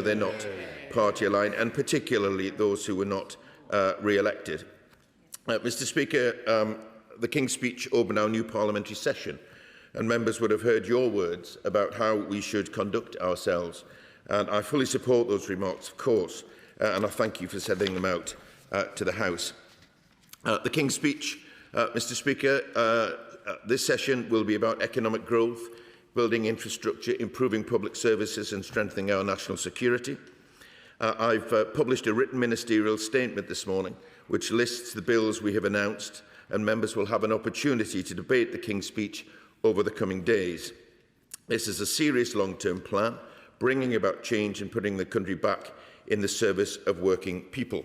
they're not party aligned, and particularly those who were not re-elected. Mr Speaker, the King's Speech opened our new parliamentary session, and members would have heard your words about how we should conduct ourselves. And I fully support those remarks, of course, and I thank you for sending them out to the House. The King's Speech, Mr Speaker, this session will be about economic growth, building infrastructure, improving public services and strengthening our national security. I've published a written ministerial statement this morning which lists the bills we have announced, and members will have an opportunity to debate the King's Speech over the coming days. This is a serious long-term plan, bringing about change and putting the country back in the service of working people.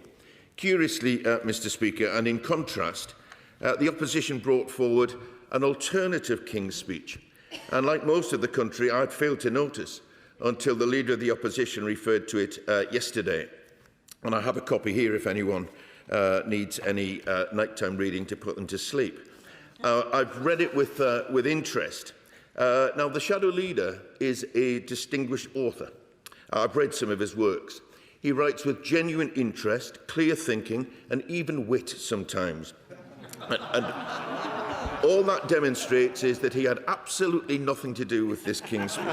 Curiously, Mr Speaker, and in contrast, the opposition brought forward an alternative King's Speech. And like most of the country, I'd failed to notice until the Leader of the Opposition referred to it yesterday. And I have a copy here if anyone needs any nighttime reading to put them to sleep. I've read it with interest. Now, the Shadow Leader is a distinguished author. I've read some of his works. He writes with genuine interest, clear thinking, and even wit sometimes. And all that demonstrates is that he had absolutely nothing to do with this King's Speech.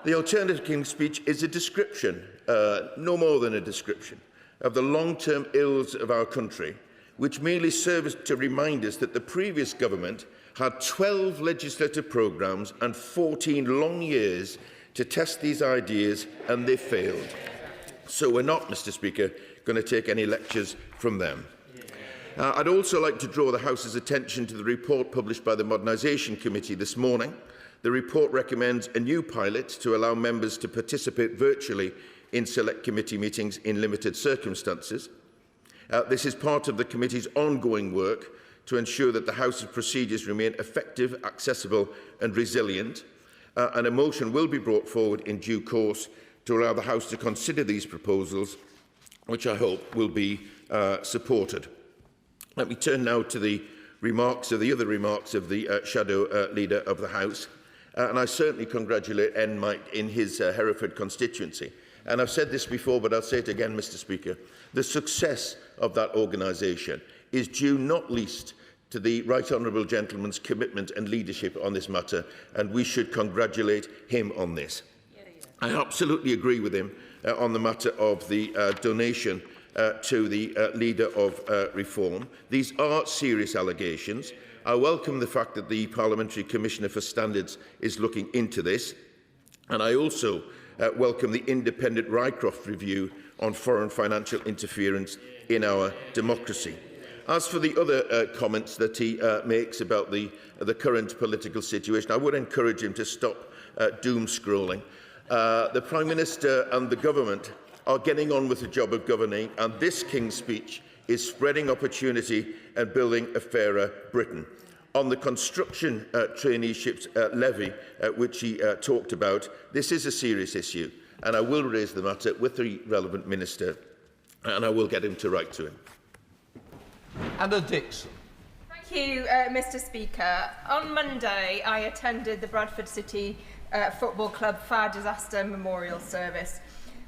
The alternative King's Speech is a description, no more than a description, of the long-term ills of our country, which merely serves to remind us that the previous government had 12 legislative programmes and 14 long years to test these ideas, and they failed. So we're not, Mr Speaker, going to take any lectures from them. I'd also like to draw the House's attention to the report published by the Modernisation Committee this morning. The report recommends a new pilot to allow members to participate virtually in select committee meetings in limited circumstances. This is part of the committee's ongoing work to ensure that the House's procedures remain effective, accessible and resilient. And a motion will be brought forward in due course to allow the House to consider these proposals, which I hope will be supported. Let me turn now to the other remarks of the Shadow Leader of the House. And I certainly congratulate Mike in his Hereford constituency. And I've said this before, but I'll say it again, Mr Speaker. The success of that organisation is due not least to the Right Honourable Gentleman's commitment and leadership on this matter, and we should congratulate him on this. I absolutely agree with him on the matter of the donation to the Leader of Reform. These are serious allegations. I welcome the fact that the Parliamentary Commissioner for Standards is looking into this, and I also welcome the independent Rycroft review on foreign financial interference in our democracy. As for the other comments that he makes about the current political situation, I would encourage him to stop doom scrolling. The Prime Minister and the government are getting on with the job of governing, and this King's Speech is spreading opportunity and building a fairer Britain. On the construction traineeships levy, which he talked about, this is a serious issue, and I will raise the matter with the relevant minister, and I will get him to write to him. Anna Dixon. Thank you, Mr Speaker. On Monday, I attended the Bradford City Football Club Fire Disaster Memorial Service.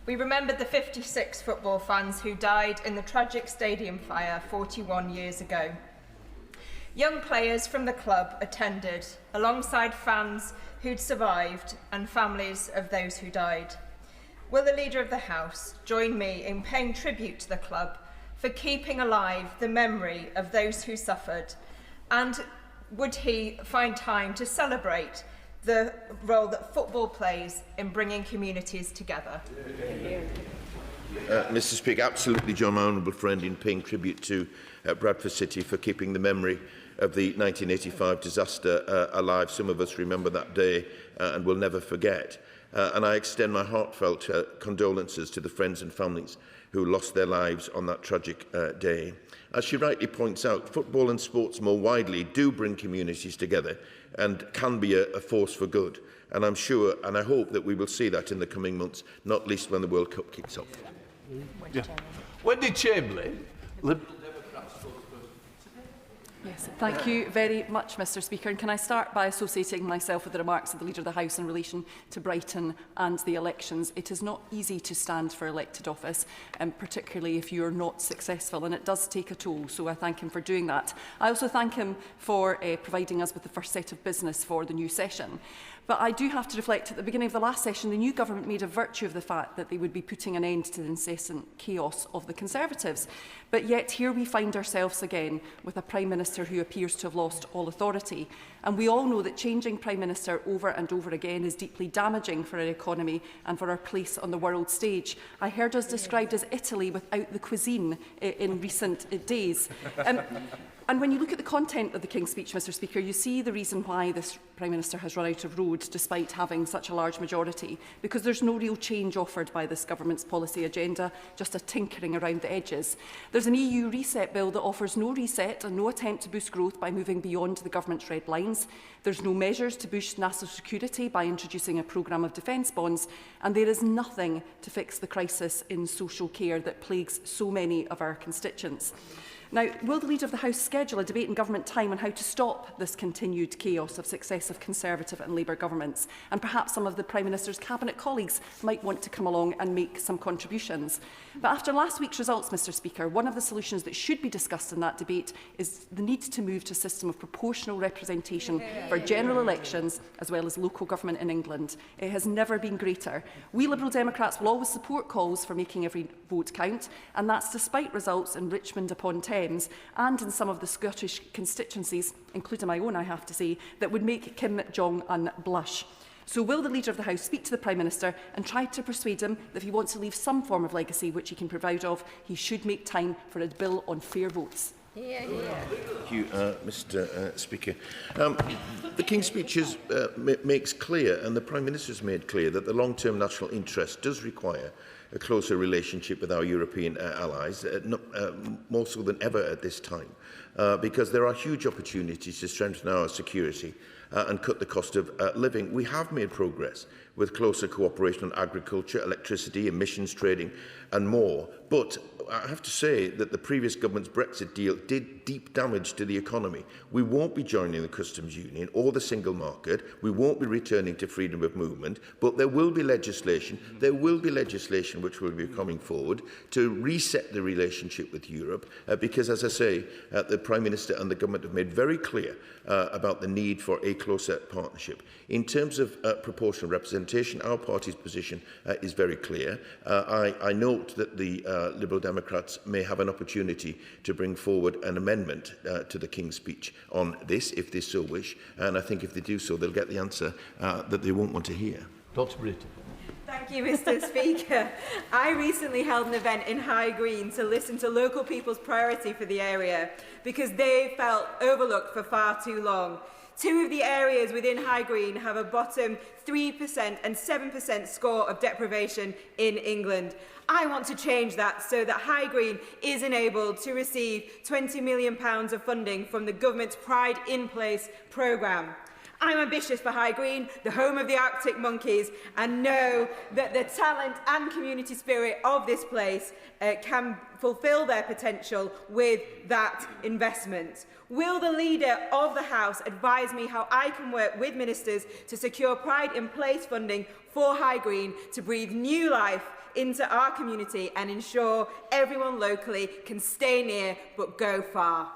We remembered the 56 football fans who died in the tragic stadium fire 41 years ago. Young players from the club attended, alongside fans who'd survived and families of those who died. Will the Leader of the House join me in paying tribute to the club for keeping alive the memory of those who suffered, and would he find time to celebrate the role that football plays in bringing communities together? Mr Speaker, absolutely join my honourable friend in paying tribute to Bradford City for keeping the memory of the 1985 disaster alive. Some of us remember that day and will never forget. And I extend my heartfelt condolences to the friends and families who lost their lives on that tragic day. As she rightly points out, football and sports more widely do bring communities together and can be a force for good. And I'm sure and I hope that we will see that in the coming months, not least when the World Cup kicks off. Wendy Chamberlain. Yes, thank you very much, Mr Speaker. And can I start by associating myself with the remarks of the Leader of the House in relation to Brighton and the elections. It is not easy to stand for elected office, particularly if you are not successful, and it does take a toll, so I thank him for doing that. I also thank him for providing us with the first set of business for the new session. But I do have to reflect, at the beginning of the last session, the new government made a virtue of the fact that they would be putting an end to the incessant chaos of the Conservatives. But yet here we find ourselves again with a Prime Minister who appears to have lost all authority. And we all know that changing Prime Minister over and over again is deeply damaging for our economy and for our place on the world stage. I heard us described as Italy without the cuisine in recent days. And when you look at the content of the King's speech, Mr Speaker, you see the reason why this Prime Minister has run out of road despite having such a large majority, because there's no real change offered by this government's policy agenda, just a tinkering around the edges. There's an EU reset bill that offers no reset and no attempt to boost growth by moving beyond the government's red lines. There's no measures to boost national security by introducing a programme of defence bonds, and there is nothing to fix the crisis in social care that plagues so many of our constituents. Now, will the Leader of the House schedule a debate in government time on how to stop this continued chaos of successive Conservative and Labour governments? And perhaps some of the Prime Minister's cabinet colleagues might want to come along and make some contributions. But after last week's results, Mr Speaker, one of the solutions that should be discussed in that debate is the need to move to a system of proportional representation for general elections as well as local government in England. It has never been greater. We Liberal Democrats will always support calls for making every vote count, and that's despite results in Richmond upon Thames and in some of the Scottish constituencies, including my own, I have to say, that would make Kim Jong-un blush. So will the Leader of the House speak to the Prime Minister and try to persuade him that if he wants to leave some form of legacy which he can be proud of, he should make time for a bill on fair votes? Thank you, Mr Speaker. The King's speech makes clear, and the Prime Minister has made clear, that the long-term national interest does require a closer relationship with our European allies, more so than ever at this time, because there are huge opportunities to strengthen our security and cut the cost of living. We have made progress with closer cooperation on agriculture, electricity, emissions trading and more, but I have to say that the previous government's Brexit deal did deep damage to the economy. We won't be joining the customs union or the single market. We won't be returning to freedom of movement, but there will be legislation. There will be legislation which will be coming forward to reset the relationship with Europe, because, as I say, the Prime Minister and the government have made very clear about the need for a closer partnership. In terms of proportional representation, our party's position is very clear. I note that the Liberal Democrats may have an opportunity to bring forward an amendment to the King's speech on this, if they so wish, and I think if they do so, they'll get the answer that they won't want to hear. Dr. Britton. Thank you, Mr Speaker. I recently held an event in High Green to listen to local people's priority for the area because they felt overlooked for far too long. Two of the areas within High Green have a bottom 3% and 7% score of deprivation in England. I want to change that so that High Green is enabled to receive £20 million of funding from the government's Pride in Place programme. I'm ambitious for High Green, the home of the Arctic monkeys, and know that the talent and community spirit of this place can fulfil their potential with that investment. Will the Leader of the House advise me how I can work with ministers to secure Pride in Place funding for High Green to breathe new life into our community and ensure everyone locally can stay near but go far?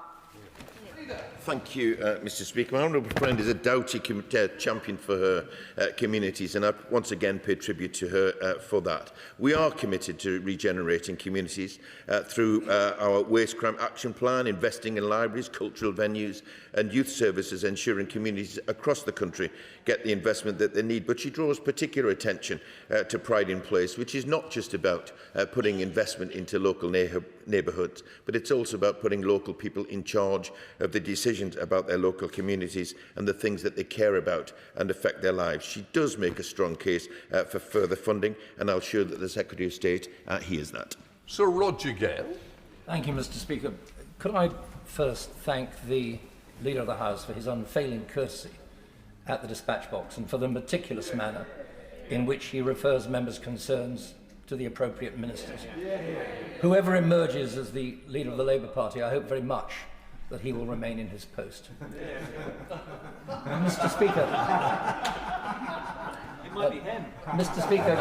Thank you, Mr Speaker. My honourable friend is a doughty champion for her communities, and I once again pay tribute to her for that. We are committed to regenerating communities through our waste crime action plan, investing in libraries, cultural venues and youth services, ensuring communities across the country get the investment that they need. But she draws particular attention to Pride in Place, which is not just about putting investment into local neighbourhoods, but it's also about putting local people in charge of the decisions about their local communities and the things that they care about and affect their lives. She does make a strong case for further funding, and I'll assure that the Secretary of State hears that. Sir Roger Gale. Thank you, Mr Speaker. Could I first thank the Leader of the House for his unfailing courtesy at the dispatch box and for the meticulous manner in which he refers members' concerns to the appropriate ministers. Whoever emerges as the Leader of the Labour Party, I hope very much that he will remain in his post. Mr. Speaker, it might be him. Mr. Speaker,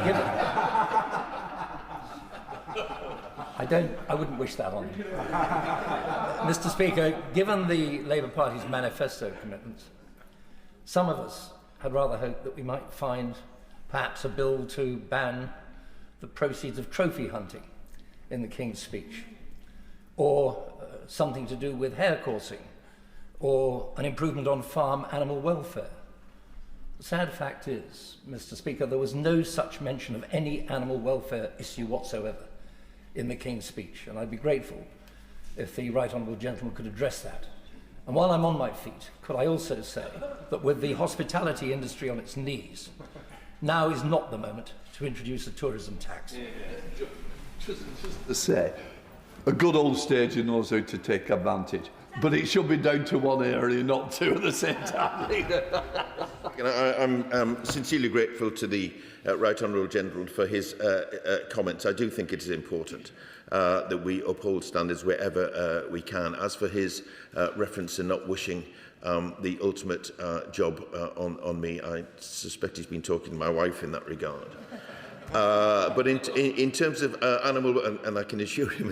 I wouldn't wish that on him. Mr. Speaker, given the Labour Party's manifesto commitments, some of us had rather hoped that we might find perhaps a bill to ban the proceeds of trophy hunting in the King's Speech, or something to do with hare coursing, or an improvement on farm animal welfare. The sad fact is, Mr. Speaker, there was no such mention of any animal welfare issue whatsoever in the King's Speech, and I'd be grateful if the Right Honourable Gentleman could address that. And while I'm on my feet, could I also say that with the hospitality industry on its knees, now is not the moment to introduce a tourism tax. Just to say, a good old stager knows how to take advantage, but it should be down to one area, not two at the same time. I'm sincerely grateful to the Right Honourable Gentleman for his comments. I do think it is important that we uphold standards wherever we can. As for his reference to not wishing the ultimate job on me, I suspect he's been talking to my wife in that regard. But in terms of animal, and I can assure him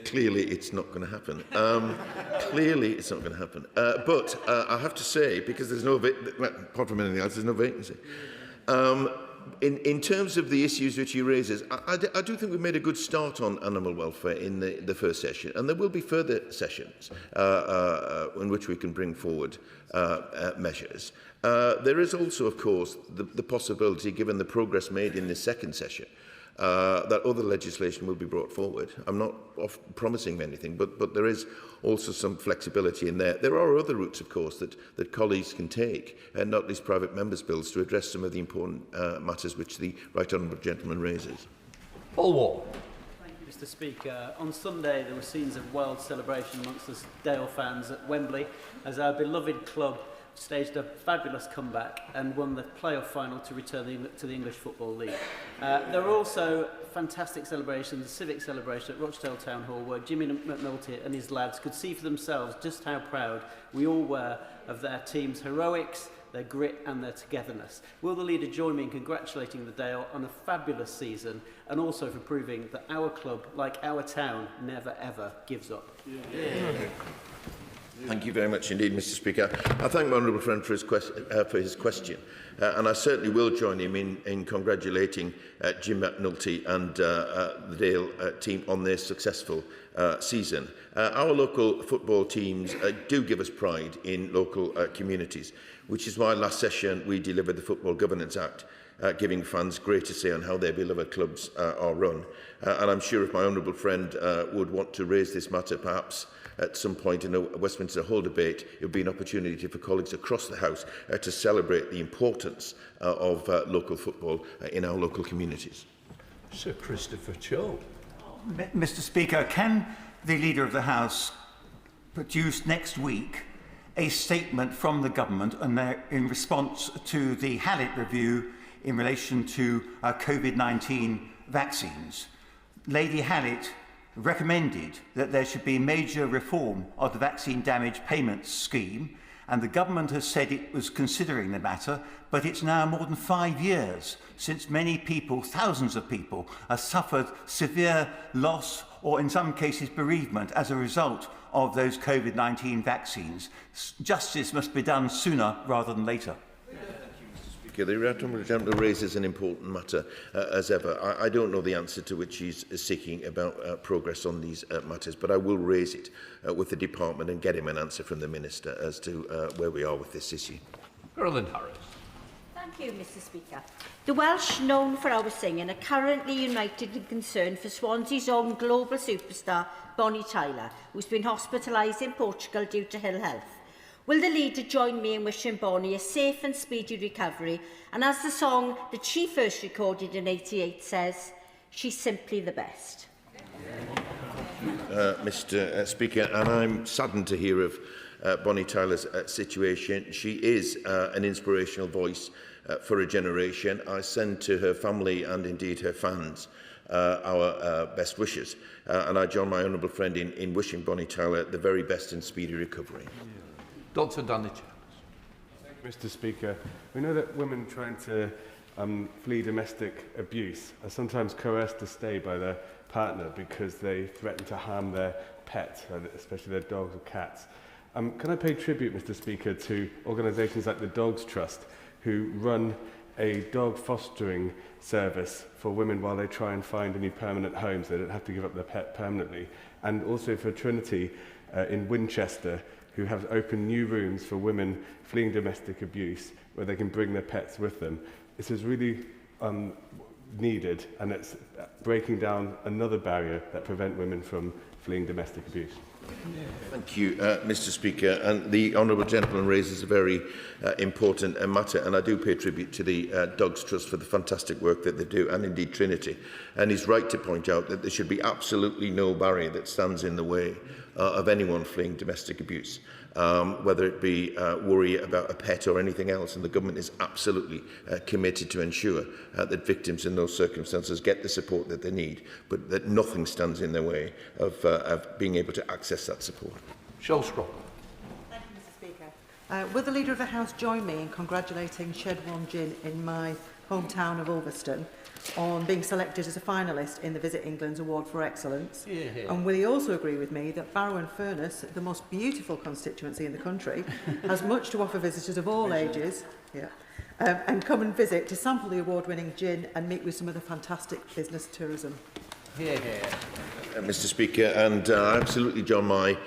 clearly it's not going to happen. Clearly it's not going to happen. But I have to say, because there's no, apart from anything else, there's no vacancy. In terms of the issues which he raises, I do think we've made a good start on animal welfare in the first session, and there will be further sessions in which we can bring forward measures. There is also, of course, the possibility, given the progress made in this second session, that other legislation will be brought forward. I'm not promising anything, but there is also some flexibility in there. There are other routes, of course, that colleagues can take, and not least private members' bills, to address some of the important matters which the Right Honourable Gentleman raises. Paul Wall. Thank you, Mr. Speaker. On Sunday, there were scenes of wild celebration amongst the Dale fans at Wembley as our beloved club staged a fabulous comeback and won the playoff final to return to the English Football League. There were also fantastic celebrations, a civic celebration at Rochdale Town Hall, where Jimmy McNulty and his lads could see for themselves just how proud we all were of their team's heroics, their grit and their togetherness. Will the leader join me in congratulating the Dale on a fabulous season, and also for proving that our club, like our town, never ever gives up? Thank you very much indeed, Mr. Speaker. I thank my honourable friend for his question, and I certainly will join him in congratulating Jim McNulty and the Dale team on their successful season. Our local football teams do give us pride in local communities, which is why last session we delivered the Football Governance Act, giving fans greater say on how their beloved clubs are run. And I'm sure if my honourable friend would want to raise this matter perhaps at some point in the Westminster Hall debate, it would be an opportunity for colleagues across the House to celebrate the importance of local football in our local communities. Sir Christopher Cho. Mr. Speaker, can the Leader of the House produce next week a statement from the government in response to the Hallett review in relation to COVID-19 vaccines? Lady Hallett recommended that there should be major reform of the vaccine damage payments scheme, and the government has said it was considering the matter, but it's now more than 5 years since many people, thousands of people, have suffered severe loss or in some cases bereavement as a result of those COVID-19 vaccines. Justice must be done sooner rather than later. The Right Honourable Gentleman raises an important matter as ever. I don't know the answer to which he's seeking about progress on these matters, but I will raise it with the department and get him an answer from the Minister as to where we are with this issue. Carolyn Harris. Thank you, Mr. Speaker. The Welsh, known for our singing, are currently united in concern for Swansea's own global superstar, Bonnie Tyler, who's been hospitalised in Portugal due to ill health. Will the leader join me in wishing Bonnie a safe and speedy recovery? And as the song that she first recorded in '88 says, she's simply the best. Mr. Speaker, and I'm saddened to hear of Bonnie Tyler's situation. She is an inspirational voice for Regeneration. I send to her family and indeed her fans our best wishes. And I join my honourable friend in wishing Bonnie Tyler the very best in speedy recovery. Dr. Dunnage. Mr. Speaker, we know that women trying to flee domestic abuse are sometimes coerced to stay by their partner because they threaten to harm their pet, especially their dogs or cats. Can I pay tribute, Mr. Speaker, to organisations like the Dogs Trust, who run a dog fostering service for women while they try and find a new permanent home so they don't have to give up their pet permanently, and also for Trinity in Winchester, who have opened new rooms for women fleeing domestic abuse where they can bring their pets with them. This is really needed, and it's breaking down another barrier that prevents women from fleeing domestic abuse. Thank you, Mr. Speaker. And the honourable gentleman raises a very important matter, and I do pay tribute to the Dogs Trust for the fantastic work that they do, and indeed Trinity. And he's right to point out that there should be absolutely no barrier that stands in the way of anyone fleeing domestic abuse, whether it be worry about a pet or anything else. And the government is absolutely committed to ensure that victims in those circumstances get the support that they need, but that nothing stands in their way of being able to access that support. Shulscroft. Thank you, Mr. Speaker. Will the Leader of the House join me in congratulating Shed One Gin in my hometown of Ulverston on being selected as a finalist in the Visit England's Award for Excellence? Yeah. And will he also agree with me that Barrow and Furness, the most beautiful constituency in the country, has much to offer visitors of all ages, and come and visit to sample the award-winning gin and meet with some of the fantastic business tourism? Mr. Speaker, and I absolutely join my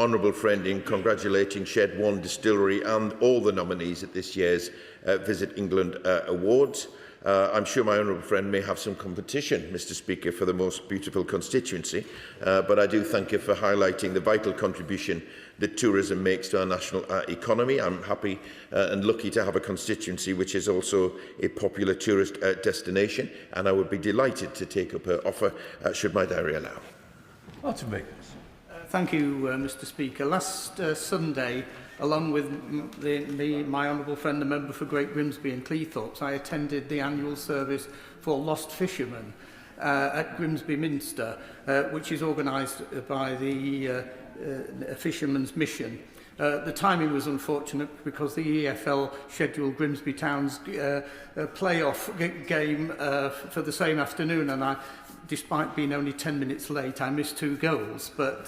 honourable friend in congratulating Shed One Distillery and all the nominees at this year's Visit England Awards. I'm sure my honourable friend may have some competition, Mr. Speaker, for the most beautiful constituency, but I do thank you for highlighting the vital contribution that tourism makes to our national economy. I'm happy and lucky to have a constituency which is also a popular tourist destination, and I would be delighted to take up her offer should my diary allow. Martin Vickers. Thank you, Mr. Speaker. Last Sunday, along with my honourable friend, the member for Great Grimsby and Cleethorpes, I attended the annual service for lost fishermen at Grimsby Minster, which is organised by the Fishermen's Mission. The timing was unfortunate because the EFL scheduled Grimsby Town's playoff game for the same afternoon, and despite being only 10 minutes late, I missed 2 goals, but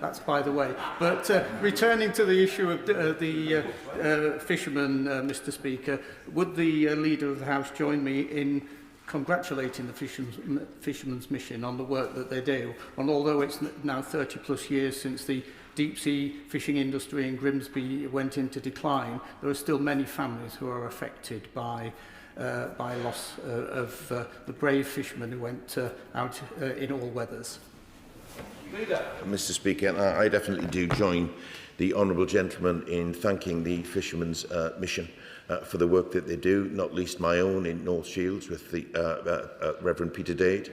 that's by the way. But returning to the issue of the fishermen, Mr. Speaker, would the Leader of the House join me in congratulating the Fishermen's Mission on the work that they do? And although it's now 30 plus years since the deep sea fishing industry in Grimsby went into decline, there are still many families who are affected by loss of the brave fishermen who went out in all weathers. Mr. Speaker, I definitely do join the honourable gentleman in thanking the Fishermen's Mission for the work that they do, not least my own in North Shields with the Reverend Peter Dade,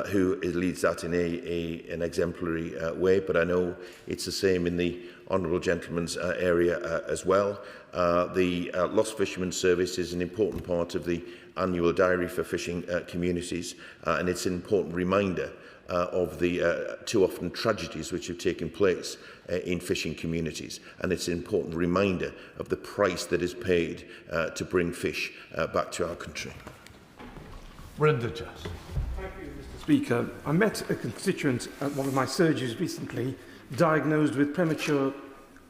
who leads that in an exemplary way, but I know it's the same in the honourable gentleman's area as well. The Lost Fishermen Service is an important part of the annual diary for fishing communities, and it's an important reminder of the too often tragedies which have taken place in fishing communities, and it's an important reminder of the price that is paid to bring fish back to our country. Brenda Jess. Speaker, I met a constituent at one of my surgeries recently diagnosed with premature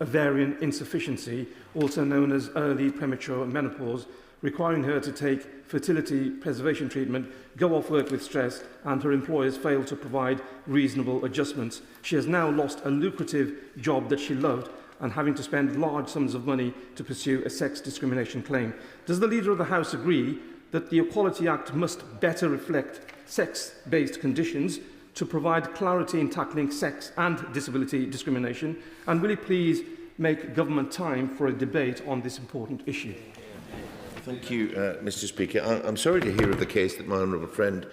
ovarian insufficiency, also known as early premature menopause, requiring her to take fertility preservation treatment, go off work with stress, and her employers failed to provide reasonable adjustments. She has now lost a lucrative job that she loved and having to spend large sums of money to pursue a sex discrimination claim. Does the Leader of the House agree that the Equality Act must better reflect sex-based conditions to provide clarity in tackling sex and disability discrimination? And will he please make government time for a debate on this important issue? Thank you, Mr. Speaker. I'm sorry to hear of the case that my honourable friend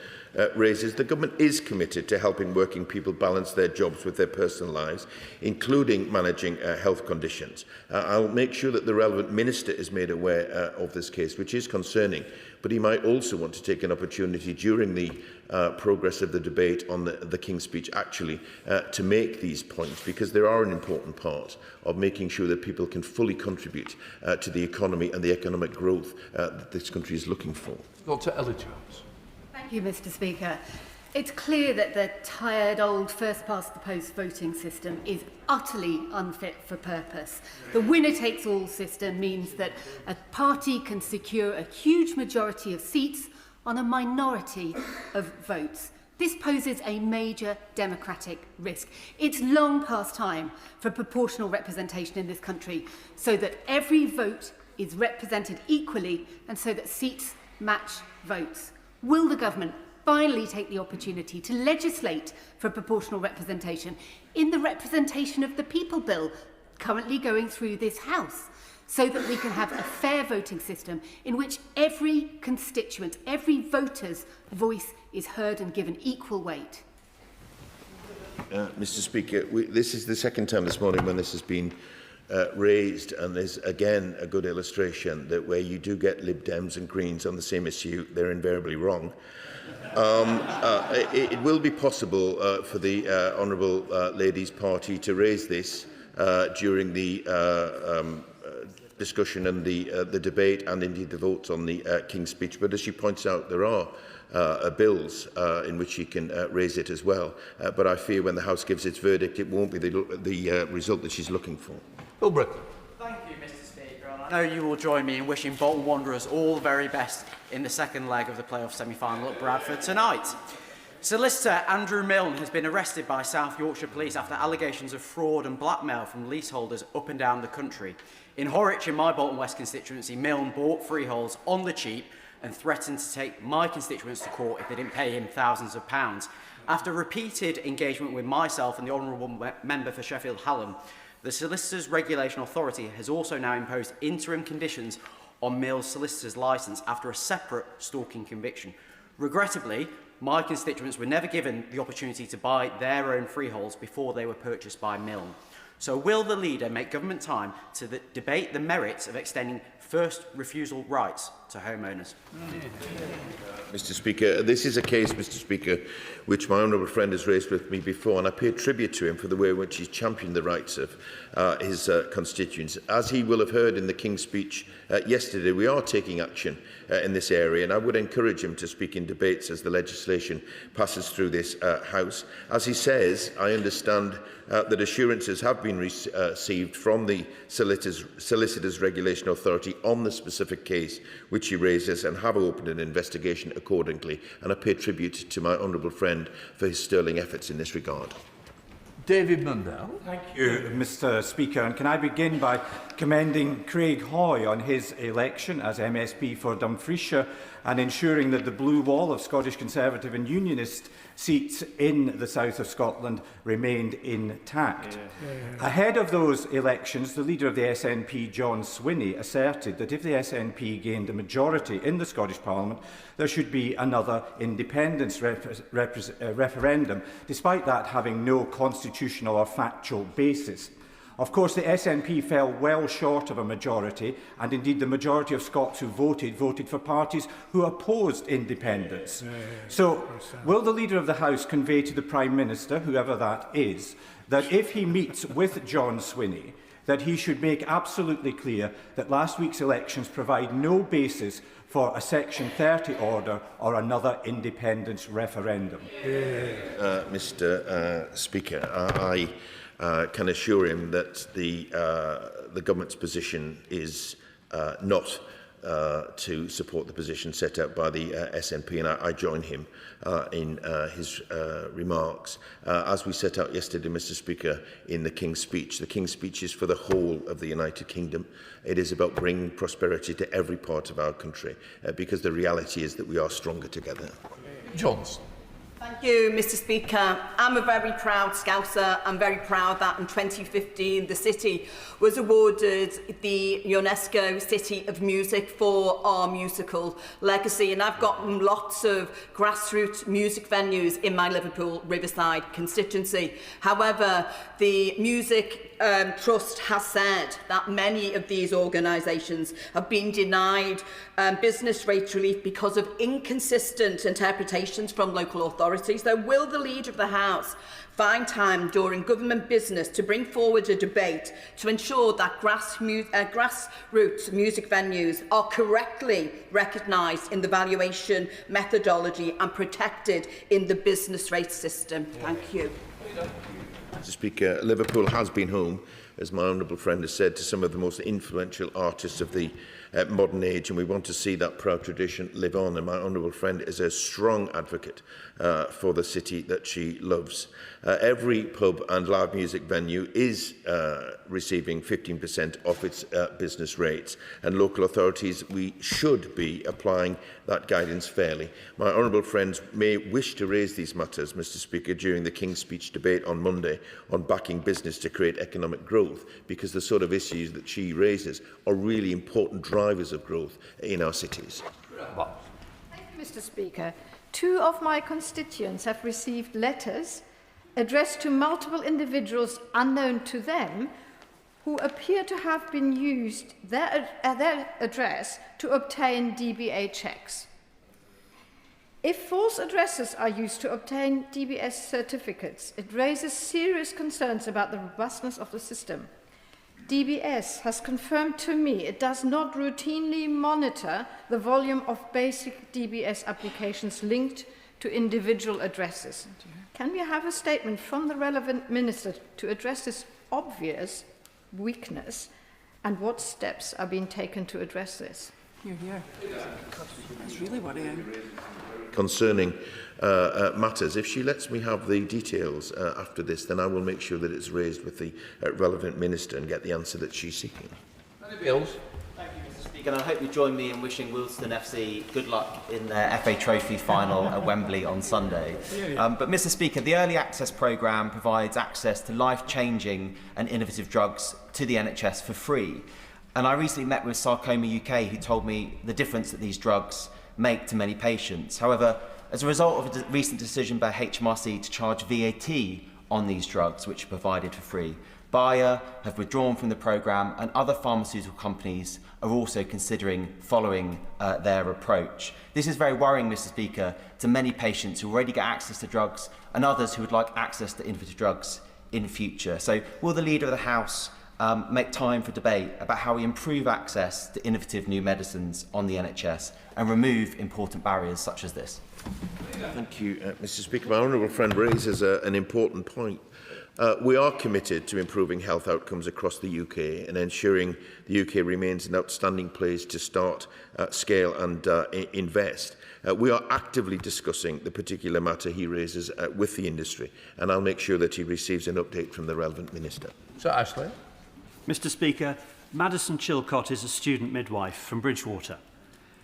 raises, the government is committed to helping working people balance their jobs with their personal lives, including managing health conditions. I'll make sure that the relevant minister is made aware of this case, which is concerning, but he might also want to take an opportunity during the progress of the debate on the King's Speech actually to make these points, because they are an important part of making sure that people can fully contribute to the economy and the economic growth that this country is looking for. Dr. Ellis-Jones. Thank you, Mr. Speaker. It's clear that the tired old first-past-the-post voting system is utterly unfit for purpose. The winner-takes-all system means that a party can secure a huge majority of seats on a minority of votes. This poses a major democratic risk. It's long past time for proportional representation in this country so that every vote is represented equally and so that seats match votes. Will the government finally take the opportunity to legislate for proportional representation in the Representation of the People Bill currently going through this House, so that we can have a fair voting system in which every constituent, every voter's voice is heard and given equal weight? Mr. Speaker, this is the second time this morning when this has been raised, and there's again a good illustration that where you do get Lib Dems and Greens on the same issue, they're invariably wrong. It will be possible for the Honourable Lady's Party to raise this during the discussion and the debate and indeed the votes on the King's Speech. But as she points out, there are bills in which she can raise it as well. But I fear when the House gives its verdict, it won't be the result that she's looking for. Bill Britton. Thank you, Mr. Speaker. And I know you will join me in wishing Bolton Wanderers all the very best in the second leg of the playoff semi-final at Bradford tonight. Solicitor Andrew Milne has been arrested by South Yorkshire Police after allegations of fraud and blackmail from leaseholders up and down the country. In Horwich, in my Bolton West constituency, Milne bought freeholds on the cheap and threatened to take my constituents to court if they didn't pay him thousands of pounds. After repeated engagement with myself and the Honourable Member for Sheffield Hallam, the Solicitors Regulation Authority has also now imposed interim conditions on Milne's solicitor's licence after a separate stalking conviction. Regrettably, my constituents were never given the opportunity to buy their own freeholds before they were purchased by Milne. So will the leader make government time to debate the merits of extending first refusal rights to homeowners? Mr. Speaker, this is a case, Mr. Speaker, which my honourable friend has raised with me before, and I pay tribute to him for the way in which he's championed the rights of his constituents. As he will have heard in the King's Speech yesterday, we are taking action in this area, and I would encourage him to speak in debates as the legislation passes through this House. As he says, I understand that assurances have been received from the Solicitors Regulation Authority on the specific case which he raises, and have opened an investigation accordingly, and I pay tribute to my honourable friend for his sterling efforts in this regard. David Mundell. Thank you, Mr. Speaker. And can I begin by commending Craig Hoy on his election as MSP for Dumfriesshire and ensuring that the blue wall of Scottish Conservative and Unionist seats in the south of Scotland remained intact. Ahead of those elections, the leader of the SNP, John Swinney, asserted that if the SNP gained a majority in the Scottish Parliament, there should be another independence referendum, despite that having no constitutional or factual basis. Of course, the SNP fell well short of a majority, and indeed the majority of Scots who voted for parties who opposed independence. So, will the Leader of the House convey to the Prime Minister, whoever that is, that if he meets with John Swinney, that he should make absolutely clear that last week's elections provide no basis for a Section 30 order or another independence referendum? Mr. Speaker, I can assure him that the government's position is not to support the position set out by the SNP, and I join him in his remarks. As we set out yesterday, Mr. Speaker, in the King's Speech is for the whole of the United Kingdom. It is about bringing prosperity to every part of our country, because the reality is that we are stronger together. Johnson. Thank you, Mr Speaker. I'm a very proud Scouser. I'm very proud that in 2015 the city was awarded the UNESCO City of Music for our musical legacy, and I've got lots of grassroots music venues in my Liverpool Riverside constituency. However, the Music Trust has said that many of these organisations have been denied business rate relief because of inconsistent interpretations from local authorities. So will the Leader of the House find time during government business to bring forward a debate to ensure that grassroots music venues are correctly recognised in the valuation methodology and protected in the business rate system? Thank you. Mr Speaker, Liverpool has been home, as my honourable friend has said, to some of the most influential artists of the modern age, and we want to see that proud tradition live on. And my honourable friend is a strong advocate for the city that she loves. Every pub and live music venue is receiving 15% off its business rates, and local authorities, we should be applying that guidance fairly. My honourable friends may wish to raise these matters, Mr Speaker, during the King's Speech debate on Monday on backing business to create economic growth, because the sort of issues that she raises are really important drivers of growth in our cities. Thank you, Mr Speaker. 2 of my constituents have received letters addressed to multiple individuals unknown to them who appear to have been used their address to obtain DBA checks. If false addresses are used to obtain DBS certificates, it raises serious concerns about the robustness of the system. DBS has confirmed to me it does not routinely monitor the volume of basic DBS applications linked to individual addresses. Can we have a statement from the relevant minister to address this obvious weakness, and what steps are being taken to address this? Here. That's really worrying. Concerning matters. If she lets me have the details after this, then I will make sure that it's raised with the relevant minister and get the answer that she's seeking. Bills. Thank you, Mr Speaker, and I hope you join me in wishing Wilston FC good luck in their FA Trophy final at Wembley on Sunday. But Mr Speaker, the Early Access Programme provides access to life-changing and innovative drugs to the NHS for free. And I recently met with Sarcoma UK, who told me the difference that these drugs make to many patients. However, as a result of a recent decision by HMRC to charge VAT on these drugs, which are provided for free, Bayer have withdrawn from the programme, and other pharmaceutical companies are also considering following their approach. This is very worrying, Mr Speaker, to many patients who already get access to drugs and others who would like access to innovative drugs in future. So will the Leader of the House make time for debate about how we improve access to innovative new medicines on the NHS and remove important barriers such as this? Thank you, Mr Speaker. My honourable friend raises an important point. We are committed to improving health outcomes across the UK and ensuring the UK remains an outstanding place to start, scale and invest. We are actively discussing the particular matter he raises with the industry, and I'll make sure that he receives an update from the relevant minister. Sir Ashley. Mr Speaker, Madison Chilcott is a student midwife from Bridgewater.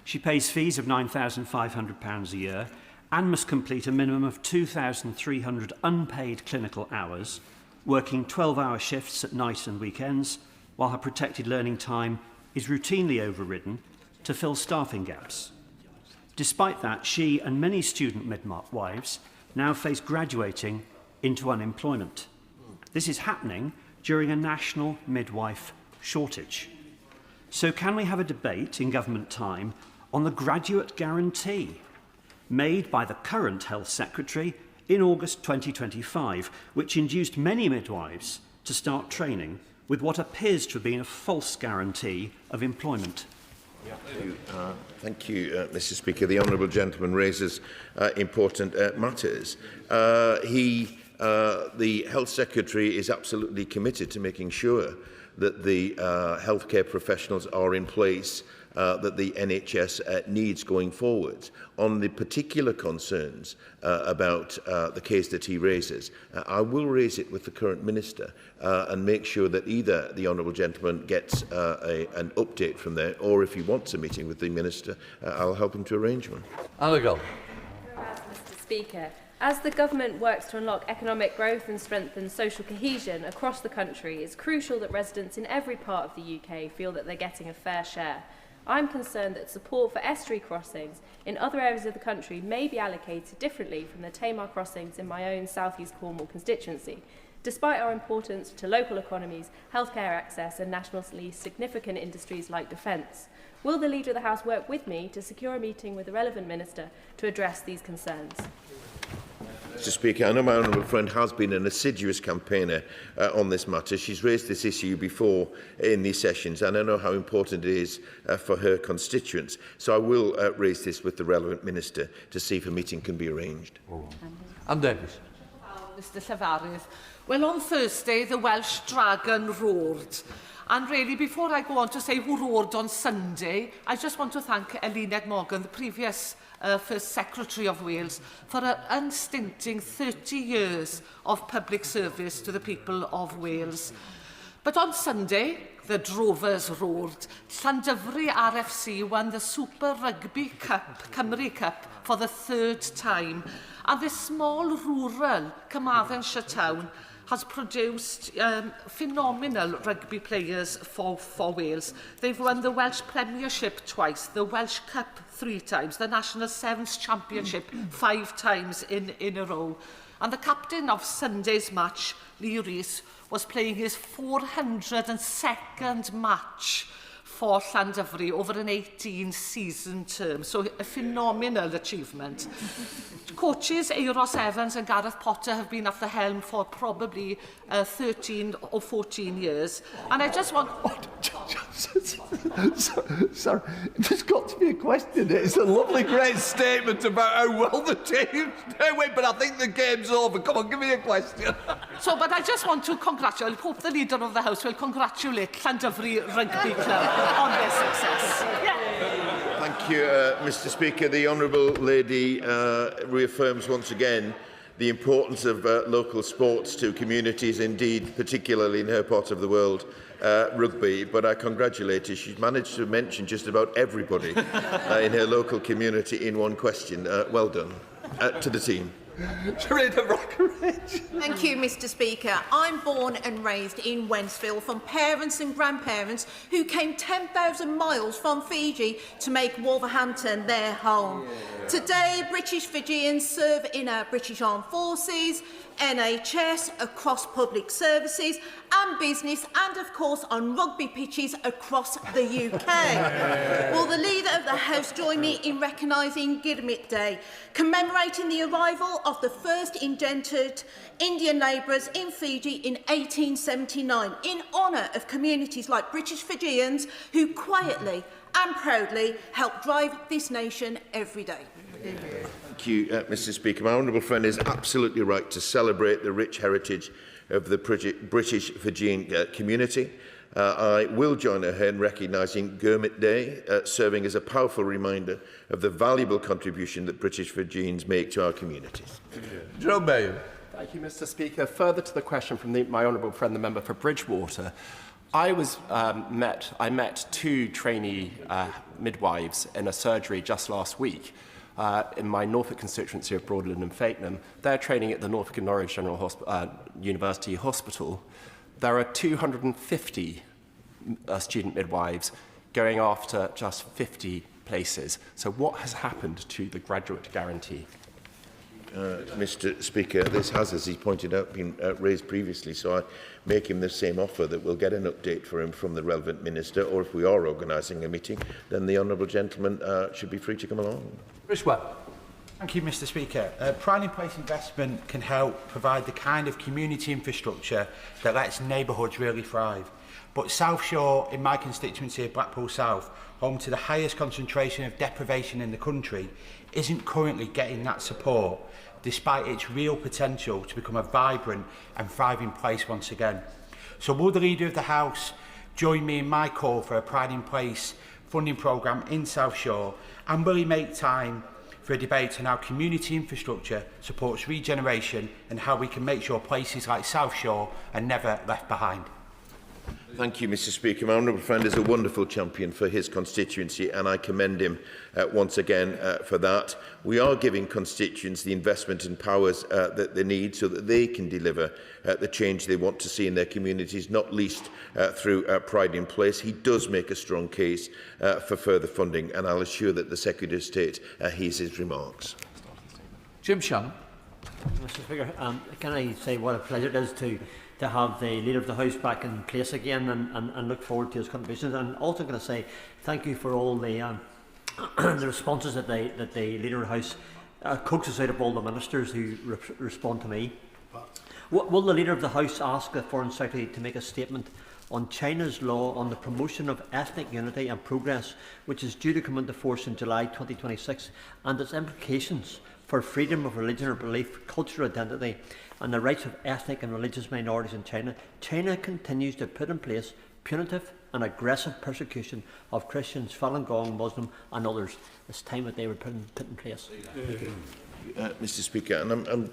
She pays fees of £9,500 a year and must complete a minimum of 2,300 unpaid clinical hours, working 12-hour shifts at night and weekends, while her protected learning time is routinely overridden to fill staffing gaps. Despite that, she and many student midwives now face graduating into unemployment. This is happening during a national midwife shortage. So can we have a debate in government time on the graduate guarantee made by the current Health Secretary in August 2025, which induced many midwives to start training with what appears to have been a false guarantee of employment? Thank you, Mr Speaker. The honourable gentleman raises important matters. The Health Secretary is absolutely committed to making sure that the healthcare professionals are in place that the NHS needs going forward. On the particular concerns about the case that he raises, I will raise it with the current minister and make sure that either the honourable gentleman gets an update from there, or if he wants a meeting with the minister, I'll help him to arrange one. Mr Speaker. As the government works to unlock economic growth and strengthen social cohesion across the country, it's crucial that residents in every part of the UK feel that they're getting a fair share. I'm concerned that support for estuary crossings in other areas of the country may be allocated differently from the Tamar crossings in my own South East Cornwall constituency, despite our importance to local economies, healthcare access and nationally significant industries like defence. Will the Leader of the House work with me to secure a meeting with the relevant Minister to address these concerns? Mr Speaker, I know my honourable friend has been an assiduous campaigner on this matter. She's raised this issue before in these sessions, and I know how important it is for her constituents. So I will raise this with the relevant Minister to see if a meeting can be arranged. Anne Davies. Mr Llefarydd. Well, on Thursday, the Welsh Dragon roared. And really, before I go on to say who roared on Sunday, I just want to thank Eluned Morgan, the previous First Secretary of Wales, for her unstinting 30 years of public service to the people of Wales. But on Sunday, the Drovers roared. Llandyfri RFC won the Super Rugby Cup, Cymru Cup, for the 3rd time. And this small rural Carmarthenshire town has produced phenomenal rugby players for Wales. They've won the Welsh Premiership twice, the Welsh Cup 3 times, the National Sevens Championship 5 times in a row. And the captain of Sunday's match, Lee Rees, was playing his 402nd match for Llandyfri over an 18-season term. So a phenomenal achievement. Coaches Euros Evans and Gareth Potter have been at the helm for probably 13 or 14 years. And I just want... Sorry, there's got to be a question. It's a lovely, great statement about how well the team's doing, but I think the game's over. Come on, give me a question. But I just want to congratulate, I hope the Leader of the House will congratulate Llandyfri Rugby Club on their success. Thank you, Mr Speaker. The Honourable Lady reaffirms once again the importance of local sports to communities, indeed, particularly in her part of the world, rugby. But I congratulate her. She's managed to mention just about everybody in her local community in one question. Well done. To the team. Thank you, Mr Speaker. I'm born and raised in Wentzville from parents and grandparents who came 10,000 miles from Fiji to make Wolverhampton their home. Today, British Fijians serve in our British Armed Forces, NHS, across public services and business, and of course on rugby pitches across the UK. Will the Leader of the House join me in recognising Girmit Day, commemorating the arrival of the first indentured Indian labourers in Fiji in 1879, in honour of communities like British Fijians who quietly and proudly help drive this nation every day. Thank you, Mr Speaker. My honourable friend is absolutely right to celebrate the rich heritage of the British Fijian community. I will join her in recognising Girmit Day, serving as a powerful reminder of the valuable contribution that British Fijians make to our communities. Joe Mayor. Thank you, Mr Speaker. Further to the question from my honourable friend, the member for Bridgewater, I met 2 trainee midwives in a surgery just last week in my Norfolk constituency of Broadland and Fakenham. They're training at the Norfolk and Norwich General University Hospital. There are 250 student midwives going after just 50 places. So what has happened to the graduate guarantee? Mr Speaker, this has, as he pointed out, been raised previously, so I make him the same offer that we'll get an update for him from the relevant minister, or if we are organising a meeting, then the honourable gentleman should be free to come along. Thank you, Mr Speaker. Pride in Place investment can help provide the kind of community infrastructure that lets neighbourhoods really thrive. But South Shore, in my constituency of Blackpool South, home to the highest concentration of deprivation in the country, isn't currently getting that support, despite its real potential to become a vibrant and thriving place once again. So will the Leader of the House join me in my call for a Pride in Place funding programme in South Shore, and will he make time for a debate on how community infrastructure supports regeneration and how we can make sure places like South Shore are never left behind? Thank you, Mr. Speaker. My honourable friend is a wonderful champion for his constituency, and I commend him once again for that. We are giving constituents the investment and powers that they need so that they can deliver the change they want to see in their communities, not least through Pride in Place. He does make a strong case for further funding, and I'll assure that the Secretary of State hears his remarks. Jim Shannon. Mr. Speaker, can I say what a pleasure it is to have the Leader of the House back in place again, and look forward to his contributions. And also going to say thank you for all the the responses that the Leader of the House coaxes out of all the ministers who respond to me. Will the Leader of the House ask the Foreign Secretary to make a statement on China's law on the promotion of ethnic unity and progress, which is due to come into force in July 2026, and its implications for freedom of religion or belief, cultural identity, and the rights of ethnic and religious minorities in China? China continues to put in place punitive and aggressive persecution of Christians, Falun Gong, Muslim and others. It's time that they were put in place. Mr. Speaker, and I'm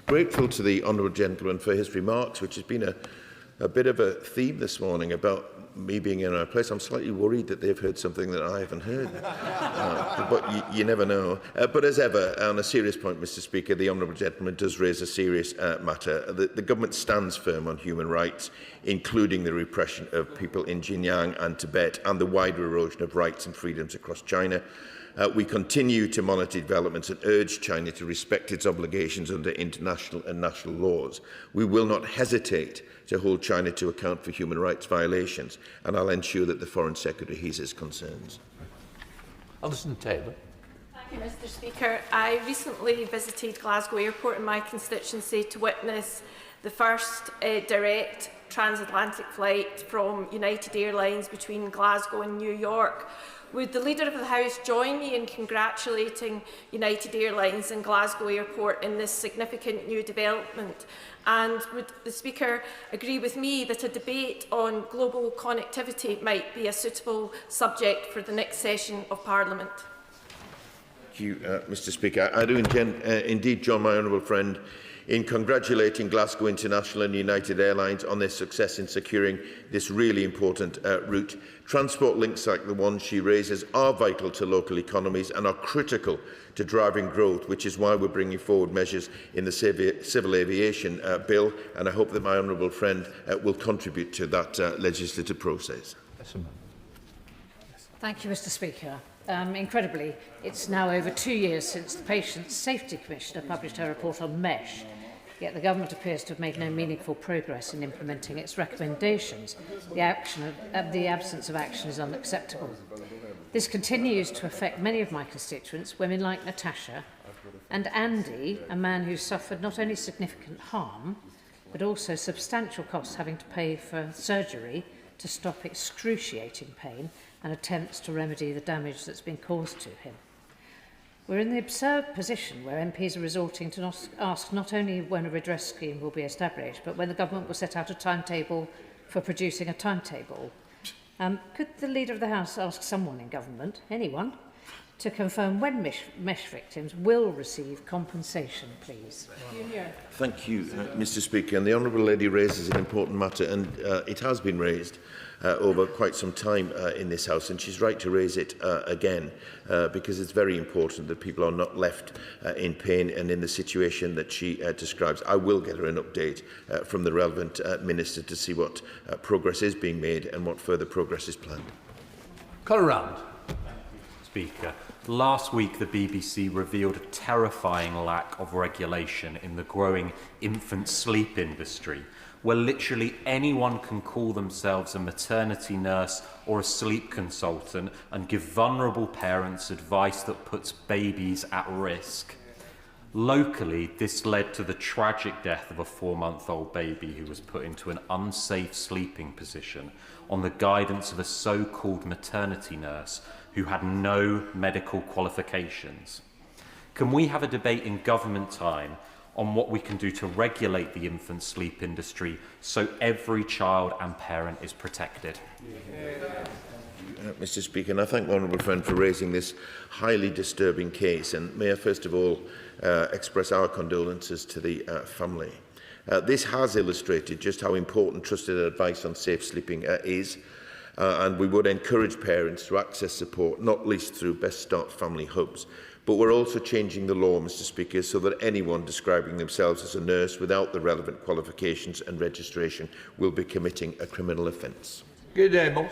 grateful to the honourable gentleman for his remarks, which has been a bit of a theme this morning about me being in our place. I'm slightly worried that they've heard something that I haven't heard. But you never know. But as ever, on a serious point, Mr. Speaker, the honourable gentleman does raise a serious matter. The government stands firm on human rights, including the repression of people in Xinjiang and Tibet and the wider erosion of rights and freedoms across China. We continue to monitor developments and urge China to respect its obligations under international and national laws. We will not hesitate to hold China to account for human rights violations, and I'll ensure that the Foreign Secretary hears his concerns. Alison Taylor. Thank you, Mr. Speaker. I recently visited Glasgow Airport in my constituency to witness the first direct transatlantic flight from United Airlines between Glasgow and New York. Would the Leader of the House join me in congratulating United Airlines and Glasgow Airport in this significant new development? And would the Speaker agree with me that a debate on global connectivity might be a suitable subject for the next session of Parliament? Thank you, Mr. Speaker. I do indeed join my honourable friend in congratulating Glasgow International and United Airlines on their success in securing this really important route. Transport links like the one she raises are vital to local economies and are critical to driving growth, which is why we're bringing forward measures in the Civil Aviation Bill, and I hope that my honourable friend will contribute to that legislative process. Thank you, Mr. Speaker. Incredibly, it's now over 2 years since the Patient Safety Commissioner published her report on MESH, yet the government appears to have made no meaningful progress in implementing its recommendations. The absence of action is unacceptable. This continues to affect many of my constituents, women like Natasha and Andy, a man who suffered not only significant harm, but also substantial costs, having to pay for surgery to stop excruciating pain and attempts to remedy the damage that's been caused to him. We're in the absurd position where MPs are resorting to ask not only when a redress scheme will be established, but when the government will set out a timetable for producing a timetable. Could the Leader of the House ask someone in government, anyone, to confirm when MESH victims will receive compensation, please? Thank you, Mr. Speaker. And the Honourable Lady raises an important matter, and it has been raised over quite some time in this House, and she's right to raise it again, because it's very important that people are not left in pain and in the situation that she describes. I will get her an update from the relevant Minister to see what progress is being made and what further progress is planned. Call around. Speaker. Last week, the BBC revealed a terrifying lack of regulation in the growing infant sleep industry, where literally anyone can call themselves a maternity nurse or a sleep consultant and give vulnerable parents advice that puts babies at risk. Locally, this led to the tragic death of a 4-month-old baby who was put into an unsafe sleeping position on the guidance of a so-called maternity nurse who had no medical qualifications. Can we have a debate in government time on what we can do to regulate the infant sleep industry so every child and parent is protected? Mr. Speaker, and I thank my honourable friend for raising this highly disturbing case. And may I first of all express our condolences to the family. This has illustrated just how important trusted advice on safe sleeping is, and we would encourage parents to access support, not least through Best Start family hubs. But we're also changing the law, Mr. Speaker, so that anyone describing themselves as a nurse without the relevant qualifications and registration will be committing a criminal offence. Good day,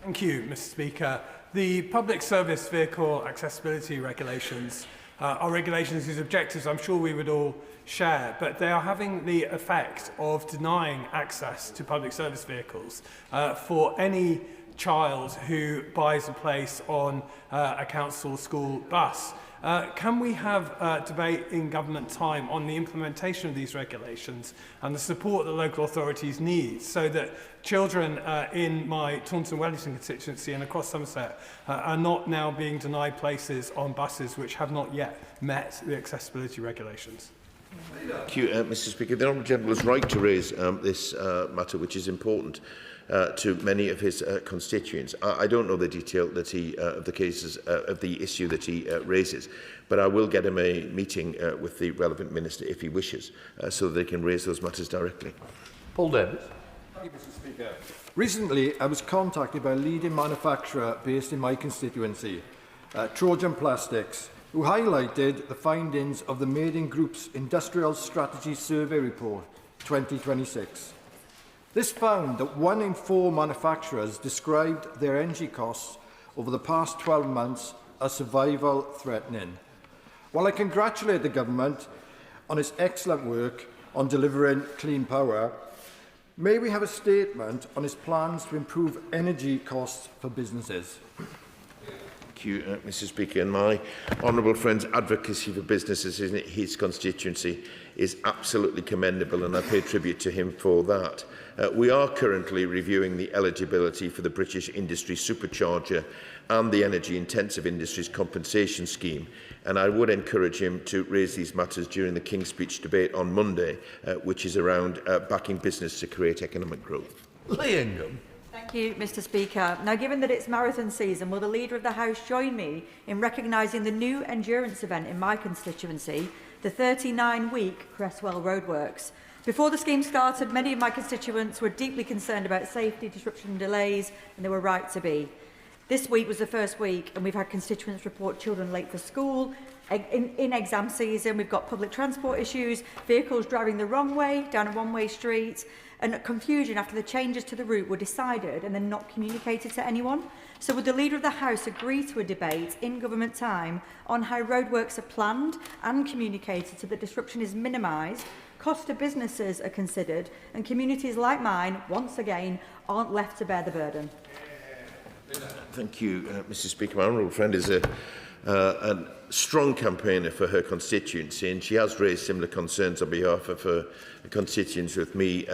Thank you, Mr. Speaker. The Public Service Vehicle Accessibility Regulations are regulations whose objectives I'm sure we would all share, but they are having the effect of denying access to public service vehicles for any child who buys a place on a council school bus. Can we have a debate in government time on the implementation of these regulations and the support that local authorities need so that children in my Taunton-Wellington constituency and across Somerset are not now being denied places on buses which have not yet met the accessibility regulations? Thank you, Mr. Speaker. The Honourable Gentleman is right to raise this matter, which is important to many of his constituents. I don't know the detail that he, of the cases of the issue that he raises, but I will get him a meeting with the relevant minister if he wishes, so that they can raise those matters directly. Paul Davis. Thank you, Mr. Speaker. Recently, I was contacted by a leading manufacturer based in my constituency, Trojan Plastics, who highlighted the findings of the Made Group's Industrial Strategy Survey Report 2026. This found that 1 in 4 manufacturers described their energy costs over the past 12 months as survival threatening. While I congratulate the government on its excellent work on delivering clean power, may we have a statement on its plans to improve energy costs for businesses? Thank you, Mr. Speaker. And my honourable friend's advocacy for businesses in his constituency is absolutely commendable, and I pay tribute to him for that. We are currently reviewing the eligibility for the British Industry Supercharger and the Energy Intensive Industries Compensation Scheme, and I would encourage him to raise these matters during the King's Speech debate on Monday, which is around backing business to create economic growth. Lee Ingham. Thank you, Mr. Speaker. Now, given that it's marathon season, will the Leader of the House join me in recognising the new endurance event in my constituency, the 39-week Cresswell Roadworks? Before the scheme started, many of my constituents were deeply concerned about safety, disruption and delays, and they were right to be. This week was the first week, and we've had constituents report children late for school. In exam season, we've got public transport issues, vehicles driving the wrong way down a one-way street, and confusion after the changes to the route were decided and then not communicated to anyone. So would the Leader of the House agree to a debate in government time on how roadworks are planned and communicated so that disruption is minimised, cost to businesses are considered, and communities like mine, once again, aren't left to bear the burden? Thank you, Mr. Speaker. My honourable friend is a strong campaigner for her constituency, and she has raised similar concerns on behalf of her constituents with me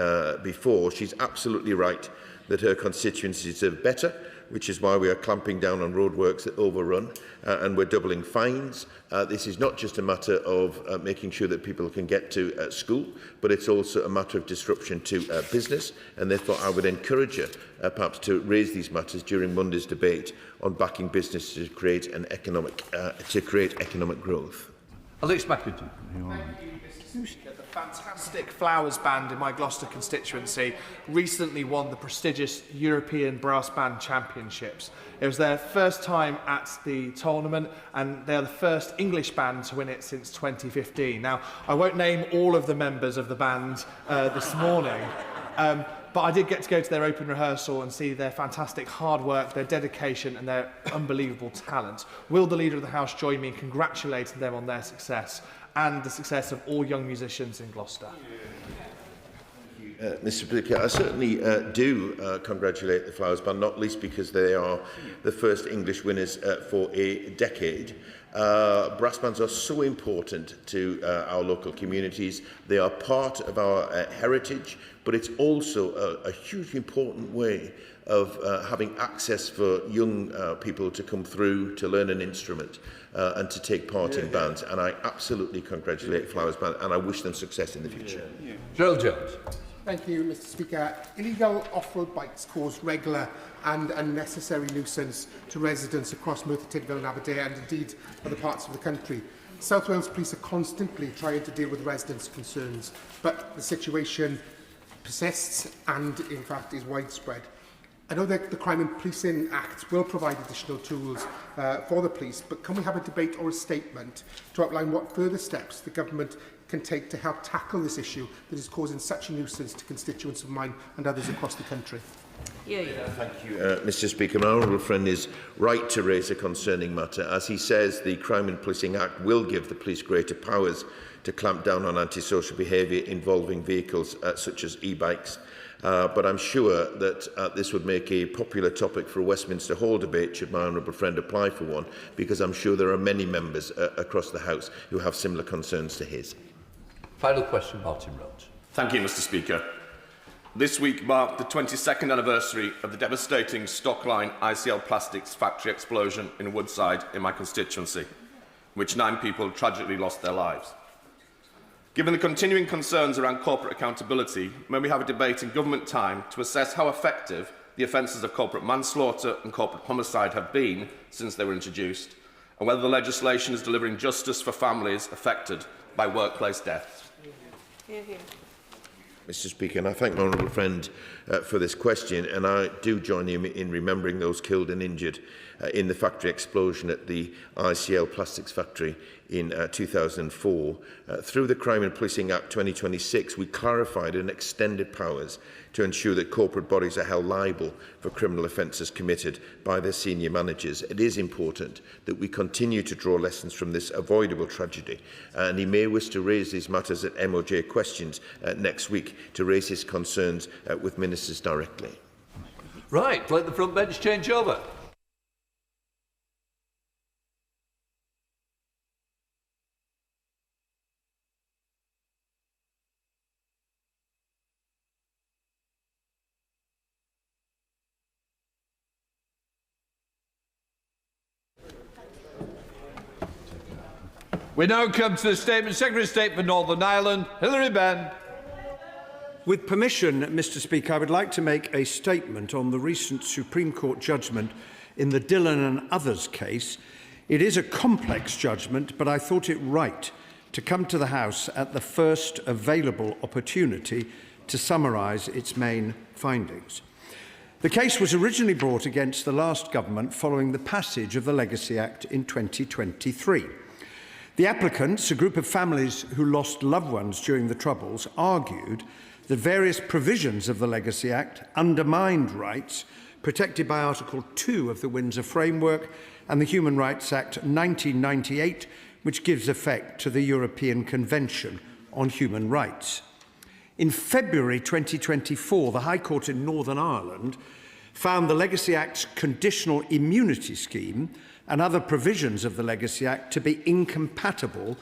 before. She's absolutely right that her constituencies deserve better, which is why we are clamping down on roadworks that overrun, and we're doubling fines. This is not just a matter of making sure that people can get to school, but it's also a matter of disruption to business, and therefore I would encourage her perhaps to raise these matters during Monday's debate on backing business to create economic growth. Alex Mackinton. The fantastic Flowers Band in my Gloucester constituency recently won the prestigious European Brass Band Championships. It was their first time at the tournament, and they are the first English band to win it since 2015. Now, I won't name all of the members of the band this morning, but I did get to go to their open rehearsal and see their fantastic hard work, their dedication and their unbelievable talent. Will the Leader of the House join me in congratulating them on their success and the success of all young musicians in Gloucester? Mr. Speaker, I certainly do congratulate the Flowers Band, not least because they are the first English winners for a decade. Brass bands are so important to our local communities. They are part of our heritage, but it's also a hugely important way of having access for young people to come through, to learn an instrument and to take part in bands. And I absolutely congratulate Flowers Band, and I wish them success in the future. Joel Jones. Thank you, Mr. Speaker. Illegal off-road bikes cause regular and unnecessary nuisance to residents across Merthyr Tydfil and Aberdare and indeed other parts of the country. South Wales Police are constantly trying to deal with residents' concerns, but the situation persists and, in fact, is widespread. I know that the Crime and Policing Act will provide additional tools for the police, but can we have a debate or a statement to outline what further steps the government can take to help tackle this issue that is causing such a nuisance to constituents of mine and others across the country? Thank you, Mr. Speaker. My honourable friend is right to raise a concerning matter. As he says, the Crime and Policing Act will give the police greater powers to clamp down on antisocial behaviour involving vehicles such as e-bikes. But I'm sure that this would make a popular topic for a Westminster Hall debate should my honourable friend apply for one, because I'm sure there are many members across the House who have similar concerns to his. Final question, Martin Rhodes. Thank you, Mr. Speaker. This week marked the 22nd anniversary of the devastating Stockline ICL Plastics factory explosion in Woodside in my constituency, in which 9 people tragically lost their lives. Given the continuing concerns around corporate accountability, may we have a debate in government time to assess how effective the offences of corporate manslaughter and corporate homicide have been since they were introduced, and whether the legislation is delivering justice for families affected by workplace deaths? Mr. Speaker, and I thank my honourable friend for this question, and I do join him in remembering those killed and injured in the factory explosion at the ICL Plastics factory in 2004. Through the Crime and Policing Act 2026, we clarified and extended powers to ensure that corporate bodies are held liable for criminal offences committed by their senior managers. It is important that we continue to draw lessons from this avoidable tragedy, and he may wish to raise these matters at MOJ questions next week to raise his concerns with ministers directly. Right, let the front bench change over. We now come to the statement, Secretary of State for Northern Ireland, Hilary Benn. With permission, Mr. Speaker, I would like to make a statement on the recent Supreme Court judgment in the Dillon and others case. It is a complex judgment, but I thought it right to come to the House at the first available opportunity to summarise its main findings. The case was originally brought against the last government following the passage of the Legacy Act in 2023. The applicants, a group of families who lost loved ones during the Troubles, argued that various provisions of the Legacy Act undermined rights protected by Article 2 of the Windsor Framework and the Human Rights Act 1998, which gives effect to the European Convention on Human Rights. In February 2024, the High Court in Northern Ireland found the Legacy Act's conditional immunity scheme and other provisions of the Legacy Act to be incompatible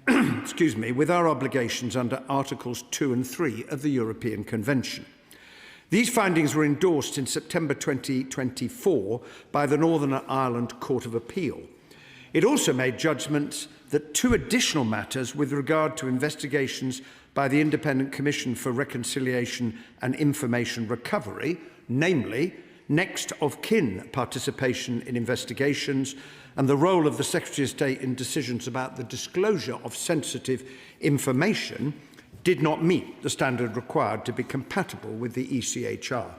with our obligations under Articles 2 and 3 of the European Convention. These findings were endorsed in September 2024 by the Northern Ireland Court of Appeal. It also made judgments that 2 additional matters with regard to investigations by the Independent Commission for Reconciliation and Information Recovery, namely next of kin participation in investigations and the role of the Secretary of State in decisions about the disclosure of sensitive information, did not meet the standard required to be compatible with the ECHR.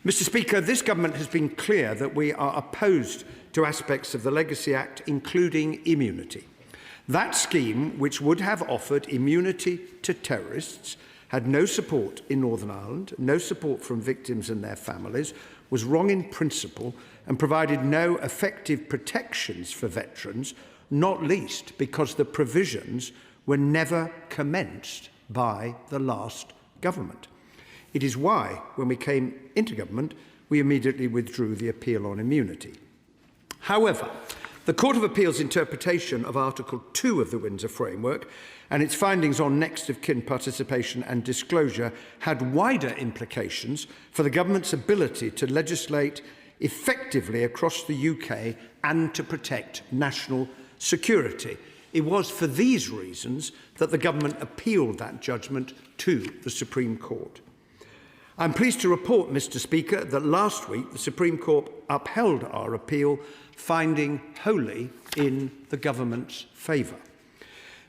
Mr. Speaker, this government has been clear that we are opposed to aspects of the Legacy Act, including immunity. That scheme, which would have offered immunity to terrorists, had no support in Northern Ireland, no support from victims and their families, was wrong in principle and provided no effective protections for veterans, not least because the provisions were never commenced by the last government. It is why, when we came into government, we immediately withdrew the appeal on immunity. However, the Court of Appeal's interpretation of Article 2 of the Windsor Framework and its findings on next of kin participation and disclosure had wider implications for the government's ability to legislate effectively across the UK and to protect national security. it was for these reasons that the government appealed that judgment to the Supreme Court. I'm pleased to report, Mr. Speaker, that last week the Supreme Court upheld our appeal, finding wholly in the government's favour.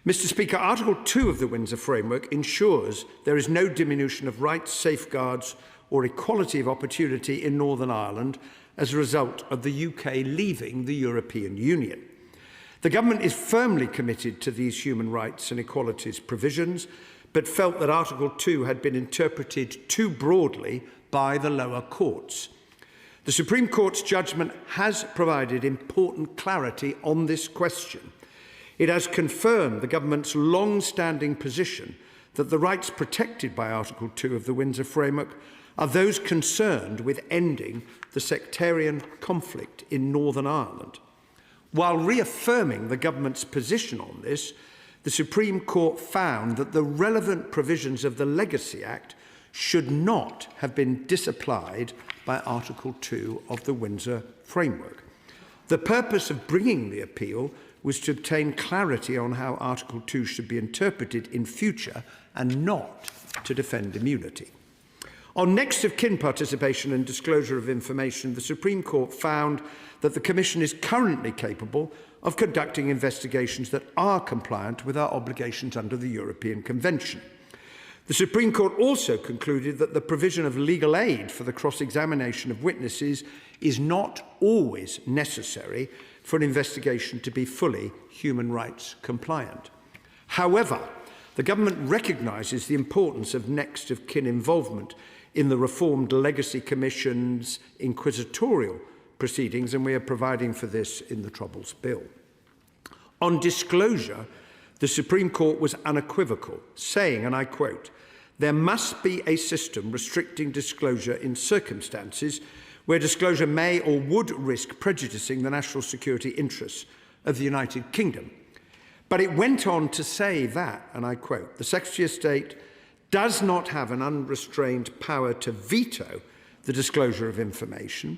Mr. Speaker, Article 2 of the Windsor Framework ensures there is no diminution of rights, safeguards or equality of opportunity in Northern Ireland as a result of the UK leaving the European Union. The government is firmly committed to these human rights and equalities provisions, but felt that Article 2 had been interpreted too broadly by the lower courts. The Supreme Court's judgment has provided important clarity on this question. It has confirmed the government's long-standing position that the rights protected by Article 2 of the Windsor Framework are those concerned with ending the sectarian conflict in Northern Ireland. While reaffirming the government's position on this, the Supreme Court found that the relevant provisions of the Legacy Act should not have been disapplied by Article 2 of the Windsor Framework. The purpose of bringing the appeal was to obtain clarity on how Article 2 should be interpreted in future and not to defend immunity. On next of kin participation and disclosure of information, the Supreme Court found that the Commission is currently capable of conducting investigations that are compliant with our obligations under the European Convention. The Supreme Court also concluded that the provision of legal aid for the cross-examination of witnesses is not always necessary for an investigation to be fully human rights compliant. However, the government recognises the importance of next of kin involvement in the reformed Legacy Commission's inquisitorial proceedings, and we are providing for this in the Troubles Bill. On disclosure, the Supreme Court was unequivocal, saying, and I quote, "There must be a system restricting disclosure in circumstances where disclosure may or would risk prejudicing the national security interests of the United Kingdom." But it went on to say that, and I quote, "The Secretary of State does not have an unrestrained power to veto the disclosure of information,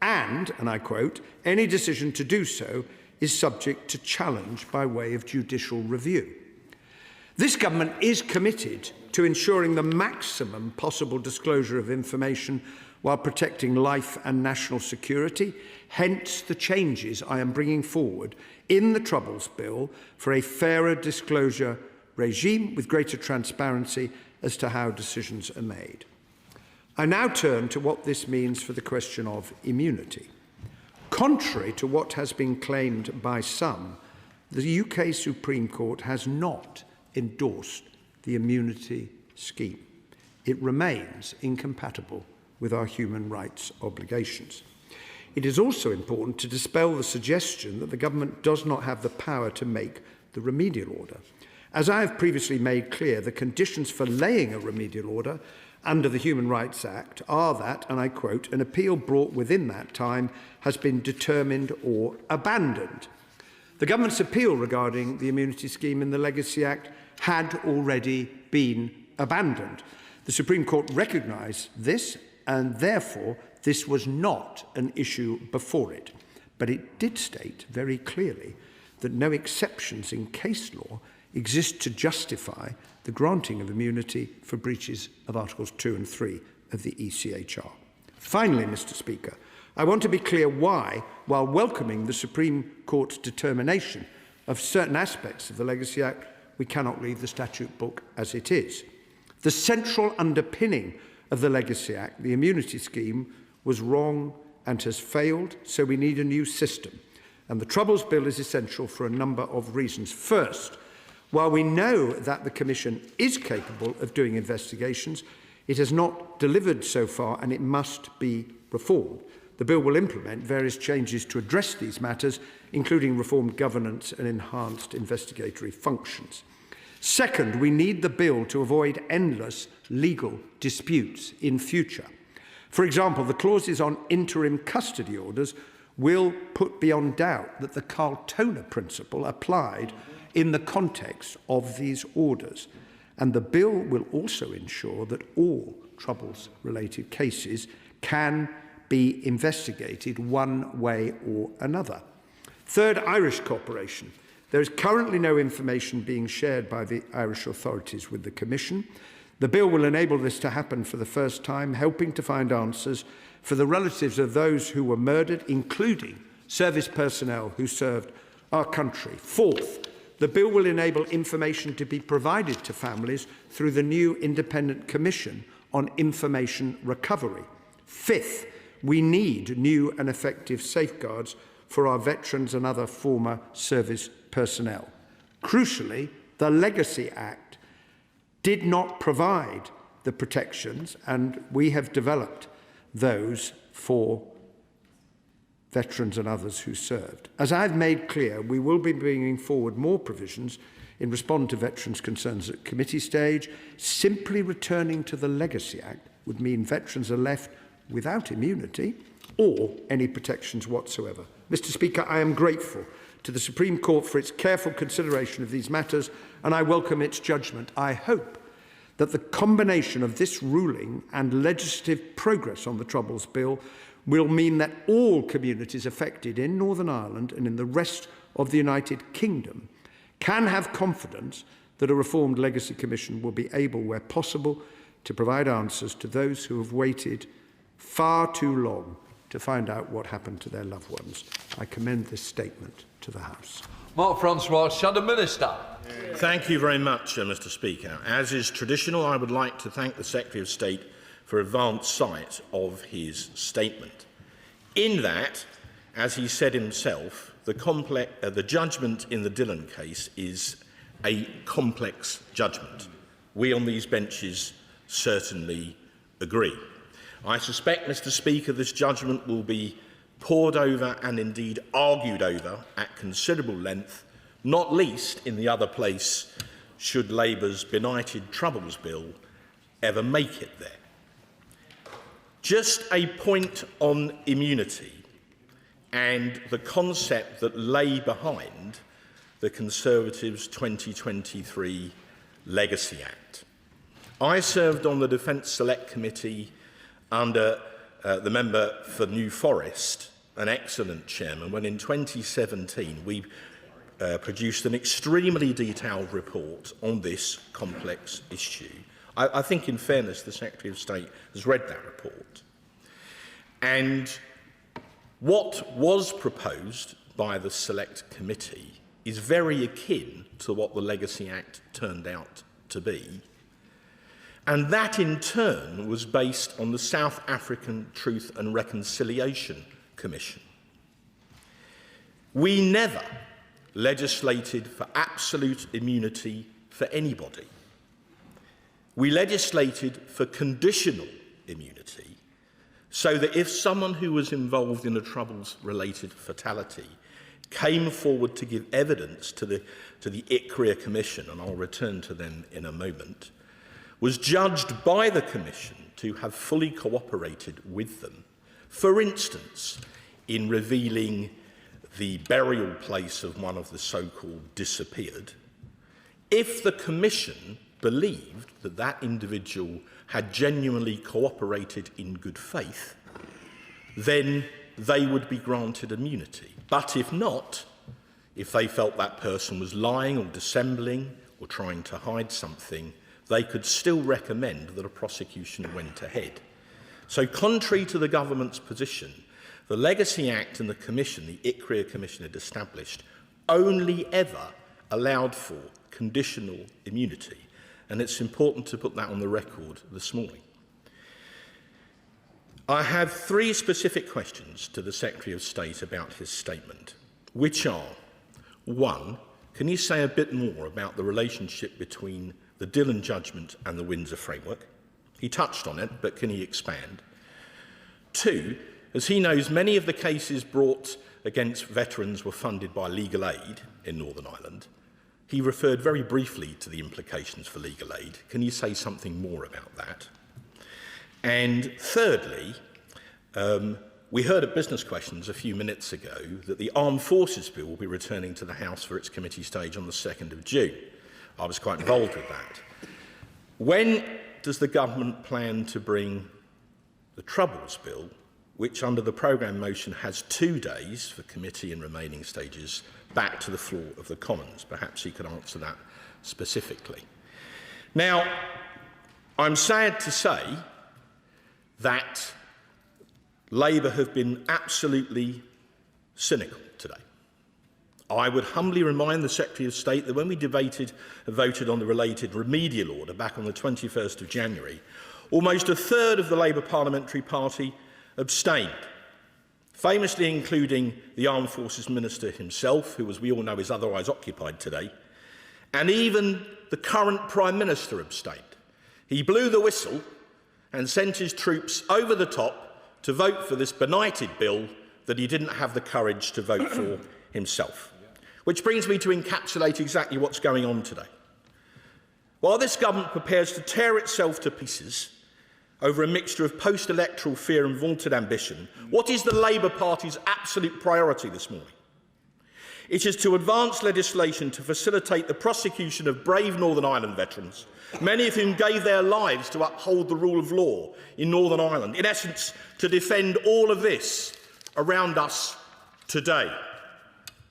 and I quote, any decision to do so is subject to challenge by way of judicial review." This government is committed to ensuring the maximum possible disclosure of information while protecting life and national security, hence the changes I am bringing forward in the Troubles Bill for a fairer disclosure regime with greater transparency as to how decisions are made. I now turn to what this means for the question of immunity. Contrary to what has been claimed by some, the UK Supreme Court has not endorsed the immunity scheme. It remains incompatible with our human rights obligations. It is also important to dispel the suggestion that the government does not have the power to make the remedial order. As I have previously made clear, the conditions for laying a remedial order under the Human Rights Act are that, and I quote, "an appeal brought within that time has been determined or abandoned." The government's appeal regarding the immunity scheme in the Legacy Act had already been abandoned. The Supreme Court recognised this, and therefore this was not an issue before it. But it did state very clearly that no exceptions in case law exist to justify the granting of immunity for breaches of Articles 2 and 3 of the ECHR. Finally, Mr. Speaker, I want to be clear why, while welcoming the Supreme Court's determination of certain aspects of the Legacy Act, we cannot leave the statute book as it is. The central underpinning of the Legacy Act, the immunity scheme, was wrong and has failed, so we need a new system. And the Troubles Bill is essential for a number of reasons. First, while we know that the Commission is capable of doing investigations, it has not delivered so far and it must be reformed. The bill will implement various changes to address these matters, including reformed governance and enhanced investigatory functions. Second, we need the bill to avoid endless legal disputes in future. For example, the clauses on interim custody orders will put beyond doubt that the Carltona principle applied in the context of these orders. And the bill will also ensure that all Troubles-related cases can be investigated one way or another. Third, Irish cooperation. There is currently no information being shared by the Irish authorities with the Commission. The bill will enable this to happen for the first time, helping to find answers for the relatives of those who were murdered, including service personnel who served our country. Fourth, the bill will enable information to be provided to families through the new Independent Commission on Information Recovery. Fifth, we need new and effective safeguards for our veterans and other former service personnel. Crucially, the Legacy Act did not provide the protections, and we have developed those for veterans and others who served. As I've made clear, we will be bringing forward more provisions in response to veterans' concerns at committee stage. Simply returning to the Legacy Act would mean veterans are left without immunity or any protections whatsoever. Mr. Speaker, I am grateful to the Supreme Court for its careful consideration of these matters, and I welcome its judgment. I hope that the combination of this ruling and legislative progress on the Troubles Bill will mean that all communities affected in Northern Ireland and in the rest of the United Kingdom can have confidence that a reformed Legacy Commission will be able, where possible, to provide answers to those who have waited far too long to find out what happened to their loved ones. I commend this statement to the House. Mark Francois, Shadow Minister. Thank you very much, Mr. Speaker. As is traditional, I would like to thank the Secretary of State for advance sight of his statement. In that, as he said himself, the judgment in the Dillon case is a complex judgment. We on these benches certainly agree. I suspect, Mr. Speaker, this judgment will be pored over and indeed argued over at considerable length, not least in the other place should Labour's benighted Troubles Bill ever make it there. Just a point on immunity and the concept that lay behind the Conservatives' 2023 Legacy Act. I served on the Defence Select Committee under the member for New Forest, an excellent chairman, when in 2017 we produced an extremely detailed report on this complex issue. I think, in fairness, the Secretary of State has read that report. And what was proposed by the Select Committee is very akin to what the Legacy Act turned out to be. And that, in turn, was based on the South African Truth and Reconciliation Commission. We never legislated for absolute immunity for anybody. We legislated for conditional immunity, so that if someone who was involved in a Troubles-related fatality came forward to give evidence to the ICRIA Commission, and I'll return to them in a moment, was judged by the Commission to have fully cooperated with them, for instance, in revealing the burial place of one of the so-called disappeared, if the Commission believed that that individual had genuinely cooperated in good faith, then they would be granted immunity. But if not, if they felt that person was lying or dissembling or trying to hide something, they could still recommend that a prosecution went ahead. So, contrary to the government's position, the Legacy Act and the Commission, the ICRIA Commission, had established only ever allowed for conditional immunity. And it's important to put that on the record this morning. I have three specific questions to the Secretary of State about his statement, which are, one, can you say a bit more about the relationship between the Dillon judgment and the Windsor framework? He touched on it, but can he expand? Two, as he knows, many of the cases brought against veterans were funded by legal aid in Northern Ireland. He referred very briefly to the implications for legal aid. Can you say something more about that? And thirdly, we heard at Business Questions a few minutes ago that the Armed Forces Bill will be returning to the House for its committee stage on the 2nd of June. I was quite involved with that. When does the government plan to bring the Troubles Bill which under the programme motion has 2 days for committee and remaining stages, back to the floor of the Commons. Perhaps he could answer that specifically. Now, I'm sad to say that Labour have been absolutely cynical today. I would humbly remind the Secretary of State that when we voted on the related remedial order back on the 21st of January, almost a third of the Labour Parliamentary Party abstained, famously including the Armed Forces Minister himself, who, as we all know, is otherwise occupied today, and even the current Prime Minister abstained. He blew the whistle and sent his troops over the top to vote for this benighted bill that he didn't have the courage to vote for himself. Which brings me to encapsulate exactly what's going on today. While this government prepares to tear itself to pieces over a mixture of post-electoral fear and vaunted ambition, what is the Labour Party's absolute priority this morning? It is to advance legislation to facilitate the prosecution of brave Northern Ireland veterans, many of whom gave their lives to uphold the rule of law in Northern Ireland. In essence, to defend all of this around us today.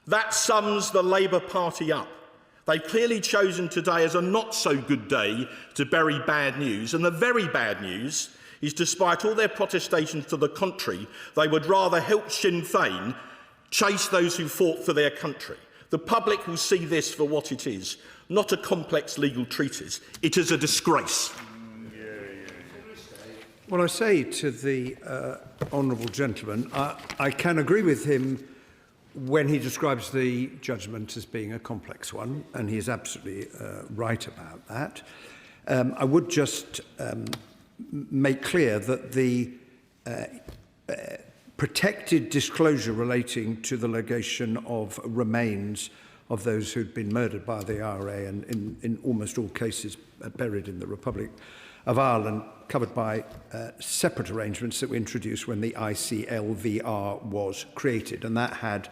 That sums the Labour Party up. They've clearly chosen today as a not-so-good day to bury bad news, and the very bad news is, despite all their protestations to the contrary, they would rather help Sinn Féin chase those who fought for their country. The public will see this for what it is, not a complex legal treatise. It is a disgrace. Well, I say to the honourable gentleman, I can agree with him when he describes the judgment as being a complex one, and he is absolutely right about that. I would just make clear that the protected disclosure relating to the legation of remains of those who'd been murdered by the IRA and in almost all cases buried in the Republic of Ireland, covered by separate arrangements that were introduced when the ICLVR was created. And that had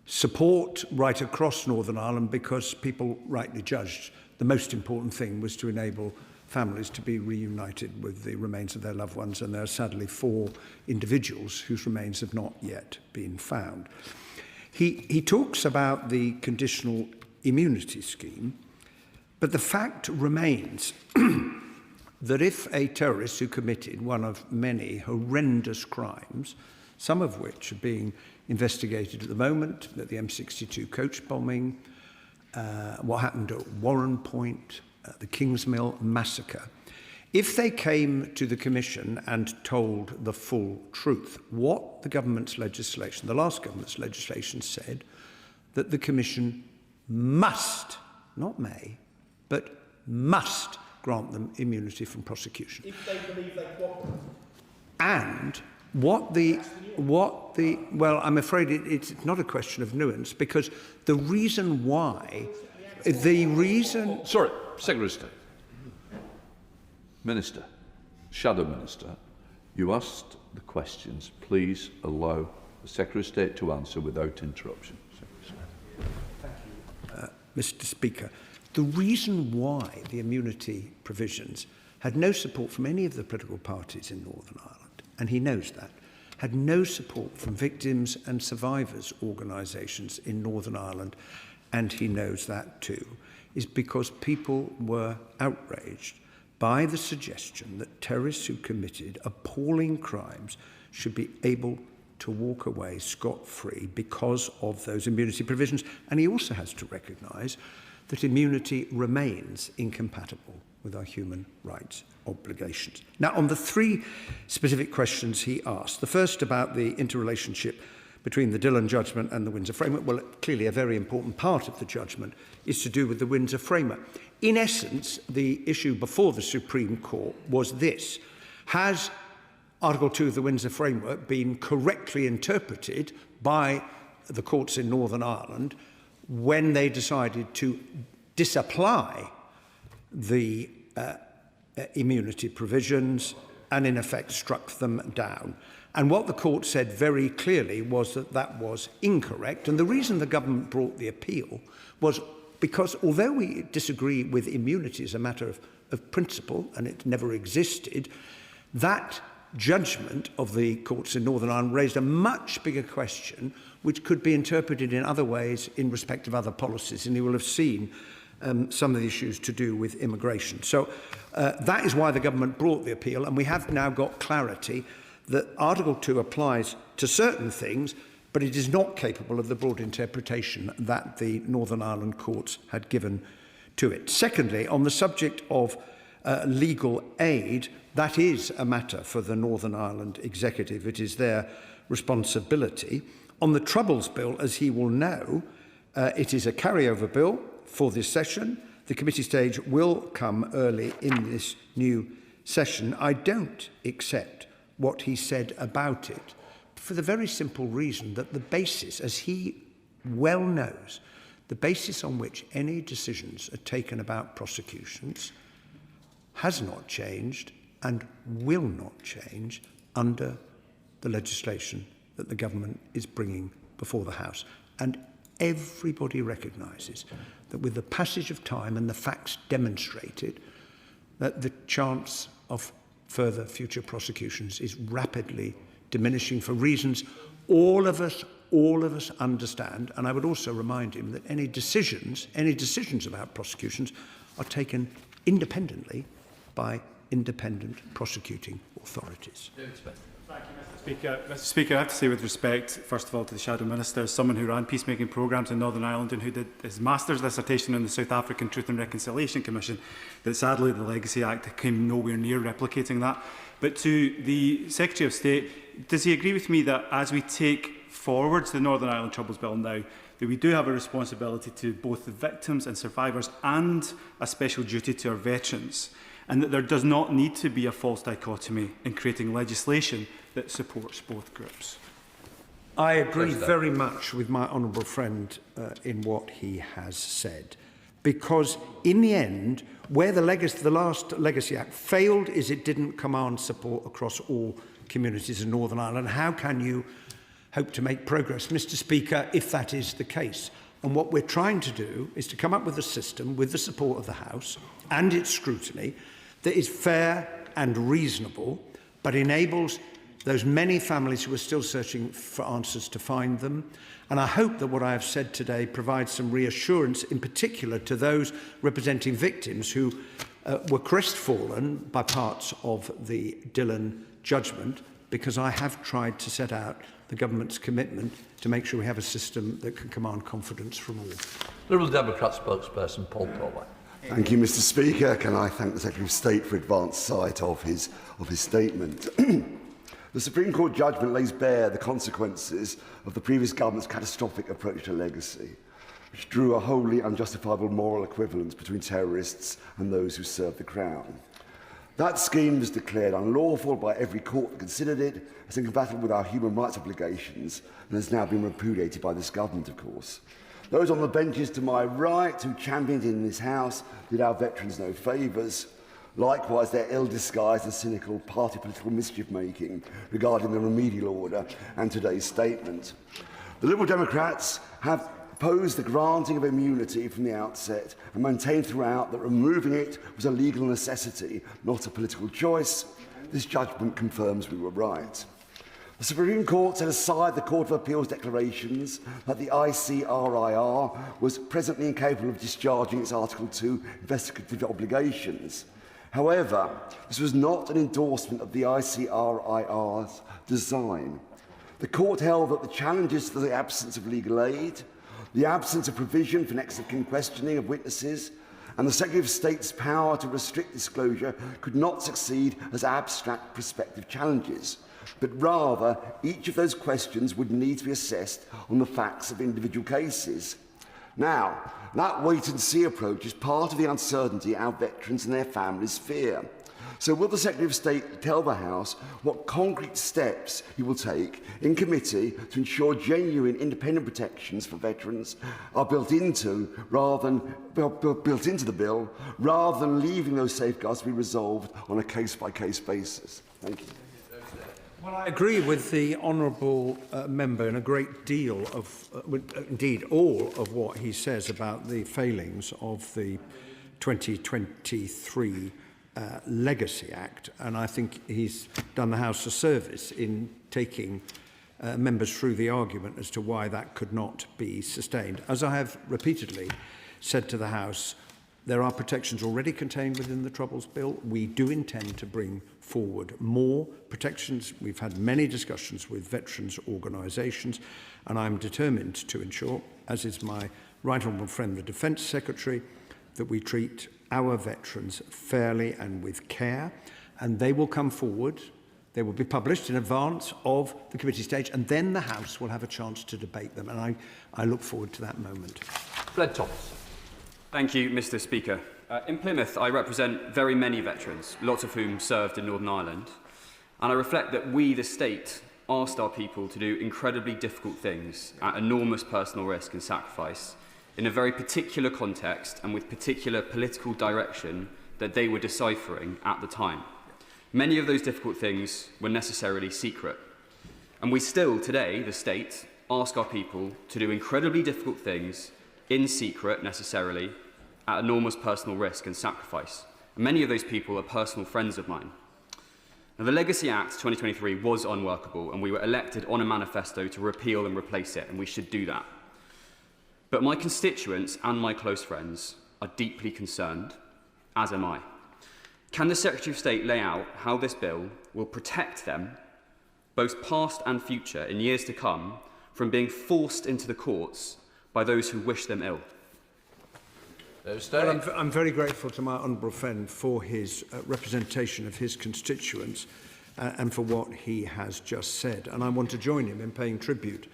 support right across Northern Ireland because people rightly judged the most important thing was to enable families to be reunited with the remains of their loved ones. And there are sadly 4 individuals whose remains have not yet been found. He talks about the conditional immunity scheme, but the fact remains that if a terrorist who committed one of many horrendous crimes, some of which are being investigated at the moment, at the M62 coach bombing, what happened at Warren Point, the Kingsmill massacre, if they came to the Commission and told the full truth, what the government's legislation, the last government's legislation said, that the Commission must, not may, but must grant them immunity from prosecution. If they believe they cooperate. And well, I'm afraid it's not a question of nuance, because the reason why, Sorry, Secretary of State. Minister, Shadow Minister, you asked the questions. Please allow the Secretary of State to answer without interruption. Thank you, Mr. Speaker. The reason why the immunity provisions had no support from any of the political parties in Northern Ireland, and he knows that, had no support from victims and survivors organisations in Northern Ireland, and he knows that too, is because people were outraged by the suggestion that terrorists who committed appalling crimes should be able to walk away scot-free because of those immunity provisions. And he also has to recognise that immunity remains incompatible with our human rights obligations. Now, on the 3 specific questions he asked, the first about the interrelationship between the Dillon judgment and the Windsor Framework, well, clearly a very important part of the judgment is to do with the Windsor Framework. In essence, the issue before the Supreme Court was this: has Article 2 of the Windsor Framework been correctly interpreted by the courts in Northern Ireland when they decided to disapply the immunity provisions and in effect struck them down? And what the court said very clearly was that that was incorrect. And the reason the government brought the appeal was because although we disagree with immunity as a matter of principle, and it never existed, that judgment of the courts in Northern Ireland raised a much bigger question, which could be interpreted in other ways in respect of other policies, and you will have seen some of the issues to do with immigration. So that is why the government brought the appeal, and we have now got clarity that Article 2 applies to certain things, but it is not capable of the broad interpretation that the Northern Ireland courts had given to it. Secondly, on the subject of legal aid, that is a matter for the Northern Ireland Executive. It is their responsibility. On the Troubles Bill, as he will know, it is a carryover bill for this session. The committee stage will come early in this new session. I don't accept what he said about it for the very simple reason that the basis, as he well knows, the basis on which any decisions are taken about prosecutions has not changed and will not change under the legislation that the government is bringing before the House. And everybody recognises that with the passage of time and the facts demonstrated, that the chance of further future prosecutions is rapidly diminishing for reasons all of us understand. And I would also remind him that any decisions about prosecutions are taken independently by independent prosecuting authorities. Mr. Speaker, I have to say with respect, first of all, to the Shadow Minister, as someone who ran peacemaking programmes in Northern Ireland and who did his master's dissertation in the South African Truth and Reconciliation Commission, that sadly the Legacy Act came nowhere near replicating that. But to the Secretary of State, does he agree with me that as we take forward the Northern Ireland Troubles Bill now, that we do have a responsibility to both the victims and survivors and a special duty to our veterans, and that there does not need to be a false dichotomy in creating legislation that supports both groups? I agree very much with my honourable friend in what he has said, because in the end, where the last Legacy Act failed is it didn't command support across all communities in Northern Ireland. How can you hope to make progress, Mr. Speaker, if that is the case? And what we're trying to do is to come up with a system with the support of the House and its scrutiny that is fair and reasonable, but enables those many families who are still searching for answers to find them. And I hope that what I have said today provides some reassurance, in particular to those representing victims who were crestfallen by parts of the Dillon judgment, because I have tried to set out the government's commitment to make sure we have a system that can command confidence from all. Liberal Democrat spokesperson Paul Torway. Thank you, Mr. Speaker. Can I thank the Secretary of State for advance sight of his statement? The Supreme Court judgment lays bare the consequences of the previous government's catastrophic approach to legacy, which drew a wholly unjustifiable moral equivalence between terrorists and those who served the Crown. That scheme was declared unlawful by every court that considered it as incompatible with our human rights obligations and has now been repudiated by this government, of course. Those on the benches to my right who championed in this House did our veterans no favours. Likewise, their ill-disguised and cynical party political mischief-making regarding the remedial order and today's statement. The Liberal Democrats have opposed the granting of immunity from the outset and maintained throughout that removing it was a legal necessity, not a political choice. This judgment confirms we were right. The Supreme Court set aside the Court of Appeal's declarations that the ICRIR was presently incapable of discharging its Article 2 investigative obligations. However, this was not an endorsement of the ICRIR's design. The court held that the challenges to the absence of legal aid, the absence of provision for next of kin questioning of witnesses, and the Secretary of State's power to restrict disclosure could not succeed as abstract prospective challenges, but rather each of those questions would need to be assessed on the facts of individual cases. Now, that wait-and-see approach is part of the uncertainty our veterans and their families fear. So will the Secretary of State tell the House what concrete steps he will take in committee to ensure genuine independent protections for veterans are built into the bill, rather than leaving those safeguards to be resolved on a case-by-case basis? Thank you. Well, I agree with the honourable member in a great deal of, indeed all of what he says about the failings of the 2023 Legacy Act, and I think he's done the House a service in taking members through the argument as to why that could not be sustained. As I have repeatedly said to the House, there are protections already contained within the Troubles Bill. We do intend to bring forward more protections. We've had many discussions with veterans' organisations, and I'm determined to ensure, as is my right honourable friend, the Defence Secretary, that we treat our veterans fairly and with care, and they will come forward. They will be published in advance of the committee stage, and then the House will have a chance to debate them, and I look forward to that moment. Fred Thomas. Thank you, Mr. Speaker. In Plymouth, I represent very many veterans, lots of whom served in Northern Ireland, and I reflect that we, the state, asked our people to do incredibly difficult things at enormous personal risk and sacrifice in a very particular context and with particular political direction that they were deciphering at the time. Many of those difficult things were necessarily secret. And we still, today, the state, ask our people to do incredibly difficult things in secret, necessarily, at enormous personal risk and sacrifice. And many of those people are personal friends of mine. Now, the Legacy Act 2023 was unworkable, and we were elected on a manifesto to repeal and replace it, and we should do that. But my constituents and my close friends are deeply concerned, as am I. Can the Secretary of State lay out how this bill will protect them, both past and future, in years to come, from being forced into the courts by those who wish them ill? Well, I'm very grateful to my honourable friend for his representation of his constituents and for what he has just said. And I want to join him in paying tribute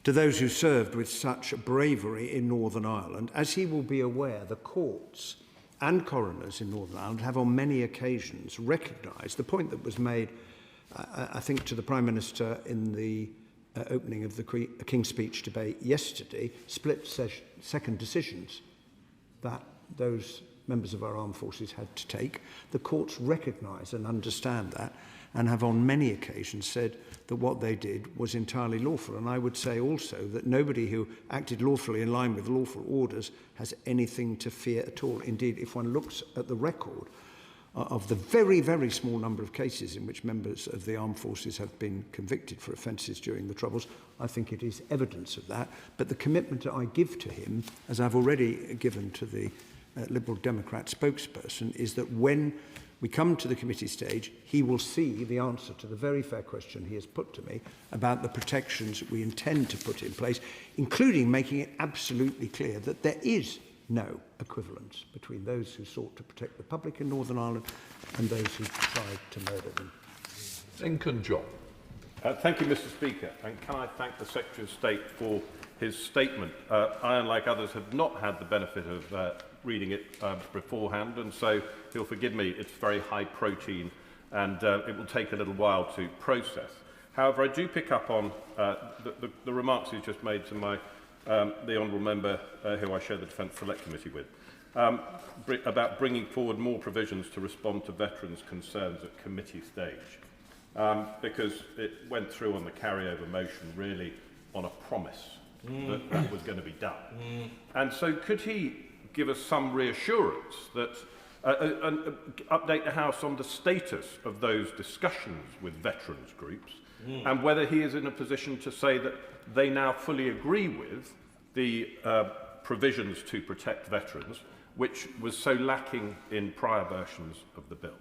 to those who served with such bravery in Northern Ireland. As he will be aware, the courts and coroners in Northern Ireland have on many occasions recognised the point that was made, I think, to the Prime Minister in the opening of the King's Speech debate yesterday, split-second decisions that those members of our armed forces had to take. The courts recognise and understand that and have on many occasions said that what they did was entirely lawful. And I would say also that nobody who acted lawfully in line with lawful orders has anything to fear at all. Indeed, if one looks at the record of the very, very small number of cases in which members of the armed forces have been convicted for offences during the Troubles, I think it is evidence of that. But the commitment that I give to him, as I've already given to the Liberal Democrat spokesperson, is that when we come to the committee stage, he will see the answer to the very fair question he has put to me about the protections we intend to put in place, including making it absolutely clear that there is no equivalence between those who sought to protect the public in Northern Ireland and those who tried to murder them. Lincoln John. Thank you, Mr. Speaker, and can I thank the Secretary of State for his statement. I, unlike others, have not had the benefit of reading it beforehand, and so he'll forgive me, it's very high protein and it will take a little while to process. However, I do pick up on the remarks he's just made to my the honourable member who I share the Defence Select Committee with, about bringing forward more provisions to respond to veterans' concerns at committee stage, because it went through on the carryover motion really on a promise that that was going to be done. And so could he give us some reassurance that update the House on the status of those discussions with veterans groups and whether he is in a position to say that they now fully agree with the provisions to protect veterans, which was so lacking in prior versions of the bill?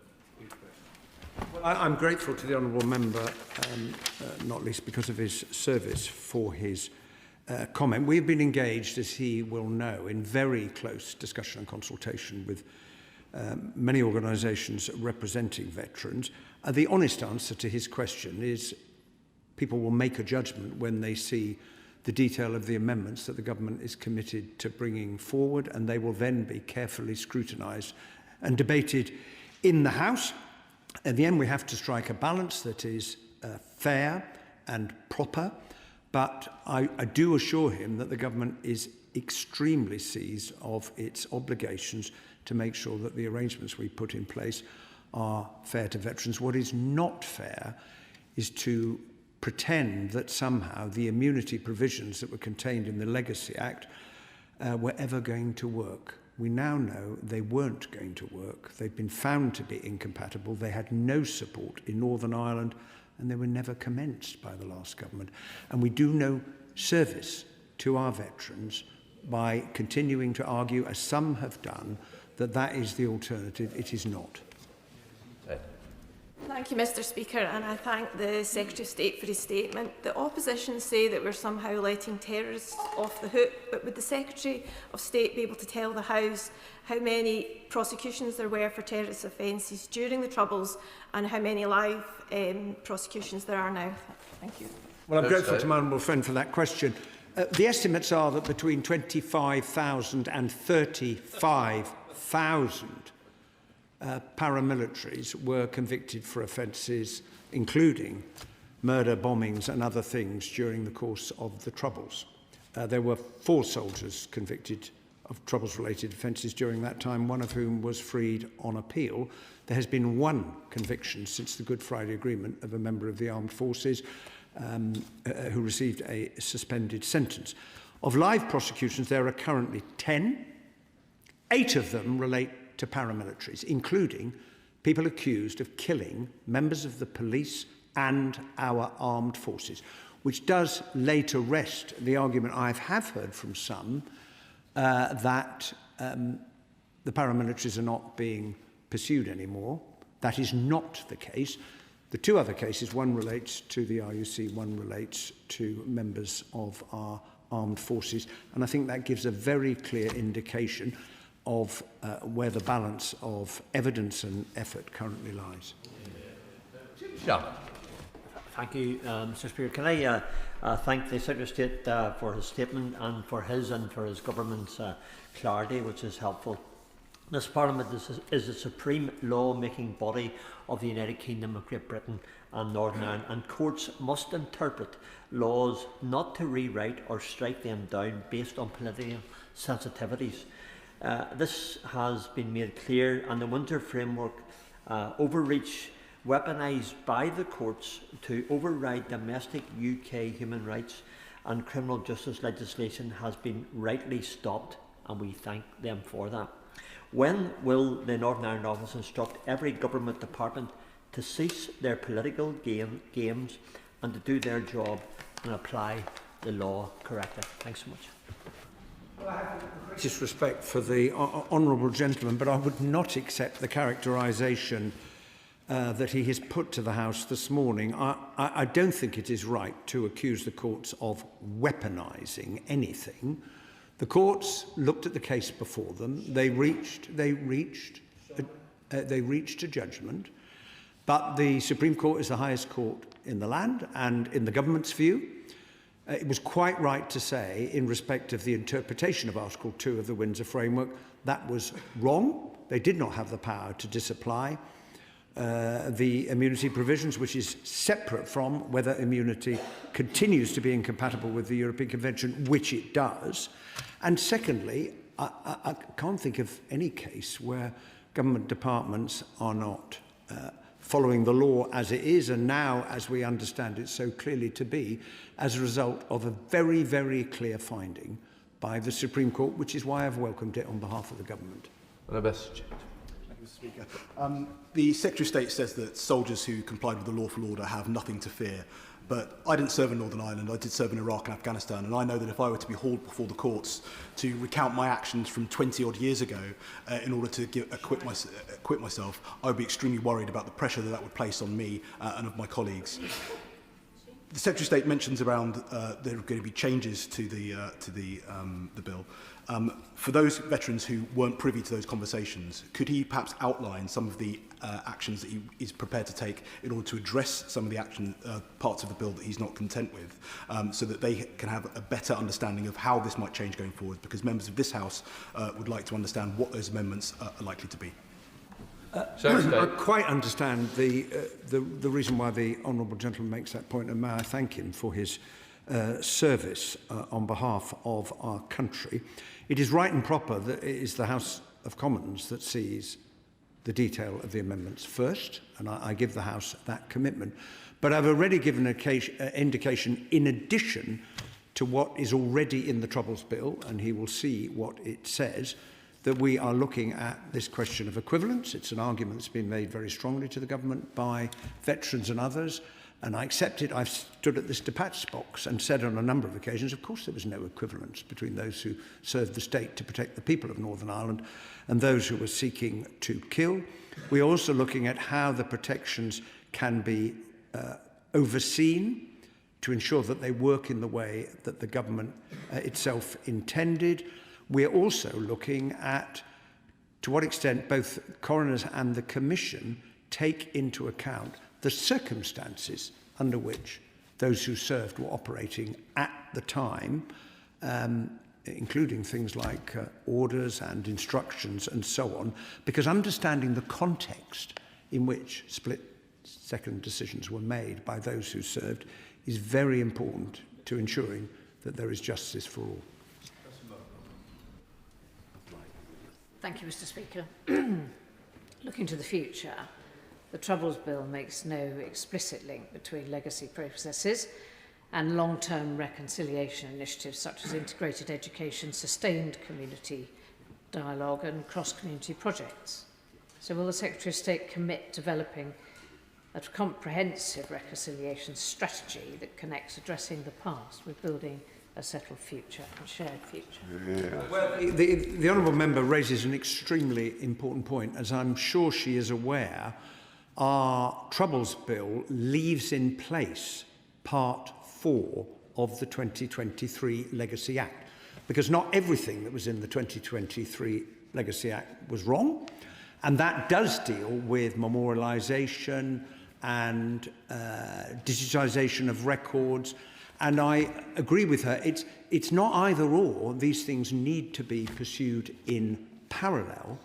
Well, I'm grateful to the honourable member, not least because of his service, for his comment. We've been engaged, as he will know, in very close discussion and consultation with many organisations representing veterans. The honest answer to his question is people will make a judgment when they see the detail of the amendments that the government is committed to bringing forward, and they will then be carefully scrutinised and debated in the House. At the end, we have to strike a balance that is fair and proper, but I do assure him that the government is extremely seized of its obligations to make sure that the arrangements we put in place are fair to veterans. What is not fair is to pretend that somehow the immunity provisions that were contained in the Legacy Act were ever going to work. we now know they weren't going to work. They've been found to be incompatible. They had no support in Northern Ireland, and they were never commenced by the last government. And we do no service to our veterans by continuing to argue, as some have done, that that is the alternative. It is not. Thank you, Mr. Speaker, and I thank the Secretary of State for his statement. The opposition say that we're somehow letting terrorists off the hook, but would the Secretary of State be able to tell the House how many prosecutions there were for terrorist offences during the Troubles and how many live prosecutions there are now? Thank you. Well, I'm grateful to my honourable friend for that question. The estimates are that between 25,000 and 35,000 paramilitaries were convicted for offences, including murder, bombings and other things during the course of the Troubles. There were 4 soldiers convicted of Troubles-related offences during that time, one of whom was freed on appeal. There has been 1 conviction since the Good Friday Agreement of a member of the armed forces who received a suspended sentence. Of live prosecutions, there are currently 10. 8 of them relate to paramilitaries, including people accused of killing members of the police and our armed forces, which does lay to rest the argument I have heard from some that the paramilitaries are not being pursued anymore. That is not the case. The 2 other cases, one relates to the RUC, one relates to members of our armed forces, and I think that gives a very clear indication of where the balance of evidence and effort currently lies. Thank you, Mr. Speaker. Can I thank the Secretary of State for his statement and for his government's clarity, which is helpful. This Parliament is the supreme law-making body of the United Kingdom of Great Britain and Northern Ireland, and courts must interpret laws not to rewrite or strike them down based on political sensitivities. This has been made clear, and the Winter Framework overreach weaponised by the courts to override domestic UK human rights and criminal justice legislation has been rightly stopped, and we thank them for that. When will the Northern Ireland Office instruct every government department to cease their political games and to do their job and apply the law correctly? Thanks so much. Well, I have the greatest respect for the honourable gentleman, but I would not accept the characterisation that he has put to the House this morning. I don't think it is right to accuse the courts of weaponising anything. The courts looked at the case before them. They reached a judgment, but the Supreme Court is the highest court in the land, and in the government's view, it was quite right to say, in respect of the interpretation of Article 2 of the Windsor Framework, that was wrong. They did not have the power to disapply the immunity provisions, which is separate from whether immunity continues to be incompatible with the European Convention, which it does. And secondly, I can't think of any case where government departments are not following the law as it is, and now, as we understand it so clearly to be, as a result of a very, very clear finding by the Supreme Court, which is why I've welcomed it on behalf of the government. Thank you, Mr. Speaker. The Secretary of State says that soldiers who complied with the lawful order have nothing to fear. But I didn't serve in Northern Ireland, I did serve in Iraq and Afghanistan, and I know that if I were to be hauled before the courts to recount my actions from 20-odd years ago in order to acquit myself, I would be extremely worried about the pressure that would place on me and of my colleagues. The Secretary of State mentions around there are going to be changes to the bill. For those veterans who weren't privy to those conversations, could he perhaps outline some of the actions that he is prepared to take in order to address some of the parts of the bill that he's not content with, so that they can have a better understanding of how this might change going forward? Because members of this House would like to understand what those amendments are likely to be. I quite understand the reason why the honourable gentleman makes that point, and may I thank him for his service on behalf of our country. It is right and proper that it is the House of Commons that sees the detail of the amendments first, and I give the House that commitment. But I've already given an indication, in addition to what is already in the Troubles Bill, and he will see what it says, that we are looking at this question of equivalence. It's an argument that's been made very strongly to the government by veterans and others, and I accept it. I've stood at this dispatch box and said on a number of occasions, of course there was no equivalence between those who served the state to protect the people of Northern Ireland and those who were seeking to kill. We're also looking at how the protections can be overseen to ensure that they work in the way that the government itself intended. We're also looking at to what extent both coroners and the Commission take into account the circumstances under which those who served were operating at the time, including things like orders and instructions and so on, because understanding the context in which split-second decisions were made by those who served is very important to ensuring that there is justice for all. Thank you, Mr. Speaker. Looking to the future, the Troubles Bill makes no explicit link between legacy processes and long-term reconciliation initiatives such as integrated education, sustained community dialogue and cross-community projects. So will the Secretary of State commit to developing a comprehensive reconciliation strategy that connects addressing the past with building a settled future and shared future? Yeah. Well, the Honourable Member raises an extremely important point. As I'm sure she is aware, our Troubles Bill leaves in place Part 4 of the 2023 Legacy Act, because not everything that was in the 2023 Legacy Act was wrong, and that does deal with memorialisation and digitisation of records. And I agree with her, it's not either or. These things need to be pursued in parallel.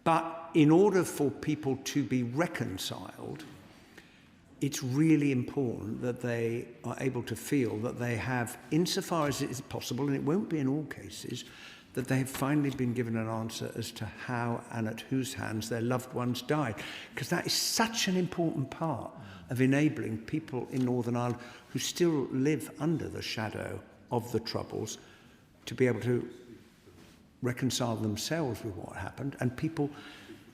But in order for people to be reconciled, it's really important that they are able to feel that they have, insofar as it is possible, and it won't be in all cases, that they have finally been given an answer as to how and at whose hands their loved ones died. Because that is such an important part of enabling people in Northern Ireland who still live under the shadow of the Troubles to be able to reconcile themselves with what happened. And people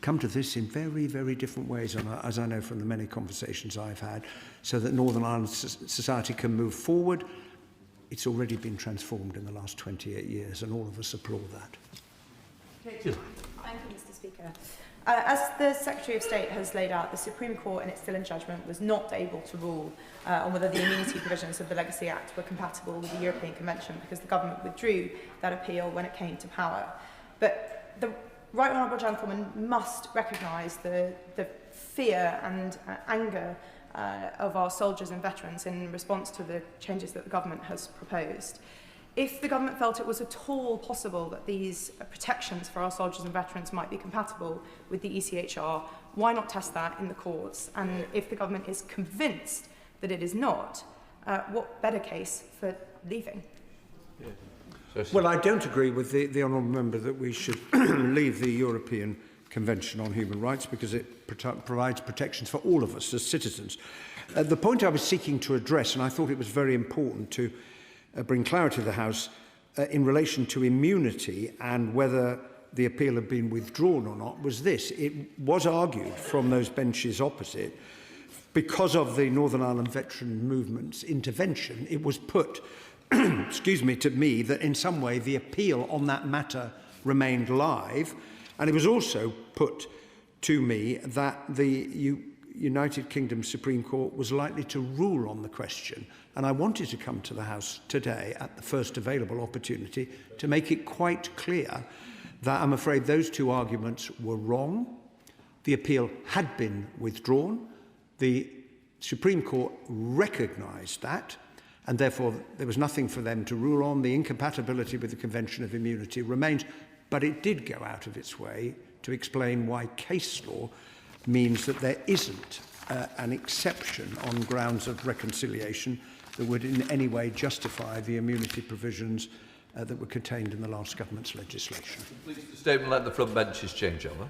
come to this in very, very different ways, as I know from the many conversations I've had, so that Northern Ireland society can move forward. It's already been transformed in the last 28 years, and all of us applaud that. Thank you, Mr. Speaker. As the Secretary of State has laid out, the Supreme Court in its still in judgment was not able to rule on whether the immunity provisions of the Legacy Act were compatible with the European Convention, because the government withdrew that appeal when it came to power. But the Right Honourable Gentleman must recognise the fear and anger of our soldiers and veterans in response to the changes that the government has proposed. If the government felt it was at all possible that these protections for our soldiers and veterans might be compatible with the ECHR, why not test that in the courts? And if the government is convinced that it is not, what better case for leaving? Well, I don't agree with the Honourable Member that we should leave the European Convention on Human Rights, because it provides protections for all of us as citizens. The point I was seeking to address, and I thought it was very important to bring clarity to the House in relation to immunity and whether the appeal had been withdrawn or not, was this. It was argued from those benches opposite, because of the Northern Ireland Veteran Movement's intervention, it was put excuse me, to me, that in some way the appeal on that matter remained live. And it was also put to me that the United Kingdom Supreme Court was likely to rule on the question. And I wanted to come to the House today at the first available opportunity to make it quite clear that I'm afraid those two arguments were wrong. The appeal had been withdrawn. The Supreme Court recognised that, and therefore there was nothing for them to rule on. The incompatibility with the Convention of Immunity remains, but it did go out of its way to explain why case law means that there isn't an exception on grounds of reconciliation that would in any way justify the immunity provisions that were contained in the last government's legislation. Please, the statement, let the front benches change over.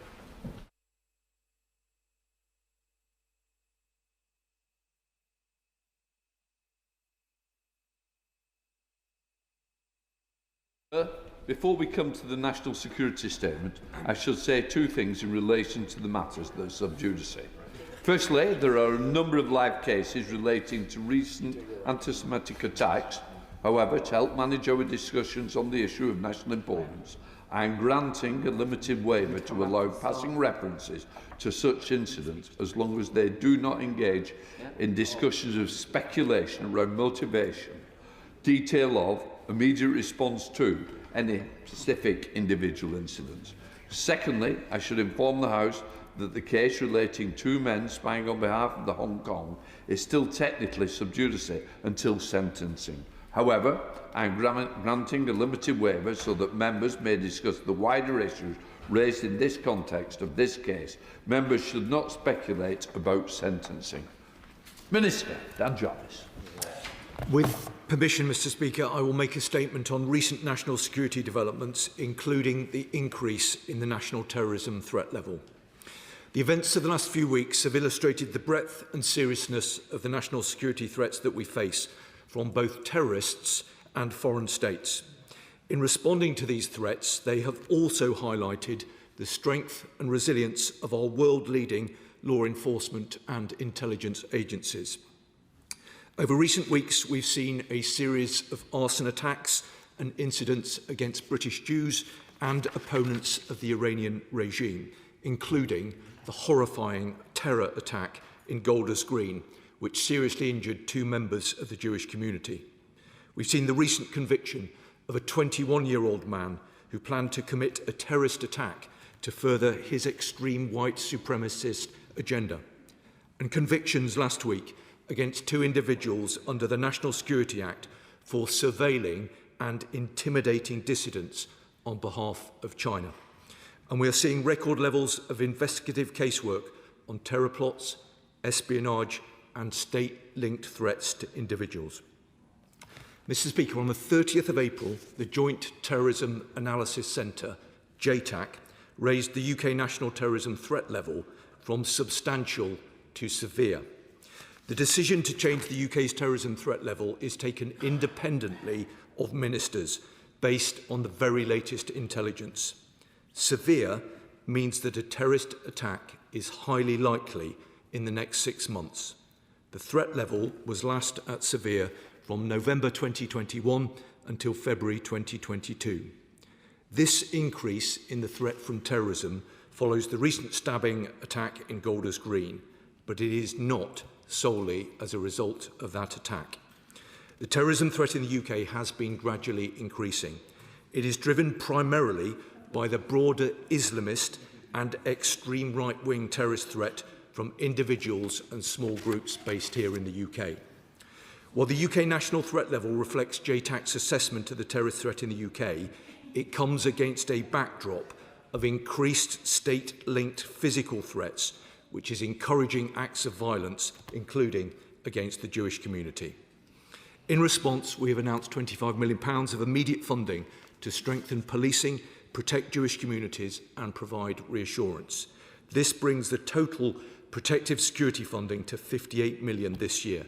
before we come to the national security statement, I should say two things in relation to the matters that are sub judice. Firstly, there are a number of live cases relating to recent anti-Semitic attacks. However, to help manage our discussions on the issue of national importance, I am granting a limited waiver to allow passing references to such incidents as long as they do not engage in discussions of speculation around motivation, detail of, immediate response to any specific individual incidents. Secondly, I should inform the House that the case relating two men spying on behalf of the Hong Kong is still technically sub judice until sentencing. However, I am granting a limited waiver so that members may discuss the wider issues raised in this context of this case. Members should not speculate about sentencing. Minister Dan Jarvis. With permission, Mr. Speaker, I will make a statement on recent national security developments, including the increase in the national terrorism threat level. The events of the last few weeks have illustrated the breadth and seriousness of the national security threats that we face from both terrorists and foreign states. In responding to these threats, they have also highlighted the strength and resilience of our world-leading law enforcement and intelligence agencies. Over recent weeks, we've seen a series of arson attacks and incidents against British Jews and opponents of the Iranian regime, including the horrifying terror attack in Golders Green, which seriously injured 2 members of the Jewish community. We've seen the recent conviction of a 21-year-old man who planned to commit a terrorist attack to further his extreme white supremacist agenda, and convictions last week against 2 individuals under the National Security Act for surveilling and intimidating dissidents on behalf of China. And we are seeing record levels of investigative casework on terror plots, espionage and state-linked threats to individuals. Mr. Speaker, on the 30th of April, the Joint Terrorism Analysis Centre, JTAC, raised the UK national terrorism threat level from substantial to severe. The decision to change the UK's terrorism threat level is taken independently of ministers, based on the very latest intelligence. Severe means that a terrorist attack is highly likely in the next 6 months. The threat level was last at severe from November 2021 until February 2022. This increase in the threat from terrorism follows the recent stabbing attack in Golders Green, but it is not solely as a result of that attack. The terrorism threat in the UK has been gradually increasing. It is driven primarily by the broader Islamist and extreme right-wing terrorist threat from individuals and small groups based here in the UK. While the UK national threat level reflects JTAC's assessment of the terrorist threat in the UK, it comes against a backdrop of increased state-linked physical threats, which is encouraging acts of violence, including against the Jewish community. In response, we have announced £25 million of immediate funding to strengthen policing, protect Jewish communities and provide reassurance. This brings the total protective security funding to £58 million this year,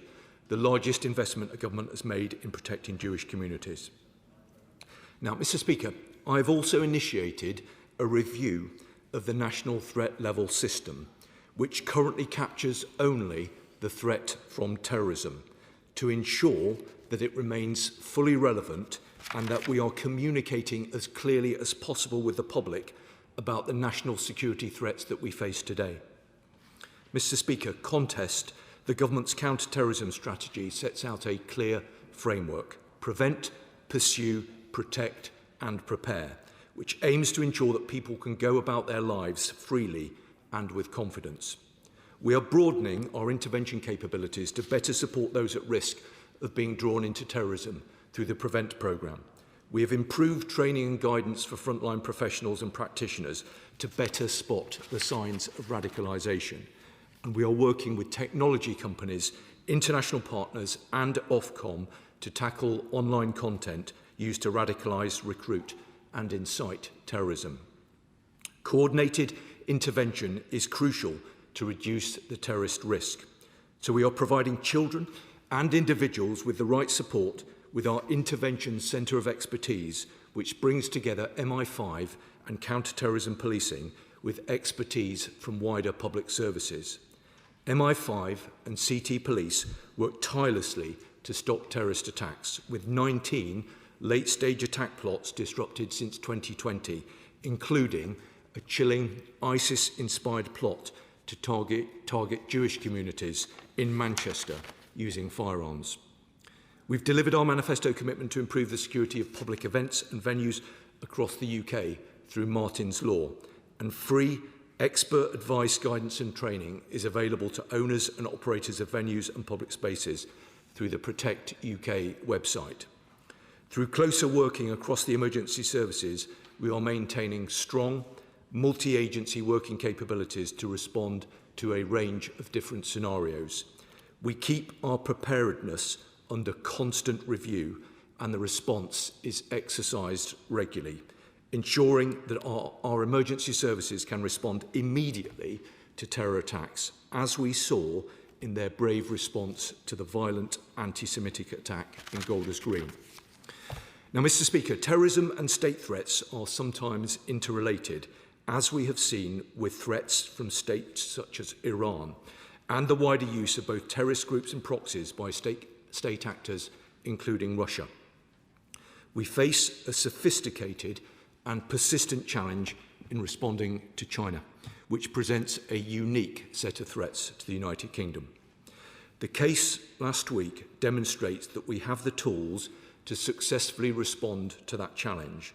the largest investment a government has made in protecting Jewish communities. Now, Mr. Speaker, I have also initiated a review of the national threat level system, which currently captures only the threat from terrorism, to ensure that it remains fully relevant and that we are communicating as clearly as possible with the public about the national security threats that we face today. Mr. Speaker, Contest, the government's counter-terrorism strategy, sets out a clear framework: prevent, pursue, protect and prepare, which aims to ensure that people can go about their lives freely and with confidence. We are broadening our intervention capabilities to better support those at risk of being drawn into terrorism through the Prevent programme. We have improved training and guidance for frontline professionals and practitioners to better spot the signs of radicalisation. And we are working with technology companies, international partners and Ofcom to tackle online content used to radicalise, recruit and incite terrorism. Coordinated intervention is crucial to reduce the terrorist risk. So we are providing children and individuals with the right support with our Intervention Centre of Expertise, which brings together MI5 and counter-terrorism policing with expertise from wider public services. MI5 and CT Police work tirelessly to stop terrorist attacks, with 19 late-stage attack plots disrupted since 2020, including a chilling ISIS-inspired plot to target Jewish communities in Manchester using firearms. We've delivered our manifesto commitment to improve the security of public events and venues across the UK through Martin's Law, and free expert advice, guidance and training is available to owners and operators of venues and public spaces through the Protect UK website. Through closer working across the emergency services, we are maintaining strong, multi-agency working capabilities to respond to a range of different scenarios. We keep our preparedness under constant review, and the response is exercised regularly, ensuring that our emergency services can respond immediately to terror attacks, as we saw in their brave response to the violent anti-Semitic attack in Golders Green. Now, Mr. Speaker, terrorism and state threats are sometimes interrelated, as we have seen with threats from states such as Iran and the wider use of both terrorist groups and proxies by state actors, including Russia. We face a sophisticated and persistent challenge in responding to China, which presents a unique set of threats to the United Kingdom. The case last week demonstrates that we have the tools to successfully respond to that challenge,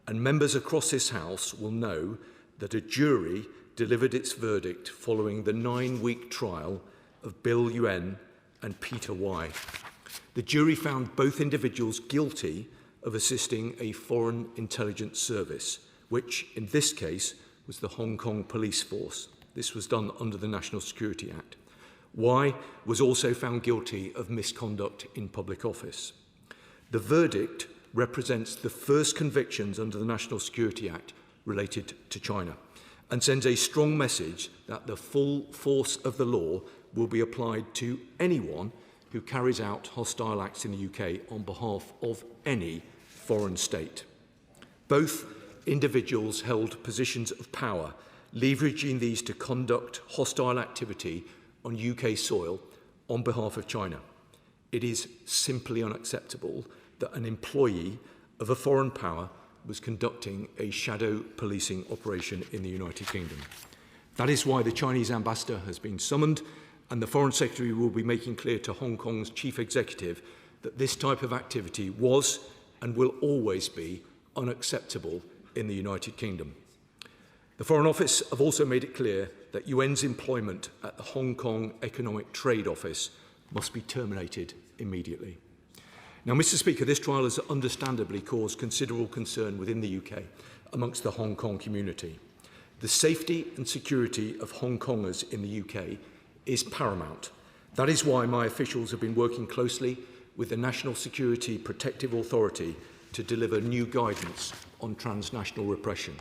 and members across this House will know that a jury delivered its verdict following the 9-week trial of Bill Yuen and Peter Y. The jury found both individuals guilty of assisting a foreign intelligence service, which in this case was the Hong Kong Police Force. This was done under the National Security Act. Y was also found guilty of misconduct in public office. The verdict represents the first convictions under the National Security Act related to China, and sends a strong message that the full force of the law will be applied to anyone who carries out hostile acts in the UK on behalf of any foreign state. Both individuals held positions of power, leveraging these to conduct hostile activity on UK soil on behalf of China. It is simply unacceptable that an employee of a foreign power was conducting a shadow policing operation in the United Kingdom. That is why the Chinese ambassador has been summoned, and the Foreign Secretary will be making clear to Hong Kong's chief executive that this type of activity was and will always be unacceptable in the United Kingdom. The Foreign Office have also made it clear that Yuen's employment at the Hong Kong Economic Trade Office must be terminated immediately. Now, Mr. Speaker, this trial has understandably caused considerable concern within the UK amongst the Hong Kong community. The safety and security of Hong Kongers in the UK is paramount. That is why my officials have been working closely with the National Security Protective Authority to deliver new guidance on transnational repression.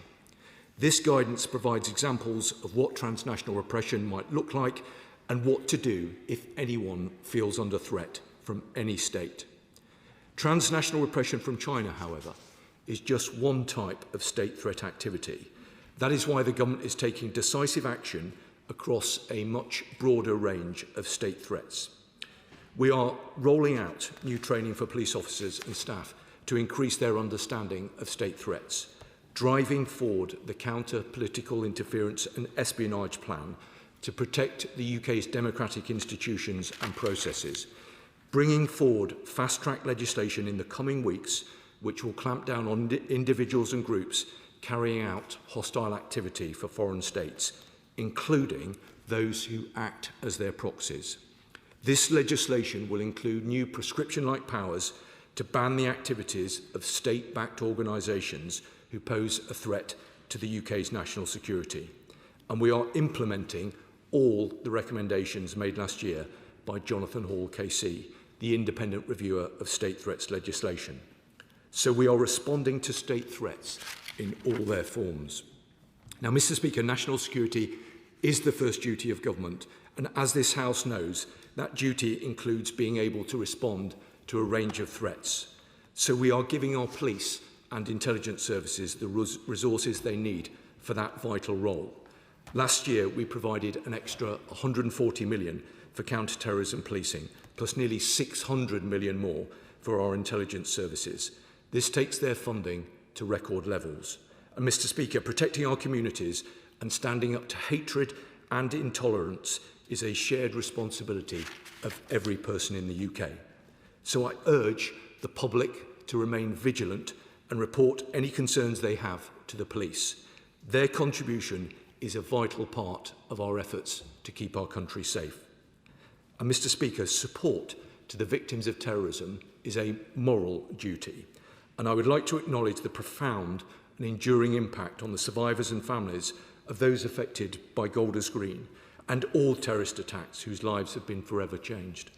This guidance provides examples of what transnational repression might look like and what to do if anyone feels under threat from any state. Transnational repression from China, however, is just one type of state threat activity. That is why the government is taking decisive action across a much broader range of state threats. We are rolling out new training for police officers and staff to increase their understanding of state threats, driving forward the counter-political interference and espionage plan to protect the UK's democratic institutions and processes, bringing forward fast-track legislation in the coming weeks which will clamp down on individuals and groups carrying out hostile activity for foreign states, including those who act as their proxies. This legislation will include new prescription-like powers to ban the activities of state-backed organisations who pose a threat to the UK's national security. And we are implementing all the recommendations made last year by Jonathan Hall KC, the independent reviewer of state threats legislation. So we are responding to state threats in all their forms. Now, Mr. Speaker, national security is the first duty of government, and as this House knows, that duty includes being able to respond to a range of threats. So we are giving our police and intelligence services the resources they need for that vital role. Last year, we provided an extra £140 million for counter-terrorism policing, plus nearly £600 million more for our intelligence services. This takes their funding to record levels. And Mr. Speaker, protecting our communities and standing up to hatred and intolerance is a shared responsibility of every person in the UK. So I urge the public to remain vigilant and report any concerns they have to the police. Their contribution is a vital part of our efforts to keep our country safe. And Mr. Speaker, support to the victims of terrorism is a moral duty. And I would like to acknowledge the profound and enduring impact on the survivors and families of those affected by Golders Green and all terrorist attacks whose lives have been forever changed.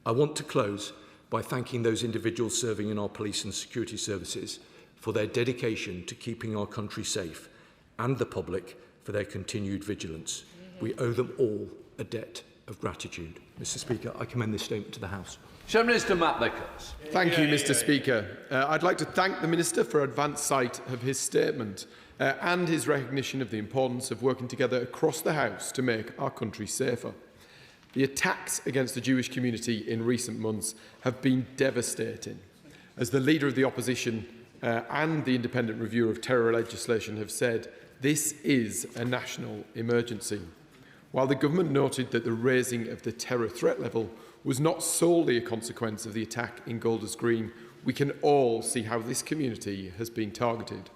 I want to close by thanking those individuals serving in our police and security services for their dedication to keeping our country safe, and the public for their continued vigilance. We owe them all a debt of gratitude. Mr. Speaker, I commend this statement to the House. Minister Matt Nichols. Thank you, Mr. Speaker. I'd like to thank the Minister for advance sight of his statement and his recognition of the importance of working together across the House to make our country safer. The attacks against the Jewish community in recent months have been devastating. As the Leader of the Opposition and the Independent Reviewer of Terror Legislation have said, this is a national emergency. While the government noted that the raising of the terror threat level was not solely a consequence of the attack in Golders Green, we can all see how this community has been targeted.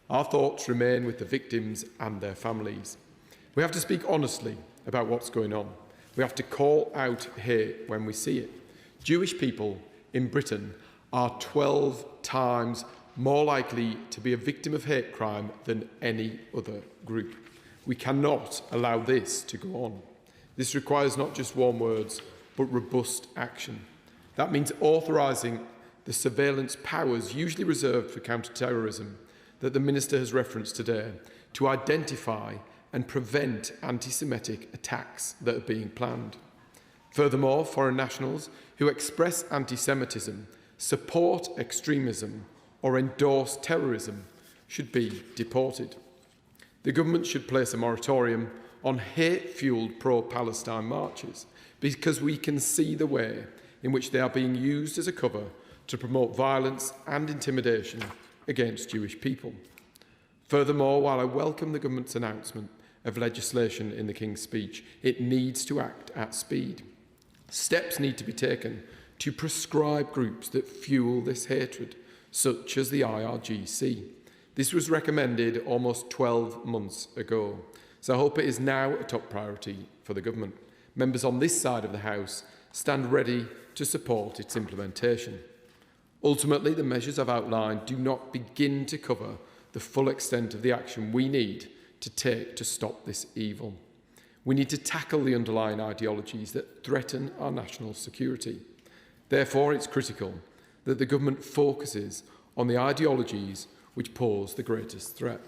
Our thoughts remain with the victims and their families. We have to speak honestly about what's going on. We have to call out hate when we see it. Jewish people in Britain are 12 times more likely to be a victim of hate crime than any other group. We cannot allow this to go on. This requires not just warm words, but robust action. That means authorising the surveillance powers usually reserved for counter-terrorism that the Minister has referenced today to identify and prevent anti-Semitic attacks that are being planned. Furthermore, foreign nationals who express anti-Semitism, support extremism or endorse terrorism should be deported. The government should place a moratorium on hate-fuelled pro-Palestine marches because we can see the way in which they are being used as a cover to promote violence and intimidation against Jewish people. Furthermore, while I welcome the government's announcement of legislation in the King's Speech, it needs to act at speed. Steps need to be taken to prescribe groups that fuel this hatred, such as the IRGC. This was recommended almost 12 months ago, so I hope it is now a top priority for the government. Members on this side of the House stand ready to support its implementation. Ultimately, the measures I've outlined do not begin to cover the full extent of the action we need to take to stop this evil. We need to tackle the underlying ideologies that threaten our national security. Therefore, it's critical that the government focuses on the ideologies which pose the greatest threat.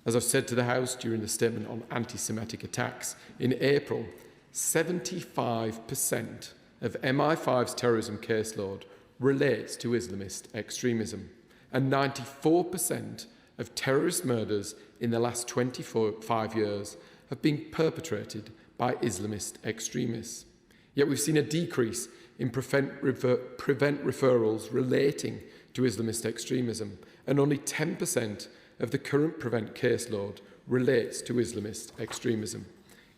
As I've said to the House during the statement on anti-Semitic attacks in April, 75% of MI5's terrorism caseload relates to Islamist extremism, and 94% of terrorist murders in the last 25 years have been perpetrated by Islamist extremists. Yet we've seen a decrease in prevent referrals relating to Islamist extremism, and only 10% of the current prevent caseload relates to Islamist extremism.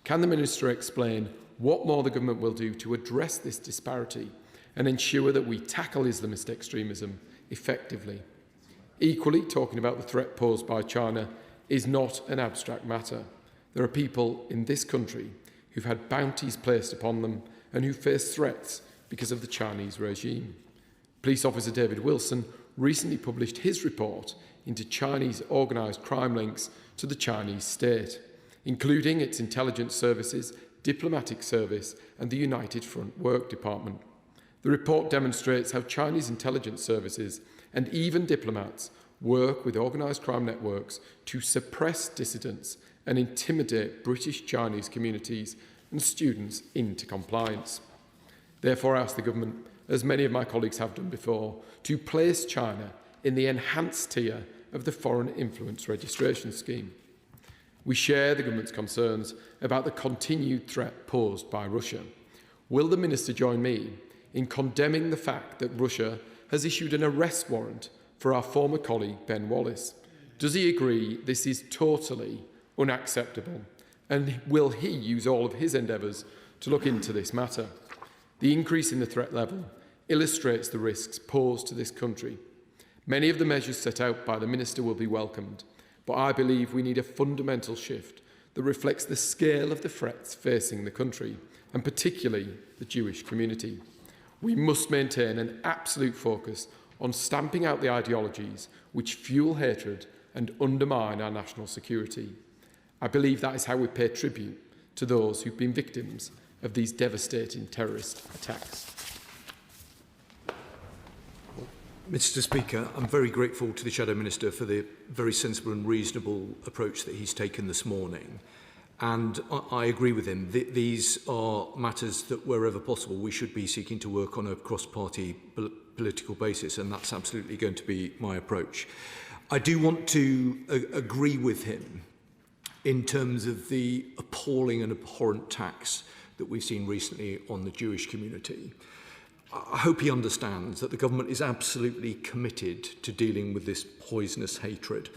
Can the Minister explain what more the government will do to address this disparity and ensure that we tackle Islamist extremism effectively? Equally, talking about the threat posed by China is not an abstract matter. There are people in this country who've had bounties placed upon them and who face threats because of the Chinese regime. Police officer David Wilson recently published his report into Chinese organised crime links to the Chinese state, including its intelligence services, diplomatic service and the United Front Work Department. The report demonstrates how Chinese intelligence services and even diplomats work with organised crime networks to suppress dissidents and intimidate British Chinese communities and students into compliance. Therefore, I ask the government, as many of my colleagues have done before, to place China in the enhanced tier of the Foreign Influence Registration Scheme. We share the government's concerns about the continued threat posed by Russia. Will the Minister join me in condemning the fact that Russia has issued an arrest warrant for our former colleague Ben Wallace? Does he agree this is totally unacceptable? And will he use all of his endeavours to look into this matter? The increase in the threat level illustrates the risks posed to this country. Many of the measures set out by the Minister will be welcomed, but I believe we need a fundamental shift that reflects the scale of the threats facing the country, and particularly the Jewish community. We must maintain an absolute focus on stamping out the ideologies which fuel hatred and undermine our national security. I believe that is how we pay tribute to those who've been victims of these devastating terrorist attacks. Mr. Speaker, I'm very grateful to the Shadow Minister for the very sensible and reasonable approach that he's taken this morning. And I agree with him. These are matters that, wherever possible, we should be seeking to work on a cross-party political basis, and that's absolutely going to be my approach. I do want to agree with him in terms of the appalling and abhorrent attacks that we've seen recently on the Jewish community. I hope he understands that the government is absolutely committed to dealing with this poisonous hatred.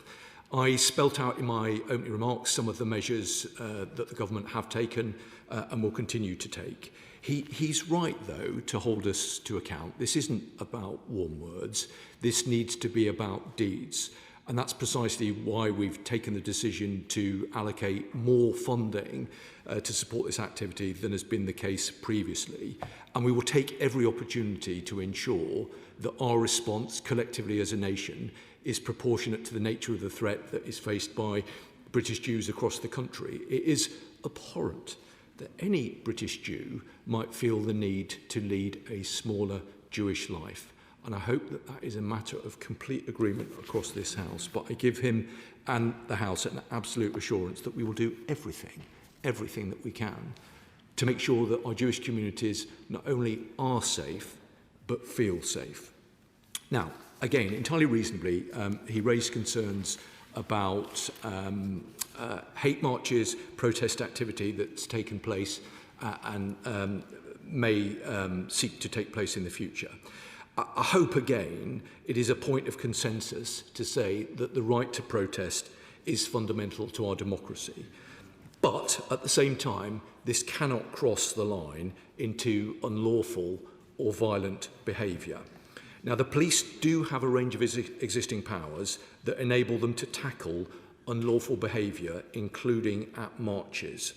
I spelt out in my opening remarks some of the measures that the government have taken and will continue to take. He's right, though, to hold us to account. This isn't about warm words. This needs to be about deeds. And that's precisely why we've taken the decision to allocate more funding to support this activity than has been the case previously. And we will take every opportunity to ensure that our response collectively as a nation is proportionate to the nature of the threat that is faced by British Jews across the country. It is abhorrent that any British Jew might feel the need to lead a smaller Jewish life. And I hope that that is a matter of complete agreement across this House. But I give him and the House an absolute assurance that we will do everything that we can to make sure that our Jewish communities not only are safe, but feel safe. Now, again, entirely reasonably, he raised concerns about hate marches, protest activity that's taken place and may seek to take place in the future. I hope, again, it is a point of consensus to say that the right to protest is fundamental to our democracy. But, at the same time, this cannot cross the line into unlawful or violent behaviour. Now, the police do have a range of existing powers that enable them to tackle unlawful behaviour, including at marches.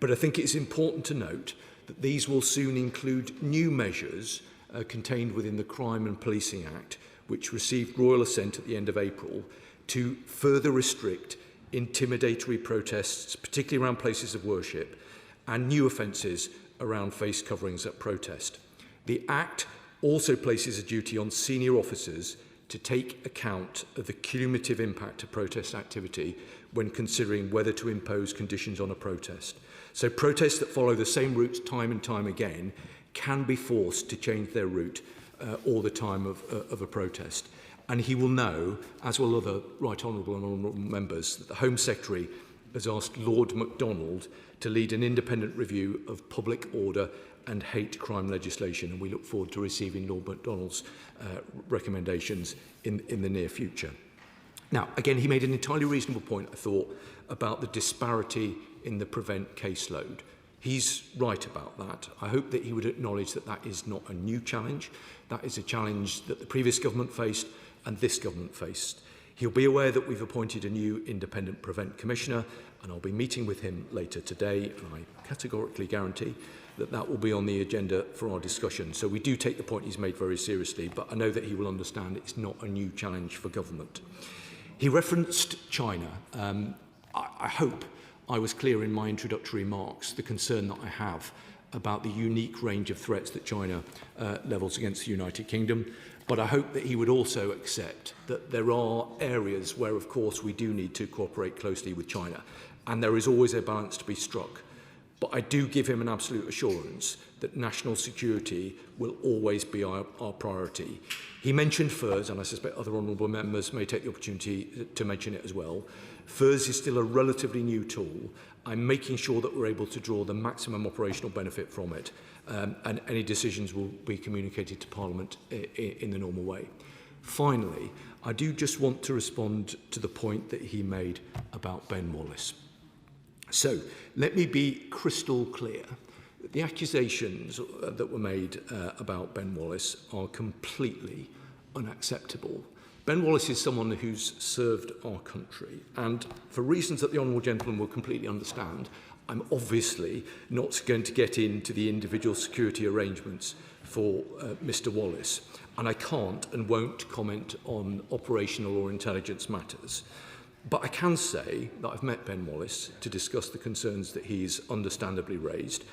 But I think it's important to note that these will soon include new measures contained within the Crime and Policing Act, which received royal assent at the end of April, to further restrict intimidatory protests, particularly around places of worship, and new offences around face coverings at protest. The Act also places a duty on senior officers to take account of the cumulative impact of protest activity when considering whether to impose conditions on a protest. So protests that follow the same routes time and time again can be forced to change their route all the time of a protest. And he will know, as will other Right Honourable and Honourable members, that the Home Secretary has asked Lord MacDonald to lead an independent review of public order and hate crime legislation, and we look forward to receiving Lord MacDonald's recommendations in the near future. Now, again, he made an entirely reasonable point, I thought, about the disparity in the Prevent caseload. He's right about that. I hope that he would acknowledge that that is not a new challenge. That is a challenge that the previous government faced and this government faced. He'll be aware that we've appointed a new independent Prevent Commissioner, and I'll be meeting with him later today, and I categorically guarantee that that will be on the agenda for our discussion. So we do take the point he's made very seriously, but I know that he will understand it's not a new challenge for government. He referenced China. I hope I was clear in my introductory remarks the concern that I have about the unique range of threats that China levels against the United Kingdom. But I hope that he would also accept that there are areas where, of course, we do need to cooperate closely with China. And there is always a balance to be struck. But I do give him an absolute assurance that national security will always be our priority. He mentioned FIRS, and I suspect other honourable members may take the opportunity to mention it as well. FIRS is still a relatively new tool. I'm making sure that we're able to draw the maximum operational benefit from it, and any decisions will be communicated to Parliament in the normal way. Finally, I do just want to respond to the point that he made about Ben Wallace. So, let me be crystal clear. The accusations that were made about Ben Wallace are completely unacceptable. Ben Wallace is someone who's served our country, and for reasons that the Honourable Gentleman will completely understand, I'm obviously not going to get into the individual security arrangements for Mr. Wallace, and I can't and won't comment on operational or intelligence matters. But I can say that I've met Ben Wallace to discuss the concerns that he's understandably raised.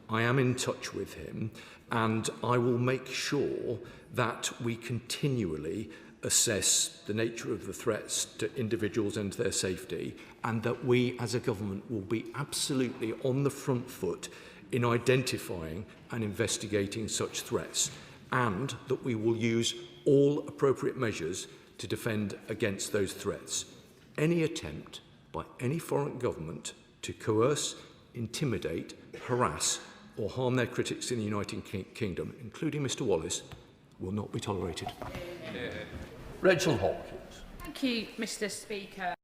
I am in touch with him, and I will make sure that we continually assess the nature of the threats to individuals and their safety, and that we as a government will be absolutely on the front foot in identifying and investigating such threats, and that we will use all appropriate measures to defend against those threats. Any attempt by any foreign government to coerce, intimidate, harass or harm their critics in the United Kingdom, including Mr. Wallace, will not be tolerated. Regeneration. Thank you, Mr. Speaker.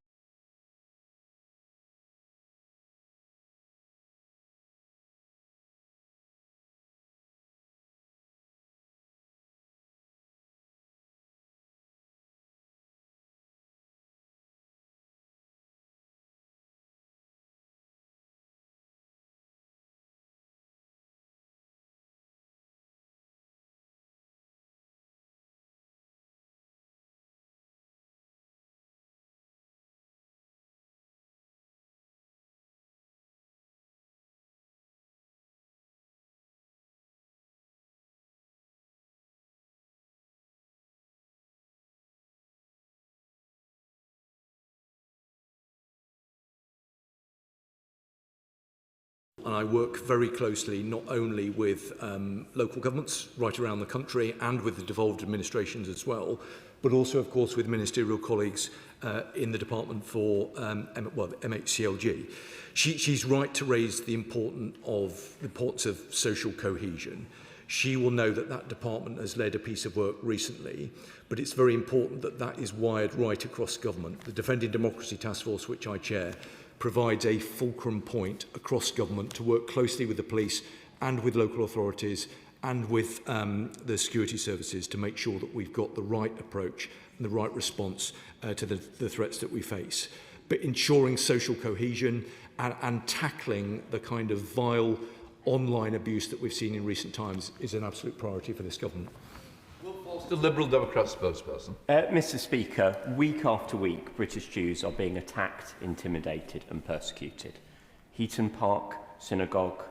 And I work very closely not only with local governments right around the country and with the devolved administrations as well, but also, of course, with ministerial colleagues in the Department for MHCLG. She's right to raise the importance of social cohesion. She will know that that department has led a piece of work recently, but it's very important that that is wired right across government. The Defending Democracy Task Force, which I chair, provides a fulcrum point across government to work closely with the police and with local authorities and with the security services to make sure that we've got the right approach and the right response to the threats that we face. But ensuring social cohesion and tackling the kind of vile online abuse that we've seen in recent times is an absolute priority for this government. The Liberal Democrat spokesperson. Mr. Speaker, week after week, British Jews are being attacked, intimidated and persecuted. Heaton Park Synagogue,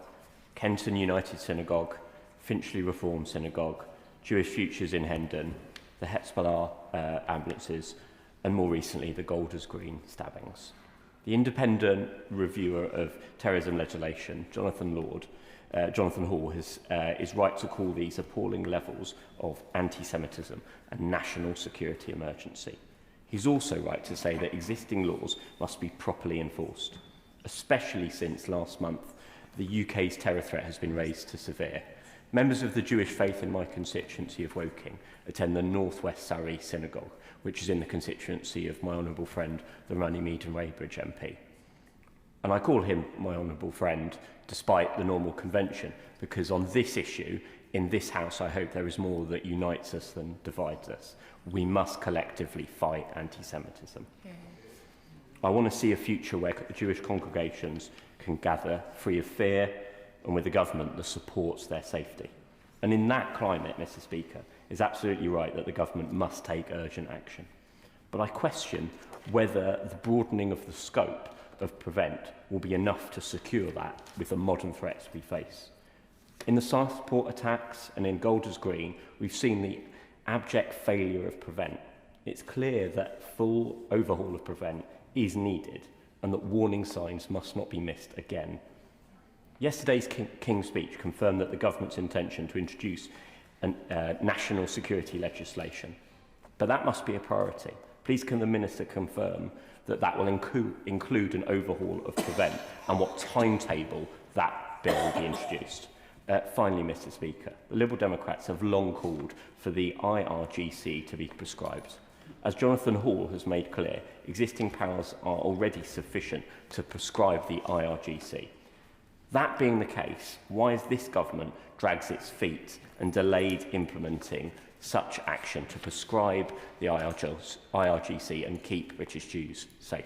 Kenton United Synagogue, Finchley Reform Synagogue, Jewish Futures in Hendon, the Hezbollah ambulances, and more recently the Golders Green stabbings. The independent reviewer of terrorism legislation, Jonathan Hall, is right to call these appalling levels of anti-Semitism a national security emergency. He's also right to say that existing laws must be properly enforced, especially since last month the UK's terror threat has been raised to severe. Members of the Jewish faith in my constituency of Woking attend the North West Surrey Synagogue, which is in the constituency of my honourable friend, the Runnymede and Weybridge MP. And I call him my honourable friend despite the normal convention, because on this issue, in this House, I hope there is more that unites us than divides us. We must collectively fight anti-Semitism. I want to see a future where Jewish congregations can gather free of fear and with a government that supports their safety. And in that climate, Mr. Speaker, it's absolutely right that the government must take urgent action. But I question whether the broadening of the scope of PREVENT will be enough to secure that with the modern threats we face. In the Southport attacks and in Golders Green, we've seen the abject failure of PREVENT. It's clear that full overhaul of PREVENT is needed and that warning signs must not be missed again. Yesterday's King's speech confirmed that the government's intention to introduce national security legislation. But that must be a priority. Please can the Minister confirm that that will include an overhaul of Prevent and what timetable that bill will be introduced? Finally, Mr Speaker, the Liberal Democrats have long called for the IRGC to be prescribed. As Jonathan Hall has made clear, existing powers are already sufficient to prescribe the IRGC. That being the case, why has this government dragged its feet and delayed implementing such action to prescribe the IRGC and keep British Jews safe?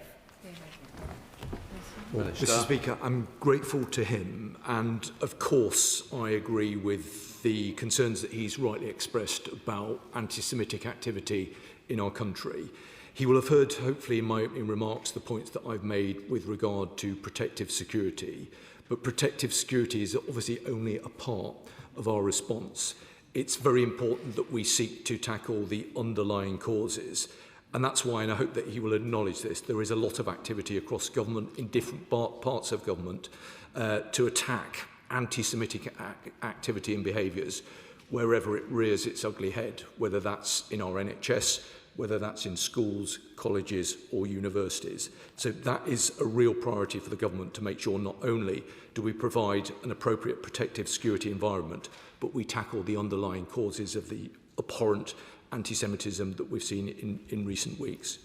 Well, Mr Speaker, I'm grateful to him, and of course I agree with the concerns that he's rightly expressed about anti-Semitic activity in our country. He will have heard, hopefully in my opening remarks, the points that I've made with regard to protective security. But protective security is obviously only a part of our response. It's very important that we seek to tackle the underlying causes. And that's why, and I hope that he will acknowledge this, there is a lot of activity across government in different parts of government to attack anti-Semitic activity and behaviours wherever it rears its ugly head, whether that's in our NHS, whether that's in schools, colleges or universities. So that is a real priority for the government to make sure not only do we provide an appropriate protective security environment, but we tackle the underlying causes of the abhorrent anti-Semitism that we've seen in recent weeks.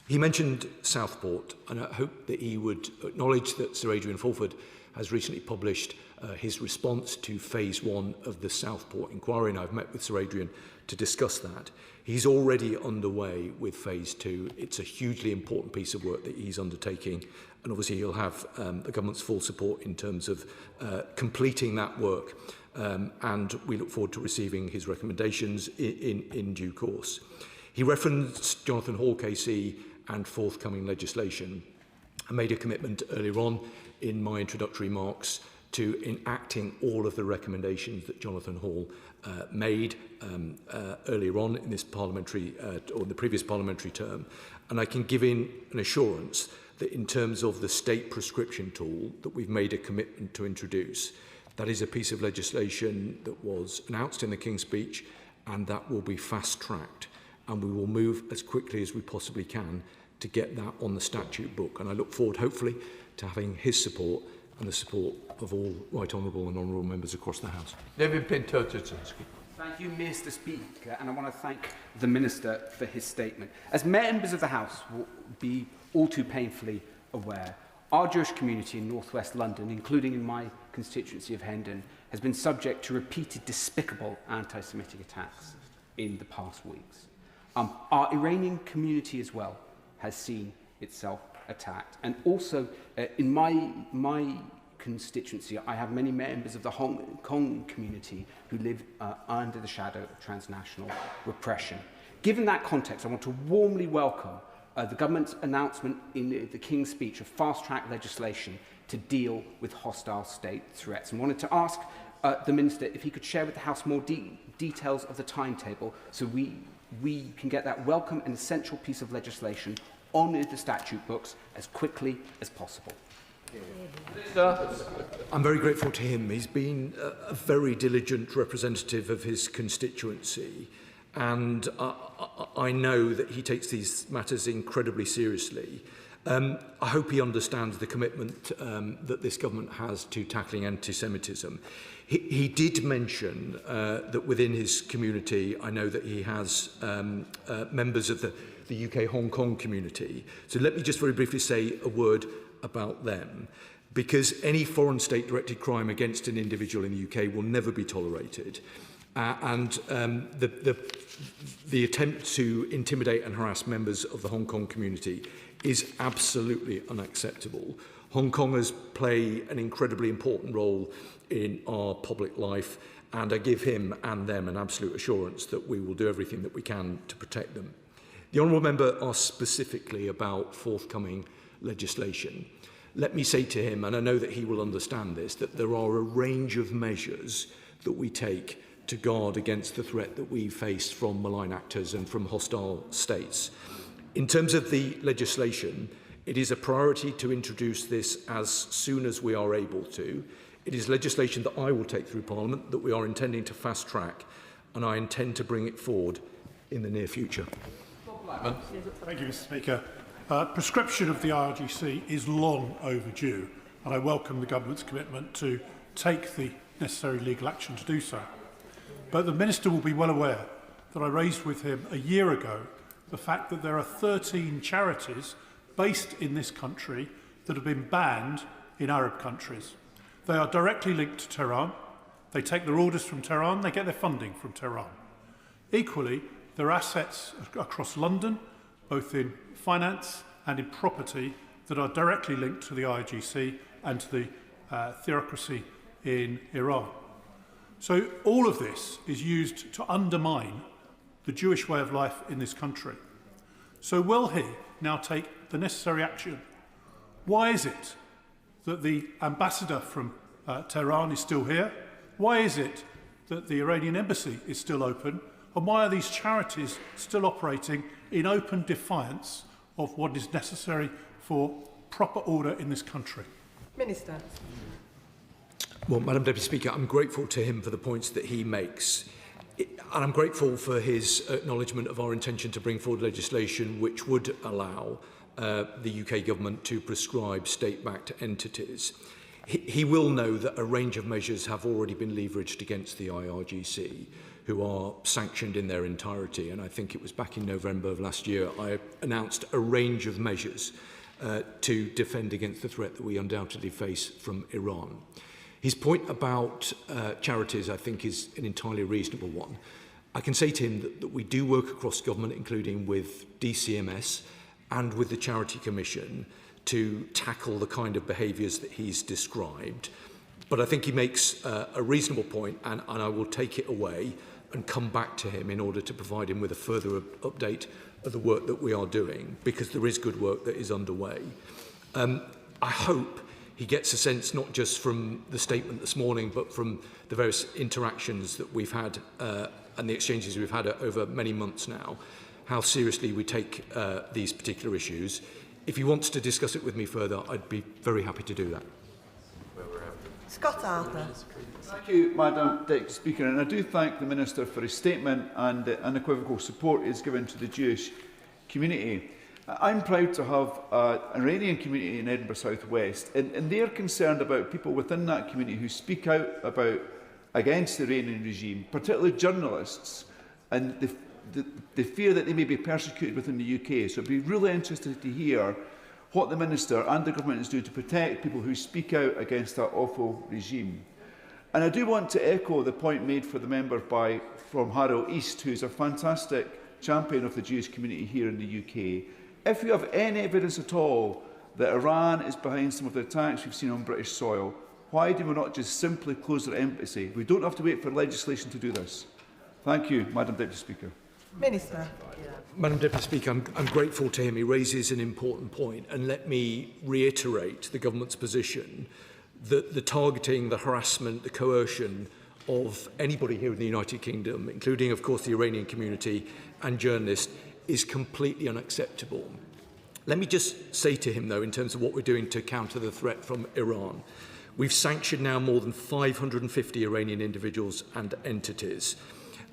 He mentioned Southport, and I hope that he would acknowledge that Sir Adrian Fulford has recently published his response to phase 1 of the Southport inquiry, and I've met with Sir Adrian to discuss that. He's already underway with phase 2. It's a hugely important piece of work that he's undertaking, and obviously he'll have the government's full support in terms of completing that work, and we look forward to receiving his recommendations in due course. He referenced Jonathan Hall KC and forthcoming legislation. I made a commitment earlier on in my introductory remarks to enacting all of the recommendations that Jonathan Hall made earlier on in this parliamentary or the previous parliamentary term, and I can give in an assurance that in terms of the state prescription tool that we've made a commitment to introduce, that is a piece of legislation that was announced in the King's speech, and that will be fast-tracked, and we will move as quickly as we possibly can to get that on the statute book. And I look forward, hopefully, to having his support and the support of all right honourable and honourable members across the House. David Pinto-Tuczynski. Thank you, Mr Speaker, and I want to thank the Minister for his statement. As members of the House will be all too painfully aware, our Jewish community in North West London, including in my constituency of Hendon, has been subject to repeated despicable anti-Semitic attacks in the past weeks. Our Iranian community as well has seen itself attacked. And also, in my constituency, I have many members of the Hong Kong community who live under the shadow of transnational repression. Given that context, I want to warmly welcome the government's announcement in the King's speech of fast-track legislation to deal with hostile state threats, and wanted to ask the Minister if he could share with the House more details of the timetable so we can get that welcome and essential piece of legislation on the statute books as quickly as possible. I'm very grateful to him. He's been a very diligent representative of his constituency, and I know that he takes these matters incredibly seriously. I hope he understands the commitment that this government has to tackling anti-Semitism. He did mention that within his community, I know that he has members of the UK Hong Kong community. So let me just very briefly say a word about them, because any foreign state-directed crime against an individual in the UK will never be tolerated. The attempt to intimidate and harass members of the Hong Kong community is absolutely unacceptable. Hong Kongers play an incredibly important role in our public life, and I give him and them an absolute assurance that we will do everything that we can to protect them. The honourable member asked specifically about forthcoming legislation. Let me say to him, and I know that he will understand this, that there are a range of measures that we take to guard against the threat that we face from malign actors and from hostile states. In terms of the legislation, It is a priority to introduce this as soon as we are able to. It is legislation that I will take through Parliament, that we are intending to fast track, and I intend to bring it forward in the near future. Thank you, Mr. Speaker. Prescription of the IRGC is long overdue, and I welcome the Government's commitment to take the necessary legal action to do so. But the Minister will be well aware that I raised with him a year ago the fact that there are 13 charities based in this country that have been banned in Arab countries. They are directly linked to Tehran. They take their orders from Tehran. They get their funding from Tehran. Equally, there are assets across London, both in finance and in property, that are directly linked to the IRGC and to the theocracy in Iran. So all of this is used to undermine the Jewish way of life in this country. So will he now take the necessary action? Why is it that the ambassador from Tehran is still here? Why is it that the Iranian embassy is still open? And why are these charities still operating in open defiance of what is necessary for proper order in this country? Minister. Well, Madam Deputy Speaker, I'm grateful to him for the points that he makes. And I'm grateful for his acknowledgement of our intention to bring forward legislation which would allow the UK government to prescribe state-backed entities. He will know that a range of measures have already been leveraged against the IRGC, who are sanctioned in their entirety. And I think it was back in November of last year, I announced a range of measures to defend against the threat that we undoubtedly face from Iran. His point about charities, I think, is an entirely reasonable one. I can say to him that we do work across government, including with DCMS and with the Charity Commission, to tackle the kind of behaviours that he's described. But I think he makes a reasonable point, and I will take it away and come back to him in order to provide him with a further update of the work that we are doing, because there is good work that is underway. I hope he gets a sense, not just from the statement this morning, but from the various interactions that we've had and the exchanges we've had over many months now, how seriously we take these particular issues. If he wants to discuss it with me further, I'd be very happy to do that. Scott Arthur. Thank you, Madam Deputy Speaker, and I do thank the Minister for his statement and the unequivocal support he has given to the Jewish community. I'm proud to have an Iranian community in Edinburgh South West, and they are concerned about people within that community who speak out against the Iranian regime, particularly journalists, and the fear that they may be persecuted within the UK. So I'd be really interested to hear what the Minister and the Government is doing to protect people who speak out against that awful regime. And I do want to echo the point made for the member from Harrow East, who is a fantastic champion of the Jewish community here in the UK. If you have any evidence at all that Iran is behind some of the attacks we've seen on British soil, why do we not just simply close their embassy? We don't have to wait for legislation to do this. Thank you, Madam Deputy Speaker. Minister. Madam Deputy Speaker, I'm grateful to him. He raises an important point, and let me reiterate the government's position that the targeting, the harassment, the coercion of anybody here in the United Kingdom, including, of course, the Iranian community and journalists, is completely unacceptable. Let me just say to him, though, in terms of what we're doing to counter the threat from Iran, we've sanctioned now more than 550 Iranian individuals and entities.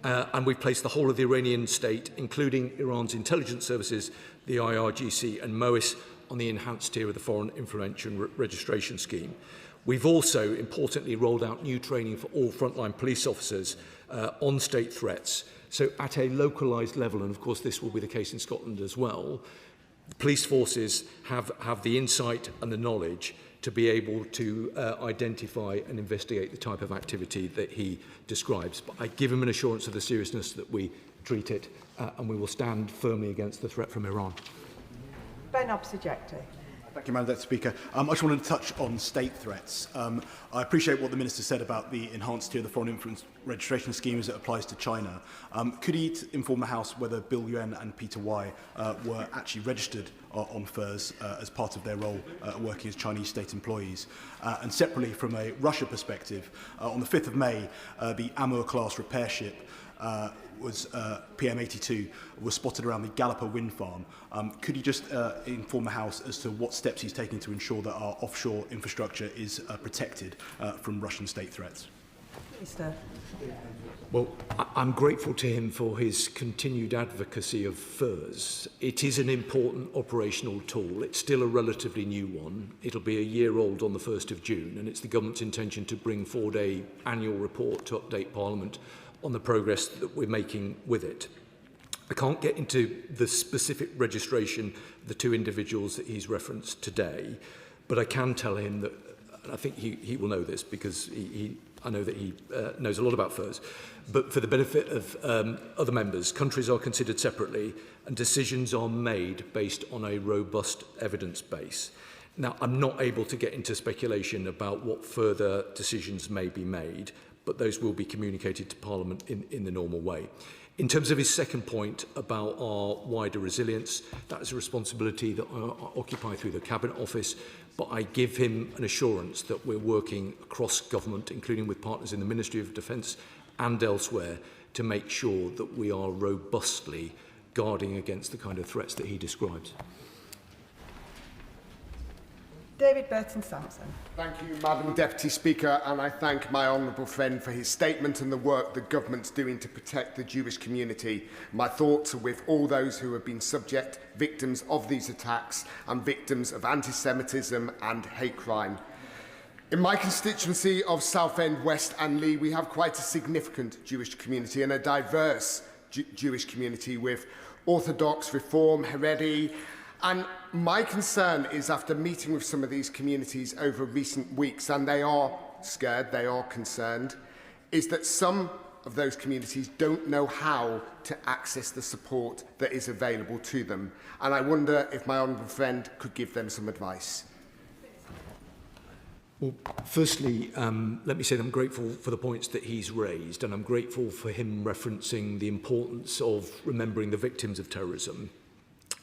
And we've placed the whole of the Iranian state, including Iran's intelligence services, the IRGC and MOIS, on the enhanced tier of the Foreign Influential Registration Scheme. We've also, importantly, rolled out new training for all frontline police officers on state threats. So at a localised level, and of course this will be the case in Scotland as well, the police forces have the insight and the knowledge to be able to identify and investigate the type of activity that he describes. But I give him an assurance of the seriousness that we treat it, and we will stand firmly against the threat from Iran. Ben Obsojecti. Thank you, Madam Deputy Speaker. I just wanted to touch on state threats. I appreciate what the Minister said about the enhanced tier of the Foreign Influence Registration Scheme as it applies to China. Could he inform the House whether Bill Yuen and Peter Wai were actually registered on FIRS as part of their role working as Chinese state employees? And separately, from a Russia perspective, on the 5th of May, the Amur-class repair ship PM82 was spotted around the Galloper wind farm. Could you just inform the House as to what steps he's taking to ensure that our offshore infrastructure is protected from Russian state threats? Minister. Well, I'm grateful to him for his continued advocacy of FIRS. It is an important operational tool. It's still a relatively new one. It'll be a year old on the 1st of June, and it's the government's intention to bring forward an annual report to update Parliament on the progress that we're making with it. I can't get into the specific registration of the two individuals that he's referenced today, but I can tell him that, and I think he will know this because I know that he knows a lot about FIRS, but for the benefit of other members, countries are considered separately and decisions are made based on a robust evidence base. Now, I'm not able to get into speculation about what further decisions may be made, but those will be communicated to Parliament in the normal way. In terms of his second point about our wider resilience, that is a responsibility that I occupy through the Cabinet Office, but I give him an assurance that we're working across government, including with partners in the Ministry of Defence and elsewhere, to make sure that we are robustly guarding against the kind of threats that he describes. David Burton-Sampson. Thank you, Madam Deputy Speaker, and I thank my honourable friend for his statement and the work the government's doing to protect the Jewish community. My thoughts are with all those who have been victims of these attacks and victims of anti-Semitism and hate crime. In my constituency of Southend, West and Lee, we have quite a significant Jewish community and a diverse Jewish community with Orthodox, Reform, Haredi. And my concern is, after meeting with some of these communities over recent weeks, and they are scared, they are concerned, is that some of those communities don't know how to access the support that is available to them. And I wonder if my honourable friend could give them some advice. Well, firstly, let me say that I'm grateful for the points that he's raised, and I'm grateful for him referencing the importance of remembering the victims of terrorism.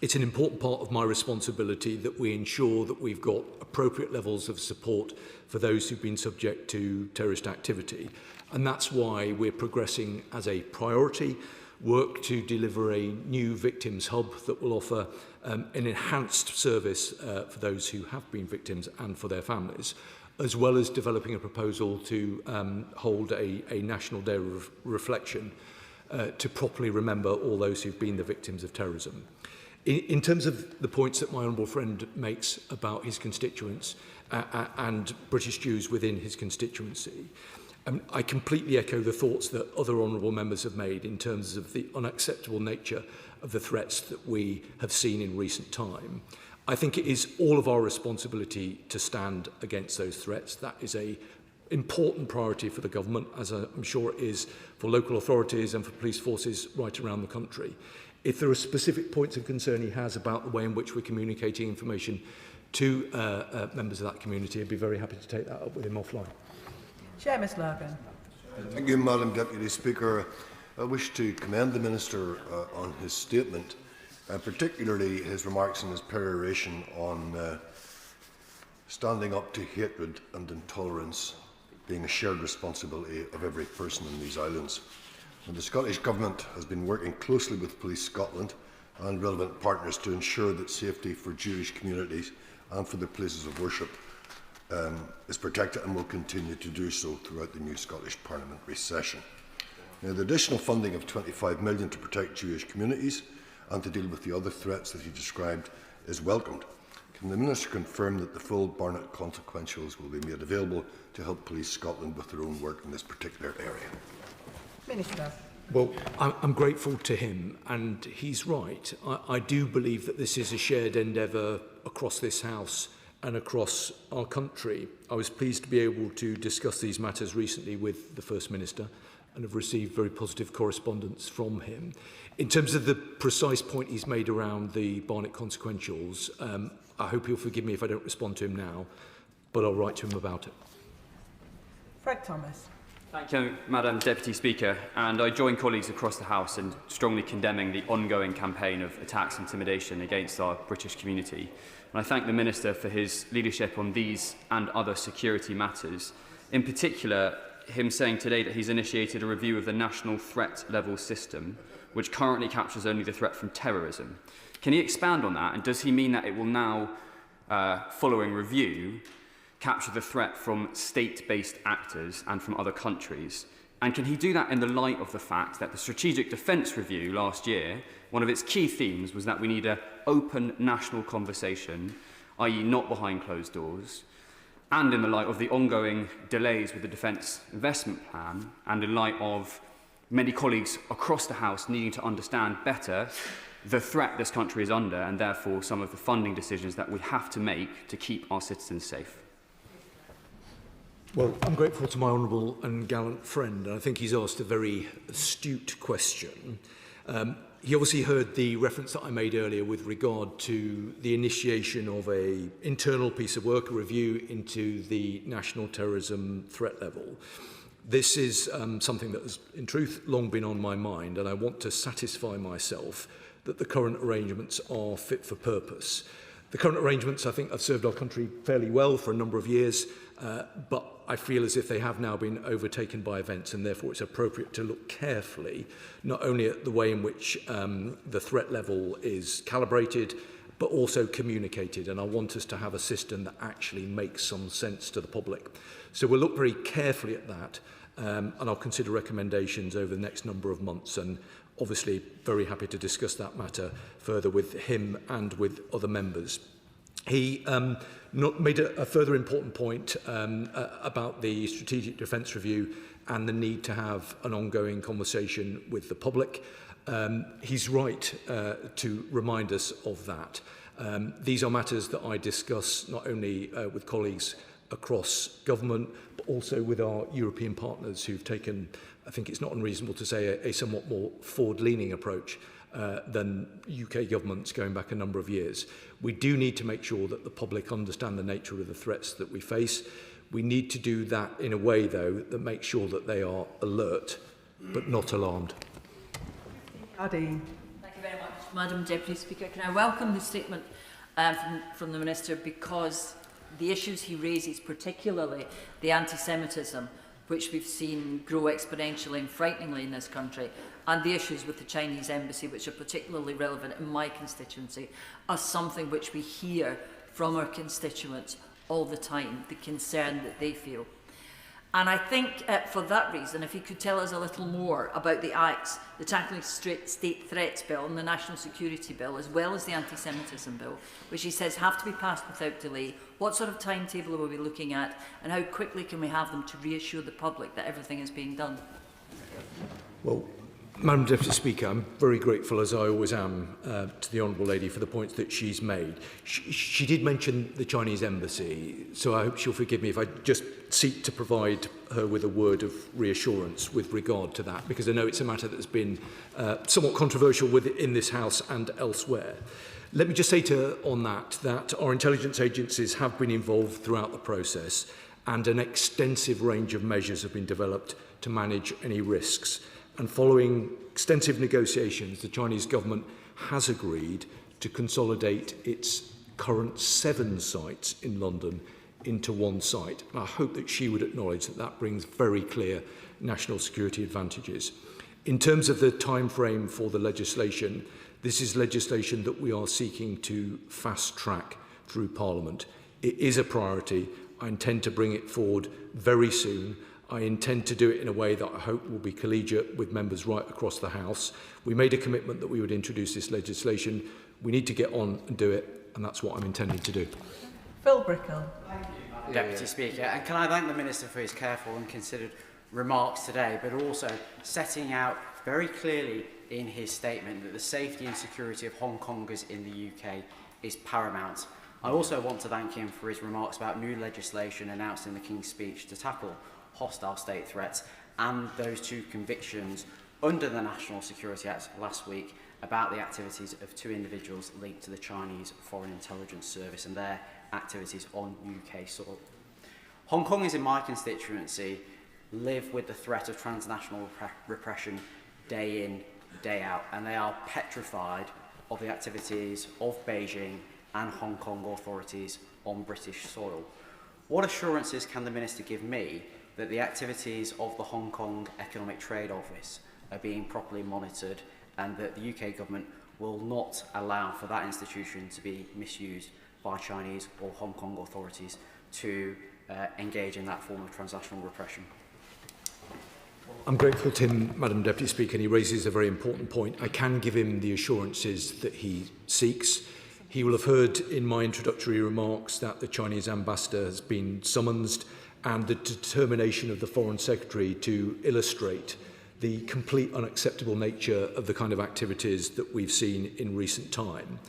It's an important part of my responsibility that we ensure that we've got appropriate levels of support for those who've been subject to terrorist activity. And that's why we're progressing as a priority work to deliver a new victims hub that will offer an enhanced service for those who have been victims and for their families, as well as developing a proposal to hold a national day of reflection to properly remember all those who've been the victims of terrorism. In terms of the points that my honourable friend makes about his constituents and British Jews within his constituency, I completely echo the thoughts that other honourable members have made in terms of the unacceptable nature of the threats that we have seen in recent time. I think it is all of our responsibility to stand against those threats. That is an important priority for the government, as I'm sure it is for local authorities and for police forces right around the country. If there are specific points of concern he has about the way in which we're communicating information to members of that community, I'd be very happy to take that up with him offline. Seamus Logan. Thank you, Madam Deputy Speaker. I wish to commend the Minister on his statement, particularly his remarks and his peroration on standing up to hatred and intolerance being a shared responsibility of every person in these islands. And the Scottish Government has been working closely with Police Scotland and relevant partners to ensure that safety for Jewish communities and for the places of worship is protected and will continue to do so throughout the new Scottish Parliamentary session. Now, the additional funding of £25 million to protect Jewish communities and to deal with the other threats that he described is welcomed. Can the Minister confirm that the full Barnett consequentials will be made available to help Police Scotland with their own work in this particular area? Minister. Well, I'm grateful to him, and he's right. I do believe that this is a shared endeavour across this House and across our country. I was pleased to be able to discuss these matters recently with the First Minister and have received very positive correspondence from him. In terms of the precise point he's made around the Barnett consequentials, I hope he'll forgive me if I don't respond to him now, but I'll write to him about it. Fred Thomas. Thank you, Madam Deputy Speaker, and I join colleagues across the House in strongly condemning the ongoing campaign of attacks and intimidation against our British community. And I thank the Minister for his leadership on these and other security matters. In particular, him saying today that he's initiated a review of the national threat level system, which currently captures only the threat from terrorism. Can he expand on that? And does he mean that it will now, following review, capture the threat from state-based actors and from other countries? And can he do that in the light of the fact that the Strategic Defence Review last year, one of its key themes was that we need an open national conversation, i.e. not behind closed doors, and in the light of the ongoing delays with the Defence Investment Plan, and in light of many colleagues across the House needing to understand better the threat this country is under, and therefore some of the funding decisions that we have to make to keep our citizens safe? Well, I'm grateful to my honourable and gallant friend, and I think he's asked a very astute question. He obviously heard the reference that I made earlier with regard to the initiation of an internal piece of work, a review into the national terrorism threat level. This is something that has, in truth, long been on my mind, and I want to satisfy myself that the current arrangements are fit for purpose. The current arrangements, I think, have served our country fairly well for a number of years, but I feel as if they have now been overtaken by events, and therefore it's appropriate to look carefully not only at the way in which the threat level is calibrated, but also communicated. And I want us to have a system that actually makes some sense to the public. So we'll look very carefully at that, and I'll consider recommendations over the next number of months, and obviously very happy to discuss that matter further with him and with other members. He made a further important point about the Strategic Defence Review and the need to have an ongoing conversation with the public. He's right to remind us of that. These are matters that I discuss not only with colleagues across government, but also with our European partners who've taken, I think it's not unreasonable to say, a somewhat more forward-leaning approach than UK governments going back a number of years. We do need to make sure that the public understand the nature of the threats that we face. We need to do that in a way, though, that makes sure that they are alert, but not alarmed. Adine. Thank you very much, Madam Deputy Speaker. Can I welcome the statement from the Minister, because the issues he raises, particularly the anti-Semitism, which we've seen grow exponentially and frighteningly in this country, and the issues with the Chinese embassy, which are particularly relevant in my constituency, are something which we hear from our constituents all the time, the concern that they feel. And I think for that reason, if he could tell us a little more about the acts, the Tackling State Threats Bill and the National Security Bill, as well as the Anti-Semitism Bill, which he says have to be passed without delay. What sort of timetable are we looking at, and how quickly can we have them to reassure the public that everything is being done? Well, Madam Deputy Speaker, I'm very grateful, as I always am, to the Honourable Lady for the points that she's made. She did mention the Chinese embassy, so I hope she'll forgive me if I just seek to provide her with a word of reassurance with regard to that, because I know it's a matter that's been somewhat controversial in this House and elsewhere. Let me just say to her on that our intelligence agencies have been involved throughout the process, and an extensive range of measures have been developed to manage any risks. And following extensive negotiations, the Chinese government has agreed to consolidate its current 7 sites in London into one site. And I hope that she would acknowledge that that brings very clear national security advantages. In terms of the time frame for the legislation, this is legislation that we are seeking to fast track through Parliament. It is a priority. I intend to bring it forward very soon. I intend to do it in a way that I hope will be collegiate with members right across the House. We made a commitment that we would introduce this legislation. We need to get on and do it, and that's what I'm intending to do. Phil Brickell. Deputy Speaker, and can I thank the Minister for his careful and considered remarks today, but also setting out very clearly in his statement that the safety and security of Hong Kongers in the UK is paramount. I also want to thank him for his remarks about new legislation announced in the King's Speech to tackle hostile state threats, and those 2 convictions under the National Security Act last week about the activities of 2 individuals linked to the Chinese Foreign Intelligence Service and their activities on UK soil. Hong Kongers in my constituency live with the threat of transnational repression day in, day out, and they are petrified of the activities of Beijing and Hong Kong authorities on British soil. What assurances can the Minister give me that the activities of the Hong Kong Economic Trade Office are being properly monitored, and that the UK government will not allow for that institution to be misused by Chinese or Hong Kong authorities to engage in that form of transnational repression. I'm grateful to him, Madam Deputy Speaker, and he raises a very important point. I can give him the assurances that he seeks. He will have heard in my introductory remarks that the Chinese ambassador has been summoned, and the determination of the Foreign Secretary to illustrate the complete unacceptable nature of the kind of activities that we've seen in recent time.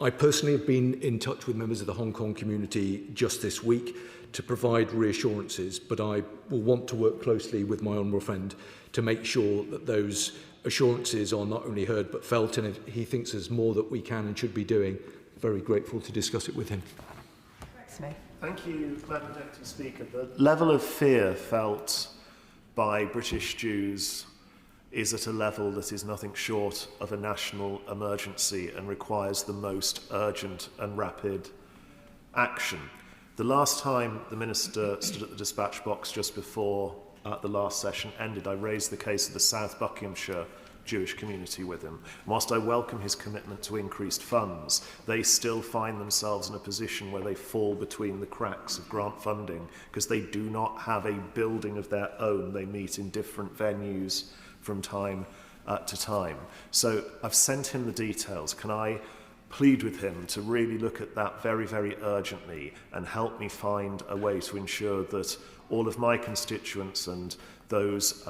I personally have been in touch with members of the Hong Kong community just this week to provide reassurances, but I will want to work closely with my honourable friend to make sure that those assurances are not only heard but felt, and if he thinks there's more that we can and should be doing, very grateful to discuss it with him. Thank you, Madam Deputy Speaker. The level of fear felt by British Jews is at a level that is nothing short of a national emergency and requires the most urgent and rapid action. The last time the Minister stood at the dispatch box just before the last session ended, I raised the case of the South Buckinghamshire Jewish community with him. Whilst I welcome his commitment to increased funds, they still find themselves in a position where they fall between the cracks of grant funding because they do not have a building of their own. They meet in different venues from time to time. So I've sent him the details. Can I plead with him to really look at that very, very urgently and help me find a way to ensure that all of my constituents and those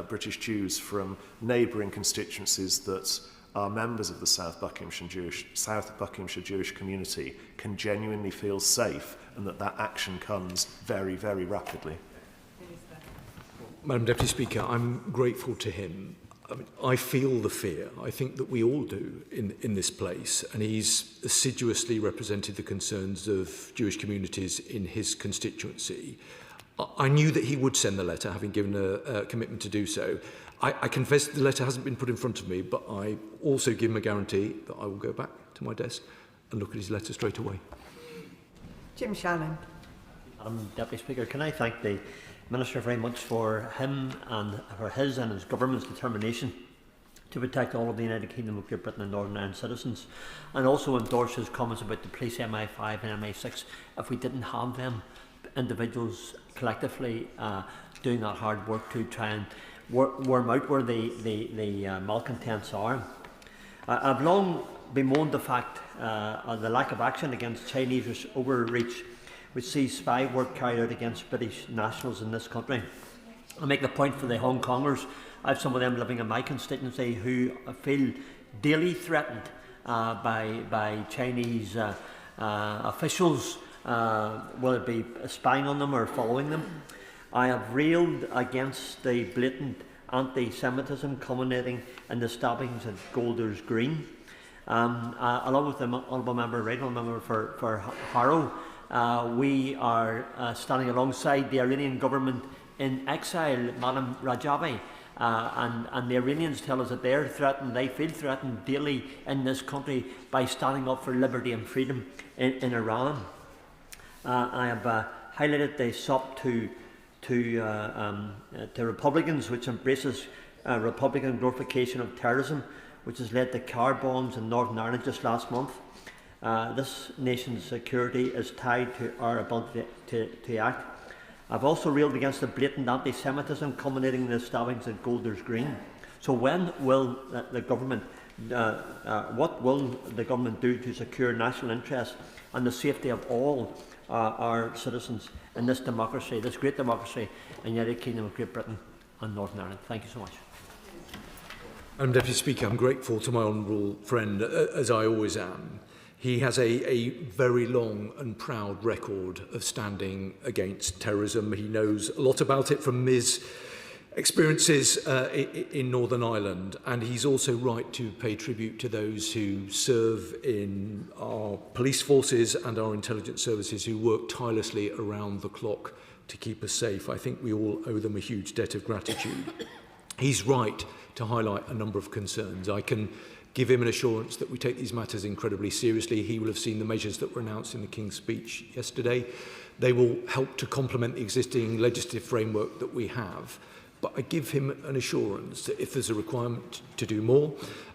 British Jews from neighbouring constituencies that are members of the South Buckinghamshire Jewish community can genuinely feel safe, and that action comes very, very rapidly. Madam Deputy Speaker, I'm grateful to him. I feel the fear. I think that we all do in this place, and he's assiduously represented the concerns of Jewish communities in his constituency. I knew that he would send the letter, having given a commitment to do so. I confess the letter hasn't been put in front of me, but I also give him a guarantee that I will go back to my desk and look at his letter straight away. Jim Shannon. Madam Deputy Speaker, can I thank the Minister very much for him and for his and his government's determination to protect all of the United Kingdom of Great Britain and Northern Ireland citizens, and also endorse his comments about the police MI5 and MI6. If we didn't have them, individuals collectively doing that hard work to try and worm out where the malcontents are. I've long bemoaned the fact of the lack of action against Chinese overreach, which sees spy work carried out against British nationals in this country. I make the point for the Hong Kongers. I have some of them living in my constituency who feel daily threatened by Chinese officials, whether it be spying on them or following them. I have railed against the blatant anti-Semitism culminating in the stabbings at Golders Green. Along with the Honourable Member, Regional Member for Harrow, we are standing alongside the Iranian government in exile, Madam Rajavi, and the Iranians tell us that they're threatened, they feel threatened daily in this country by standing up for liberty and freedom in Iran. I have highlighted the SOP to Republicans, which embraces Republican glorification of terrorism, which has led to car bombs in Northern Ireland just last month. This nation's security is tied to our ability to act. I've also railed against the blatant anti-Semitism culminating in the stabbings at Golders Green. So when will the government, what will the government do to secure national interest and the safety of all our citizens in this democracy, this great democracy in the United Kingdom of Great Britain and Northern Ireland? Thank you so much. Madam Deputy Speaker, I'm grateful to my honourable friend, as I always am. He has a very long and proud record of standing against terrorism. He knows a lot about it from his experiences in Northern Ireland, and he's also right to pay tribute to those who serve in our police forces and our intelligence services who work tirelessly around the clock to keep us safe. I think we all owe them a huge debt of gratitude. He's right to highlight a number of concerns. I can give him an assurance that we take these matters incredibly seriously. He will have seen the measures that were announced in the King's speech yesterday. They will help to complement the existing legislative framework that we have. But I give him an assurance that if there's a requirement to do more,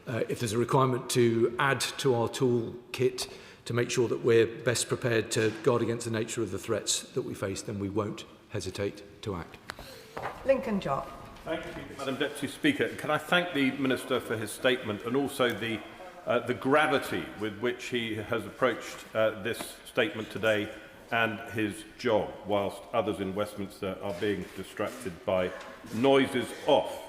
if there's a requirement to add to our toolkit to make sure that we're best prepared to guard against the nature of the threats that we face, then we won't hesitate to act. Lincoln Jock. Thank you, Madam Deputy Speaker. Can I thank the Minister for his statement and also the gravity with which he has approached this statement today and his job, whilst others in Westminster are being distracted by noises off.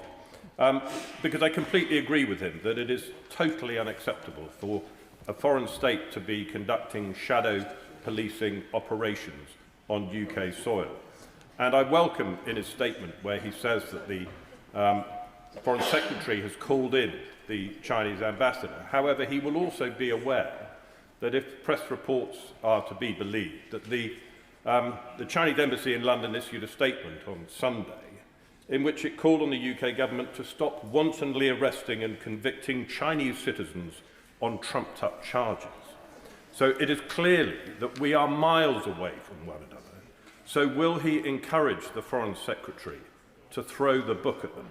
Because I completely agree with him that it is totally unacceptable for a foreign state to be conducting shadow policing operations on UK soil. And I welcome in his statement where he says that the Foreign Secretary has called in the Chinese ambassador. However, he will also be aware that if press reports are to be believed, that the Chinese embassy in London issued a statement on Sunday in which it called on the UK government to stop wantonly arresting and convicting Chinese citizens on trumped-up charges. So it is clearly that we are miles away from one another. So will he encourage the Foreign Secretary to throw the book at them?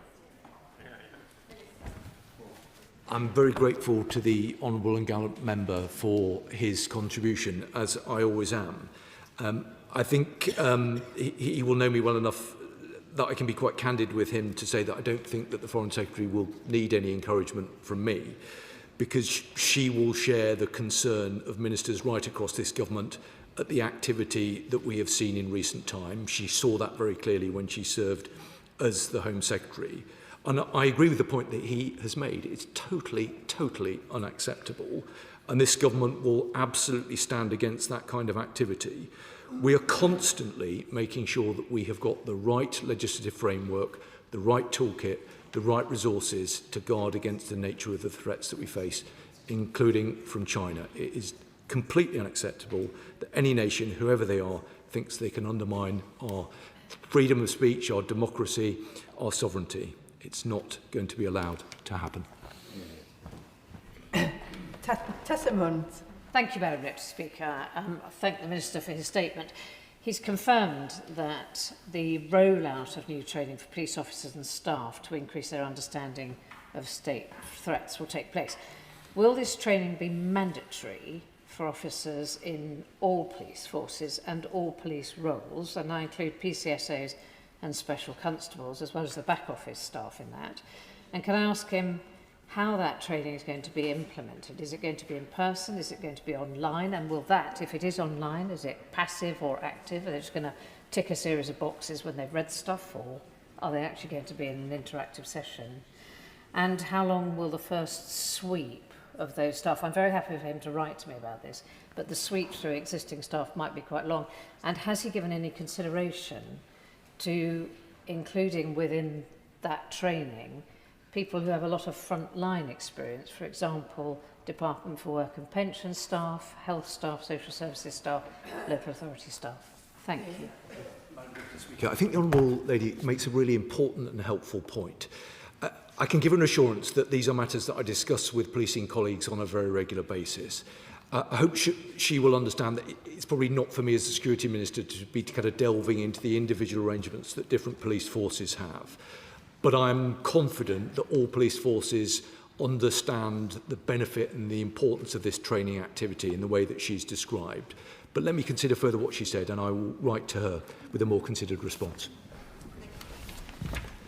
I'm very grateful to the honourable and gallant member for his contribution, as I always am. I think he will know me well enough that I can be quite candid with him to say that I don't think that the Foreign Secretary will need any encouragement from me, because she will share the concern of ministers right across this government at the activity that we have seen in recent time. She saw that very clearly when she served as the Home Secretary. And I agree with the point that he has made. It's totally unacceptable. And this government will absolutely stand against that kind of activity. We are constantly making sure that we have got the right legislative framework, the right toolkit, the right resources to guard against the nature of the threats that we face, including from China. It is completely unacceptable that any nation, whoever they are, thinks they can undermine our freedom of speech, our democracy, our sovereignty. It's not going to be allowed to happen. Tessa Munn. Thank you, Madam Deputy Speaker. I thank the Minister for his statement. He's confirmed that the rollout of new training for police officers and staff to increase their understanding of state threats will take place. Will this training be mandatory for officers in all police forces and all police roles? And I include PCSOs and special constables, as well as the back office staff in that. And can I ask him how that training is going to be implemented? Is it going to be in person? Is it going to be online? And will that, if it is online, is it passive or active? Are they just going to tick a series of boxes when they've read stuff, or are they actually going to be in an interactive session? And how long will the first sweep of those staff? I'm very happy for him to write to me about this, but the sweep through existing staff might be quite long. And has he given any consideration to including within that training people who have a lot of frontline experience, for example, Department for Work and Pension staff, health staff, social services staff, local authority staff? Thank you. I think the Honourable Lady makes a really important and helpful point. I can give an assurance that these are matters that I discuss with policing colleagues on a very regular basis. I hope she will understand that it's probably not for me as the Security Minister to be kind of delving into the individual arrangements that different police forces have. But I'm confident that all police forces understand the benefit and the importance of this training activity in the way that she's described. But let me consider further what she said, and I will write to her with a more considered response.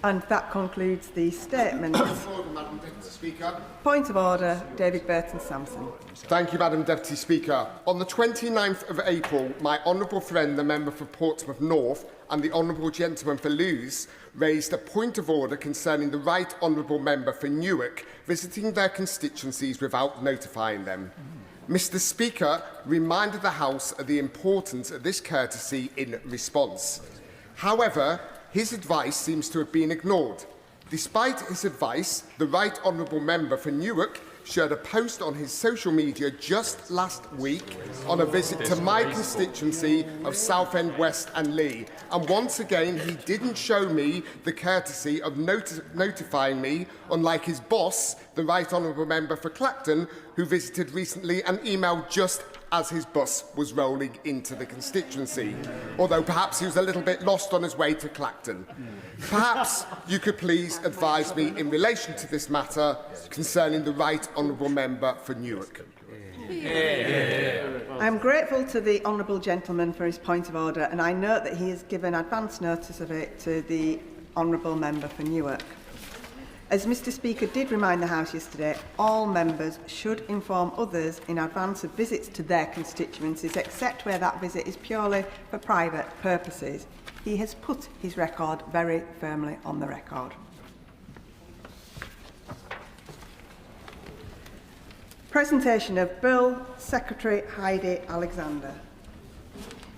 And that concludes the statement. Madam Deputy Speaker. Point of order, David Burton-Sampson. Thank you, Madam Deputy Speaker. On the 29th of April, my honourable friend, the member for Portsmouth North, and the honourable gentleman for Lewes raised a point of order concerning the right honourable member for Newark visiting their constituencies without notifying them. Mr. Speaker reminded the House of the importance of this courtesy in response. However, his advice seems to have been ignored. Despite his advice, the Right Honourable Member for Newark shared a post on his social media just last week on a visit to my constituency of Southend West and Lee. And once again, he didn't show me the courtesy of notifying me, unlike his boss, the Right Honourable Member for Clacton, who visited recently and emailed just as his bus was rolling into the constituency, although perhaps he was a little bit lost on his way to Clacton. Perhaps you could please advise me in relation to this matter concerning the Right Honourable Member for Newark. I am grateful to the honourable gentleman for his point of order, and I note that he has given advance notice of it to the honourable member for Newark. As Mr Speaker did remind the House yesterday, all members should inform others in advance of visits to their constituencies, except where that visit is purely for private purposes. He has put his record very firmly on the record. Presentation of Bill, Secretary Heidi Alexander.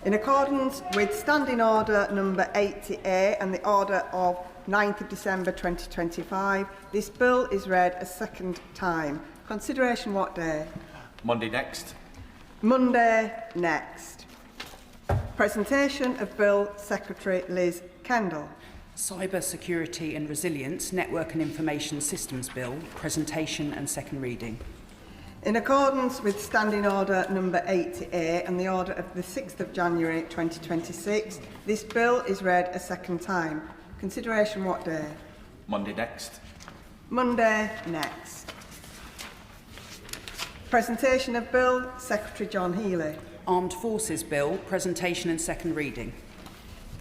In accordance with Standing Order number 80A and the order of 9th of December 2025, this bill is read a second time. Consideration what day? Monday next. Monday next. Presentation of Bill, Secretary Liz Kendall. Cyber Security and Resilience Network and Information Systems Bill, presentation and second reading. In accordance with Standing Order number 80A and the order of the 6th of January 2026, this bill is read a second time. Consideration what day? Monday next. Monday next. Presentation of Bill, Secretary John Healey. Armed Forces Bill, presentation and second reading.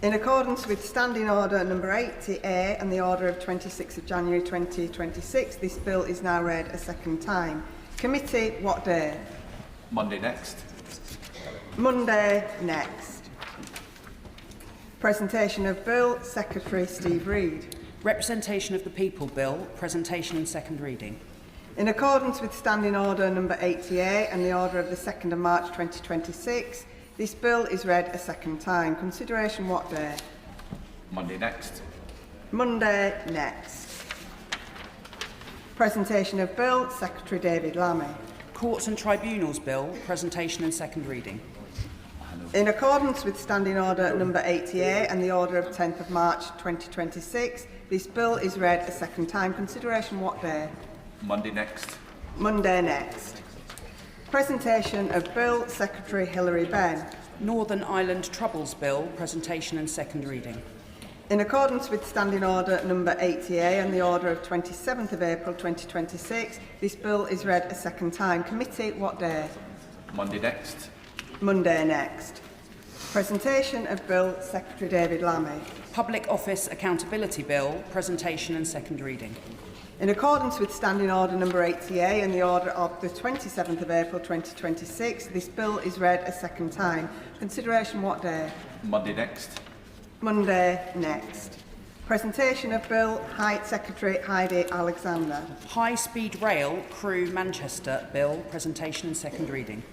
In accordance with Standing Order number 80A and the order of 26th of January 2026, this bill is now read a second time. Committee, what day? Monday next. Monday next. Presentation of Bill, Secretary Steve Reid. Representation of the People Bill, presentation and second reading. In accordance with Standing Order number 80A and the order of the 2nd of March 2026, this bill is read a second time. Consideration what day? Monday next. Monday next. Presentation of Bill, Secretary David Lammy. Courts and Tribunals Bill, presentation and second reading. In accordance with Standing Order number 80A and the order of 10th of March 2026, this bill is read a second time. Consideration what day? Monday next. Monday next. Presentation of Bill, Secretary Hilary Benn. Northern Ireland Troubles Bill, presentation and second reading. In accordance with Standing Order number 80A and the order of 27th of April 2026, this bill is read a second time. Committee, what day? Monday next. Monday next. Presentation of Bill, Secretary David Lammy. Public Office Accountability Bill, presentation and second reading. In accordance with Standing Order number 80A and the order of the 27th of April 2026, this bill is read a second time. Consideration what day? Monday next. Monday next. Presentation of Bill, Secretary Heidi Alexander. High Speed Rail Crewe Manchester Bill, presentation and second reading.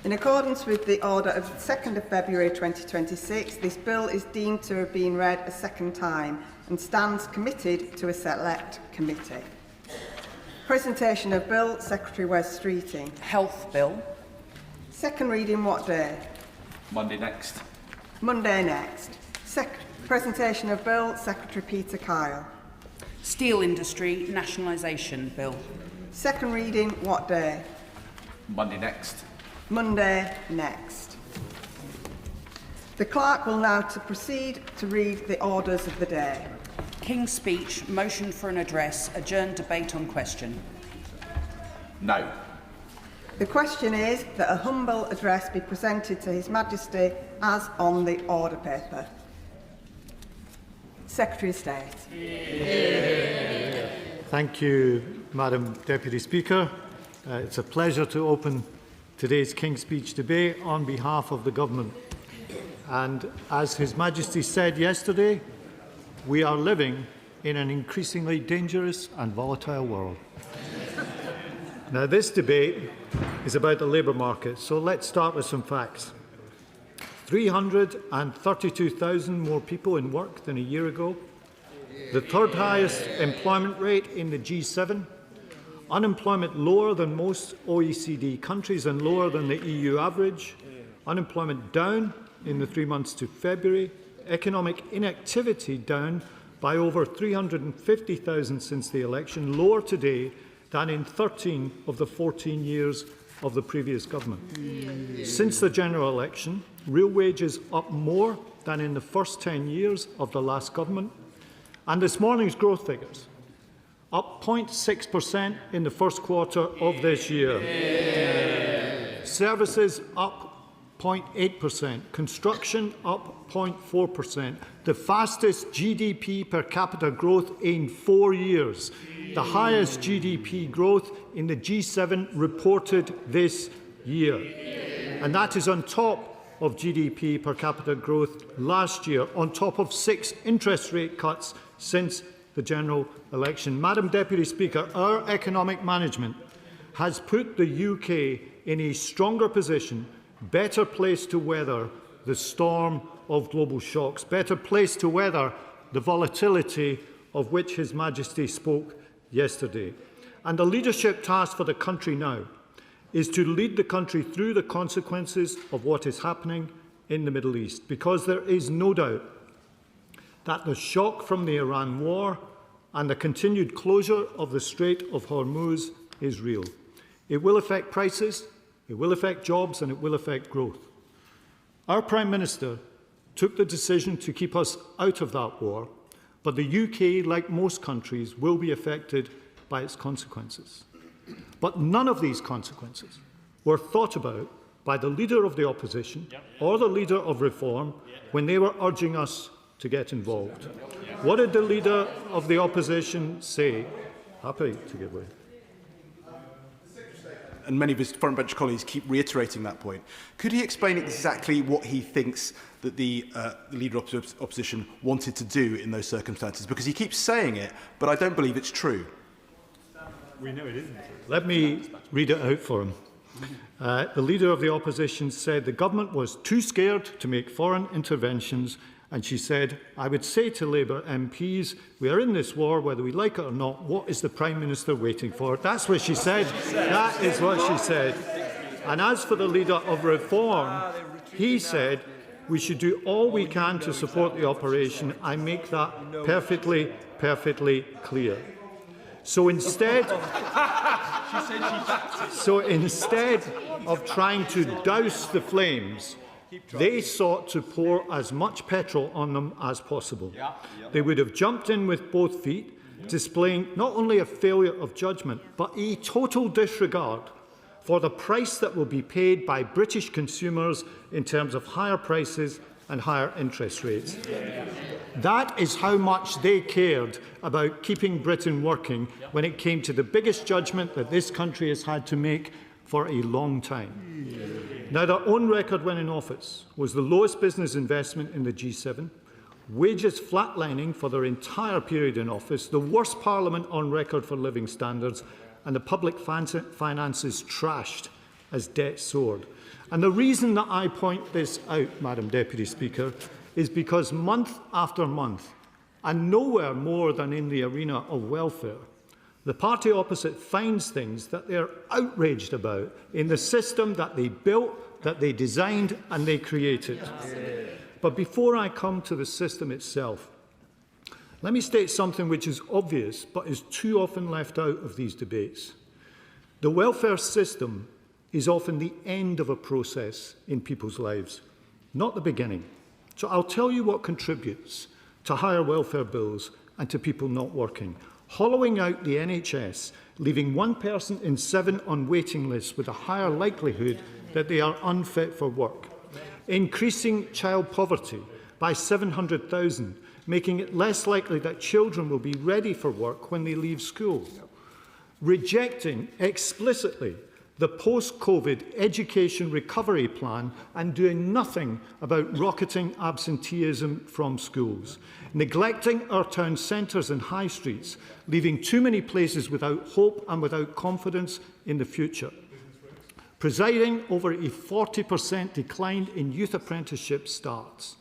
In accordance with the order of 2nd of February 2026, this bill is deemed to have been read a second time and stands committed to a select committee. Presentation of Bill, Secretary Wes Streeting. Health Bill. Second reading what day? Monday next. Monday next. Presentation of Bill, Secretary Peter Kyle. Steel Industry Nationalisation Bill. Second reading what day? Monday next. Monday next. The clerk will now proceed to read the orders of the day. King's Speech, motion for an address, adjourned debate on question. No. The question is that a humble address be presented to His Majesty as on the order paper. Secretary of State. Thank you, Madam Deputy Speaker. It's a pleasure to open today's King's Speech debate on behalf of the Government. And as His Majesty said yesterday, we are living in an increasingly dangerous and volatile world. Now, this debate is about the labour market, so let's start with some facts. 332,000 more people in work than a year ago, the third highest employment rate in the G7, unemployment lower than most OECD countries and lower than the EU average, unemployment down in the 3 months to February, economic inactivity down by over 350,000 since the election, lower today than in 13 of the 14 years of the previous government. Since the general election, real wages up more than in the first 10 years of the last government. And this morning's growth figures, up 0.6% in the first quarter of this year. Services up 0.8%, construction up 0.4%, the fastest GDP per capita growth in 4 years, the highest GDP growth in the G7 reported this year. And that is on top of GDP per capita growth last year, on top of 6 interest rate cuts since the general election. Madam Deputy Speaker, our economic management has put the UK in a stronger position, better placed to weather the storm of global shocks, better placed to weather the volatility of which His Majesty spoke yesterday. And the leadership task for the country now is to lead the country through the consequences of what is happening in the Middle East, because there is no doubt that the shock from the Iran war and the continued closure of the Strait of Hormuz is real. It will affect prices, it will affect jobs, and it will affect growth. Our Prime Minister took the decision to keep us out of that war, but the UK, like most countries, will be affected by its consequences. But none of these consequences were thought about by the Leader of the Opposition or the Leader of Reform when they were urging us to get involved. What did the Leader of the Opposition say? Happy to give way. And many of his front bench colleagues keep reiterating that point. Could he explain exactly what he thinks that the Leader of the Opposition wanted to do in those circumstances? Because he keeps saying it, but I don't believe it's true. We know it isn't true. Let me read it out for him. The Leader of the Opposition said the government was too scared to make foreign interventions, and she said, I would say to Labour MPs, we are in this war, whether we like it or not. What is the Prime Minister waiting for? That's what she said. That is what she said. And as for the Leader of Reform, he said we should do all we can to support the operation. I make that perfectly clear. So instead of trying to douse the flames, they sought to pour as much petrol on them as possible. They would have jumped in with both feet, displaying not only a failure of judgment, but a total disregard for the price that will be paid by British consumers in terms of higher prices and higher interest rates. That is how much they cared about keeping Britain working when it came to the biggest judgment that this country has had to make for a long time. Now, their own record when in office was the lowest business investment in the G7, wages flatlining for their entire period in office, the worst parliament on record for living standards, and the public finances trashed as debt soared. And the reason that I point this out, Madam Deputy Speaker, is because month after month, and nowhere more than in the arena of welfare, the party opposite finds things that they're outraged about in the system that they built, that they designed and they created. But before I come to the system itself, let me state something which is obvious but is too often left out of these debates. The welfare system is often the end of a process in people's lives, not the beginning. So I'll tell you what contributes to higher welfare bills and to people not working. Hollowing out the NHS, leaving 1 person in 7 on waiting lists with a higher likelihood that they are unfit for work. Increasing child poverty by 700,000, making it less likely that children will be ready for work when they leave school. Rejecting explicitly the post-COVID education recovery plan and doing nothing about rocketing absenteeism from schools. Neglecting our town centres and high streets, leaving too many places without hope and without confidence in the future. Presiding over a 40% decline in youth apprenticeship starts.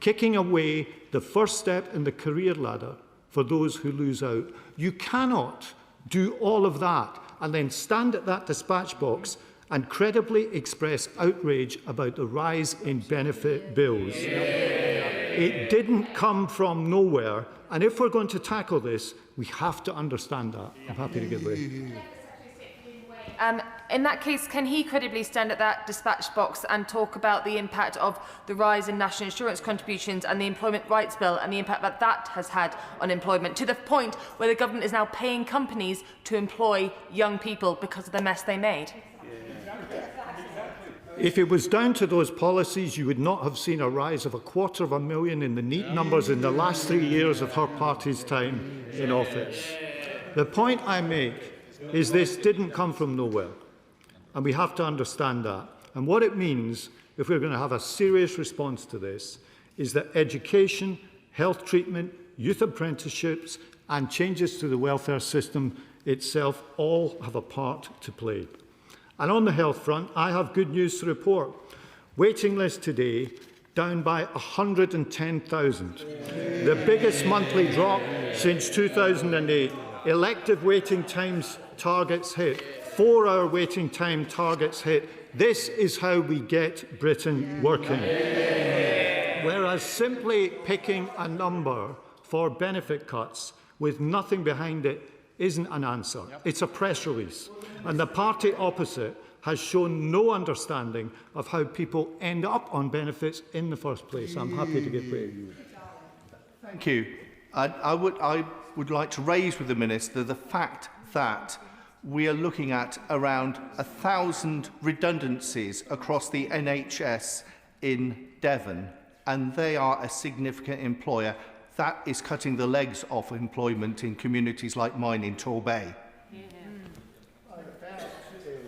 Kicking away the first step in the career ladder for those who lose out. You cannot do all of that and then stand at that dispatch box and credibly express outrage about the rise in benefit bills. It didn't come from nowhere, and if we're going to tackle this, we have to understand that. I'm happy to give way. In that case, can he credibly stand at that dispatch box and talk about the impact of the rise in national insurance contributions and the Employment Rights Bill and the impact that that has had on employment, to the point where the government is now paying companies to employ young people because of the mess they made? If it was down to those policies, you would not have seen a rise of 250,000 in the neat numbers in the last 3 years of her party's time in office. The point I make is this didn't come from nowhere, and we have to understand that. And what it means, if we're going to have a serious response to this, is that education, health treatment, youth apprenticeships and changes to the welfare system itself all have a part to play. And on the health front, I have good news to report. Waiting list today down by 110,000. The biggest monthly drop since 2008. Elective waiting times targets hit. 4-hour waiting time targets hit. This is how we get Britain working. Whereas simply picking a number for benefit cuts with nothing behind it isn't an answer. It's a press release. And the party opposite has shown no understanding of how people end up on benefits in the first place. I'm happy to give way. Thank you. I would like to raise with the Minister the fact that we are looking at around 1,000 redundancies across the NHS in Devon, and they are a significant employer. That is cutting the legs off employment in communities like mine in Torbay.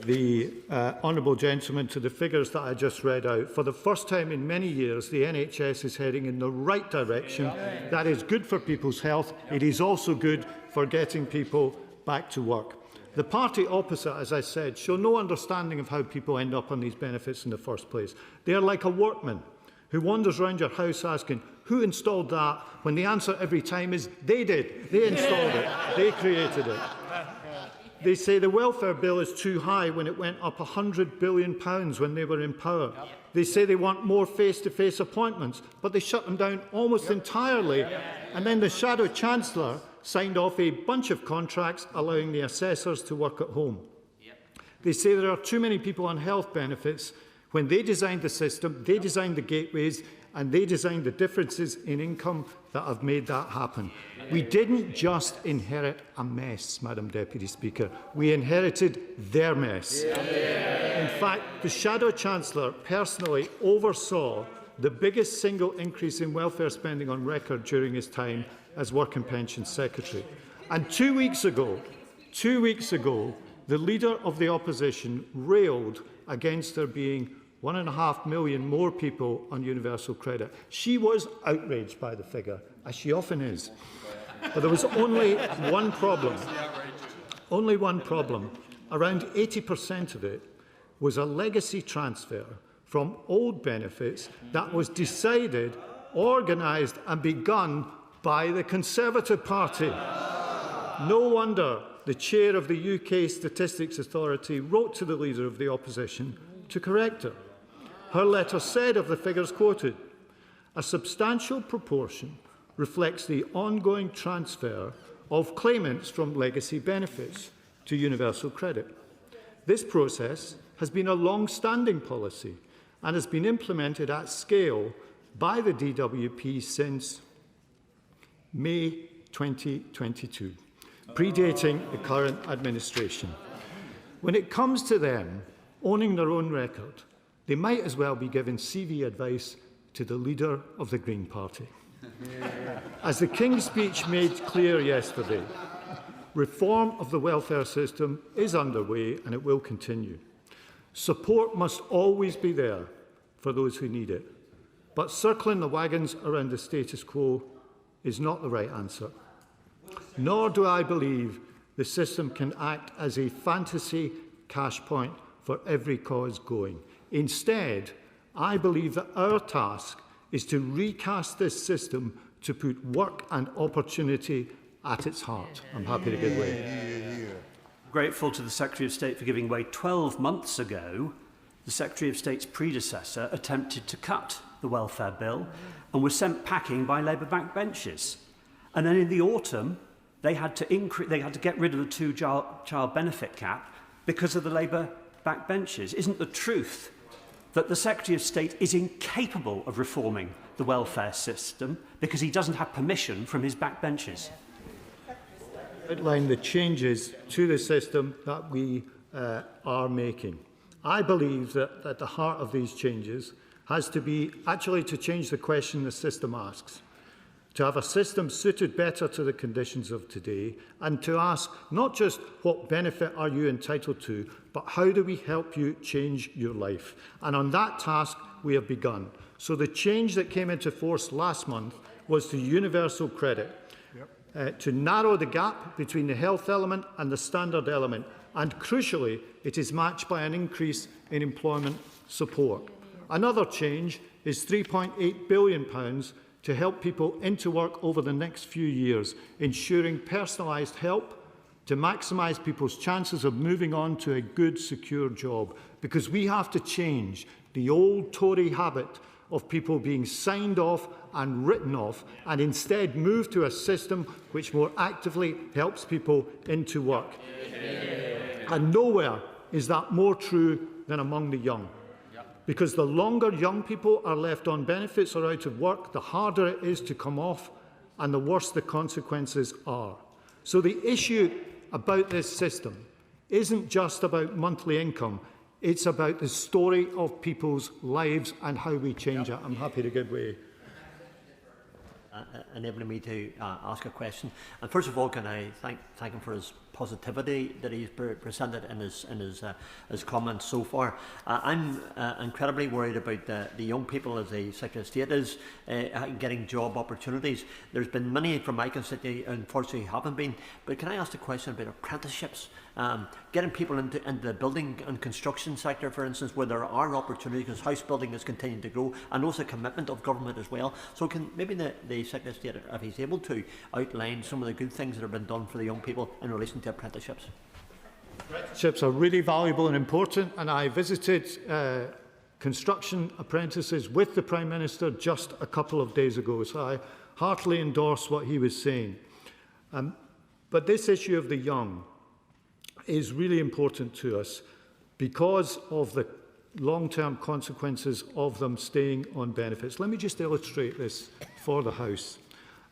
The honourable gentleman to the figures that I just read out. For the first time in many years, the NHS is heading in the right direction. That is good for people's health. It is also good for getting people back to work. The party opposite, as I said, show no understanding of how people end up on these benefits in the first place. They are like a workman who wanders around your house asking, who installed that? When the answer every time is, they did. They installed it. They created it. They say the welfare bill is too high when it went up £100 billion when they were in power. They say they want more face-to-face appointments, but they shut them down almost entirely. And then the Shadow Chancellor signed off a bunch of contracts allowing the assessors to work at home. They say there are too many people on health benefits. When they designed the system, they designed the gateways, and they designed the differences in income that have made that happen. We didn't just inherit a mess, Madam Deputy Speaker. We inherited their mess. In fact, the Shadow Chancellor personally oversaw the biggest single increase in welfare spending on record during his time as Work and Pensions Secretary. And 2 weeks ago, the Leader of the Opposition railed against there being 1.5 million more people on universal credit. She was outraged by the figure, as she often is. But there was only one problem. Only one problem. Around 80% of it was a legacy transfer from old benefits that was decided, organised and begun by the Conservative Party. No wonder the chair of the UK Statistics Authority wrote to the Leader of the Opposition to correct her. Her letter said of the figures quoted, "A substantial proportion reflects the ongoing transfer of claimants from legacy benefits to universal credit. This process has been a long-standing policy and has been implemented at scale by the DWP since May 2022, predating the current administration. When it comes to them owning their own record, they might as well be giving CV advice to the Leader of the Green Party. As the King's Speech made clear yesterday, reform of the welfare system is underway and it will continue. Support must always be there for those who need it, but circling the wagons around the status quo is not the right answer. Nor do I believe the system can act as a fantasy cash point for every cause going. Instead, I believe that our task is to recast this system to put work and opportunity at its heart. I'm happy to give way. Grateful to the Secretary of State for giving way. 12 months ago, the Secretary of State's predecessor attempted to cut the welfare bill and was sent packing by Labour backbenchers. And then in the autumn, they had to get rid of the two-child benefit cap because of the Labour backbenchers? Isn't the truth that the Secretary of State is incapable of reforming the welfare system because he doesn't have permission from his backbenchers? Outline the changes to the system that we are making. I believe that at the heart of these changes has to be actually to change the question the system asks, to have a system suited better to the conditions of today, and to ask not just what benefit are you entitled to, but how do we help you change your life? And on that task we have begun. So the change that came into force last month was to universal credit, to narrow the gap between the health element and the standard element, and crucially it is matched by an increase in employment support. Another change is £3.8 billion to help people into work over the next few years, ensuring personalised help to maximise people's chances of moving on to a good, secure job. Because we have to change the old Tory habit of people being signed off and written off, and instead move to a system which more actively helps people into work. And nowhere is that more true than among the young. Because the longer young people are left on benefits or out of work, the harder it is to come off and the worse the consequences are. So the issue about this system isn't just about monthly income, it's about the story of people's lives and how we change it. I'm happy to give way. Enabling me to ask a question. And first of all, can I thank him for his positivity that he's presented in his comments so far. I'm incredibly worried about the young people, as the Secretary of State is, getting job opportunities. There's been many from my constituency, unfortunately, haven't been. But can I ask the question about apprenticeships? Getting people into the building and construction sector, for instance, where there are opportunities, because house building is continuing to grow, and also commitment of government as well. So can maybe the Secretary of State, if he's able to, outline some of the good things that have been done for the young people in relation to apprenticeships? Apprenticeships are really valuable and important, and I visited construction apprentices with the Prime Minister just a couple of days ago, so I heartily endorse what he was saying. But this issue of the young is really important to us because of the long-term consequences of them staying on benefits. Let me just illustrate this for the House.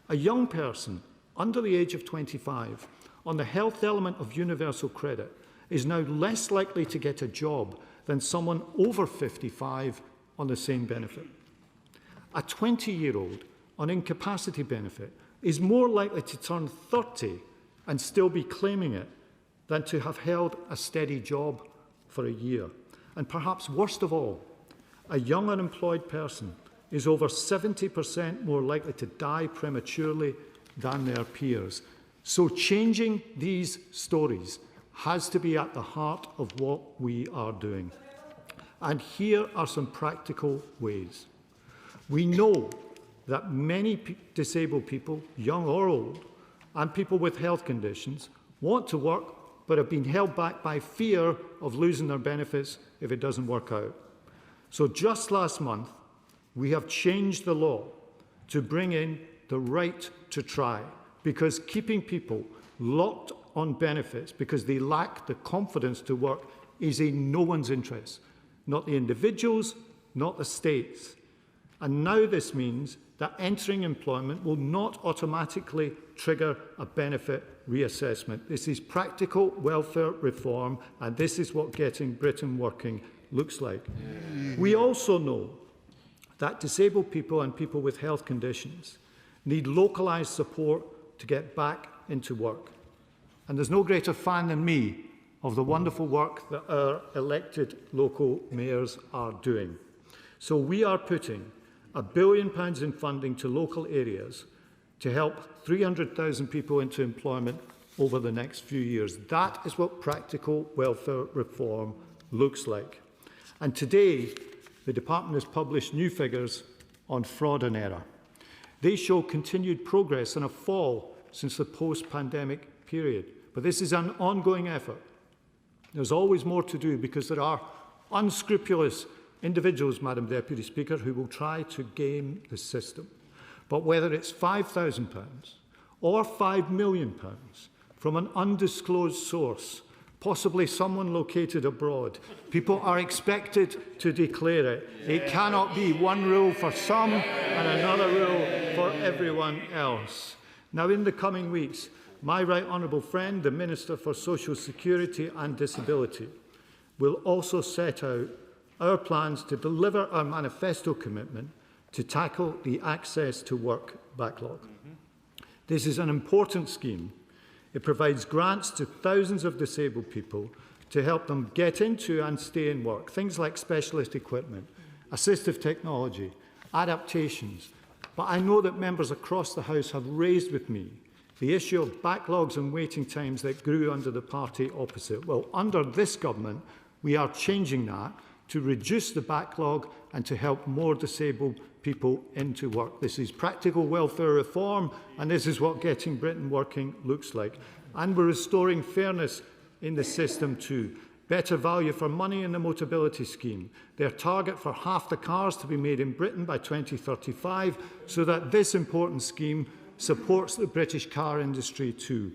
A young person under the age of 25 on the health element of universal credit is now less likely to get a job than someone over 55 on the same benefit. A 20-year-old on incapacity benefit is more likely to turn 30 and still be claiming it than to have held a steady job for a year. And perhaps worst of all, a young unemployed person is over 70% more likely to die prematurely than their peers. So changing these stories has to be at the heart of what we are doing. And here are some practical ways. We know that many disabled people, young or old, and people with health conditions want to work but have been held back by fear of losing their benefits if it doesn't work out. So just last month, we have changed the law to bring in the right to try, because keeping people locked on benefits because they lack the confidence to work is in no one's interest, not the individuals, not the states. And now this means that entering employment will not automatically trigger a benefit reassessment. This is practical welfare reform, and this is what getting Britain working looks like. We also know that disabled people and people with health conditions need localised support to get back into work. And there's no greater fan than me of the wonderful work that our elected local mayors are doing. So we are putting £1 billion in funding to local areas to help 300,000 people into employment over the next few years. That is what practical welfare reform looks like. And today, the Department has published new figures on fraud and error. They show continued progress and a fall since the post-pandemic period. But this is an ongoing effort. There's always more to do because there are unscrupulous individuals, Madam Deputy Speaker, who will try to game the system. But whether it's £5,000 or £5 million from an undisclosed source, possibly someone located abroad. People are expected to declare it. It cannot be one rule for some and another rule for everyone else. Now, in the coming weeks, my right honourable friend, the Minister for Social Security and Disability, will also set out our plans to deliver our manifesto commitment to tackle the access to work backlog. This is an important scheme. It provides grants to thousands of disabled people to help them get into and stay in work. Things like specialist equipment, assistive technology, adaptations. But I know that members across the House have raised with me the issue of backlogs and waiting times that grew under the party opposite. Well, under this government, we are changing that to reduce the backlog and to help more disabled people into work. This is practical welfare reform, and this is what getting Britain working looks like. And we're restoring fairness in the system too. Better value for money in the Motability Scheme. Their target for half the cars to be made in Britain by 2035, so that this important scheme supports the British car industry too.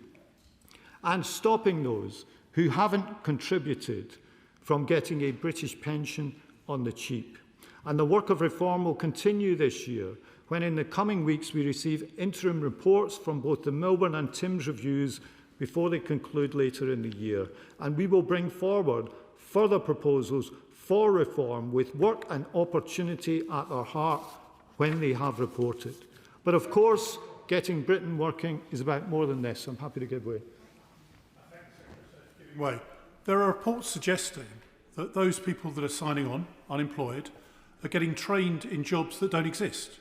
And stopping those who haven't contributed from getting a British pension on the cheap. And the work of reform will continue this year, when in the coming weeks we receive interim reports from both the Milburn and Timms reviews before they conclude later in the year. And we will bring forward further proposals for reform with work and opportunity at our heart when they have reported. But of course, getting Britain working is about more than this. I'm happy to give way. There are reports suggesting that those people that are signing on, unemployed, are getting trained in jobs that don't exist.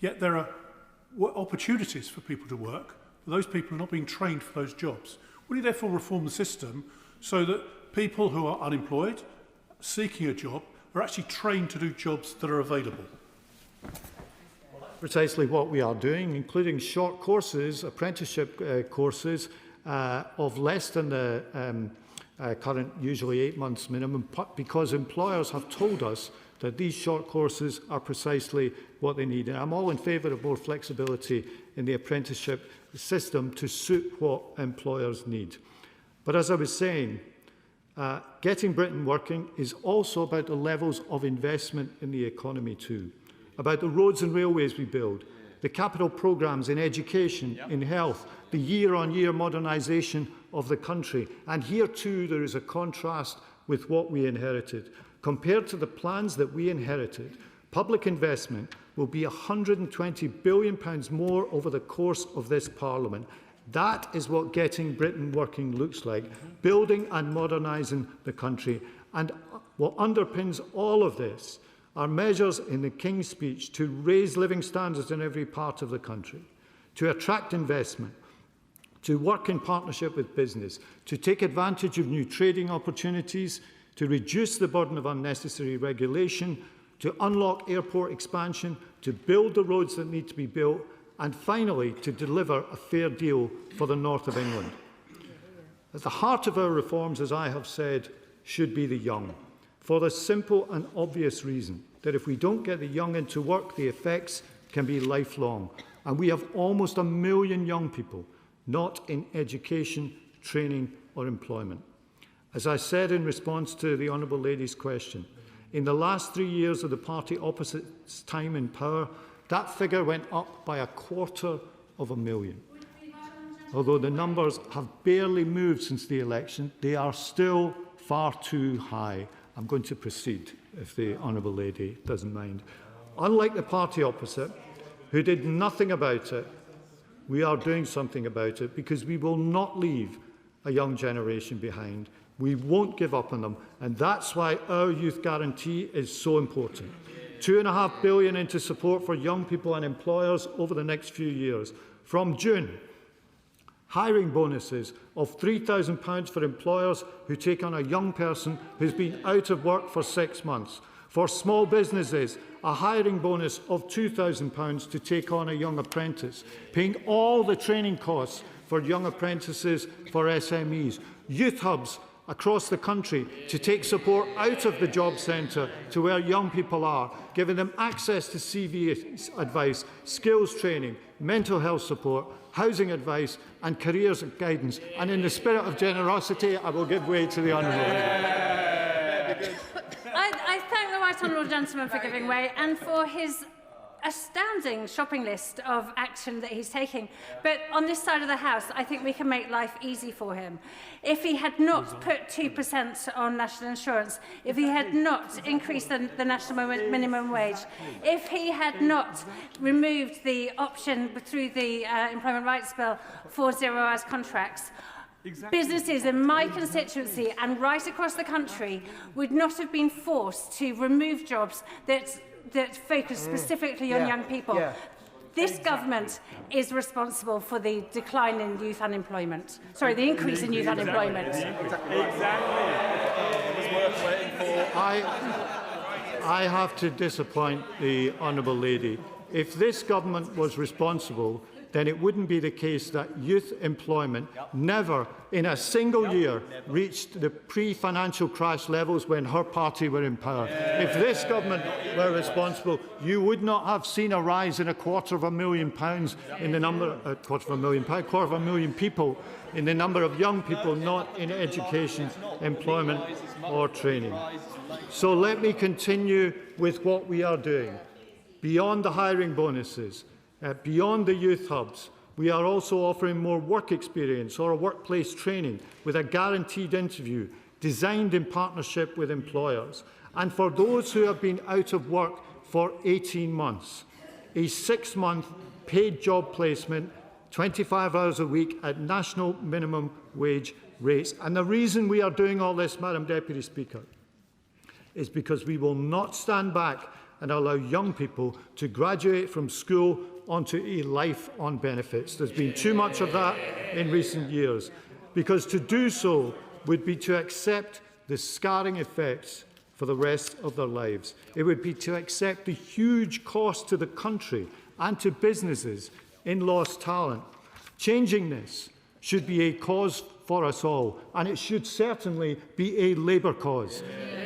Yet there are opportunities for people to work, but those people are not being trained for those jobs. Will you therefore reform the system so that people who are unemployed, seeking a job, are actually trained to do jobs that are available? Precisely what we are doing, including short courses, apprenticeship courses of less than the current usually 8 months minimum, because employers have told us that these short courses are precisely what they need. And I'm all in favour of more flexibility in the apprenticeship system to suit what employers need. But as I was saying, getting Britain working is also about the levels of investment in the economy too, about the roads and railways we build, the capital programmes in education, in health, the year-on-year modernisation of the country. And here too there is a contrast with what we inherited. Compared to the plans that we inherited, public investment will be £120 billion more over the course of this Parliament. That is what getting Britain working looks like, building and modernising the country. And what underpins all of this are measures in the King's Speech to raise living standards in every part of the country, to attract investment, to work in partnership with business, to take advantage of new trading opportunities, to reduce the burden of unnecessary regulation, to unlock airport expansion, to build the roads that need to be built, and finally to deliver a fair deal for the north of England. At the heart of our reforms, as I have said, should be the young, for the simple and obvious reason that if we don't get the young into work, the effects can be lifelong. And we have almost 1 million young people not in education, training or employment. As I said in response to the Honourable Lady's question, in the last 3 years of the party opposite's time in power, that figure went up by 250,000. Although the numbers have barely moved since the election, they are still far too high. I'm going to proceed, if the Honourable Lady doesn't mind. Unlike the party opposite, who did nothing about it, we are doing something about it, because we will not leave a young generation behind. We won't give up on them, and that's why our youth guarantee is so important. £2.5 billion into support for young people and employers over the next few years. From June, hiring bonuses of £3,000 for employers who take on a young person who's been out of work for 6 months. For small businesses, a hiring bonus of £2,000 to take on a young apprentice, paying all the training costs for young apprentices for SMEs. Youth hubs across the country to take support out of the job centre to where young people are, giving them access to CV advice, skills training, mental health support, housing advice and careers guidance. And in the spirit of generosity, I will give way to the Honourable. I thank the right honourable gentleman for giving way and for his astounding shopping list of action that he's taking. But on this side of the House, I think we can make life easy for him. If he had not put 2% on national insurance, if he had not increased the national minimum wage, if he had not removed the option through the Employment Rights Bill for 0 hours contracts, businesses in my constituency and right across the country would not have been forced to remove jobs that focus specifically on young people. This government is responsible for the decline in youth unemployment. Sorry, the increase in youth unemployment. I have to disappoint the Honourable Lady. If this government was responsible, then it wouldn't be the case that youth employment never, in a single year, reached the pre-financial crash levels when her party were in power. If this government were responsible, you would not have seen a rise in £250,000 in the number, £250,000 people in the number of young people not in education, employment or training. So let me continue with what we are doing. Beyond the hiring bonuses, beyond the youth hubs, we are also offering more work experience or workplace training with a guaranteed interview designed in partnership with employers. And for those who have been out of work for 18 months, a 6-month paid job placement, 25 hours a week at national minimum wage rates. And the reason we are doing all this, Madam Deputy Speaker, is because we will not stand back and allow young people to graduate from school onto a life on benefits. There's been too much of that in recent years, because to do so would be to accept the scarring effects for the rest of their lives. It would be to accept the huge cost to the country and to businesses in lost talent. Changing this should be a cause for us all, and it should certainly be a Labour cause,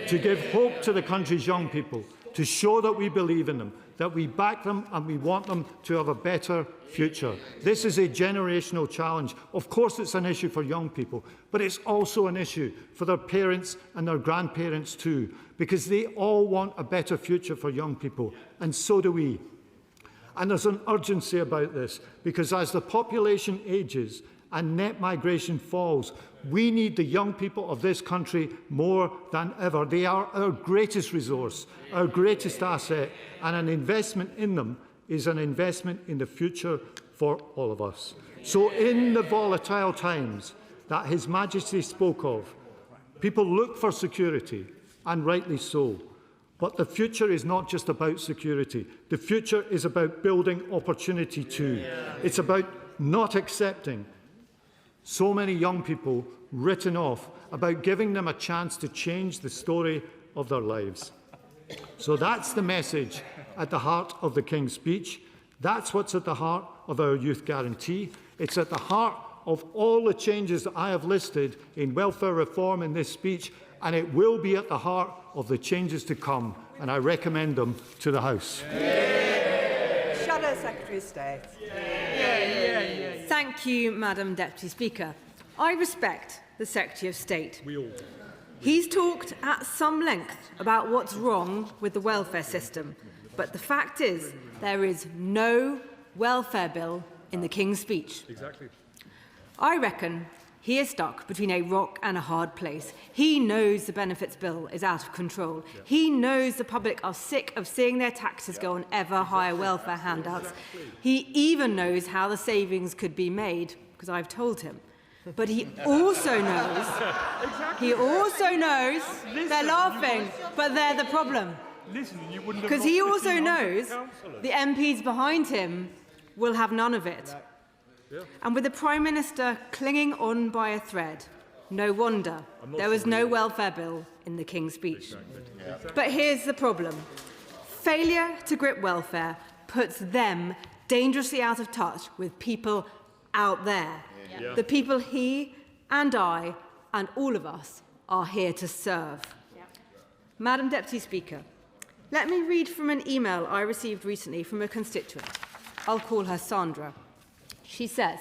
to give hope to the country's young people, to show that we believe in them, that we back them and we want them to have a better future. This is a generational challenge. Of course it's an issue for young people, but it's also an issue for their parents and their grandparents too, because they all want a better future for young people, and so do we. And there's an urgency about this, because as the population ages and net migration falls, we need the young people of this country more than ever. They are our greatest resource, our greatest asset, and an investment in them is an investment in the future for all of us. So in the volatile times that His Majesty spoke of, people look for security, and rightly so. But the future is not just about security. The future is about building opportunity too. It's about not accepting so many young people written off, about giving them a chance to change the story of their lives. So that's the message at the heart of the King's speech. That's what's at the heart of our youth guarantee. It's at the heart of all the changes that I have listed in welfare reform in this speech, and it will be at the heart of the changes to come, and I recommend them to the House. Shadow Secretary of State. Thank you, Madam Deputy Speaker. I respect the Secretary of State. He's talked at some length about what's wrong with the welfare system, but the fact is there is no welfare bill in the King's speech. Exactly. I reckon he is stuck between a rock and a hard place. He knows the benefits bill is out of control. Yeah. He knows the public are sick of seeing their taxes go on ever higher welfare handouts. He even knows how the savings could be made, because I've told him. But he also knows, they're laughing, but they're the problem. Because he also knows the MPs behind him will have none of it. Yeah. And with the Prime Minister clinging on by a thread, no wonder there was no welfare bill in the King's speech. Exactly. Yeah. But here's the problem. Failure to grip welfare puts them dangerously out of touch with people out there. Yeah. The people he and I and all of us are here to serve. Yeah. Madam Deputy Speaker, let me read from an email I received recently from a constituent. I'll call her Sandra. She says,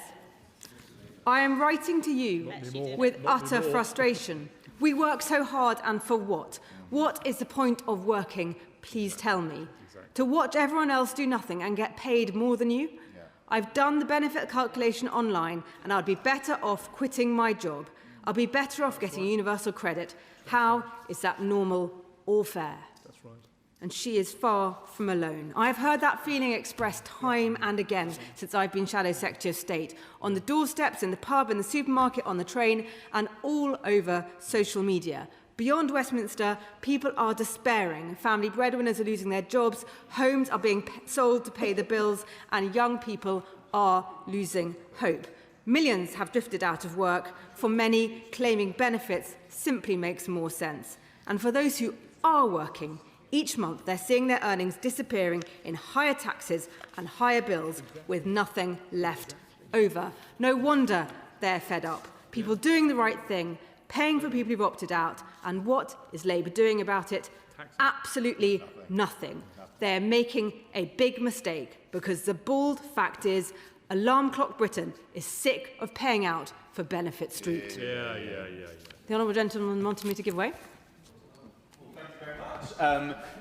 "I am writing to you with utter frustration. We work so hard, and for what? What is the point of working? Please tell me. To watch everyone else do nothing and get paid more than you? I've done the benefit calculation online, and I'd be better off quitting my job. I'll be better off getting universal credit. How is that normal or fair?" That's right. And she is far from alone. I've heard that feeling expressed time and again since I've been Shadow Secretary of State, on the doorsteps, in the pub, in the supermarket, on the train, and all over social media. Beyond Westminster, people are despairing. Family breadwinners are losing their jobs, homes are being sold to pay the bills, and young people are losing hope. Millions have drifted out of work. For many, claiming benefits simply makes more sense. And for those who are working, each month they're seeing their earnings disappearing in higher taxes and higher bills with nothing left over. No wonder they're fed up. People doing the right thing, paying for people who've opted out, and what is Labour doing about it? Absolutely nothing. They're making a big mistake, because the bald fact is Alarm Clock Britain is sick of paying out for Benefit Street. The honourable gentleman wanted me to give way.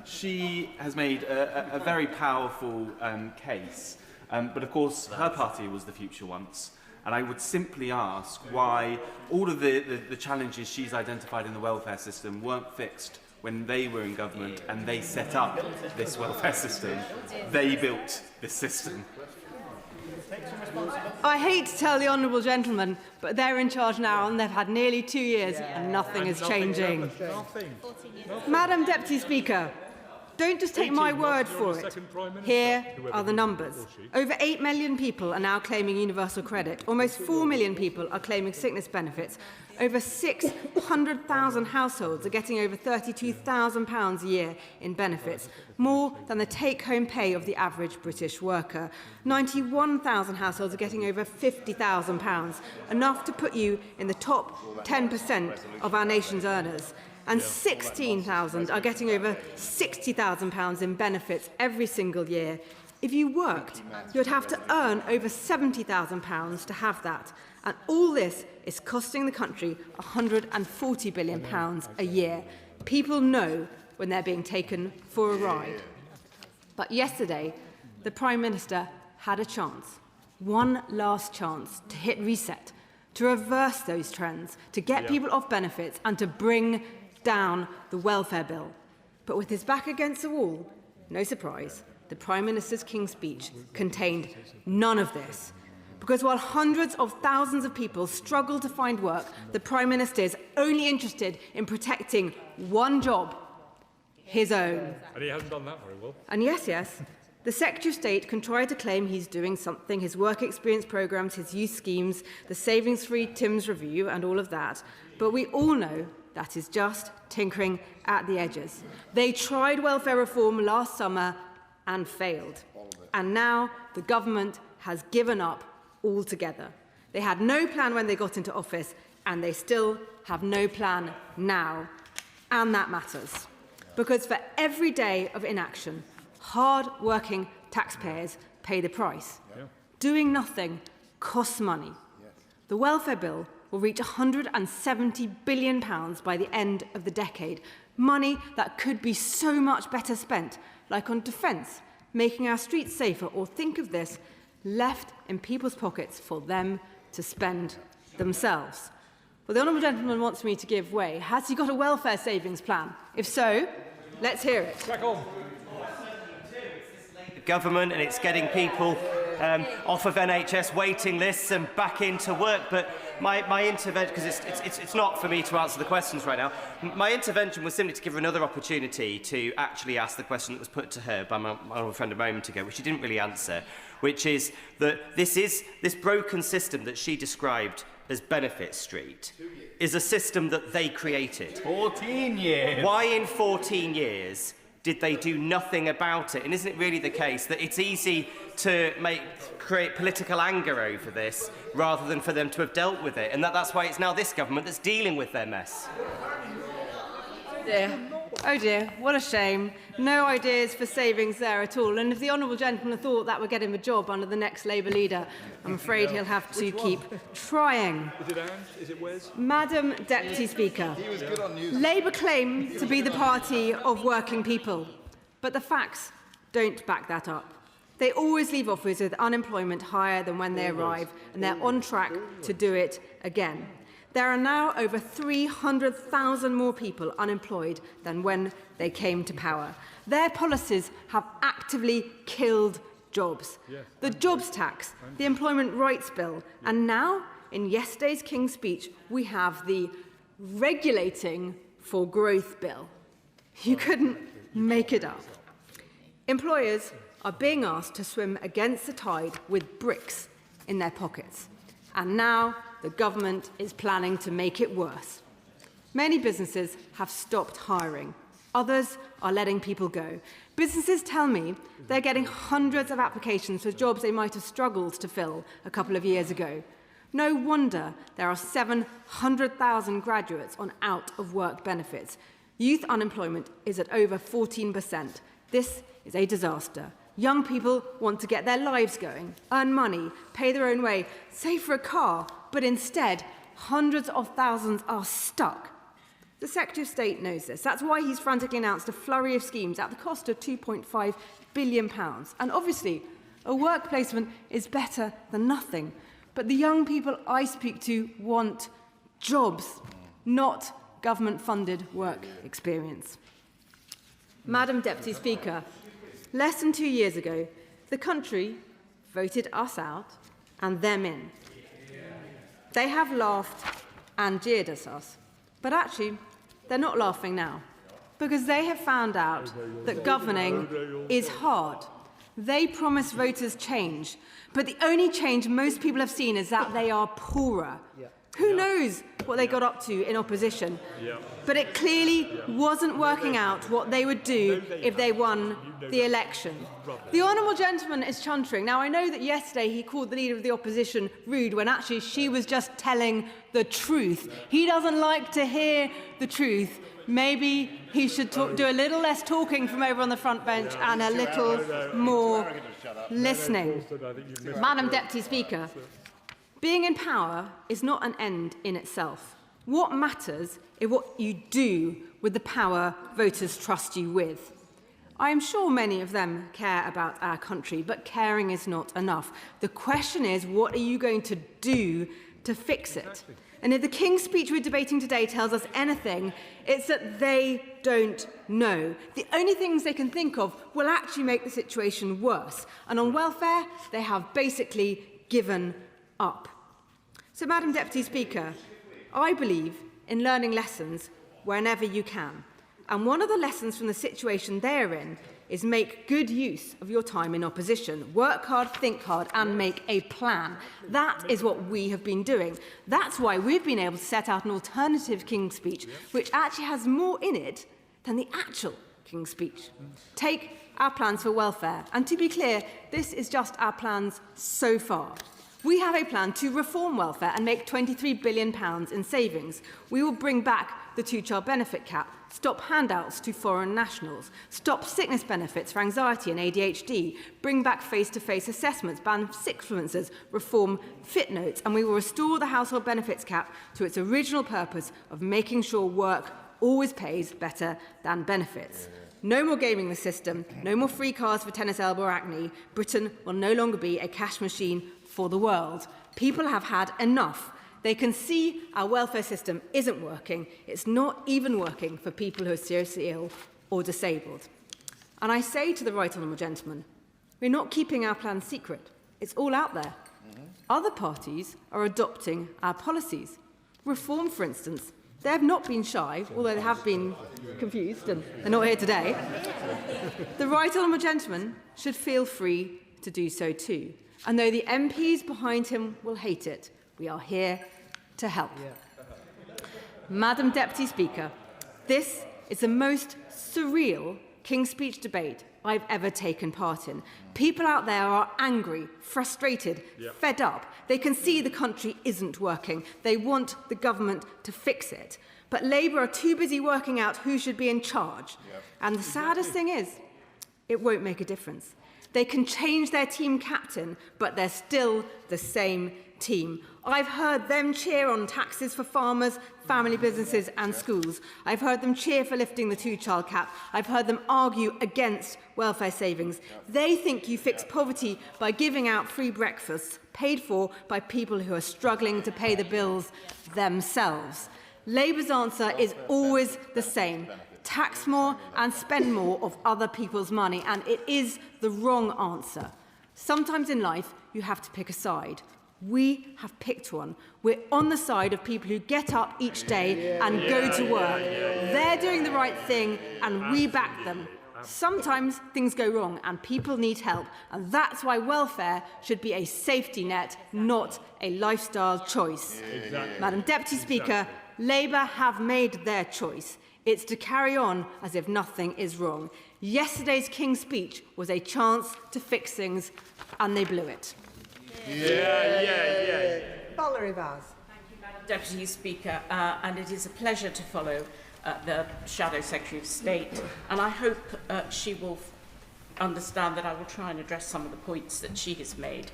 She has made a very powerful case, but of course her party was the future once. And I would simply ask why all of the challenges she's identified in the welfare system weren't fixed when they were in government and they set up this welfare system. They built this system. I hate to tell the honourable gentleman, but they're in charge now and they've had nearly 2 years and nothing is changing. Madam Deputy Speaker, don't just take my word for it. Here are the numbers. Over 8 million people are now claiming universal credit. Almost 4 million people are claiming sickness benefits. Over 600,000 households are getting over £32,000 a year in benefits, more than the take-home pay of the average British worker. 91,000 households are getting over £50,000, enough to put you in the top 10% of our nation's earners. And 16,000 are getting over £60,000 in benefits every single year. If you worked, you would have to earn over £70,000 to have that. And all this is costing the country £140 billion a year. People know when they're being taken for a ride. But yesterday, the Prime Minister had a chance, one last chance, to hit reset, to reverse those trends, to get people off benefits and to bring down the welfare bill. But with his back against the wall, no surprise, the Prime Minister's King's Speech contained none of this. Because while hundreds of thousands of people struggle to find work, the Prime Minister is only interested in protecting one job, his own. And he hasn't done that very well. And yes, the Secretary of State can try to claim he's doing something, his work experience programmes, his youth schemes, the savings-free Tim's review and all of that. But we all know that is just tinkering at the edges. They tried welfare reform last summer and failed. And now the government has given up altogether. They had no plan when they got into office, and they still have no plan now. And that matters. Because for every day of inaction, hard-working taxpayers pay the price. Doing nothing costs money. The welfare bill will reach £170 billion by the end of the decade. Money that could be so much better spent, like on defence, making our streets safer, or think of this, left in people's pockets for them to spend themselves. Well, the honourable gentleman wants me to give way. Has he got a welfare savings plan? If so, let's hear it. Back on. Government, and it's getting people off of NHS waiting lists and back into work. But my intervention, because it's not for me to answer the questions right now, my intervention was simply to give her another opportunity to actually ask the question that was put to her by my honourable friend a moment ago, which she didn't really answer, which is that this broken system that she described as Benefit Street is a system that they created. 14 years. Why in 14 years did they do nothing about it? And isn't it really the case that it's easy to create political anger over this rather than for them to have dealt with it? And that's why it's now this government that's dealing with their mess. Oh dear, what a shame. No ideas for savings there at all. And if the honourable gentleman thought that would get him a job under the next Labour leader, I'm afraid he'll have to keep trying. Is it Ange? Is it Wes? Madam Deputy Speaker, Labour claim to be the party of working people, but the facts don't back that up. They always leave office with unemployment higher than when they arrive, and they're on track to do it again. There are now over 300,000 more people unemployed than when they came to power. Their policies have actively killed jobs. The jobs tax, the employment rights bill, and now, in yesterday's King's speech, we have the regulating for growth bill. You couldn't make it up. Employers are being asked to swim against the tide with bricks in their pockets. And now the government is planning to make it worse. Many businesses have stopped hiring. Others are letting people go. Businesses tell me they're getting hundreds of applications for jobs they might have struggled to fill a couple of years ago. No wonder there are 700,000 graduates on out-of-work benefits. Youth unemployment is at over 14%. This is a disaster. Young people want to get their lives going, earn money, pay their own way, save for a car, but instead, hundreds of thousands are stuck. The Secretary of State knows this. That's why he's frantically announced a flurry of schemes at the cost of £2.5 billion. And obviously, a work placement is better than nothing. But the young people I speak to want jobs, not government-funded work experience. Madam Deputy Speaker, less than 2 years ago, the country voted us out and them in. They have laughed and jeered at us. But actually, they're not laughing now, because they have found out that governing is hard. They promise voters change, but the only change most people have seen is that they are poorer. Who knows what they got up to in opposition? But it clearly wasn't working out what they would do if they won the election. The honourable gentleman is chuntering. Now, I know that yesterday he called the Leader of the Opposition rude when actually she was just telling the truth. He doesn't like to hear the truth. Maybe he should do a little less talking from over on the front bench and a little more listening. Madam Deputy Speaker, being in power is not an end in itself. What matters is what you do with the power voters trust you with. I am sure many of them care about our country, but caring is not enough. The question is, what are you going to do to fix it? And if the King's speech we're debating today tells us anything, it's that they don't know. The only things they can think of will actually make the situation worse. And on welfare, they have basically given up. So, Madam Deputy Speaker, I believe in learning lessons whenever you can. And one of the lessons from the situation they're in is make good use of your time in opposition. Work hard, think hard, and make a plan. That is what we have been doing. That's why we've been able to set out an alternative King's speech, which actually has more in it than the actual King's speech. Take our plans for welfare. And to be clear, this is just our plans so far. We have a plan to reform welfare and make £23 billion in savings. We will bring back the two-child benefit cap, stop handouts to foreign nationals, stop sickness benefits for anxiety and ADHD, bring back face-to-face assessments, ban sickfluencers, reform fit notes, and we will restore the household benefits cap to its original purpose of making sure work always pays better than benefits. No more gaming the system, no more free cars for tennis elbow or acne. Britain will no longer be a cash machine for the world. People have had enough. They can see our welfare system isn't working. It's not even working for people who are seriously ill or disabled. And I say to the right honourable gentleman, we're not keeping our plan secret. It's all out there. Other parties are adopting our policies. Reform, for instance. They have not been shy, although they have been confused and they're not here today. The right honourable gentleman should feel free to do so too. And though the MPs behind him will hate it, we are here to help. Madam Deputy Speaker, this is the most surreal King's Speech debate I've ever taken part in. People out there are angry, frustrated, fed up. They can see the country isn't working. They want the government to fix it. but Labour are too busy working out who should be in charge. And the saddest thing is, it won't make a difference. They can change their team captain, but they're still the same team. I've heard them cheer on taxes for farmers, family businesses and schools. I've heard them cheer for lifting the two-child cap. I've heard them argue against welfare savings. They think you fix poverty by giving out free breakfasts paid for by people who are struggling to pay the bills themselves. Labour's answer is always the same. Tax more and spend more of other people's money, and it is the wrong answer. Sometimes in life, you have to pick a side. We have picked one. We're on the side of people who get up each day and go to work. They're doing the right thing, and we back them. Sometimes things go wrong, and people need help, and that's why welfare should be a safety net, not a lifestyle choice. Madam Deputy Speaker, Labour have made their choice. It's to carry on as if nothing is wrong. Yesterday's King's speech was a chance to fix things, and they blew it. Valerie Vaz. Thank you, Madam Deputy Speaker, and it is a pleasure to follow the Shadow Secretary of State, and I hope she will understand that I will try and address some of the points that she has made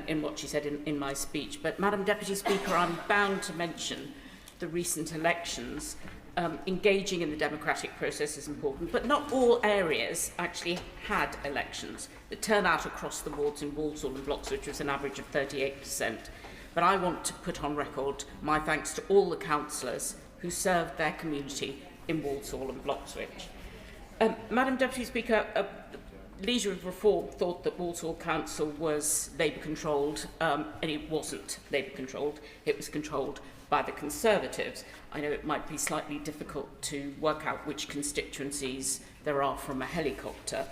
in what she said in my speech. But, Madam Deputy Speaker, I'm bound to mention the recent elections. Engaging in the democratic process is important, but not all areas actually had elections. The turnout across the wards in Walsall and Bloxwich was an average of 38%. But I want to put on record my thanks to all the councillors who served their community in Walsall and Bloxwich. Madam Deputy Speaker, Leisure of Reform thought that Walsall Council was Labour-controlled, and it wasn't Labour-controlled. It was controlled by the Conservatives. I know it might be slightly difficult to work out which constituencies there are from a helicopter,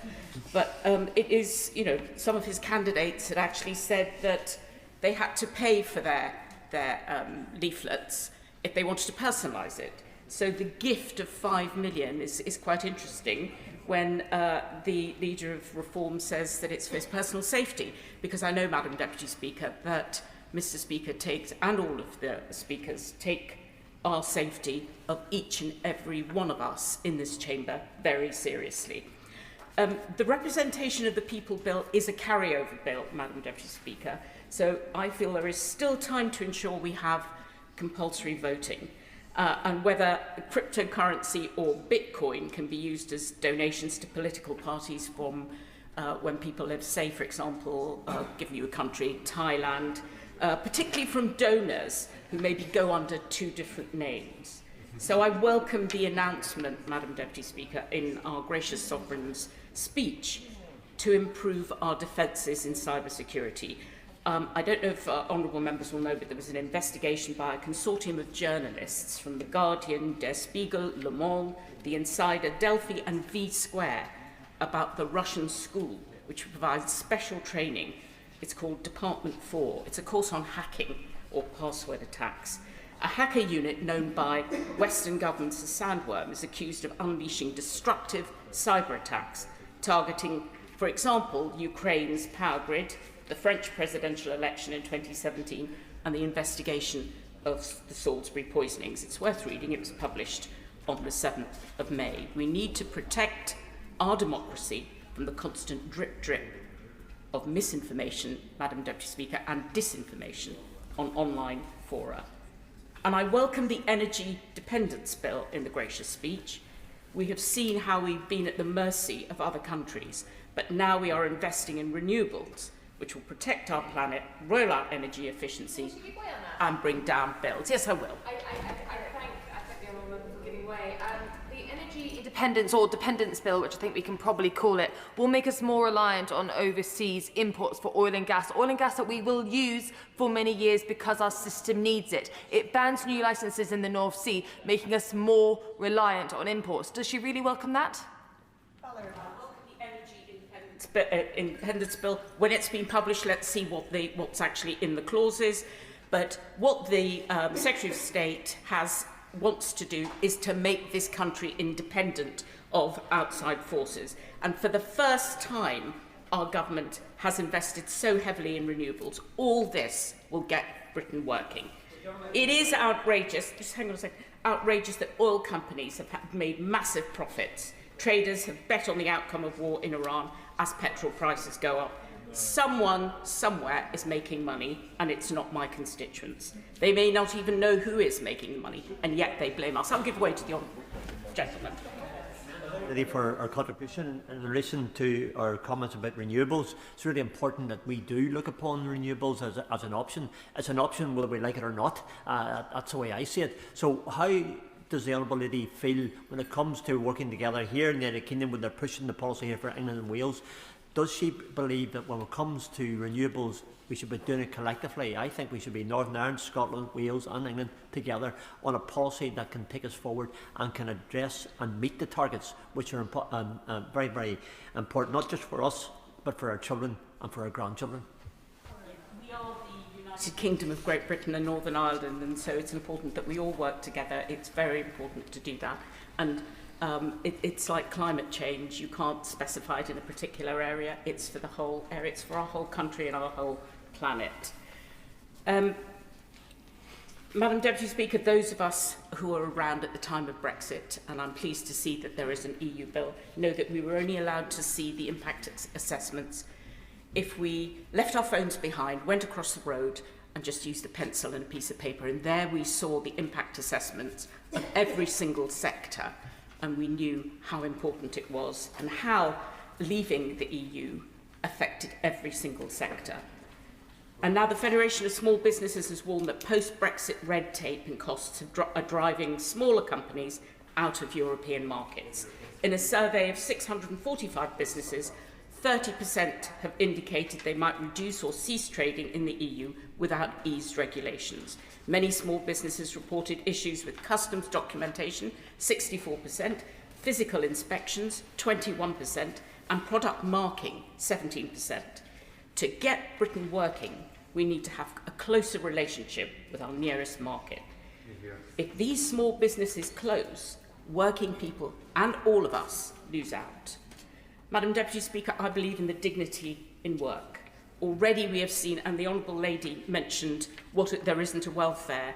but it is, you know, some of his candidates had actually said that they had to pay for their leaflets if they wanted to personalise it. So the gift of £5 million is quite interesting when the Leader of Reform says that it's for his personal safety, because I know, Madam Deputy Speaker, that Mr. Speaker takes, and all of the speakers, take our safety of each and every one of us in this chamber very seriously. The Representation of the People Bill is a carryover bill, Madam Deputy Speaker, so I feel there is still time to ensure we have compulsory voting. And whether cryptocurrency or Bitcoin can be used as donations to political parties from when people live, say, for example, give you a country, Thailand, particularly from donors who maybe go under two different names. So I welcome the announcement, Madam Deputy Speaker, in our gracious Sovereign's speech to improve our defences in cybersecurity. I don't know if honourable members will know, but there was an investigation by a consortium of journalists from The Guardian, Der Spiegel, Le Monde, The Insider, Delphi and V Square about the Russian school, which provides special training. It's called Department 4. It's a course on hacking or password attacks. A hacker unit known by Western governments as Sandworm is accused of unleashing destructive cyber attacks, targeting, for example, Ukraine's power grid, the French presidential election in 2017, and the investigation of the Salisbury poisonings. It's worth reading. It was published on the 7th of May. We need to protect our democracy from the constant drip of misinformation, Madam Deputy Speaker, and disinformation on online fora. And I welcome the energy dependence bill in the gracious speech. We have seen how we've been at the mercy of other countries, but now we are investing in renewables, which will protect our planet, roll out energy efficiency, and bring down bills. Yes, I will. I thank the honourable member for giving way. The energy independence or dependence bill, which I think we can probably call it, will make us more reliant on overseas imports for oil and gas that we will use for many years because our system needs it. It bans new licences in the North Sea, making us more reliant on imports. Does she really welcome that? Independence bill. When it's been published, let's see what's actually in the clauses. But what the Secretary of State wants to do is to make this country independent of outside forces. And for the first time, our government has invested so heavily in renewables. All this will get Britain working. It is outrageous, just hang on a second, outrageous that oil companies have made massive profits. Traders have bet on the outcome of war in Iran as petrol prices go up. Someone, somewhere, is making money, and it's not my constituents. They may not even know who is making the money, and yet they blame us. I'll give way to the honourable gentleman. For our contribution in relation to our comments about renewables, it's really important that we do look upon renewables as an option. It's an option whether we like it or not. That's the way I see it. So how does the Honourable Lady feel when it comes to working together here in the United Kingdom when they're pushing the policy here for England and Wales? Does she believe that when it comes to renewables, we should be doing it collectively? I think we should be Northern Ireland, Scotland, Wales and England together on a policy that can take us forward and can address and meet the targets which are very, very important, not just for us, but for our children and for our grandchildren. We are the United Kingdom of Great Britain and Northern Ireland, and so it's important that we all work together. It's very important to do that. And it's like climate change. You can't specify it in a particular area. It's for the whole area. It's for our whole country and our whole planet. Madam Deputy Speaker, those of us who were around at the time of Brexit, and I'm pleased to see that there is an EU bill, know that we were only allowed to see the impact assessments if we left our phones behind, went across the road and just used a pencil and a piece of paper. And there we saw the impact assessments of every single sector, and we knew how important it was and how leaving the EU affected every single sector. And now the Federation of Small Businesses has warned that post-Brexit red tape and costs are driving smaller companies out of European markets. In a survey of 645 businesses, 30% have indicated they might reduce or cease trading in the EU without eased regulations. Many small businesses reported issues with customs documentation, 64%, physical inspections, 21%, and product marking, 17%. To get Britain working, we need to have a closer relationship with our nearest market. If these small businesses close, working people and all of us lose out. Madam Deputy Speaker, I believe in the dignity in work. Already we have seen, and the Honourable Lady mentioned there isn't a welfare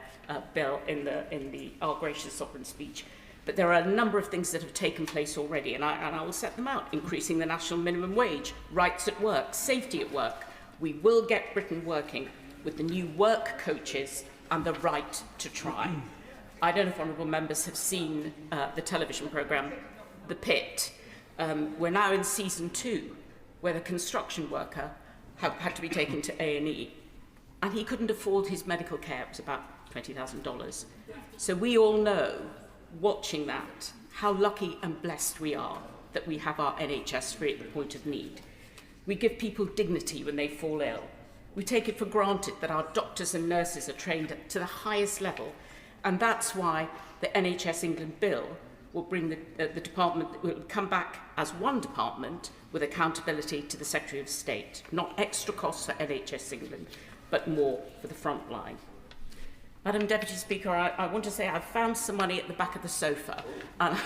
bill in the Our Gracious Sovereign speech, but there are a number of things that have taken place already, and I will set them out. Increasing the national minimum wage, rights at work, safety at work. We will get Britain working with the new work coaches and the right to try. I don't know if honourable members have seen the television programme The Pit. We're now in season 2, where the construction worker had to be taken to A&E, and he couldn't afford his medical care. It was about $20,000. So we all know, watching that, how lucky and blessed we are that we have our NHS free at the point of need. We give people dignity when they fall ill. We take it for granted that our doctors and nurses are trained to the highest level, and that's why the NHS England bill will bring the department, will come back as one department with accountability to the Secretary of State. Not extra costs for NHS England, but more for the front line. Madam Deputy Speaker, I want to say I've found some money at the back of the sofa, and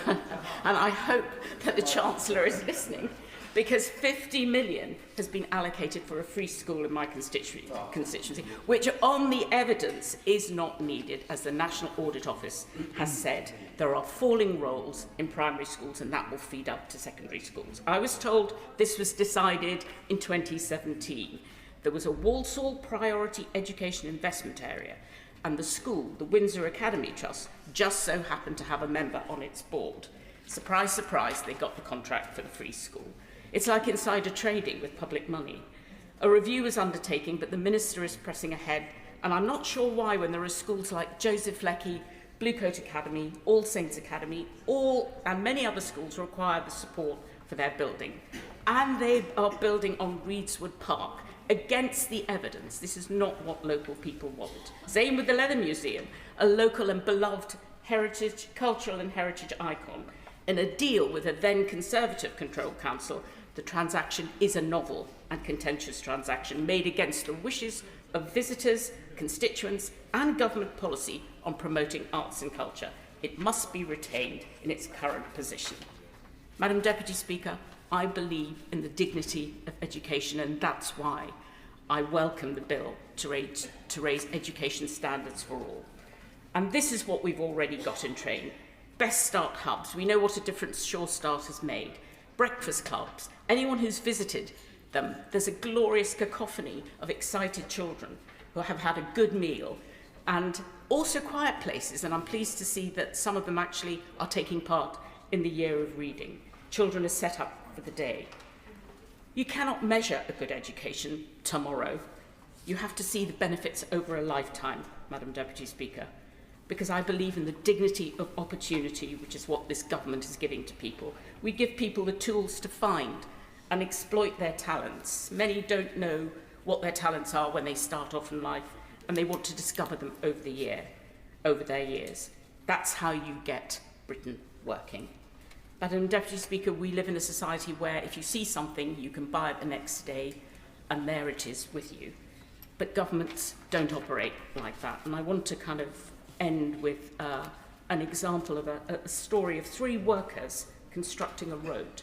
I hope that the Chancellor is listening, because 50 million has been allocated for a free school in my constituency, which on the evidence is not needed, as the National Audit Office has said. There are falling roles in primary schools, and that will feed up to secondary schools. I was told this was decided in 2017. There was a Walsall Priority Education Investment Area, and the school, the Windsor Academy Trust, just so happened to have a member on its board. Surprise, surprise, they got the contract for the free school. It's like insider trading with public money. A review is undertaken, but the Minister is pressing ahead, and I'm not sure why, when there are schools like Joseph Lecky, Blue Coat Academy, All Saints Academy, and many other schools require the support for their building. And they are building on Reedswood Park, against the evidence. This is not what local people want. Same with the Leather Museum, a local and beloved heritage, cultural and heritage icon. In a deal with a then Conservative controlled council, the transaction is a novel and contentious transaction made against the wishes of visitors, constituents and government policy on promoting arts and culture. It must be retained in its current position. Madam Deputy Speaker, I believe in the dignity of education, and that's why I welcome the bill to raise education standards for all. And this is what we've already got in train. Best Start hubs. We know what a difference Sure Start has made. Breakfast clubs. Anyone who's visited them, there's a glorious cacophony of excited children who have had a good meal, and also quiet places, and I'm pleased to see that some of them actually are taking part in the year of reading. Children are set up for the day. You cannot measure a good education tomorrow. You have to see the benefits over a lifetime, Madam Deputy Speaker, because I believe in the dignity of opportunity, which is what this government is giving to people. We give people the tools to find and exploit their talents. Many don't know what their talents are when they start off in life, and they want to discover them over their years. That's how you get Britain working. Madam Deputy Speaker, we live in a society where if you see something, you can buy it the next day, and there it is with you. But governments don't operate like that. And I want to kind of end with an example of a story of 3 workers constructing a road.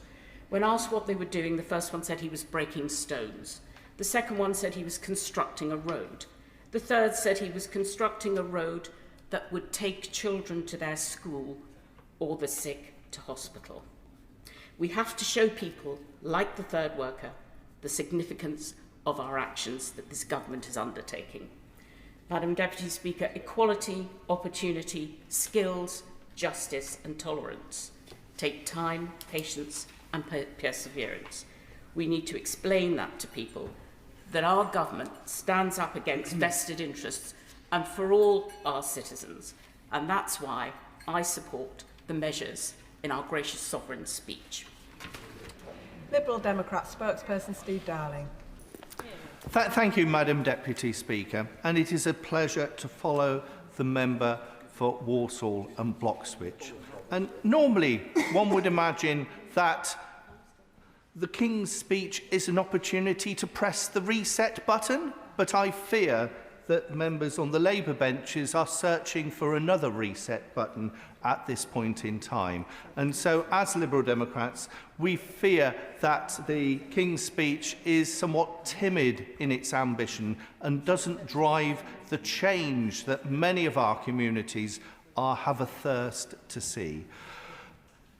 When asked what they were doing, the first one said he was breaking stones. The second one said he was constructing a road. The third said he was constructing a road that would take children to their school or the sick to hospital. We have to show people, like the third worker, the significance of our actions that this government is undertaking. Madam Deputy Speaker, equality, opportunity, skills, justice and tolerance take time, patience and perseverance. We need to explain that to people, that our government stands up against vested interests and for all our citizens. And that's why I support the measures in our gracious sovereign speech. Liberal Democrat spokesperson Steve Darling. Thank you, Madam Deputy Speaker. And it is a pleasure to follow the member for Walsall and Bloxwich. And normally, one would imagine that the King's speech is an opportunity to press the reset button, but I fear that members on the Labour benches are searching for another reset button at this point in time. And so, as Liberal Democrats, we fear that the King's speech is somewhat timid in its ambition and doesn't drive the change that many of our communities have a thirst to see.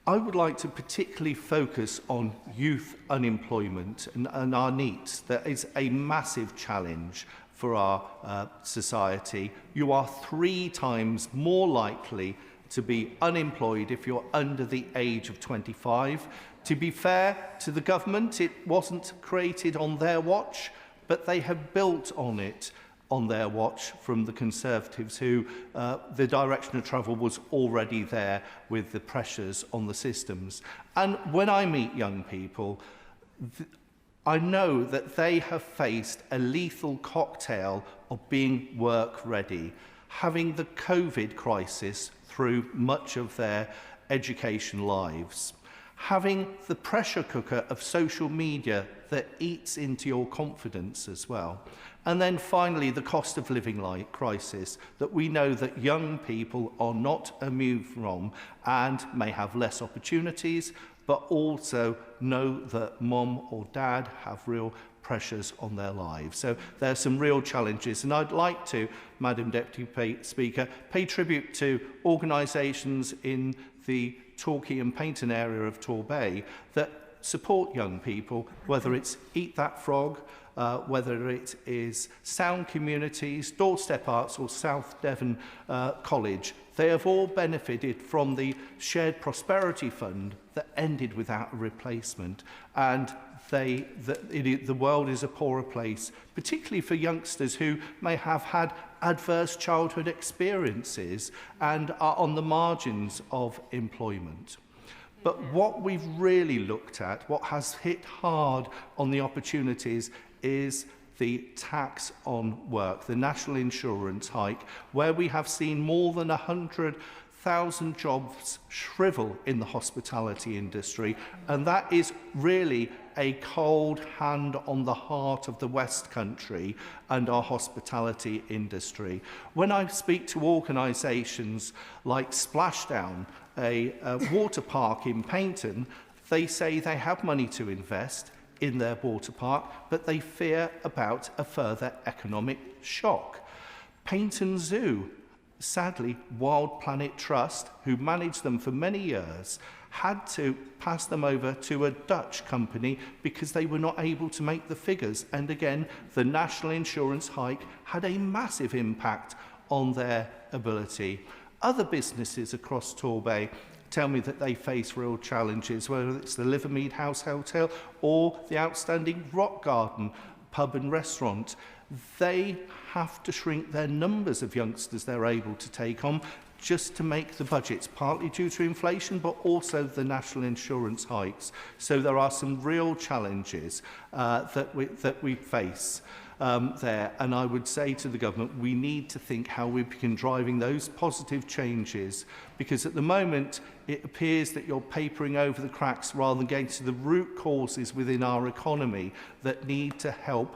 I would like to particularly focus on youth unemployment and our needs. That is a massive challenge for our society. You are 3 times more likely to be unemployed if you're under the age of 25. To be fair to the government, it wasn't created on their watch, but they have built on it on their watch from the Conservatives, who the direction of travel was already there with the pressures on the systems. And when I meet young people, I know that they have faced a lethal cocktail of being work ready, having the COVID crisis through much of their education lives, having the pressure cooker of social media that eats into your confidence as well. And then finally, the cost of living crisis that we know that young people are not immune from and may have less opportunities, but also know that mum or dad have real pressures on their lives. So there are some real challenges. And I'd like to, Madam Deputy Speaker, pay tribute to organisations in the Torquay and Paignton area of Torbay that support young people, whether it's Eat That Frog, whether it is Sound Communities, Doorstep Arts or South Devon College. They have all benefited from the Shared Prosperity Fund that ended without a replacement. And the world is a poorer place, particularly for youngsters who may have had adverse childhood experiences and are on the margins of employment. But what we've really looked at, what has hit hard on the opportunities, is the tax on work, the national insurance hike, where we have seen more than 100,000 jobs shrivel in the hospitality industry, and that is really a cold hand on the heart of the West Country and our hospitality industry. When I speak to organisations like Splashdown, a water park in Paignton, they say they have money to invest. in their water park, but they fear about a further economic shock. Paynton Zoo, sadly, Wild Planet Trust, who managed them for many years, had to pass them over to a Dutch company because they were not able to make the figures. And again, the national insurance hike had a massive impact on their ability. Other businesses across Torbay tell me that they face real challenges, whether it's the Livermead House Hotel or the outstanding Rock Garden pub and restaurant. They have to shrink their numbers of youngsters they're able to take on just to make the budgets, partly due to inflation, but also the national insurance hikes. So there are some real challenges that we face there. And I would say to the government, we need to think how we begin driving those positive changes, because at the moment it appears that you're papering over the cracks rather than getting to the root causes within our economy that need to help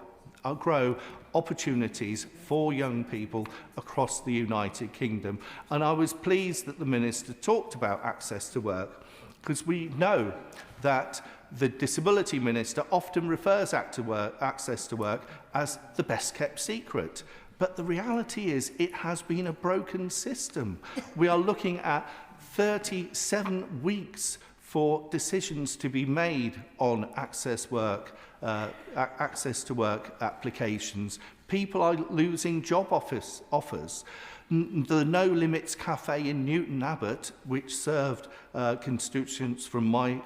grow opportunities for young people across the United Kingdom. And I was pleased that the Minister talked about access to work, because we know that the Disability Minister often refers access to work as the best kept secret. But the reality is it has been a broken system. We are looking at 37 weeks for decisions to be made on access to work applications. People are losing job offers. The No Limits Cafe in Newton Abbot, which served constituents from my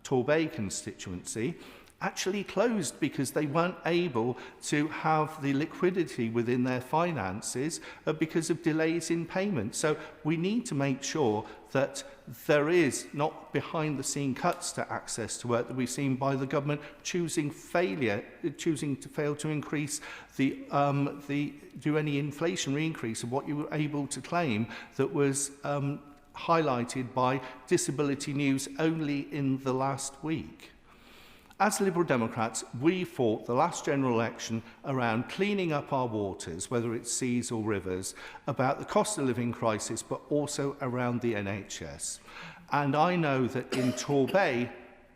Torbay constituency, actually closed because they weren't able to have the liquidity within their finances because of delays in payment. So we need to make sure that there is not behind-the-scene cuts to access to work that we've seen by the government choosing to fail to increase do any inflationary increase of what you were able to claim that was highlighted by Disability News only in the last week. As Liberal Democrats, we fought the last general election around cleaning up our waters, whether it's seas or rivers, about the cost of living crisis, but also around the NHS. And I know that in Torbay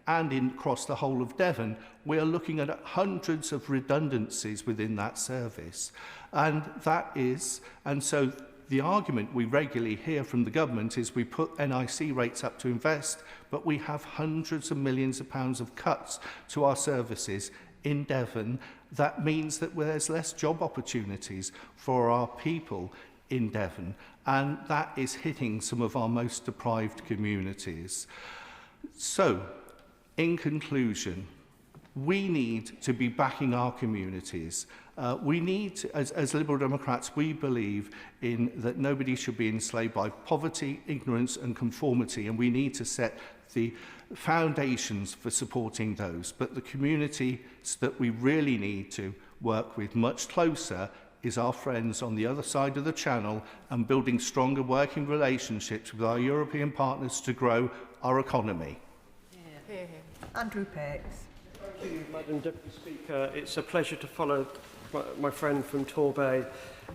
and across the whole of Devon, we are looking at hundreds of redundancies within that service. And so the argument we regularly hear from the government is we put NIC rates up to invest, but we have hundreds of millions of pounds of cuts to our services in Devon. That means that there's less job opportunities for our people in Devon, and that is hitting some of our most deprived communities. So, in conclusion, we need to be backing our communities. We need to, as Liberal Democrats, we believe in that nobody should be enslaved by poverty, ignorance and conformity, and we need to set the foundations for supporting those. But the communities that we really need to work with much closer is our friends on the other side of the Channel, and building stronger working relationships with our European partners to grow our economy. Andrew Pakes. Thank you, Madam Deputy Speaker. It's a pleasure to follow my friend from Torbay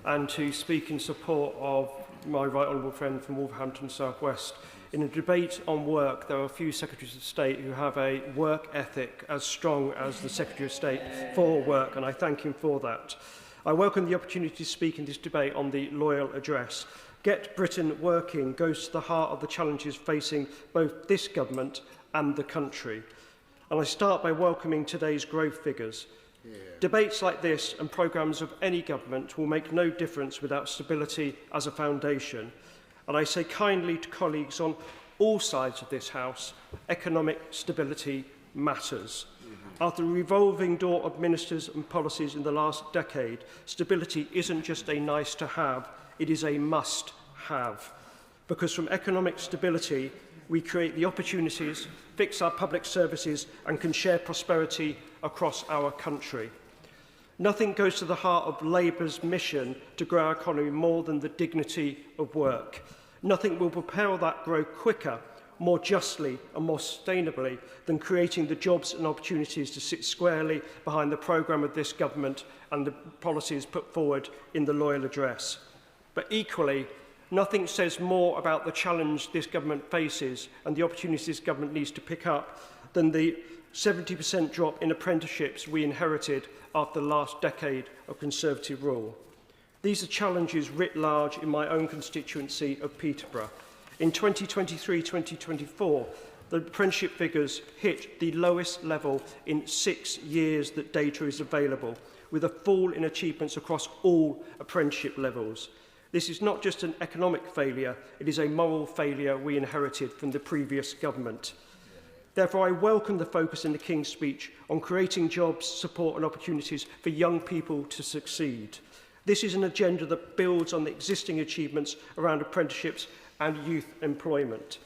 and to speak in support of my right honourable friend from Wolverhampton South West. In a debate on work, there are a few Secretaries of State who have a work ethic as strong as the Secretary of State for work, and I thank him for that. I welcome the opportunity to speak in this debate on the Loyal Address. Get Britain Working goes to the heart of the challenges facing both this government and the country. And I start by welcoming today's growth figures. Debates like this and programmes of any government will make no difference without stability as a foundation. And I say kindly to colleagues on all sides of this House, economic stability matters. After the revolving door of ministers and policies in the last decade, stability isn't just a nice to have, it is a must have. Because from economic stability, we create the opportunities, fix our public services and can share prosperity across our country. Nothing goes to the heart of Labour's mission to grow our economy more than the dignity of work. Nothing will propel that growth quicker, more justly and more sustainably than creating the jobs and opportunities to sit squarely behind the programme of this government and the policies put forward in the Loyal Address. But equally, Nothing says more about the challenge this government faces and the opportunities this government needs to pick up than the 70% drop in apprenticeships we inherited after the last decade of Conservative rule. These are challenges writ large in my own constituency of Peterborough. In 2023-2024, the apprenticeship figures hit the lowest level in 6 years that data is available, with a fall in achievements across all apprenticeship levels. This is not just an economic failure, it is a moral failure we inherited from the previous government. Therefore, I welcome the focus in the King's speech on creating jobs, support and opportunities for young people to succeed. This is an agenda that builds on the existing achievements around apprenticeships and youth employment.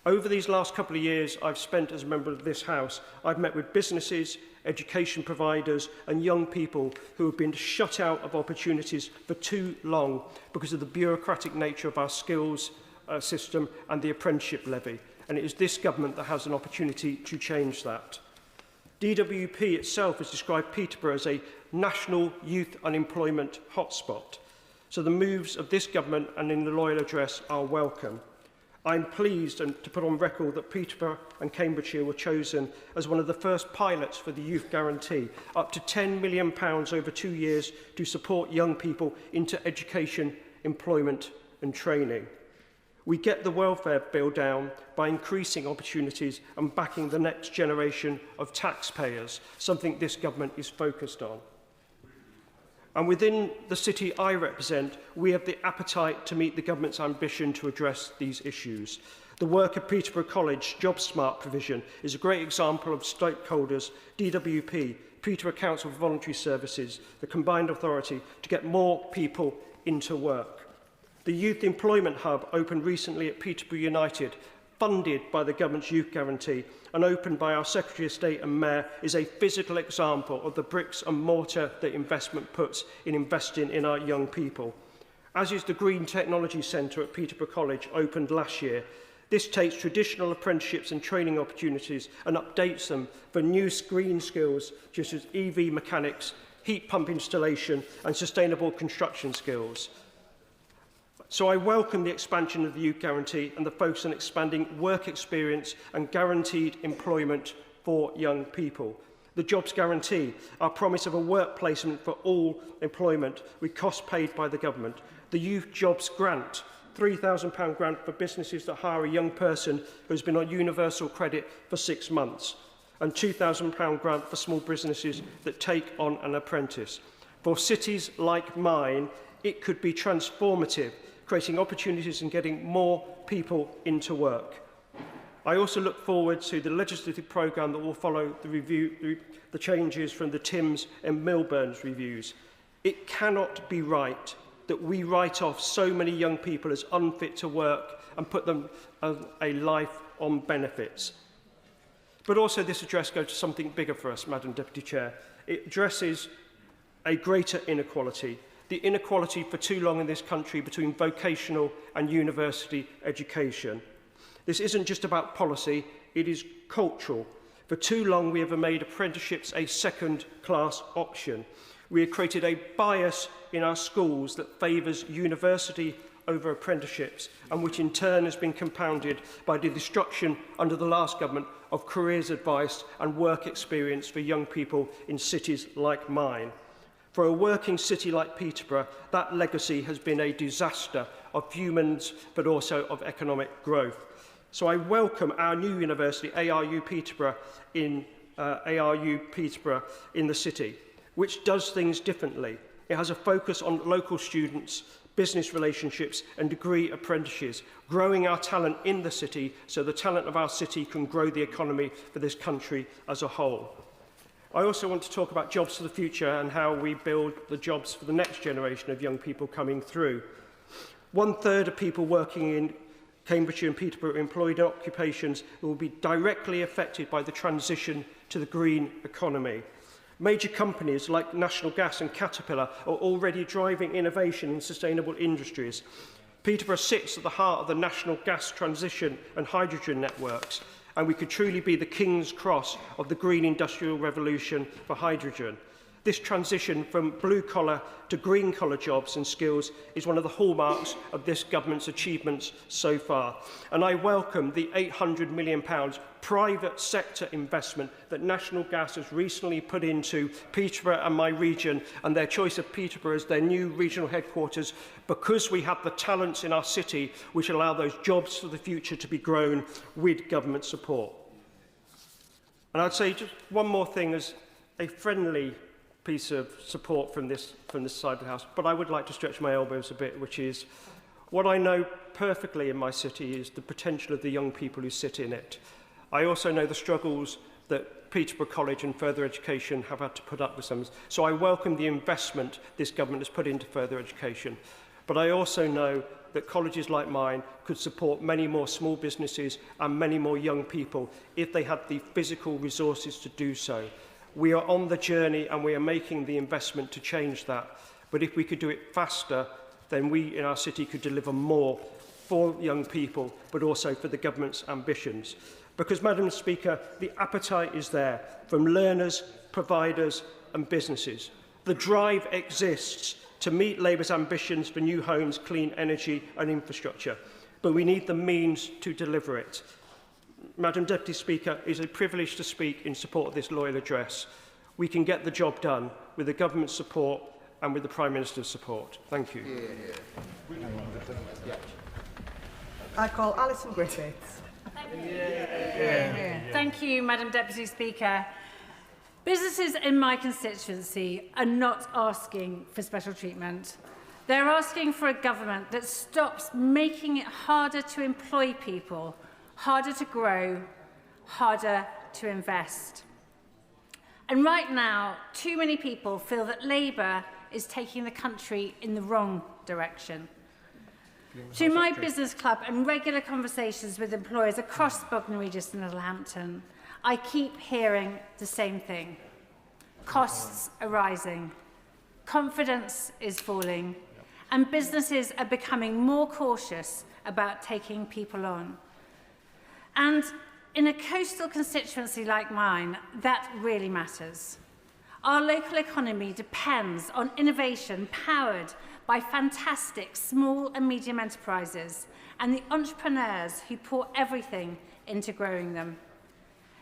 Over these last couple of years I've spent as a member of this House, I've met with businesses, education providers and young people who have been shut out of opportunities for too long because of the bureaucratic nature of our skills system and the apprenticeship levy. And it is this government that has an opportunity to change that. DWP itself has described Peterborough as a national youth unemployment hotspot. So the moves of this government and in the Loyal Address are welcome. I'm pleased to put on record that Peterborough and Cambridgeshire were chosen as one of the first pilots for the Youth Guarantee, up to £10 million over 2 years to support young people into education, employment and training. We get the welfare bill down by increasing opportunities and backing the next generation of taxpayers, something this government is focused on. And within the city I represent, we have the appetite to meet the government's ambition to address these issues. The work of Peterborough College Job Smart provision is a great example of stakeholders, DWP, Peterborough Council for Voluntary Services, the combined authority to get more people into work. The Youth Employment Hub opened recently at Peterborough United, funded by the government's Youth Guarantee and opened by our Secretary of State and Mayor, is a physical example of the bricks and mortar that investment puts in investing in our young people. As is the Green Technology Centre at Peterborough College, opened last year. This takes traditional apprenticeships and training opportunities and updates them for new green skills such as EV mechanics, heat pump installation and sustainable construction skills. So I welcome the expansion of the Youth Guarantee and the focus on expanding work experience and guaranteed employment for young people. The Jobs Guarantee, our promise of a work placement for all employment with costs paid by the government. The Youth Jobs Grant, £3,000 grant for businesses that hire a young person who has been on universal credit for 6 months. And £2,000 grant for small businesses that take on an apprentice. For cities like mine, it could be transformative, creating opportunities and getting more people into work. I also look forward to the legislative programme that will follow the changes from the Timms and Milburn's reviews. It cannot be right that we write off so many young people as unfit to work and put them a life on benefits. But also this address goes to something bigger for us, Madam Deputy Chair. It addresses a greater inequality. The inequality for too long in this country between vocational and university education. This isn't just about policy, it is cultural. For too long we have made apprenticeships a second-class option. We have created a bias in our schools that favours university over apprenticeships and which in turn has been compounded by the destruction under the last government of careers advice and work experience for young people in cities like mine. For a working city like Peterborough, that legacy has been a disaster of humans, but also of economic growth. So I welcome our new university, ARU Peterborough, in the city, which does things differently. It has a focus on local students, business relationships and degree apprentices, growing our talent in the city so the talent of our city can grow the economy for this country as a whole. I also want to talk about jobs for the future and how we build the jobs for the next generation of young people coming through. 1/3 of people working in Cambridgeshire and Peterborough are employed in occupations that will be directly affected by the transition to the green economy. Major companies like National Gas and Caterpillar are already driving innovation in sustainable industries. Peterborough sits at the heart of the national gas transition and hydrogen networks, and we could truly be the King's Cross of the green industrial revolution for hydrogen. This transition from blue-collar to green-collar jobs and skills is one of the hallmarks of this government's achievements so far. And I welcome the £800 million private sector investment that National Gas has recently put into Peterborough and my region, and their choice of Peterborough as their new regional headquarters, because we have the talents in our city which allow those jobs for the future to be grown with government support. And I'd say just one more thing as a friendly piece of support from this side of the House, but I would like to stretch my elbows a bit, which is what I know perfectly in my city is the potential of the young people who sit in it. I also know the struggles that Peterborough College and further education have had to put up with some. So I welcome the investment this government has put into further education. But I also know that colleges like mine could support many more small businesses and many more young people if they had the physical resources to do so. We are on the journey and we are making the investment to change that. But if we could do it faster, then we in our city could deliver more for young people, but also for the government's ambitions. Because, Madam Speaker, the appetite is there from learners, providers and businesses. The drive exists to meet Labour's ambitions for new homes, clean energy and infrastructure. But we need the means to deliver it. Madam Deputy Speaker, it is a privilege to speak in support of this loyal address. We can get the job done with the government's support and with the Prime Minister's support. Thank you. I call Alison Griffiths. Thank you, Madam Deputy Speaker. Businesses in my constituency are not asking for special treatment. They're asking for a government that stops making it harder to employ people, harder to grow, harder to invest. And right now, too many people feel that Labour is taking the country in the wrong direction. Through my business club and regular conversations with employers across Bognor Regis and Littlehampton, I keep hearing the same thing. Costs are rising, confidence is falling, and businesses are becoming more cautious about taking people on. And in a coastal constituency like mine, that really matters. Our local economy depends on innovation powered by fantastic small and medium enterprises and the entrepreneurs who pour everything into growing them.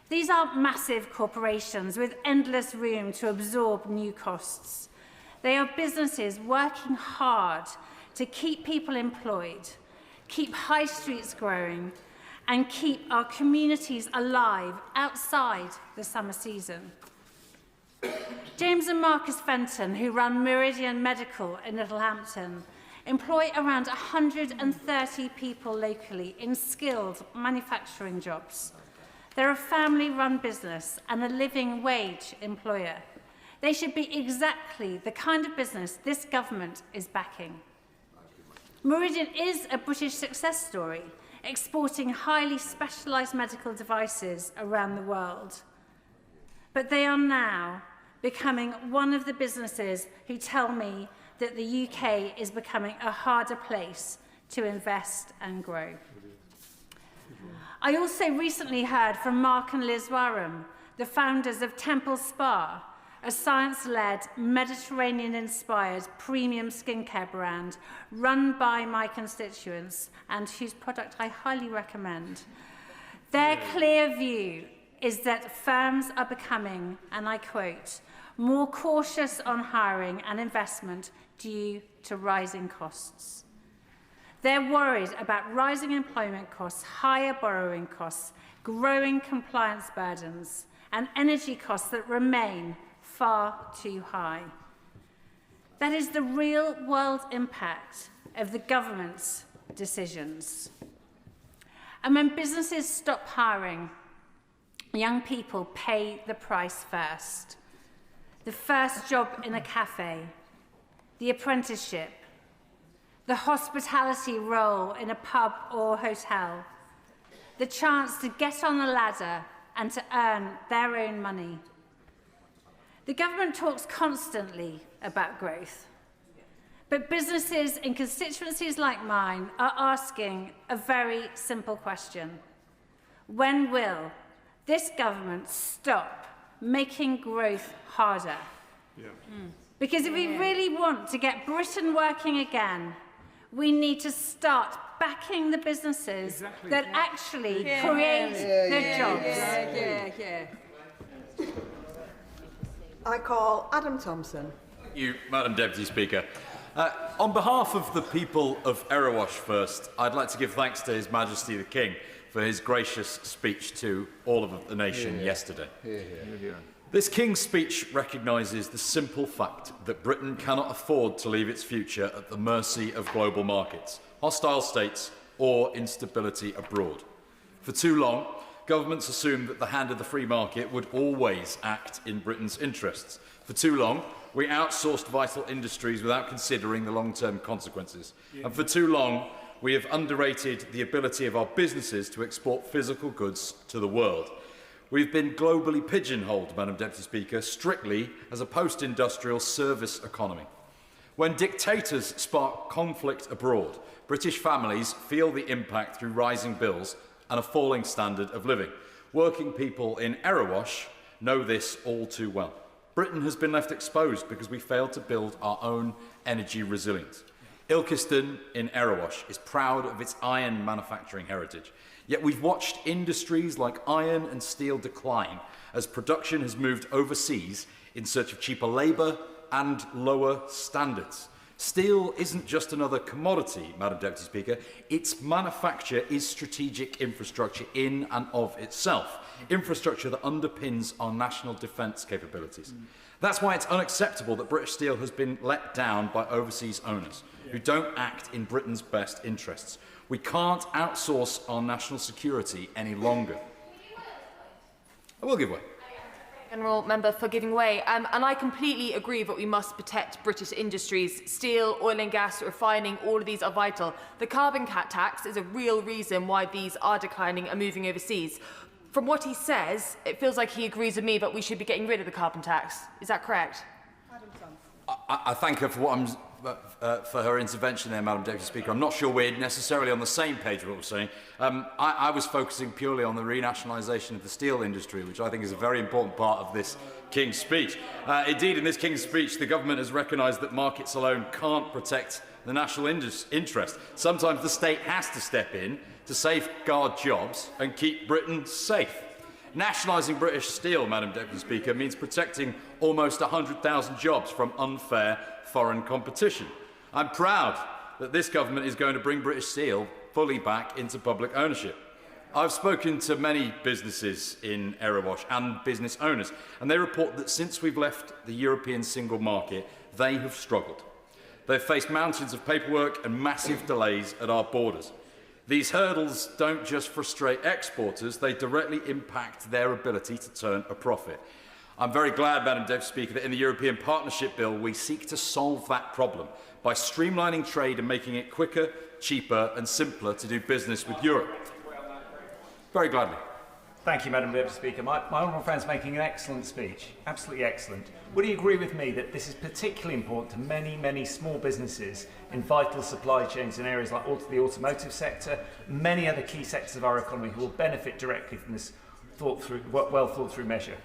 These aren't massive corporations with endless room to absorb new costs. They are businesses working hard to keep people employed, keep high streets growing, and keep our communities alive outside the summer season. James and Marcus Fenton, who run Meridian Medical in Littlehampton, employ around 130 people locally in skilled manufacturing jobs. They're a family-run business and a living wage employer. They should be exactly the kind of business this government is backing. Meridian is a British success story, exporting highly specialised medical devices around the world. But they are now becoming one of the businesses who tell me that the UK is becoming a harder place to invest and grow. I also recently heard from Mark and Liz Warham, the founders of Temple Spa, a science-led, Mediterranean-inspired premium skincare brand run by my constituents and whose product I highly recommend. Their clear view is that firms are becoming, and I quote, more cautious on hiring and investment due to rising costs. They're worried about rising employment costs, higher borrowing costs, growing compliance burdens, and energy costs that remain far too high. That is the real-world impact of the government's decisions. And when businesses stop hiring, young people pay the price first. The first job in a cafe, the apprenticeship, the hospitality role in a pub or hotel, the chance to get on a ladder and to earn their own money. The government talks constantly about growth, but businesses in constituencies like mine are asking a very simple question. When will this government stop making growth harder? Because if we really want to get Britain working again, we need to start backing the businesses that actually create the jobs. I call Adam Thompson. Thank you, Madam Deputy Speaker. On behalf of the people of Erewash first, I'd like to give thanks to His Majesty the King for his gracious speech to all of the nation yesterday. This King's speech recognises the simple fact that Britain cannot afford to leave its future at the mercy of global markets, hostile states or instability abroad. For too long, governments assumed that the hand of the free market would always act in Britain's interests. For too long, we outsourced vital industries without considering the long-term consequences. And for too long, we have underrated the ability of our businesses to export physical goods to the world. We've been globally pigeonholed, Madam Deputy Speaker, strictly as a post-industrial service economy. When dictators spark conflict abroad, British families feel the impact through rising bills and a falling standard of living. Working people in Erewash know this all too well. Britain has been left exposed because we failed to build our own energy resilience. Ilkeston in Erewash is proud of its iron manufacturing heritage. Yet we've watched industries like iron and steel decline as production has moved overseas in search of cheaper labour and lower standards. Steel isn't just another commodity, Madam Deputy Speaker. Its manufacture is strategic infrastructure in and of itself. Infrastructure that underpins our national defence capabilities. That's why it's unacceptable that British Steel has been let down by overseas owners who don't act in Britain's best interests. We can't outsource our national security any longer. I will give way. General Member for giving way. And I completely agree that we must protect British industries. Steel, oil and gas, refining, all of these are vital. The carbon tax is a real reason why these are declining and moving overseas. From what he says, it feels like he agrees with me that we should be getting rid of the carbon tax. Is that correct? I thank her for her intervention there, Madam Deputy Speaker. I'm not sure we're necessarily on the same page with what we're saying. I was focusing purely on the renationalisation of the steel industry, which I think is a very important part of this King's speech. Indeed, in this King's speech, the government has recognised that markets alone can't protect the national interest. Sometimes the state has to step in to safeguard jobs and keep Britain safe. Nationalising British Steel, Madam Deputy Speaker, means protecting almost 100,000 jobs from unfair foreign competition. I'm proud that this government is going to bring British Steel fully back into public ownership. I've spoken to many businesses in Erewash and business owners, and they report that since we've left the European single market, they have struggled. They've faced mountains of paperwork and massive delays at our borders. These hurdles don't just frustrate exporters, they directly impact their ability to turn a profit. I'm very glad, Madam Deputy Speaker, that in the European Partnership Bill we seek to solve that problem by streamlining trade and making it quicker, cheaper and simpler to do business with Europe. Very gladly. Thank you, Madam Deputy Speaker. My honourable friend's making an excellent speech, absolutely excellent. Would he agree with me that this is particularly important to many, many small businesses in vital supply chains in areas like the automotive sector, many other key sectors of our economy who will benefit directly from this well thought through measure?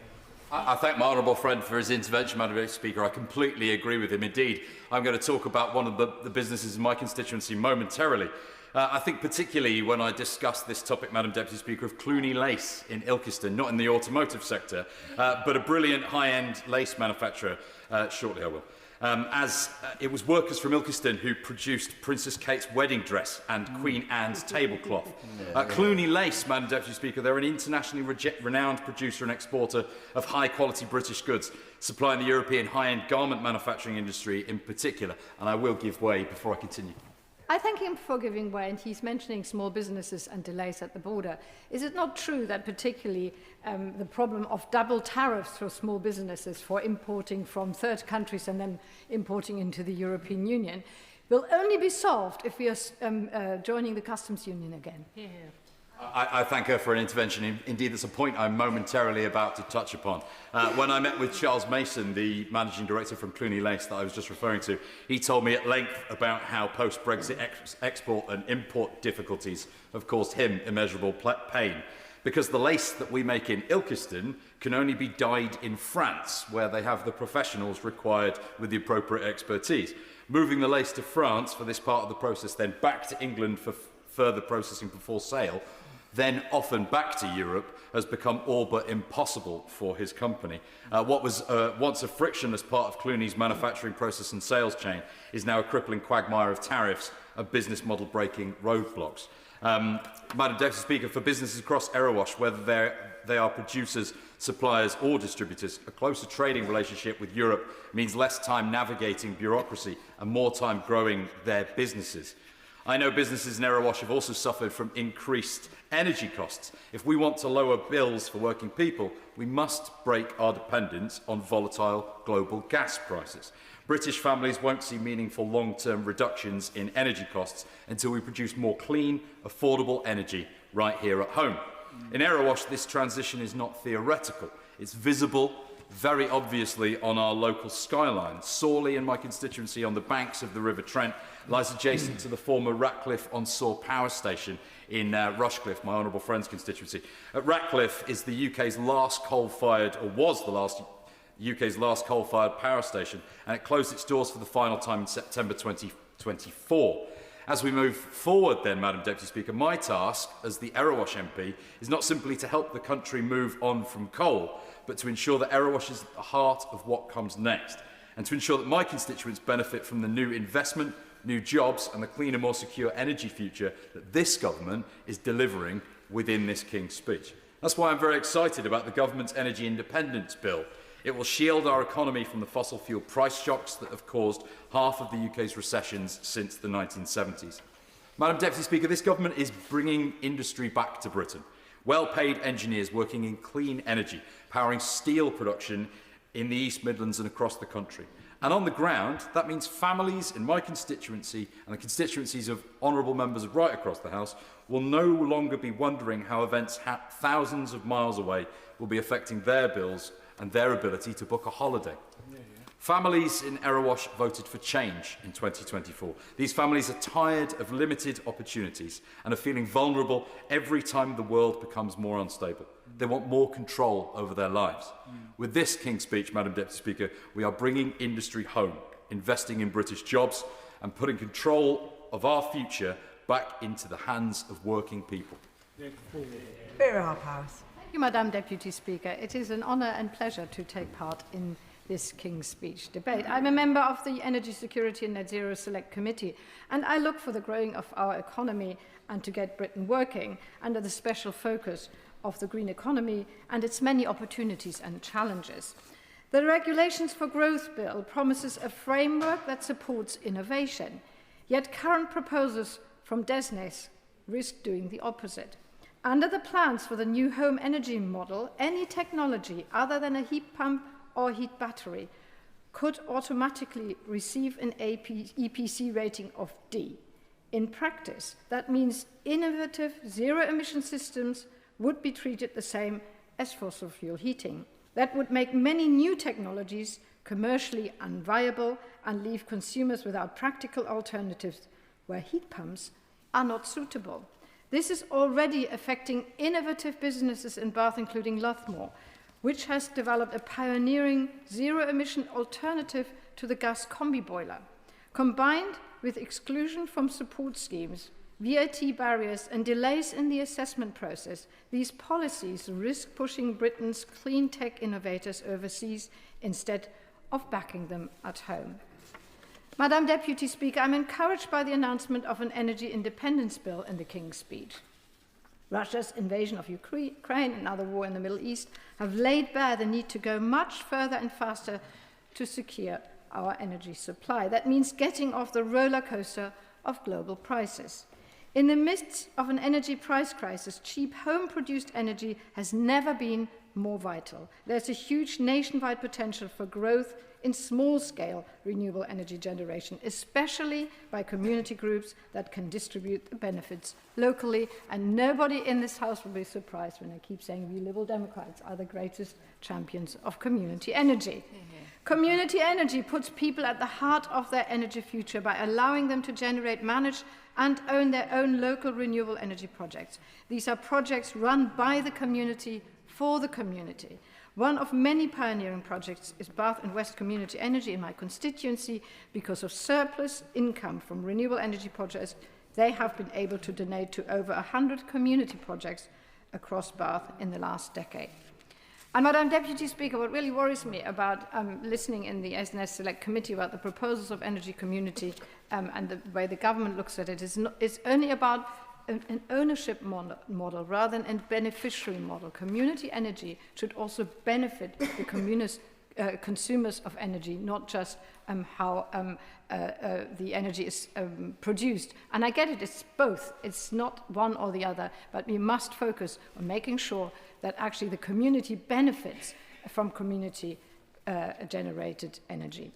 I thank my honourable friend for his intervention, Madam Deputy Speaker. I completely agree with him. Indeed, I'm going to talk about one of the businesses in my constituency momentarily. I think particularly when I discuss this topic, Madam Deputy Speaker, of Clooney Lace in Ilkeston, not in the automotive sector, but a brilliant high-end lace manufacturer. Shortly I will. It was workers from Ilkeston who produced Princess Kate's wedding dress and Queen Anne's tablecloth. Clooney Lace, Madam Deputy Speaker, they're an internationally renowned producer and exporter of high-quality British goods, supplying the European high-end garment manufacturing industry in particular. And I will give way before I continue. I thank him for giving way, and he's mentioning small businesses and delays at the border. Is it not true that particularly the problem of double tariffs for small businesses for importing from third countries and then importing into the European Union will only be solved if we are joining the customs union again? Yeah. I thank her for an intervention. Indeed, that's a point I'm momentarily about to touch upon. When I met with Charles Mason, the managing director from Clooney Lace that I was just referring to, he told me at length about how post-Brexit export and import difficulties have caused him immeasurable pain. because the lace that we make in Ilkeston can only be dyed in France, where they have the professionals required with the appropriate expertise. Moving the lace to France for this part of the process, then back to England for further processing before sale, then often back to Europe, has become all but impossible for his company. What was once a frictionless part of Clooney's manufacturing process and sales chain is now a crippling quagmire of tariffs and business model breaking roadblocks. Madam Deputy Speaker, for businesses across Erewash, whether they are producers, suppliers or distributors, a closer trading relationship with Europe means less time navigating bureaucracy and more time growing their businesses. I know businesses in Erewash have also suffered from increased energy costs. If we want to lower bills for working people, we must break our dependence on volatile global gas prices. British families won't see meaningful long-term reductions in energy costs until we produce more clean, affordable energy right here at home. In Erewash, this transition is not theoretical. It's visible very obviously on our local skyline. Sorley, in my constituency on the banks of the River Trent, lies adjacent to the former Ratcliffe-on-Soar power station in Rushcliffe, my honourable friend's constituency. Ratcliffe is the UK's last coal-fired, or was the last UK's last coal-fired power station, and it closed its doors for the final time in September 2024. As we move forward then, Madam Deputy Speaker, my task as the Erewash MP is not simply to help the country move on from coal, but to ensure that Erewash is at the heart of what comes next, and to ensure that my constituents benefit from the new investment, new jobs and the cleaner, more secure energy future that this government is delivering within this King's Speech. That's why I'm very excited about the government's Energy Independence Bill. It will shield our economy from the fossil fuel price shocks that have caused half of the UK's recessions since the 1970s. Madam Deputy Speaker, this government is bringing industry back to Britain. Well-paid engineers working in clean energy, powering steel production in the East Midlands and across the country. And on the ground, that means families in my constituency and the constituencies of honourable members right across the House will no longer be wondering how events thousands of miles away will be affecting their bills and their ability to book a holiday. Families in Erewash voted for change in 2024. These families are tired of limited opportunities and are feeling vulnerable every time the world becomes more unstable. They want more control over their lives. With this King's Speech, Madam Deputy Speaker, we are bringing industry home, investing in British jobs and putting control of our future back into the hands of working people. Thank you, Madam Deputy Speaker. It is an honour and pleasure to take part in this King's Speech debate. I'm a member of the Energy Security and Net Zero Select Committee, and I look for the growing of our economy and to get Britain working under the special focus of the green economy and its many opportunities and challenges. The Regulations for Growth Bill promises a framework that supports innovation, yet current proposals from DESNES risk doing the opposite. Under the plans for the new home energy model, any technology other than a heat pump or heat battery could automatically receive an EPC rating of D. In practice, that means innovative zero-emission systems would be treated the same as fossil fuel heating. That would make many new technologies commercially unviable and leave consumers without practical alternatives where heat pumps are not suitable. This is already affecting innovative businesses in Bath, including Loughmore, which has developed a pioneering zero-emission alternative to the gas combi boiler. Combined with exclusion from support schemes, VAT barriers and delays in the assessment process, these policies risk pushing Britain's clean tech innovators overseas instead of backing them at home. Madam Deputy Speaker, I'm encouraged by the announcement of an energy independence bill in the King's Speech. Russia's invasion of Ukraine and other war in the Middle East have laid bare the need to go much further and faster to secure our energy supply. That means getting off the roller coaster of global prices. In the midst of an energy price crisis, cheap home-produced energy has never been more vital. There's a huge nationwide potential for growth in small-scale renewable energy generation, especially by community groups that can distribute the benefits locally. And nobody in this House will be surprised when I keep saying we Liberal Democrats are the greatest champions of community energy. Community energy puts people at the heart of their energy future by allowing them to generate, manage and own their own local renewable energy projects. These are projects run by the community for the community. One of many pioneering projects is Bath and West Community Energy in my constituency. Because of surplus income from renewable energy projects, they have been able to donate to over 100 community projects across Bath in the last decade. And Madam Deputy Speaker, what really worries me about listening in the SNS Select Committee about the proposals of energy community and the way the government looks at it is only about an ownership model rather than a beneficiary model. Community energy should also benefit the consumers of energy, not just how the energy is produced. And I get it, it's both. It's not one or the other, but we must focus on making sure that actually the community benefits from community-generated energy.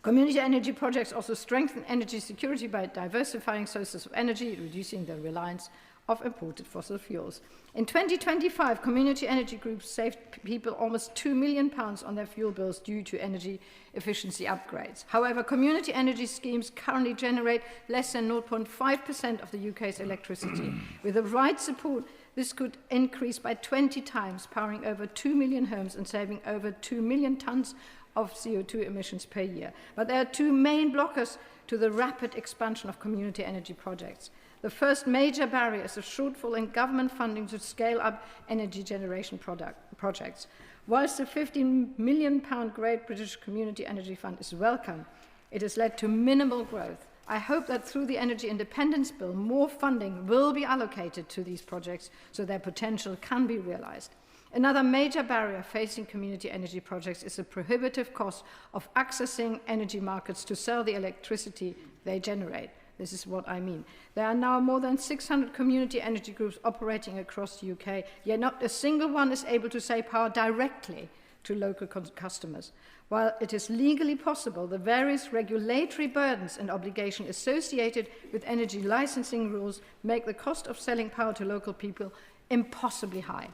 Community energy projects also strengthen energy security by diversifying sources of energy, reducing the reliance of imported fossil fuels. In 2025, community energy groups saved people almost £2 million on their fuel bills due to energy efficiency upgrades. However, community energy schemes currently generate less than 0.5% of the UK's electricity. With the right support, this could increase by 20 times, powering over 2 million homes and saving over 2 million tonnes of CO2 emissions per year. But there are two main blockers to the rapid expansion of community energy projects. The first major barrier is a shortfall in government funding to scale up energy generation projects. Whilst the £15 million Great British Community Energy Fund is welcome, it has led to minimal growth. I hope that through the Energy Independence Bill, more funding will be allocated to these projects so their potential can be realised. Another major barrier facing community energy projects is the prohibitive cost of accessing energy markets to sell the electricity they generate. This is what I mean. There are now more than 600 community energy groups operating across the UK, yet not a single one is able to sell power directly to local customers. While it is legally possible, the various regulatory burdens and obligations associated with energy licensing rules make the cost of selling power to local people impossibly high.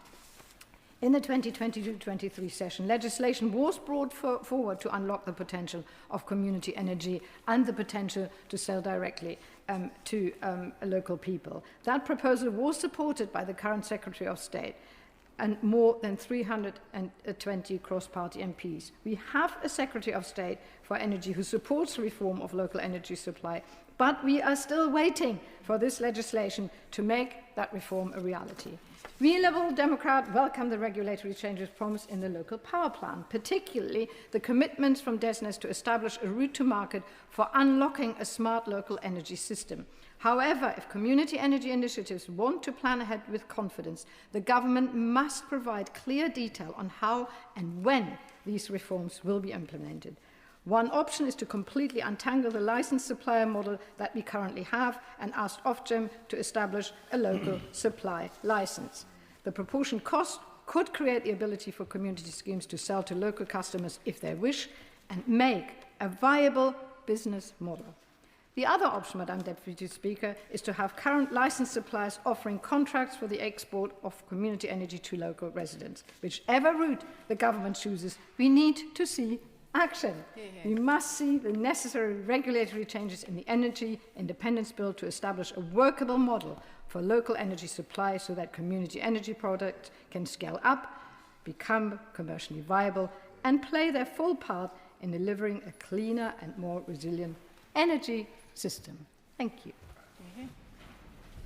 In the 2022-23 session, legislation was brought forward to unlock the potential of community energy and the potential to sell directly to local people. That proposal was supported by the current Secretary of State and more than 320 cross-party MPs. We have a Secretary of State for Energy who supports reform of local energy supply, but we are still waiting for this legislation to make that reform a reality. We Liberal Democrat welcome the regulatory changes promised in the local power plan, particularly the commitments from DESNES to establish a route to market for unlocking a smart local energy system. However, if community energy initiatives want to plan ahead with confidence, the government must provide clear detail on how and when these reforms will be implemented. One option is to completely untangle the licensed supplier model that we currently have and ask Ofgem to establish a local supply license. The proportion cost could create the ability for community schemes to sell to local customers if they wish and make a viable business model. The other option, Madam Deputy Speaker, is to have current licensed suppliers offering contracts for the export of community energy to local residents. Whichever route the government chooses, we need to see action. We must see the necessary regulatory changes in the Energy Independence Bill to establish a workable model for local energy supply so that community energy products can scale up, become commercially viable, and play their full part in delivering a cleaner and more resilient energy system. Thank you.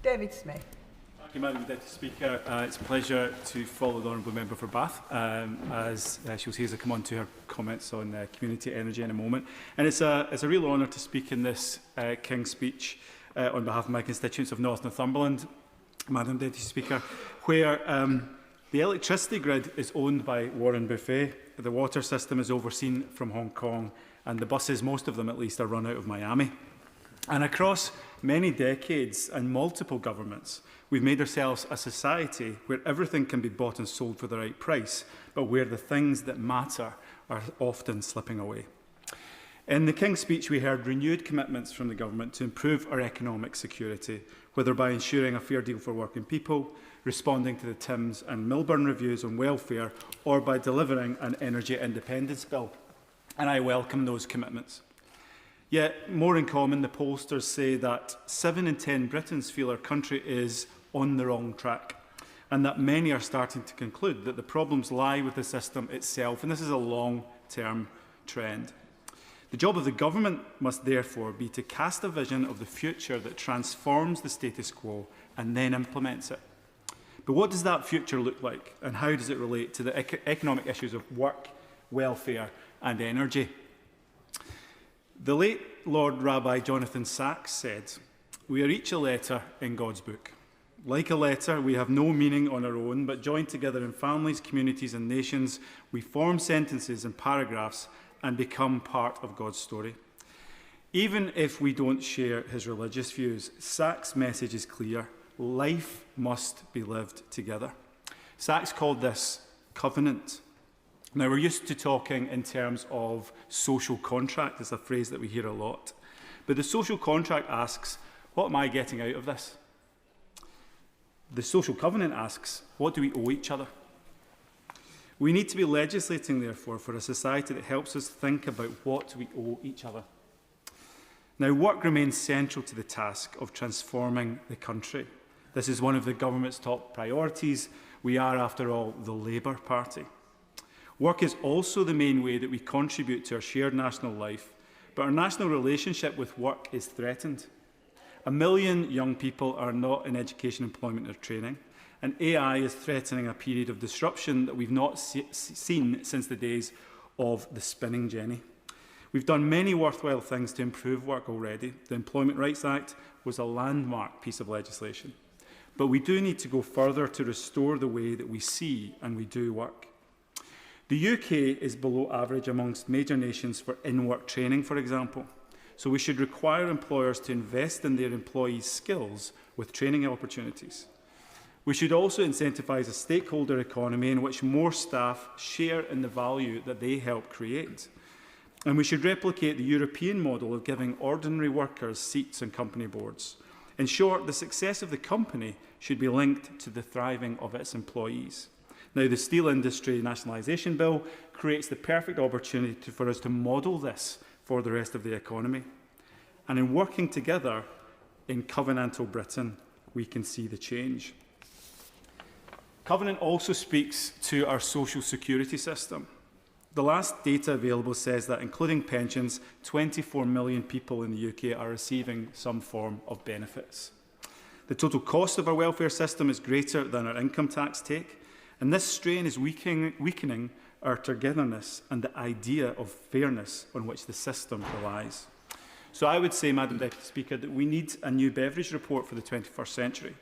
David Smith. Thank you, Madam Deputy Speaker. It's a pleasure to follow the Honourable Member for Bath, as she'll see as I come on to her comments on community energy in a moment. And it's a real honour to speak in this King's speech on behalf of my constituents of North Northumberland, Madam Deputy Speaker, where the electricity grid is owned by Warren Buffett, the water system is overseen from Hong Kong, and the buses, most of them at least, are run out of Miami. And across many decades and multiple governments, we've made ourselves a society where everything can be bought and sold for the right price, but where the things that matter are often slipping away. In the King's speech, we heard renewed commitments from the government to improve our economic security, whether by ensuring a fair deal for working people, responding to the Thames and Milburn reviews on welfare, or by delivering an energy independence bill. And I welcome those commitments. Yet, more in common, the pollsters say that 7 in 10 Britons feel our country is on the wrong track, and that many are starting to conclude that the problems lie with the system itself, and this is a long-term trend. The job of the government must therefore be to cast a vision of the future that transforms the status quo and then implements it. But what does that future look like, and how does it relate to the economic issues of work, welfare and energy? The late Lord Rabbi Jonathan Sacks said, "We are each a letter in God's book. Like a letter, we have no meaning on our own, but joined together in families, communities and nations, we form sentences and paragraphs and become part of God's story." Even if we don't share his religious views, Sacks' message is clear. Life must be lived together. Sacks called this covenant. Now, we're used to talking in terms of social contract. It's a phrase that we hear a lot. But the social contract asks, what am I getting out of this? The social covenant asks, what do we owe each other? We need to be legislating, therefore, for a society that helps us think about what we owe each other. Now, work remains central to the task of transforming the country. This is one of the government's top priorities. We are, after all, the Labour Party. Work is also the main way that we contribute to our shared national life, but our national relationship with work is threatened. 1 million young people are not in education, employment or training, and AI is threatening a period of disruption that we've not seen since the days of the spinning jenny. We've done many worthwhile things to improve work already. The Employment Rights Act was a landmark piece of legislation. But we do need to go further to restore the way that we see and we do work. The UK is below average amongst major nations for in-work training, for example. So we should require employers to invest in their employees' skills with training opportunities. We should also incentivise a stakeholder economy in which more staff share in the value that they help create. And we should replicate the European model of giving ordinary workers seats on company boards. In short, the success of the company should be linked to the thriving of its employees. Now, the Steel Industry Nationalisation Bill creates the perfect opportunity for us to model this for the rest of the economy. And in working together in covenantal Britain, we can see the change. Covenant also speaks to our social security system. The last data available says that, including pensions, 24 million people in the UK are receiving some form of benefits. The total cost of our welfare system is greater than our income tax take, and this strain is weakening our togetherness and the idea of fairness on which the system relies. So I would say, Madam Deputy Speaker, that we need a new beverage report for the 21st century.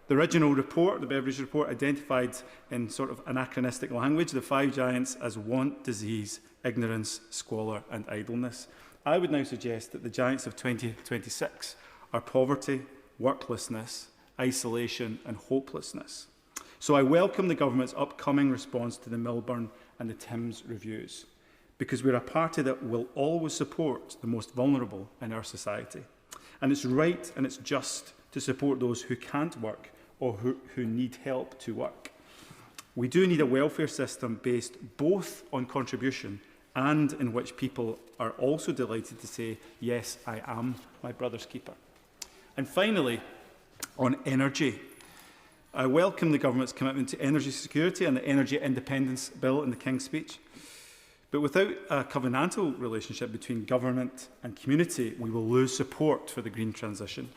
The original report, the Beveridge report, identified in sort of anachronistic language the 5 giants as want, disease, ignorance, squalor and idleness. I would now suggest that the giants of 2026 are poverty, worklessness, isolation and hopelessness. So I welcome the government's upcoming response to the Milburn and the Thames reviews, because we're a party that will always support the most vulnerable in our society. And it's right and it's just to support those who can't work or who need help to work. We do need a welfare system based both on contribution and in which people are also delighted to say, yes, I am my brother's keeper. And finally, on energy. I welcome the government's commitment to energy security and the Energy Independence Bill in the King's Speech. But without a covenantal relationship between government and community, we will lose support for the green transition.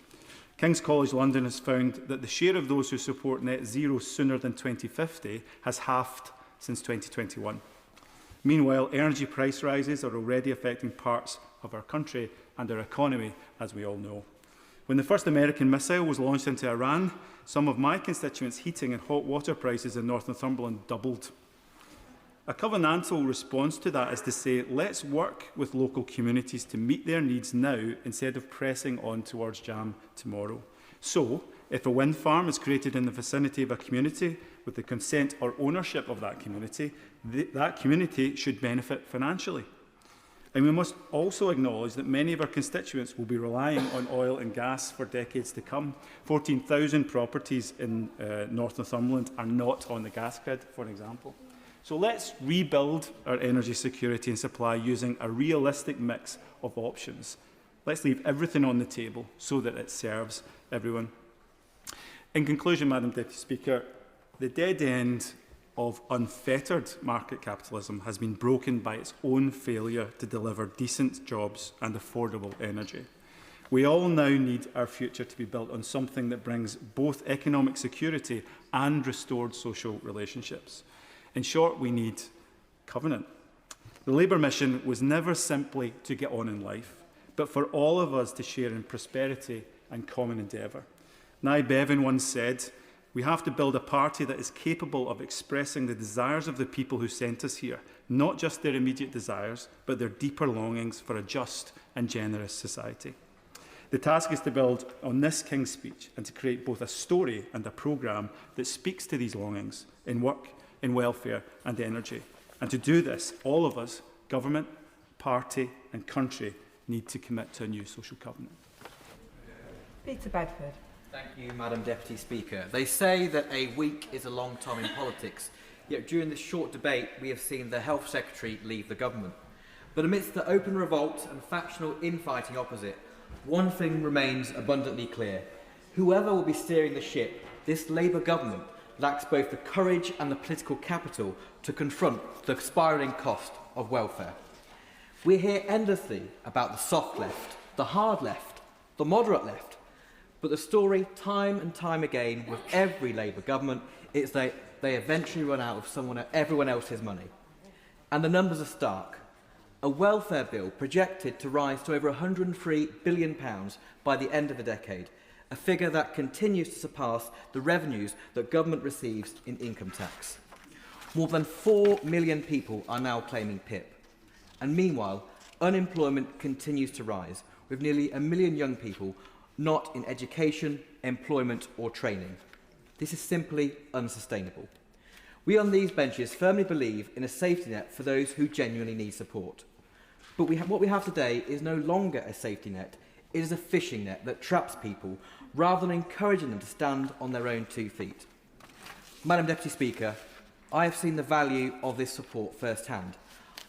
King's College London has found that the share of those who support net zero sooner than 2050 has halved since 2021. Meanwhile, energy price rises are already affecting parts of our country and our economy, as we all know. When the first American missile was launched into Iran, some of my constituents' heating and hot water prices in North Northumberland doubled. A covenantal response to that is to say, let's work with local communities to meet their needs now instead of pressing on towards jam tomorrow. So, if a wind farm is created in the vicinity of a community with the consent or ownership of that community should benefit financially. And we must also acknowledge that many of our constituents will be relying on oil and gas for decades to come. 14,000 properties in North Northumberland are not on the gas grid, for example. So let's rebuild our energy security and supply using a realistic mix of options. Let's leave everything on the table so that it serves everyone. In conclusion, Madam Deputy Speaker, the dead end of unfettered market capitalism has been broken by its own failure to deliver decent jobs and affordable energy. We all now need our future to be built on something that brings both economic security and restored social relationships. In short, we need covenant. The Labour mission was never simply to get on in life, but for all of us to share in prosperity and common endeavour. Nye Bevan once said, "We have to build a party that is capable of expressing the desires of the people who sent us here, not just their immediate desires, but their deeper longings for a just and generous society." The task is to build on this King's speech and to create both a story and a programme that speaks to these longings in work, in welfare and energy. And to do this, all of us, government, party and country, need to commit to a new social covenant. Peter Bradford. Thank you, Madam Deputy Speaker. They say that a week is a long time in politics, yet during this short debate we have seen the Health Secretary leave the government. But amidst the open revolt and factional infighting opposite, one thing remains abundantly clear. Whoever will be steering the ship, this Labour government lacks both the courage and the political capital to confront the spiralling cost of welfare. We hear endlessly about the soft left, the hard left, the moderate left, but the story time and time again with every Labour government is that they eventually run out of everyone else's money. And the numbers are stark. A welfare bill projected to rise to over £103 billion by the end of the decade, a figure that continues to surpass the revenues that government receives in income tax. More than 4 million people are now claiming PIP. And meanwhile, unemployment continues to rise, with nearly 1 million young people not in education, employment or training. This is simply unsustainable. We on these benches firmly believe in a safety net for those who genuinely need support. But what we have today is no longer a safety net. It is a fishing net that traps people rather than encouraging them to stand on their own 2 feet. Madam Deputy Speaker, I have seen the value of this support firsthand.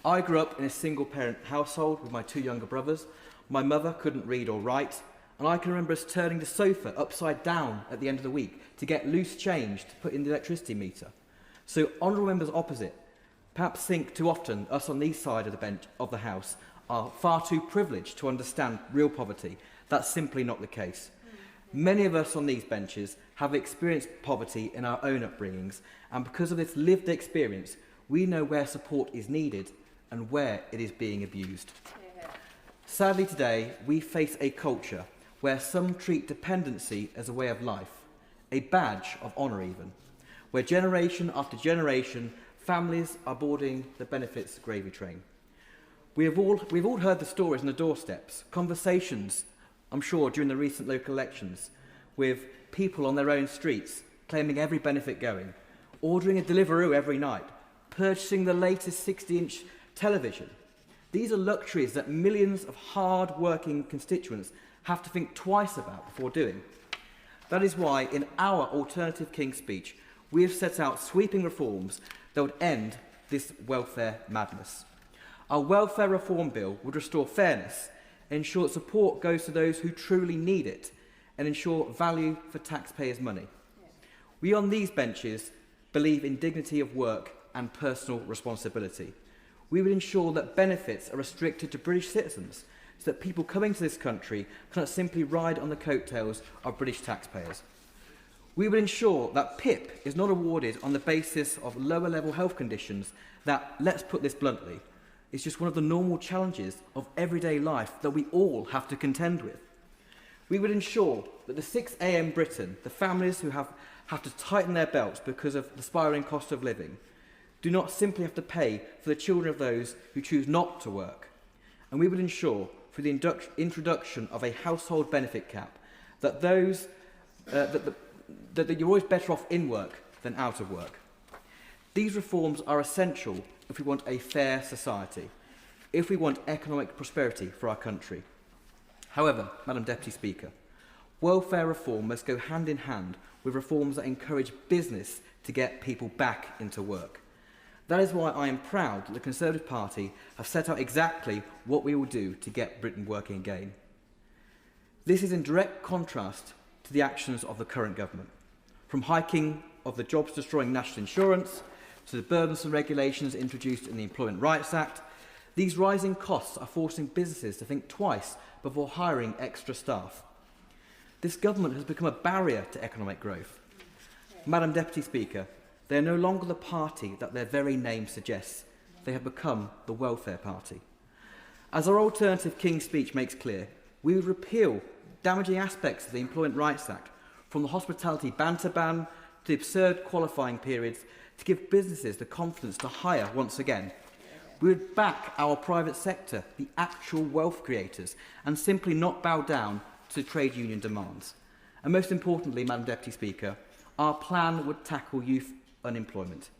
I grew up in a single-parent household with my 2 younger brothers. My mother couldn't read or write, and I can remember us turning the sofa upside down at the end of the week to get loose change to put in the electricity meter. So honourable members opposite perhaps think too often us on these side of the bench of the House are far too privileged to understand real poverty. That's simply not the case. Many of us on these benches have experienced poverty in our own upbringings, and because of this lived experience, we know where support is needed and where it is being abused. Sadly today, we face a culture where some treat dependency as a way of life, a badge of honour even, where generation after generation, families are boarding the benefits gravy train. We've all heard the stories on the doorsteps, conversations, I'm sure, during the recent local elections, with people on their own streets claiming every benefit going, ordering a Deliveroo every night, purchasing the latest 60-inch television. These are luxuries that millions of hard-working constituents have to think twice about before doing. That is why, in our alternative King's speech, we have set out sweeping reforms that would end this welfare madness. Our welfare reform bill would restore fairness, ensure that support goes to those who truly need it, and ensure value for taxpayers' money. We on these benches believe in dignity of work and personal responsibility. We would ensure that benefits are restricted to British citizens, so that people coming to this country cannot simply ride on the coattails of British taxpayers. We would ensure that PIP is not awarded on the basis of lower-level health conditions that, let's put this bluntly, is just one of the normal challenges of everyday life that we all have to contend with. We would ensure that the 6 a.m. Britain, the families who have to tighten their belts because of the spiralling cost of living, do not simply have to pay for the children of those who choose not to work. And we would ensure, through the introduction of a household benefit cap, that that you're always better off in work than out of work. These reforms are essential if we want a fair society, if we want economic prosperity for our country. However, Madam Deputy Speaker, welfare reform must go hand in hand with reforms that encourage business to get people back into work. That is why I am proud that the Conservative Party have set out exactly what we will do to get Britain working again. This is in direct contrast to the actions of the current government, from hiking of the jobs-destroying national insurance to the burdensome regulations introduced in the Employment Rights Act. These rising costs are forcing businesses to think twice before hiring extra staff. This government has become a barrier to economic growth. Madam Deputy Speaker, they are no longer the party that their very name suggests. They have become the welfare party. As our alternative King's Speech makes clear, we would repeal damaging aspects of the Employment Rights Act, from the hospitality banter ban to the absurd qualifying periods, to give businesses the confidence to hire once again. We would back our private sector, the actual wealth creators, and simply not bow down to trade union demands. And most importantly, Madam Deputy Speaker, our plan would tackle youth unemployment.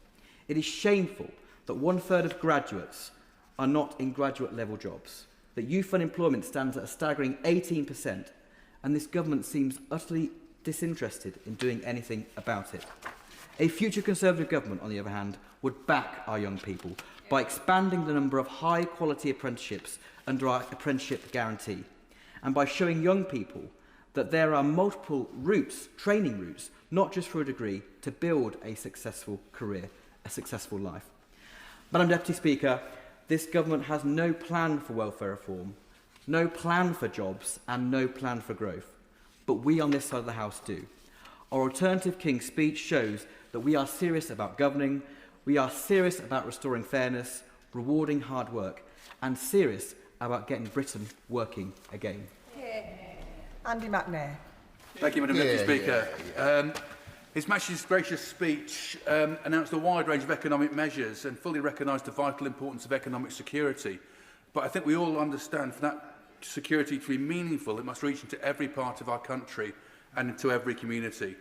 It is shameful that 1/3 of graduates are not in graduate level jobs, that youth unemployment stands at a staggering 18%, and this government seems utterly disinterested in doing anything about it. A future Conservative government, on the other hand, would back our young people by expanding the number of high-quality apprenticeships under our apprenticeship guarantee, and by showing young people that there are multiple routes, training routes, not just for a degree, to build a successful career, a successful life. Madam Deputy Speaker, this government has no plan for welfare reform, no plan for jobs, and no plan for growth. But we on this side of the House do. Our alternative King's Speech shows that we are serious about governing, we are serious about restoring fairness, rewarding hard work, and serious about getting Britain working again. Andy McNair. Thank you, Madam Deputy Speaker. His Majesty's gracious speech announced a wide range of economic measures and fully recognised the vital importance of economic security. But I think we all understand for that security to be meaningful, it must reach into every part of our country and into every community.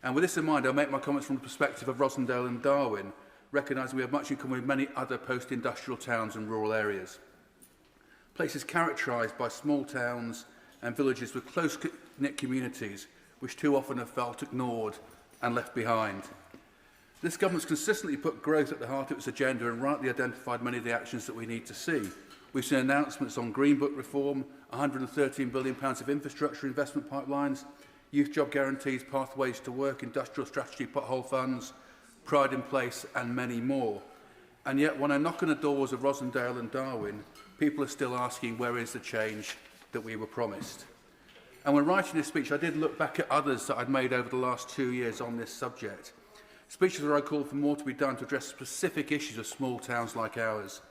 And with this in mind, I'll make my comments from the perspective of Rossendale and Darwin, recognising we have much in common with many other post-industrial towns and rural areas. Places characterised by small towns and villages with close-knit communities, which too often have felt ignored and left behind. This government's consistently put growth at the heart of its agenda and rightly identified many of the actions that we need to see. We've seen announcements on Green Book reform, £113 billion of infrastructure investment pipelines, youth job guarantees, pathways to work, industrial strategy, pothole funds, Pride in Place and many more. And yet when I knock on the doors of Rossendale and Darwin, people are still asking where is the change that we were promised. And when writing this speech, I did look back at others that I'd made over the last 2 years on this subject. Speeches where I called for more to be done to address specific issues of small towns like ours,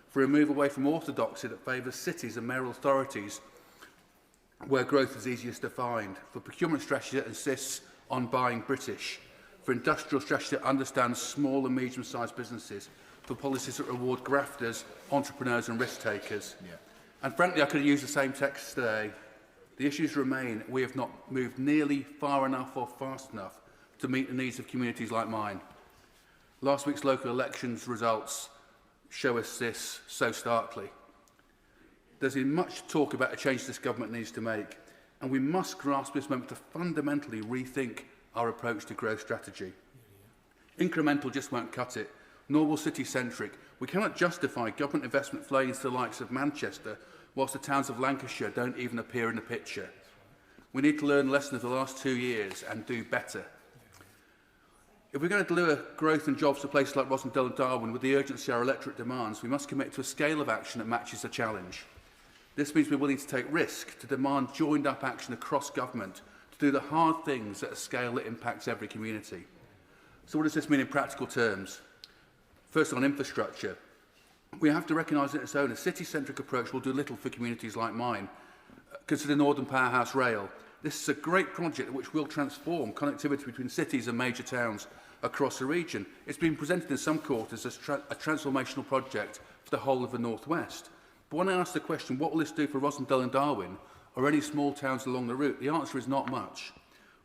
for a move away from orthodoxy that favours cities and mayoral authorities where growth is easiest to find, for procurement strategy that insists on buying British, for industrial strategy that understands small and medium-sized businesses, for policies that reward grafters, entrepreneurs and risk-takers. And frankly, I could have used the same text today. The issues remain. We have not moved nearly far enough or fast enough to meet the needs of communities like mine. Last week's local elections results show us this so starkly. There's been much talk about a change this government needs to make, and we must grasp this moment to fundamentally rethink our approach to growth strategy. Incremental just won't cut it, nor will city-centric. We cannot justify government investment flowing into the likes of Manchester whilst the towns of Lancashire don't even appear in the picture. We need to learn lessons of the last 2 years and do better. If we're going to deliver growth and jobs to places like Rossendale and Darwin with the urgency our electorate demands, we must commit to a scale of action that matches the challenge. This means we're willing to take risk, to demand joined-up action across government, to do the hard things at a scale that impacts every community. So what does this mean in practical terms? First, on infrastructure. We have to recognise that its own, a city-centric approach will do little for communities like mine. Consider Northern Powerhouse Rail. This is a great project which will transform connectivity between cities and major towns across the region. It's been presented in some quarters as a transformational project for the whole of the North West. But when I ask the question, what will this do for Rossendale and Darwin, or any small towns along the route, the answer is not much.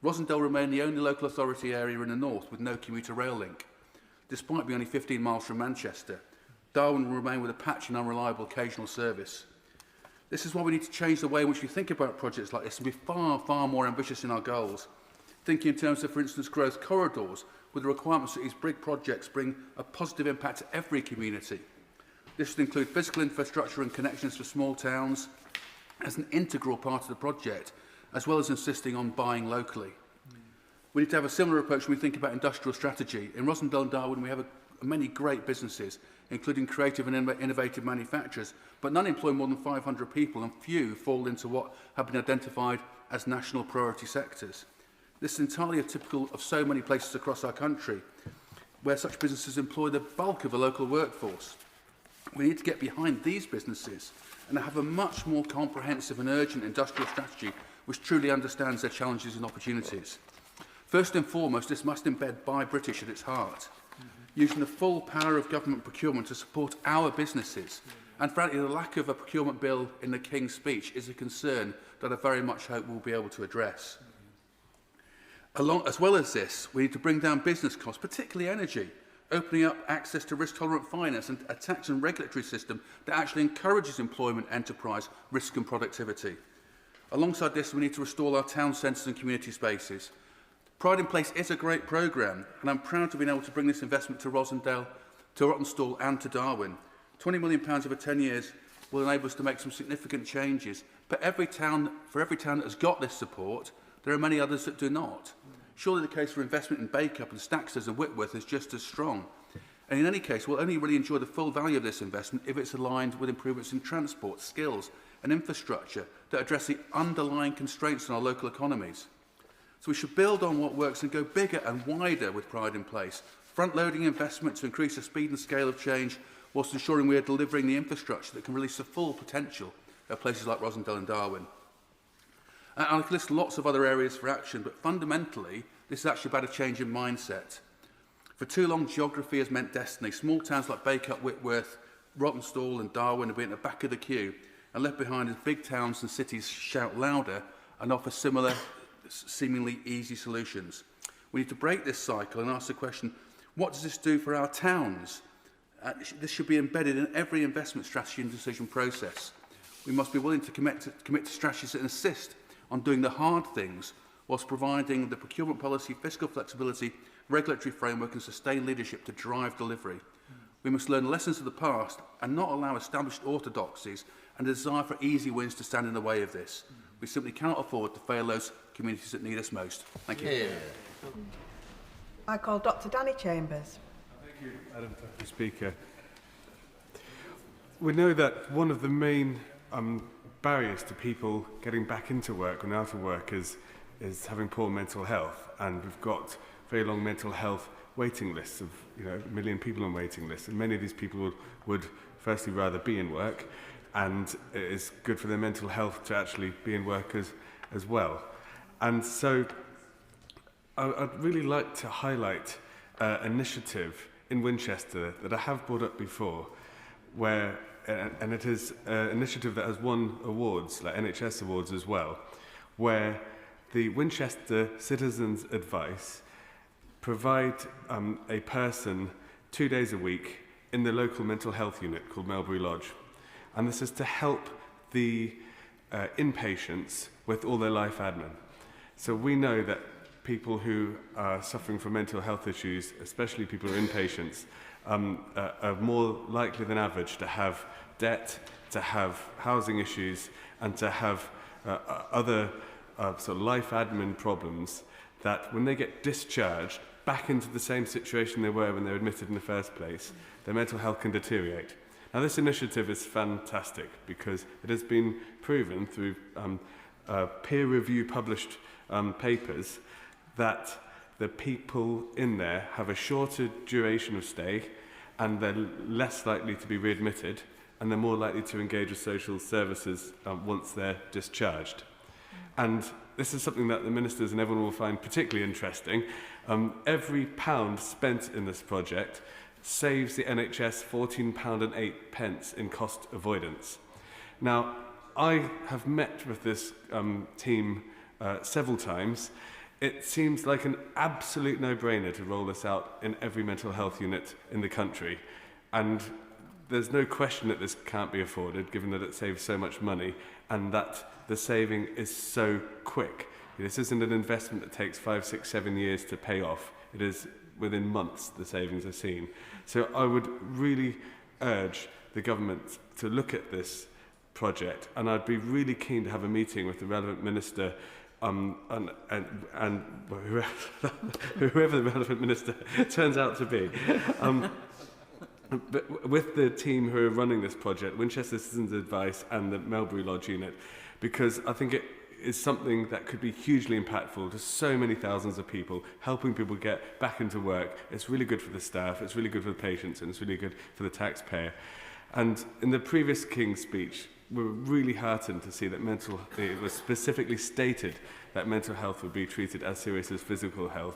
Rossendale remain the only local authority area in the north with no commuter rail link, despite being only 15 miles from Manchester. Darwin will remain with a patchy and unreliable occasional service. This is why we need to change the way in which we think about projects like this and be far, far more ambitious in our goals. Thinking in terms of, for instance, growth corridors, with the requirements that these big projects bring a positive impact to every community. This would include physical infrastructure and connections to small towns as an integral part of the project, as well as insisting on buying locally. We need to have a similar approach when we think about industrial strategy. In Rosendale and Darwin, we have many great businesses, including creative and innovative manufacturers, but none employ more than 500 people, and few fall into what have been identified as national priority sectors. This is entirely typical of so many places across our country, where such businesses employ the bulk of the local workforce. We need to get behind these businesses and have a much more comprehensive and urgent industrial strategy which truly understands their challenges and opportunities. First and foremost, this must embed Buy British at its heart, using the full power of government procurement to support our businesses. And frankly, the lack of a procurement bill in the King's speech is a concern that I very much hope we'll be able to address. As well as this, we need to bring down business costs, particularly energy, opening up access to risk-tolerant finance and a tax and regulatory system that actually encourages employment, enterprise, risk and productivity. Alongside this, we need to restore our town centres and community spaces. Pride in Place is a great programme, and I'm proud to have been able to bring this investment to Rosendale, to Rottenstall and to Darwin. £20 million over 10 years will enable us to make some significant changes, but for every town that has got this support, there are many others that do not. Surely the case for investment in Bacup and Staxters and Whitworth is just as strong. And in any case, we'll only really enjoy the full value of this investment if it's aligned with improvements in transport, skills and infrastructure that address the underlying constraints on our local economies. So we should build on what works and go bigger and wider with Pride in Place, front-loading investment to increase the speed and scale of change whilst ensuring we are delivering the infrastructure that can release the full potential of places like Rosendale and Darwin. And I could list lots of other areas for action, but fundamentally, this is actually about a change in mindset. For too long, geography has meant destiny. Small towns like Bacup, Whitworth, Rottenstall and Darwin have been at the back of the queue and left behind as big towns and cities shout louder and offer similar, seemingly easy solutions. We need to break this cycle and ask the question, what does this do for our towns? This should be embedded in every investment strategy and decision process. We must be willing to commit to strategies that insist on doing the hard things whilst providing the procurement policy, fiscal flexibility, regulatory framework and sustained leadership to drive delivery. We must learn lessons of the past and not allow established orthodoxies and a desire for easy wins to stand in the way of this. We simply cannot afford to fail those communities that need us most. Thank you. Yeah. I call Dr. Danny Chambers. Thank you, Madam Deputy Speaker. We know that one of the main barriers to people getting back into work and out of work is having poor mental health, and we've got very long mental health waiting lists of 1 million people on waiting lists, and many of these people would firstly rather be in work, and it is good for their mental health to actually be in work as well. And so I'd really like to highlight an initiative in Winchester that I have brought up before, where and it is an initiative that has won awards, like NHS awards as well, where the Winchester Citizens Advice provide a person 2 days a week in the local mental health unit called Melbury Lodge. And this is to help the inpatients with all their life admin. So we know that people who are suffering from mental health issues, especially people who are inpatients, are more likely than average to have debt, to have housing issues, and to have other sort of life admin problems that when they get discharged back into the same situation they were when they were admitted in the first place, their mental health can deteriorate. Now, this initiative is fantastic because it has been proven through peer review published papers that the people in there have a shorter duration of stay, and they're less likely to be readmitted, and they're more likely to engage with social services once they're discharged. And this is something that the ministers and everyone will find particularly interesting. Every pound spent in this project saves the NHS £14.08 in cost avoidance. Now, I have met with this team several times. It seems like an absolute no-brainer to roll this out in every mental health unit in the country. And there's no question that this can't be afforded, given that it saves so much money and that the saving is so quick. This isn't an investment that takes 5, 6, 7 years to pay off. It is within months the savings are seen. So I would really urge the government to look at this project, and I'd be really keen to have a meeting with the relevant minister and whoever the relevant minister turns out to be. But with the team who are running this project, Winchester Citizens Advice and the Melbury Lodge Unit, because I think it is something that could be hugely impactful to so many thousands of people, helping people get back into work. It's really good for the staff, it's really good for the patients, and it's really good for the taxpayer. And in the previous King's speech, we were really heartened to see that it was specifically stated that mental health would be treated as serious as physical health.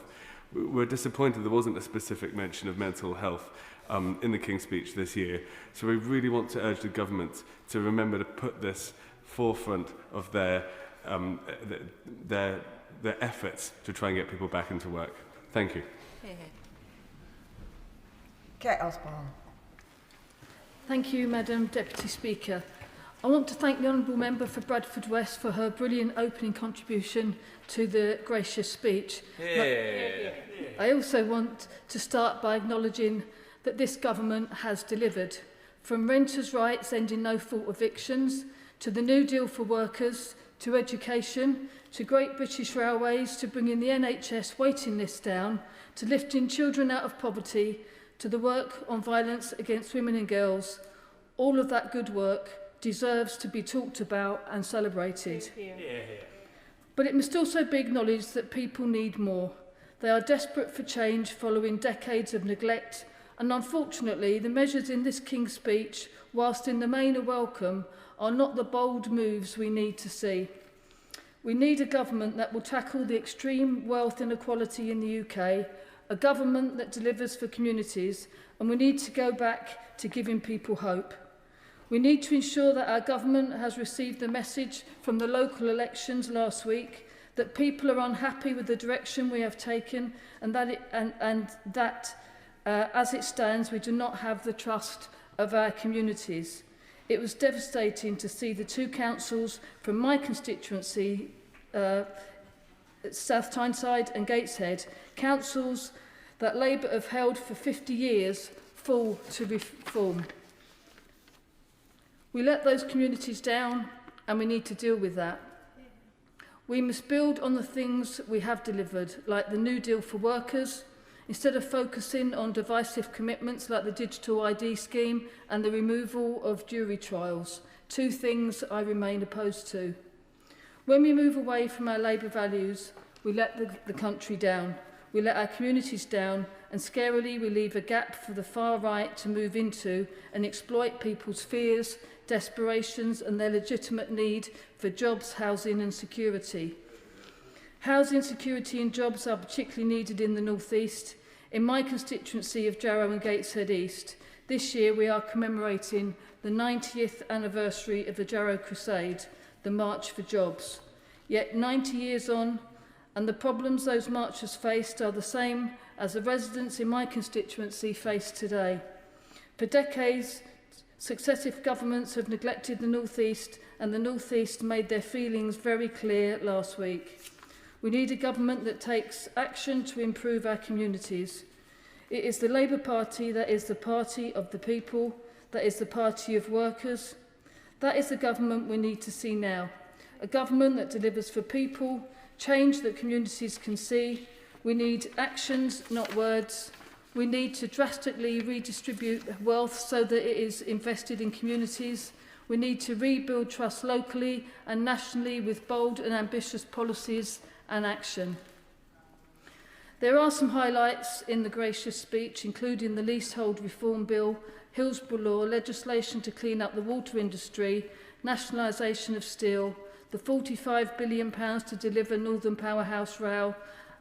We're disappointed there wasn't a specific mention of mental health in the King's speech this year. So we really want to urge the government to remember to put this forefront of their efforts to try and get people back into work. Thank you. Kate Osborne. Thank you, Madam Deputy Speaker. I want to thank the Honourable Member for Bradford West for her brilliant opening contribution to the gracious speech. I also want to start by acknowledging that this government has delivered. From renters' rights ending no-fault evictions, to the New Deal for workers, to education, to Great British Railways, to bringing the NHS waiting list down, to lifting children out of poverty, to the work on violence against women and girls, all of that good work deserves to be talked about and celebrated. But it must also be acknowledged that people need more. They are desperate for change following decades of neglect, and unfortunately the measures in this King's speech, whilst in the main are welcome, are not the bold moves we need to see. We need a government that will tackle the extreme wealth inequality in the UK, a government that delivers for communities, and we need to go back to giving people hope. We need to ensure that our government has received the message from the local elections last week that people are unhappy with the direction we have taken, and that as it stands, we do not have the trust of our communities. It was devastating to see the two councils from my constituency, South Tyneside and Gateshead, councils that Labour have held for 50 years, fall to reform. We let those communities down, and we need to deal with that. We must build on the things we have delivered, like the New Deal for workers, instead of focusing on divisive commitments like the digital ID scheme and the removal of jury trials, two things I remain opposed to. When we move away from our Labour values, we let the country down, we let our communities down, and scarily we leave a gap for the far right to move into and exploit people's fears, desperations and their legitimate need for jobs, housing and security. Housing, security and jobs are particularly needed in the North East. In my constituency of Jarrow and Gateshead East, this year we are commemorating the 90th anniversary of the Jarrow Crusade, the March for Jobs. Yet 90 years on, and the problems those marchers faced are the same as the residents in my constituency face today. For decades, successive governments have neglected the North East, and the North East made their feelings very clear last week. We need a government that takes action to improve our communities. It is the Labour Party that is the party of the people, that is the party of workers. That is the government we need to see now. A government that delivers for people, change that communities can see. We need actions, not words. We need to drastically redistribute wealth so that it is invested in communities. We need to rebuild trust locally and nationally with bold and ambitious policies and action. There are some highlights in the gracious speech, including the Leasehold Reform Bill, Hillsborough Law, legislation to clean up the water industry, nationalisation of steel, the £45 billion to deliver Northern Powerhouse Rail,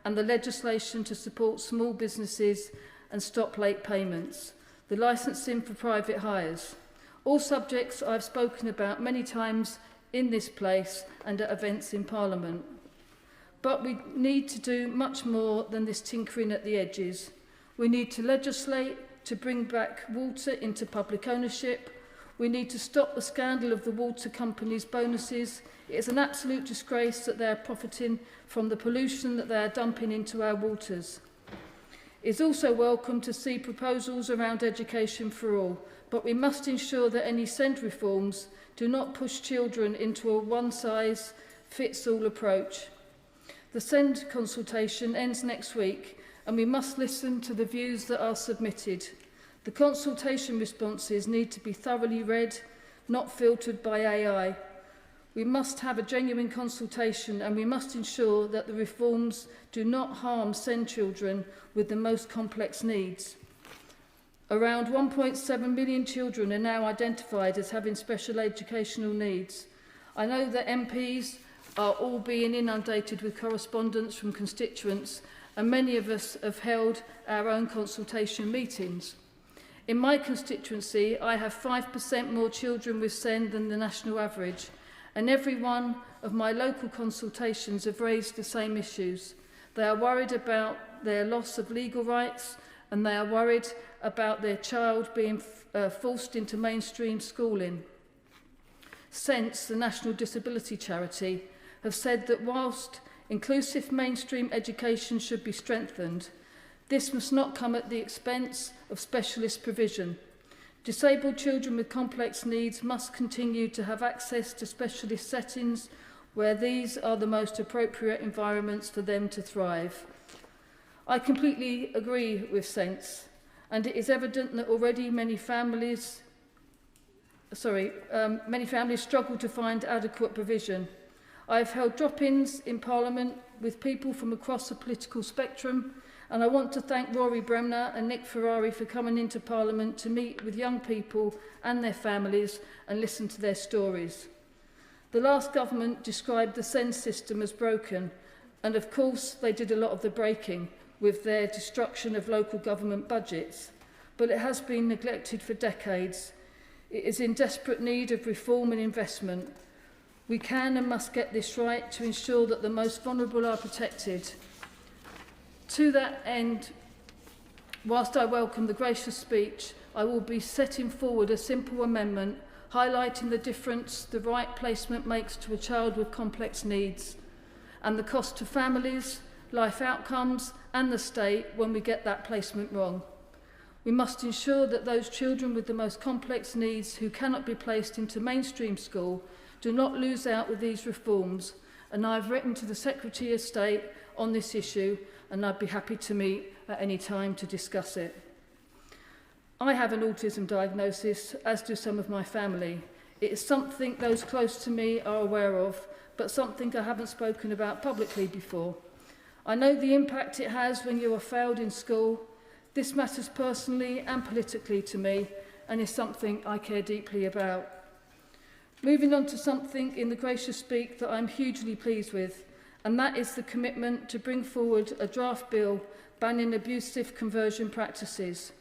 and the legislation to support small businesses and stop late payments, the licensing for private hires. All subjects I've spoken about many times in this place and at events in Parliament. But we need to do much more than this tinkering at the edges. We need to legislate to bring back water into public ownership. We need to stop the scandal of the water companies' bonuses. It is an absolute disgrace that they are profiting from the pollution that they are dumping into our waters. It is also welcome to see proposals around education for all, but we must ensure that any SEND reforms do not push children into a one-size-fits-all approach. The SEND consultation ends next week, and we must listen to the views that are submitted. The consultation responses need to be thoroughly read, not filtered by AI. We must have a genuine consultation, and we must ensure that the reforms do not harm SEND children with the most complex needs. Around 1.7 million children are now identified as having special educational needs. I know that MPs are all being inundated with correspondence from constituents, and many of us have held our own consultation meetings. In my constituency, I have 5% more children with SEND than the national average, and every one of my local consultations have raised the same issues. They are worried about their loss of legal rights, and they are worried about their child being forced into mainstream schooling. Sense, the National Disability Charity, have said that whilst inclusive mainstream education should be strengthened, this must not come at the expense of specialist provision. Disabled children with complex needs must continue to have access to specialist settings where these are the most appropriate environments for them to thrive. I completely agree with Sense, and it is evident that already many families struggle to find adequate provision. I have held drop-ins in Parliament with people from across the political spectrum, and I want to thank Rory Bremner and Nick Ferrari for coming into Parliament to meet with young people and their families and listen to their stories. The last government described the SEND system as broken, and of course they did a lot of the breaking with their destruction of local government budgets, but it has been neglected for decades. It is in desperate need of reform and investment. We can and must get this right to ensure that the most vulnerable are protected. To that end, whilst I welcome the gracious speech, I will be setting forward a simple amendment highlighting the difference the right placement makes to a child with complex needs and the cost to families, life outcomes and the state when we get that placement wrong. We must ensure that those children with the most complex needs who cannot be placed into mainstream school do not lose out with these reforms, and I've written to the Secretary of State on this issue, and I'd be happy to meet at any time to discuss it. I have an autism diagnosis, as do some of my family. It is something those close to me are aware of, but something I haven't spoken about publicly before. I know the impact it has when you are failed in school. This matters personally and politically to me, and is something I care deeply about. Moving on to something in the gracious speak that I'm hugely pleased with, and that is the commitment to bring forward a draft bill banning abusive conversion practices.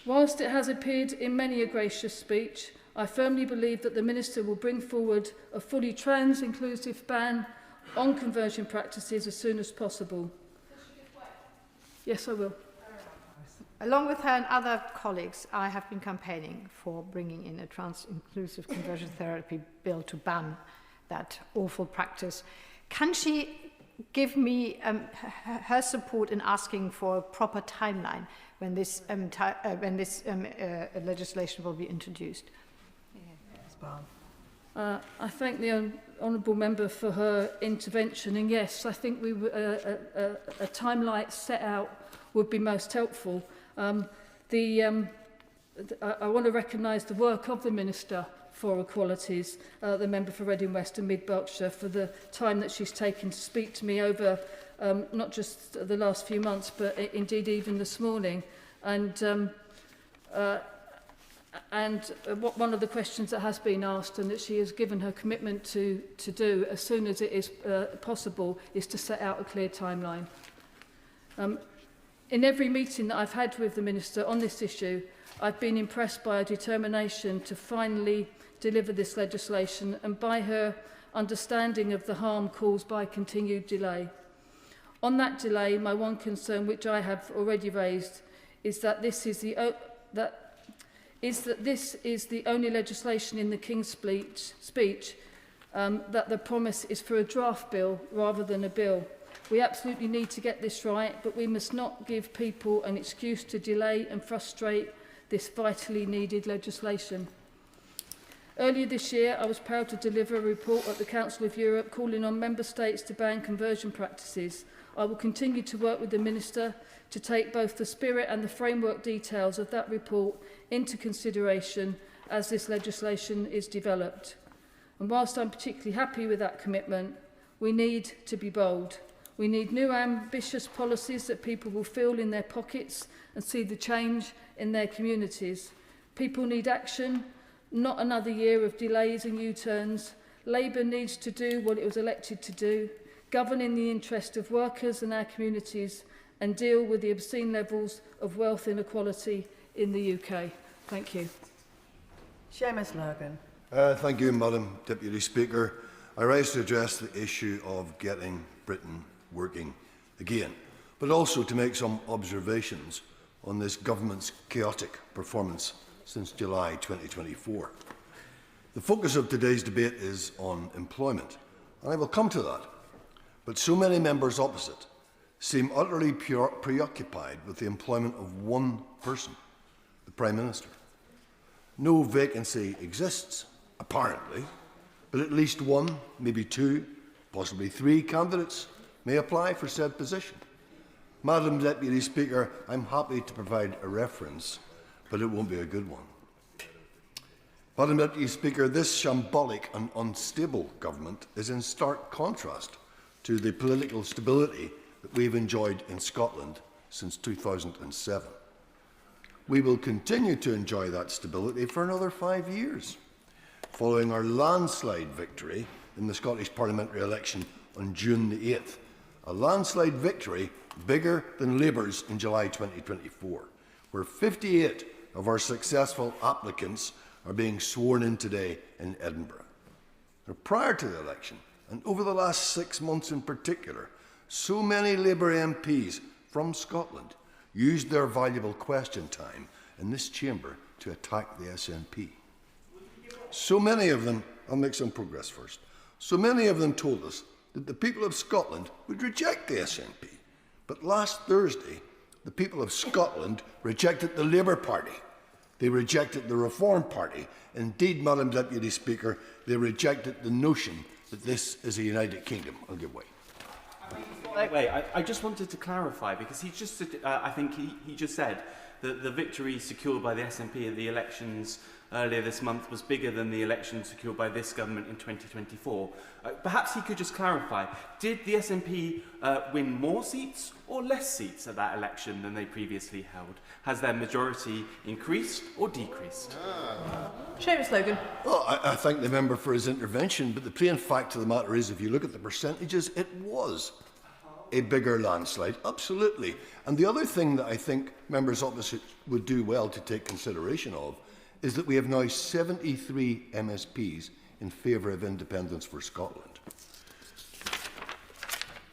Whilst it has appeared in many a gracious speech, I firmly believe that the Minister will bring forward a fully trans-inclusive ban on conversion practices as soon as possible. Yes, I will. Along with her and other colleagues, I have been campaigning for bringing in a trans-inclusive conversion therapy bill to ban that awful practice. Can she give me her support in asking for a proper timeline when this legislation will be introduced? I thank the honourable member for her intervention, and yes, I think a timeline set out would be most helpful. I want to recognise the work of the Minister for Equalities, the member for Reading West and Mid Berkshire, for the time that she's taken to speak to me over not just the last few months, but indeed even this morning. And one of the questions that has been asked and that she has given her commitment to do as soon as it is possible is to set out a clear timeline. In every meeting that I've had with the Minister on this issue, I've been impressed by her determination to finally deliver this legislation and by her understanding of the harm caused by continued delay. On that delay, my one concern, which I have already raised, is that is that this is the only legislation in the King's speech that the promise is for a draft bill rather than a bill. We absolutely need to get this right, but we must not give people an excuse to delay and frustrate this vitally needed legislation. Earlier this year, I was proud to deliver a report at the Council of Europe calling on Member States to ban conversion practices. I will continue to work with the Minister to take both the spirit and the framework details of that report into consideration as this legislation is developed. And whilst I'm particularly happy with that commitment, we need to be bold. We need new ambitious policies that people will feel in their pockets and see the change in their communities. People need action, not another year of delays and U-turns. Labour needs to do what it was elected to do, govern in the interest of workers and our communities, and deal with the obscene levels of wealth inequality in the UK. Thank you. Seamus Logan. Thank you, Madam Deputy Speaker. I rise to address the issue of getting Britain working again, but also to make some observations on this government's chaotic performance since July 2024. The focus of today's debate is on employment, and I will come to that. But so many members opposite seem utterly preoccupied with the employment of one person, the Prime Minister. No vacancy exists, apparently, but at least one, maybe two, possibly three candidates may apply for said position. Madam Deputy Speaker, I'm happy to provide a reference, but it won't be a good one. Madam Deputy Speaker, this shambolic and unstable government is in stark contrast to the political stability that we've enjoyed in Scotland since 2007. We will continue to enjoy that stability for another 5 years, following our landslide victory in the Scottish parliamentary election on June the 8th, a landslide victory bigger than Labour's in July 2024, where 58 of our successful applicants are being sworn in today in Edinburgh. Now, prior to the election, and over the last 6 months in particular, so many Labour MPs from Scotland used their valuable question time in this chamber to attack the SNP. So many of them, I'll make some progress first, so many of them told us that the people of Scotland would reject the SNP. But last Thursday, the people of Scotland rejected the Labour Party. They rejected the Reform Party. Indeed, Madam Deputy Speaker, they rejected the notion that this is a United Kingdom. I'll give way. Wait, I just wanted to clarify, because he just, I think he just said that the victory secured by the SNP at the elections earlier this month was bigger than the election secured by this government in 2024. Perhaps he could just clarify, did the SNP win more seats or less seats at that election than they previously held? Has their majority increased or decreased? Seamus Logan. Well, I thank the member for his intervention, but the plain fact of the matter is, if you look at the percentages, it was a bigger landslide, absolutely. And the other thing that I think members opposite would do well to take consideration of is that we have now 73 MSPs in favour of independence for Scotland.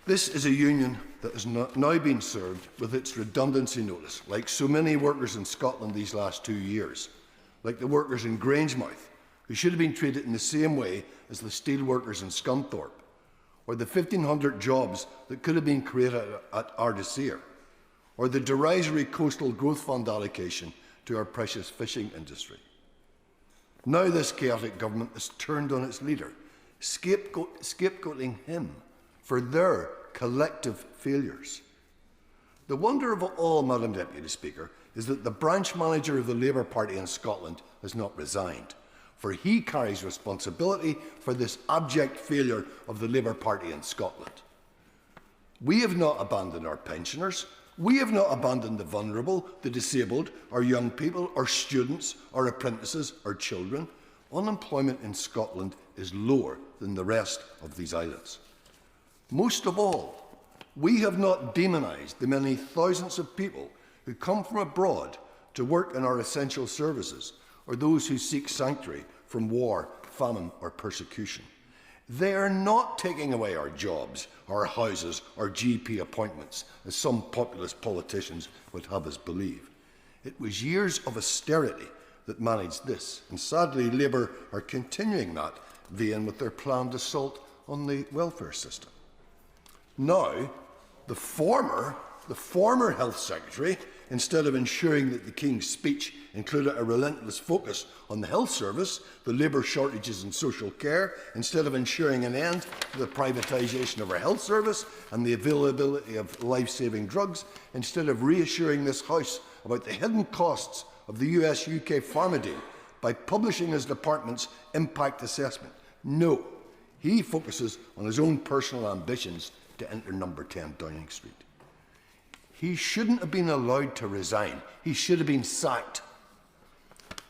This is a union that has now been served with its redundancy notice, like so many workers in Scotland these last 2 years, like the workers in Grangemouth, who should have been treated in the same way as the steel workers in Scunthorpe, or the 1,500 jobs that could have been created at Ardeshir, or the derisory Coastal Growth Fund allocation to our precious fishing industry. Now this chaotic government has turned on its leader, scapegoating him for their collective failures. The wonder of all, Madam Deputy Speaker, is that the branch manager of the Labour Party in Scotland has not resigned, for he carries responsibility for this abject failure of the Labour Party in Scotland. We have not abandoned our pensioners. We have not abandoned the vulnerable, the disabled, our young people, our students, our apprentices, our children. Unemployment in Scotland is lower than the rest of these islands. Most of all, we have not demonised the many thousands of people who come from abroad to work in our essential services, or those who seek sanctuary from war, famine or persecution. They are not taking away our jobs, our houses, our GP appointments, as some populist politicians would have us believe. It was years of austerity that managed this. And sadly, Labour are continuing that vein with their planned assault on the welfare system. Now, the former Health Secretary, instead of ensuring that the King's speech included a relentless focus on the health service, the labour shortages in social care, instead of ensuring an end to the privatisation of our health service and the availability of life-saving drugs, instead of reassuring this House about the hidden costs of the US-UK pharma deal by publishing his department's impact assessment. No, he focuses on his own personal ambitions to enter number 10 Downing Street. He shouldn't have been allowed to resign. He should have been sacked.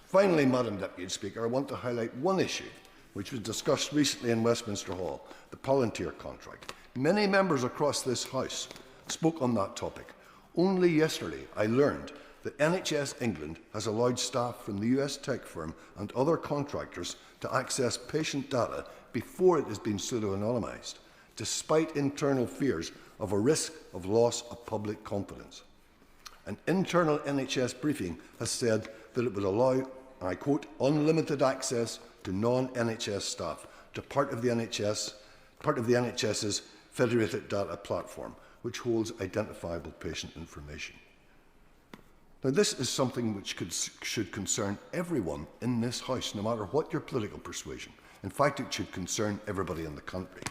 Finally, Madam Deputy Speaker, I want to highlight one issue which was discussed recently in Westminster Hall, the Palantir contract. Many members across this House spoke on that topic. Only yesterday I learned that NHS England has allowed staff from the US tech firm and other contractors to access patient data before it has been pseudo-anonymised, despite internal fears of a risk of loss of public confidence. An internal NHS briefing has said that it would allow, and I quote, unlimited access to non-NHS staff to part of the NHS's federated data platform, which holds identifiable patient information. Now, this is something which should concern everyone in this House, no matter what your political persuasion. In fact, it should concern everybody in the country.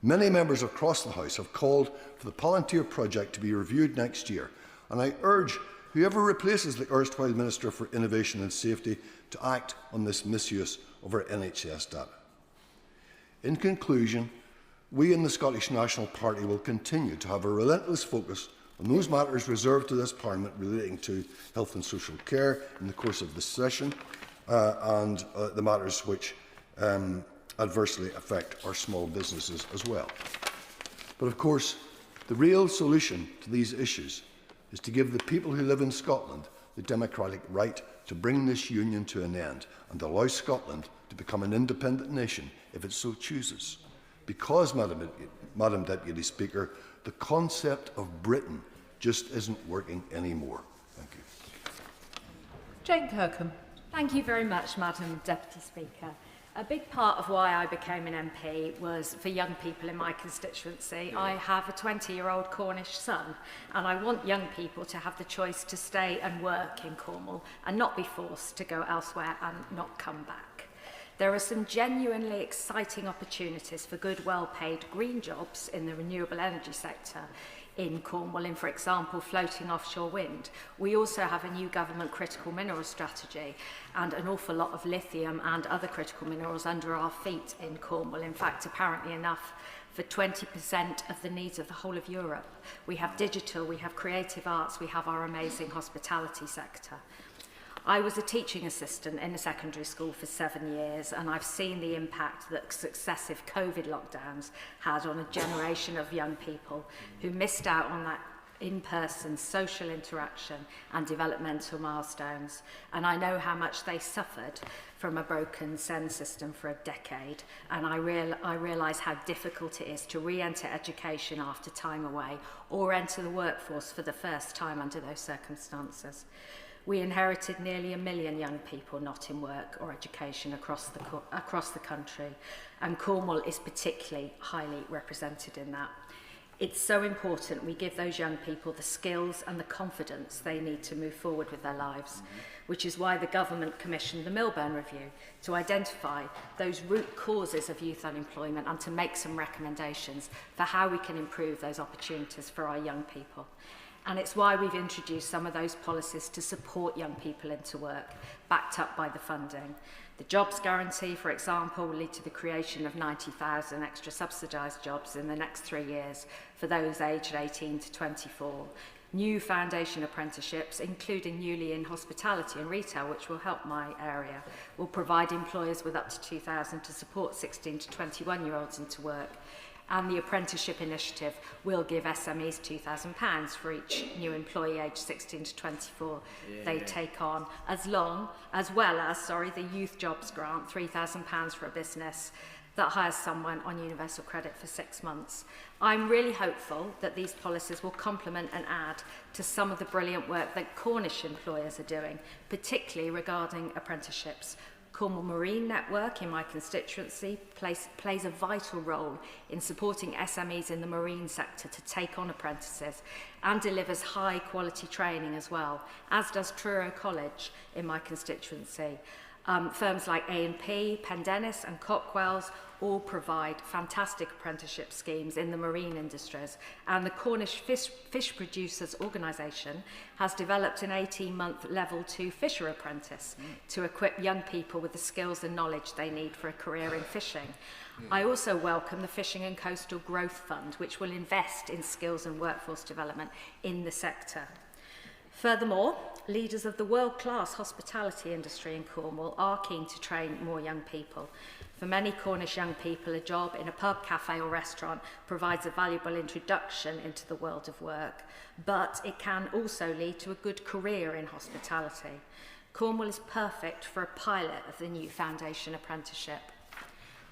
Many members across the House have called for the Palantir project to be reviewed next year, and I urge whoever replaces the erstwhile Minister for Innovation and Safety to act on this misuse of our NHS data. In conclusion, we in the Scottish National Party will continue to have a relentless focus on those matters reserved to this Parliament relating to health and social care in the course of this session and the matters which adversely affect our small businesses as well. But of course, the real solution to these issues is to give the people who live in Scotland the democratic right to bring this union to an end and allow Scotland to become an independent nation if it so chooses. Because, Madam Deputy Speaker, the concept of Britain just isn't working anymore. Thank you. Jane Kirkham. Thank you very much, Madam Deputy Speaker. A big part of why I became an MP was for young people in my constituency. I have a 20-year-old Cornish son, and I want young people to have the choice to stay and work in Cornwall and not be forced to go elsewhere and not come back. There are some genuinely exciting opportunities for good, well-paid green jobs in the renewable energy sector in Cornwall, in, for example, floating offshore wind. We also have a new government critical mineral strategy and an awful lot of lithium and other critical minerals under our feet in Cornwall. In fact, apparently enough for 20% of the needs of the whole of Europe. We have digital, we have creative arts, we have our amazing hospitality sector. I was a teaching assistant in a secondary school for 7 years, and I've seen the impact that successive COVID lockdowns had on a generation of young people who missed out on that in-person social interaction and developmental milestones. And I know how much they suffered from a broken SEND system for a decade, and I realise how difficult it is to re-enter education after time away or enter the workforce for the first time under those circumstances. We inherited nearly 1 million young people not in work or education across the country, and Cornwall is particularly highly represented in that. It's so important we give those young people the skills and the confidence they need to move forward with their lives, which is why the government commissioned the Milburn Review to identify those root causes of youth unemployment and to make some recommendations for how we can improve those opportunities for our young people. And it's why we've introduced some of those policies to support young people into work, backed up by the funding. The jobs guarantee, for example, will lead to the creation of 90,000 extra subsidised jobs in the next 3 years for those aged 18 to 24. New foundation apprenticeships, including newly in hospitality and retail, which will help my area, will provide employers with up to 2,000 to support 16 to 21-year-olds into work. And the apprenticeship initiative will give SMEs £2,000 for each new employee aged 16 to 24 they take on, as well as the youth jobs grant, £3,000 for a business that hires someone on universal credit for 6 months. I'm really hopeful that these policies will complement and add to some of the brilliant work that Cornish employers are doing, particularly regarding apprenticeships. Cornwall Marine Network in my constituency plays a vital role in supporting SMEs in the marine sector to take on apprentices and delivers high quality training as well, as does Truro College in my constituency. Firms like A&P, Pendennis and Cockwells all provide fantastic apprenticeship schemes in the marine industries, and the Cornish Fish Producers Organisation has developed an 18-month Level 2 Fisher Apprentice to equip young people with the skills and knowledge they need for a career in fishing. I also welcome the Fishing and Coastal Growth Fund, which will invest in skills and workforce development in the sector. Furthermore, leaders of the world-class hospitality industry in Cornwall are keen to train more young people. For many Cornish young people, a job in a pub, cafe or restaurant provides a valuable introduction into the world of work, but it can also lead to a good career in hospitality. Cornwall is perfect for a pilot of the new foundation apprenticeship.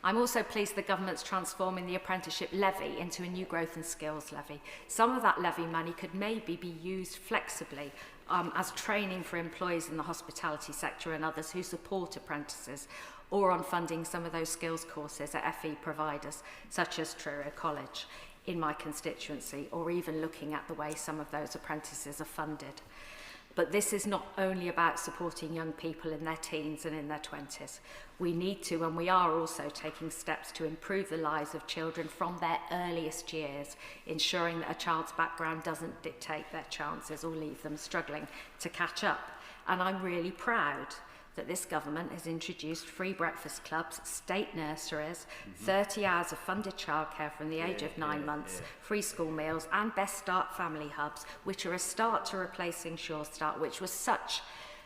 I'm also pleased the government's transforming the apprenticeship levy into a new growth and skills levy. Some of that levy money could maybe be used flexibly as training for employees in the hospitality sector and others who support apprentices, or on funding some of those skills courses at FE providers such as Truro College in my constituency, or even looking at the way some of those apprentices are funded. But this is not only about supporting young people in their teens and in their 20s. We need to, and we are also taking steps to improve the lives of children from their earliest years, ensuring that a child's background doesn't dictate their chances or leave them struggling to catch up. And I'm really proud that this government has introduced free breakfast clubs, state nurseries, 30 hours of funded childcare from the age of 9 months, free school meals and Best Start family hubs, which are a start to replacing Sure Start, which was such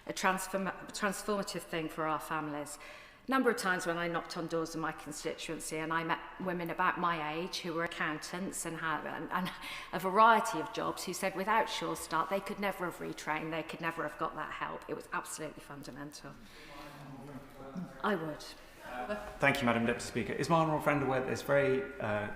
a transformative thing for our families. A number of times when I knocked on doors in my constituency and I met women about my age who were accountants and had a variety of jobs who said without Sure Start they could never have retrained, they could never have got that help. It was absolutely fundamental. I would. Thank you, Madam Deputy Speaker. Is my honourable friend aware that there's very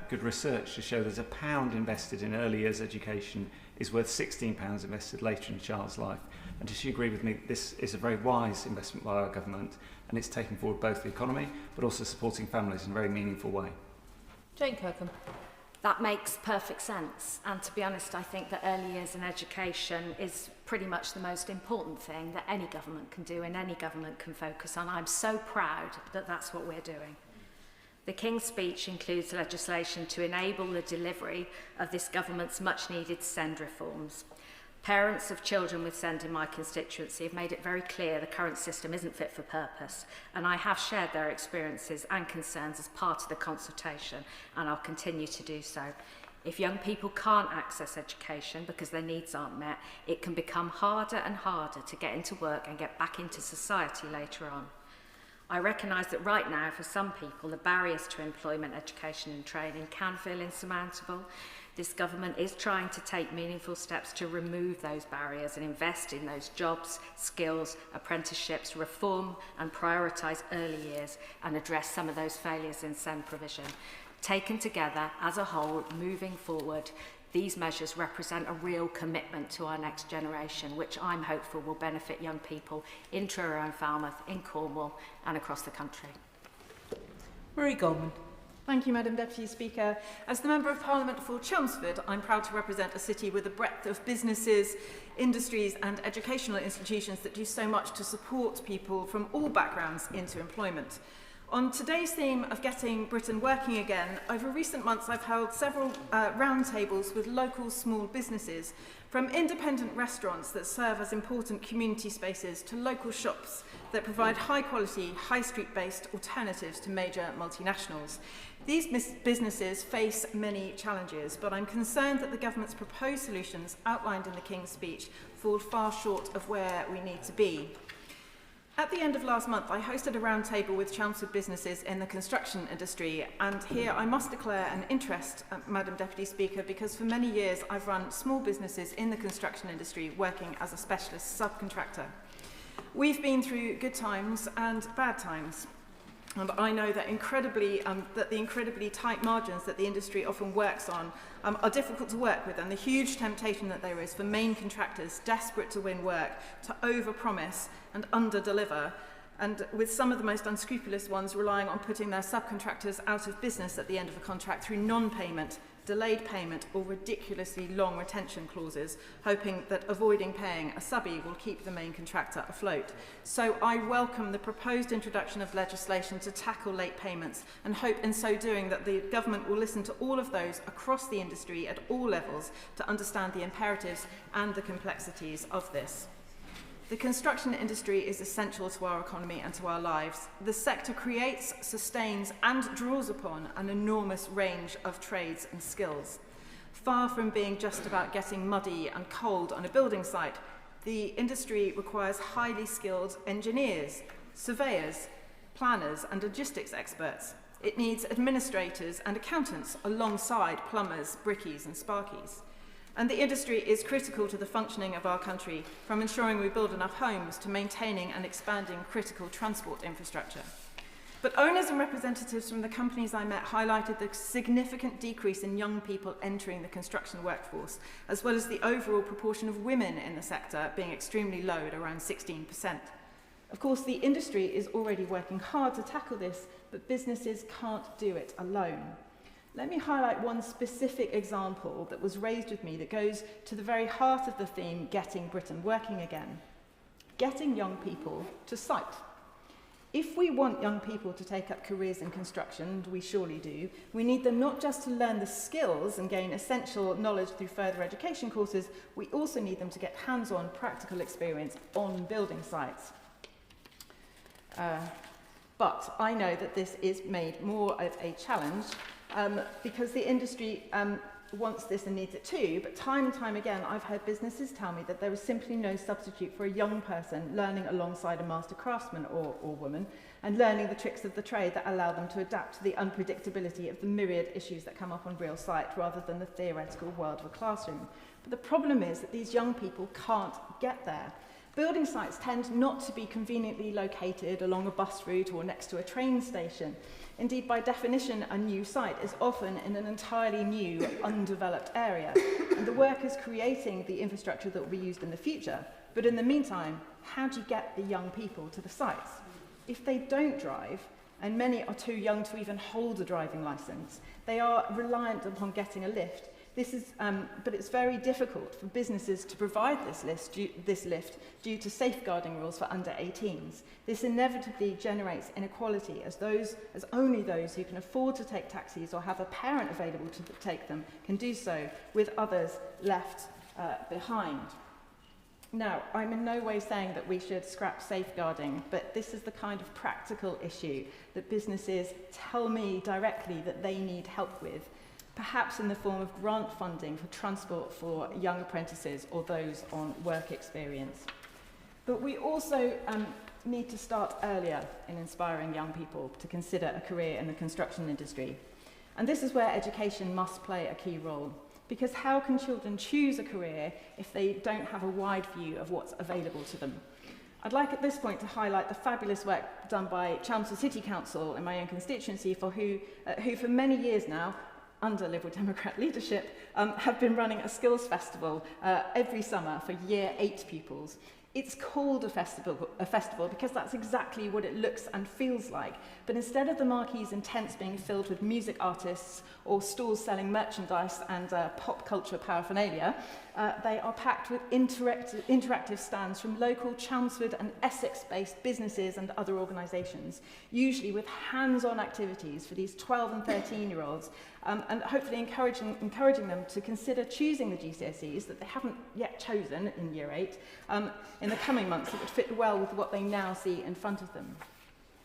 good research to show there's £1 invested in early years education is worth £16 invested later in a child's life? And does she agree with me this is a very wise investment by our government, and it's taking forward both the economy but also supporting families in a very meaningful way? Jane Kirkham. That makes perfect sense, and to be honest I think that early years in education is pretty much the most important thing that any government can do and any government can focus on. I'm so proud that that's what we're doing. The King's speech includes legislation to enable the delivery of this government's much needed SEND reforms. Parents of children with SEND in my constituency have made it very clear the current system isn't fit for purpose, and I have shared their experiences and concerns as part of the consultation, and I'll continue to do so. If young people can't access education because their needs aren't met, it can become harder and harder to get into work and get back into society later on. I recognise that right now, for some people, the barriers to employment, education and training can feel insurmountable. This government is trying to take meaningful steps to remove those barriers and invest in those jobs, skills, apprenticeships, reform and prioritise early years and address some of those failures in SEND provision. Taken together as a whole, moving forward, these measures represent a real commitment to our next generation, which I'm hopeful will benefit young people in Truro and Falmouth, in Cornwall and across the country. Marie Goldman. Thank you, Madam Deputy Speaker. As the Member of Parliament for Chelmsford, I'm proud to represent a city with a breadth of businesses, industries and educational institutions that do so much to support people from all backgrounds into employment. On today's theme of getting Britain working again, over recent months I've held several roundtables with local small businesses, from independent restaurants that serve as important community spaces to local shops that provide high-quality, high street-based alternatives to major multinationals. These businesses face many challenges, but I'm concerned that the government's proposed solutions outlined in the King's speech fall far short of where we need to be. At the end of last month, I hosted a roundtable with Chelmsford businesses in the construction industry, and here I must declare an interest, Madam Deputy Speaker, because for many years I've run small businesses in the construction industry working as a specialist subcontractor. We've been through good times and bad times. I know that the incredibly tight margins that the industry often works on are difficult to work with, and the huge temptation that there is for main contractors desperate to win work to overpromise and underdeliver, and with some of the most unscrupulous ones relying on putting their subcontractors out of business at the end of a contract through non-payment, delayed payment or ridiculously long retention clauses, hoping that avoiding paying a subby will keep the main contractor afloat. So I welcome the proposed introduction of legislation to tackle late payments, and hope in so doing that the government will listen to all of those across the industry at all levels to understand the imperatives and the complexities of this. The construction industry is essential to our economy and to our lives. The sector creates, sustains and draws upon an enormous range of trades and skills. Far from being just about getting muddy and cold on a building site, the industry requires highly skilled engineers, surveyors, planners and logistics experts. It needs administrators and accountants alongside plumbers, brickies and sparkies. And the industry is critical to the functioning of our country, from ensuring we build enough homes to maintaining and expanding critical transport infrastructure. But owners and representatives from the companies I met highlighted the significant decrease in young people entering the construction workforce, as well as the overall proportion of women in the sector being extremely low at around 16%. Of course, the industry is already working hard to tackle this, but businesses can't do it alone. Let me highlight one specific example that was raised with me that goes to the very heart of the theme, getting Britain working again. Getting young people to site. If we want young people to take up careers in construction, and we surely do, we need them not just to learn the skills and gain essential knowledge through further education courses, we also need them to get hands-on practical experience on building sites. But I know that this is made more of a challenge because the industry wants this and needs it too, but time and time again I've heard businesses tell me that there is simply no substitute for a young person learning alongside a master craftsman or woman and learning the tricks of the trade that allow them to adapt to the unpredictability of the myriad issues that come up on real site rather than the theoretical world of a classroom. But the problem is that these young people can't get there. Building sites tend not to be conveniently located along a bus route or next to a train station. Indeed, by definition, a new site is often in an entirely new, undeveloped area, and the work is creating the infrastructure that will be used in the future. But in the meantime, how do you get the young people to the sites? If they don't drive, and many are too young to even hold a driving license, they are reliant upon getting a lift. But it's very difficult for businesses to provide this lift due to safeguarding rules for under 18s. This inevitably generates inequality as only those who can afford to take taxis or have a parent available to take them can do so, with others left behind. Now, I'm in no way saying that we should scrap safeguarding, but this is the kind of practical issue that businesses tell me directly that they need help with, perhaps in the form of grant funding for transport for young apprentices or those on work experience. But we also need to start earlier in inspiring young people to consider a career in the construction industry. And this is where education must play a key role, because how can children choose a career if they don't have a wide view of what's available to them? I'd like at this point to highlight the fabulous work done by Chelmsford City Council in my own constituency, who for many years now, under Liberal Democrat leadership, have been running a skills festival every summer for Year 8 pupils. It's called a festival because that's exactly what it looks and feels like. But instead of the marquees and tents being filled with music artists or stalls selling merchandise and pop culture paraphernalia, they are packed with interactive stands from local Chelmsford and Essex-based businesses and other organisations, usually with hands-on activities for these 12 and 13-year-olds, and hopefully encouraging them to consider choosing the GCSEs that they haven't yet chosen in Year 8 in the coming months that would fit well with what they now see in front of them.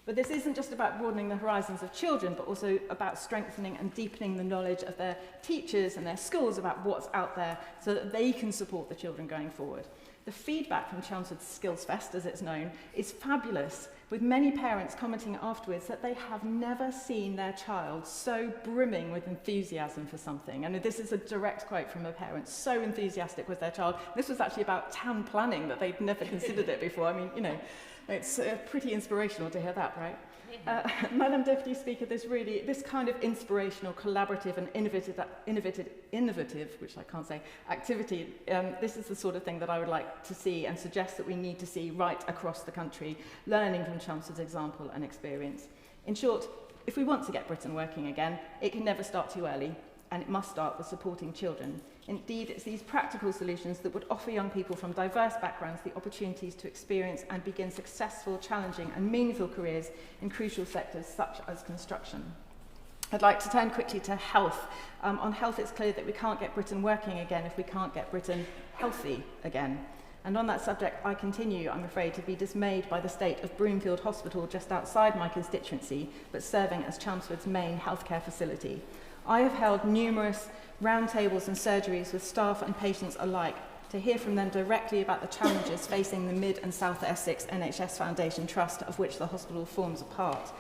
But this isn't just about broadening the horizons of children, but also about strengthening and deepening the knowledge of their teachers and their schools about what's out there so that they can support the children going forward. The feedback from Chelmsford Skills Fest, as it's known, is fabulous, with many parents commenting afterwards that they have never seen their child so brimming with enthusiasm for something. And this is a direct quote from a parent, so enthusiastic was their child. This was actually about town planning, that they'd never considered it before. I mean, you know, it's pretty inspirational to hear that, right? Madam Deputy Speaker, this kind of inspirational, collaborative and innovative, which I can't say, activity, this is the sort of thing that I would like to see and suggest that we need to see right across the country, learning from Chelmsford's example and experience. In short, if we want to get Britain working again, it can never start too early, and it must start with supporting children. Indeed, it's these practical solutions that would offer young people from diverse backgrounds the opportunities to experience and begin successful, challenging and meaningful careers in crucial sectors such as construction. I'd like to turn quickly to health. On health, it's clear that we can't get Britain working again if we can't get Britain healthy again. And on that subject, I continue, I'm afraid, to be dismayed by the state of Broomfield Hospital just outside my constituency, but serving as Chelmsford's main healthcare facility. I have held numerous roundtables and surgeries with staff and patients alike to hear from them directly about the challenges facing the Mid and South Essex NHS Foundation Trust, of which the hospital forms a part.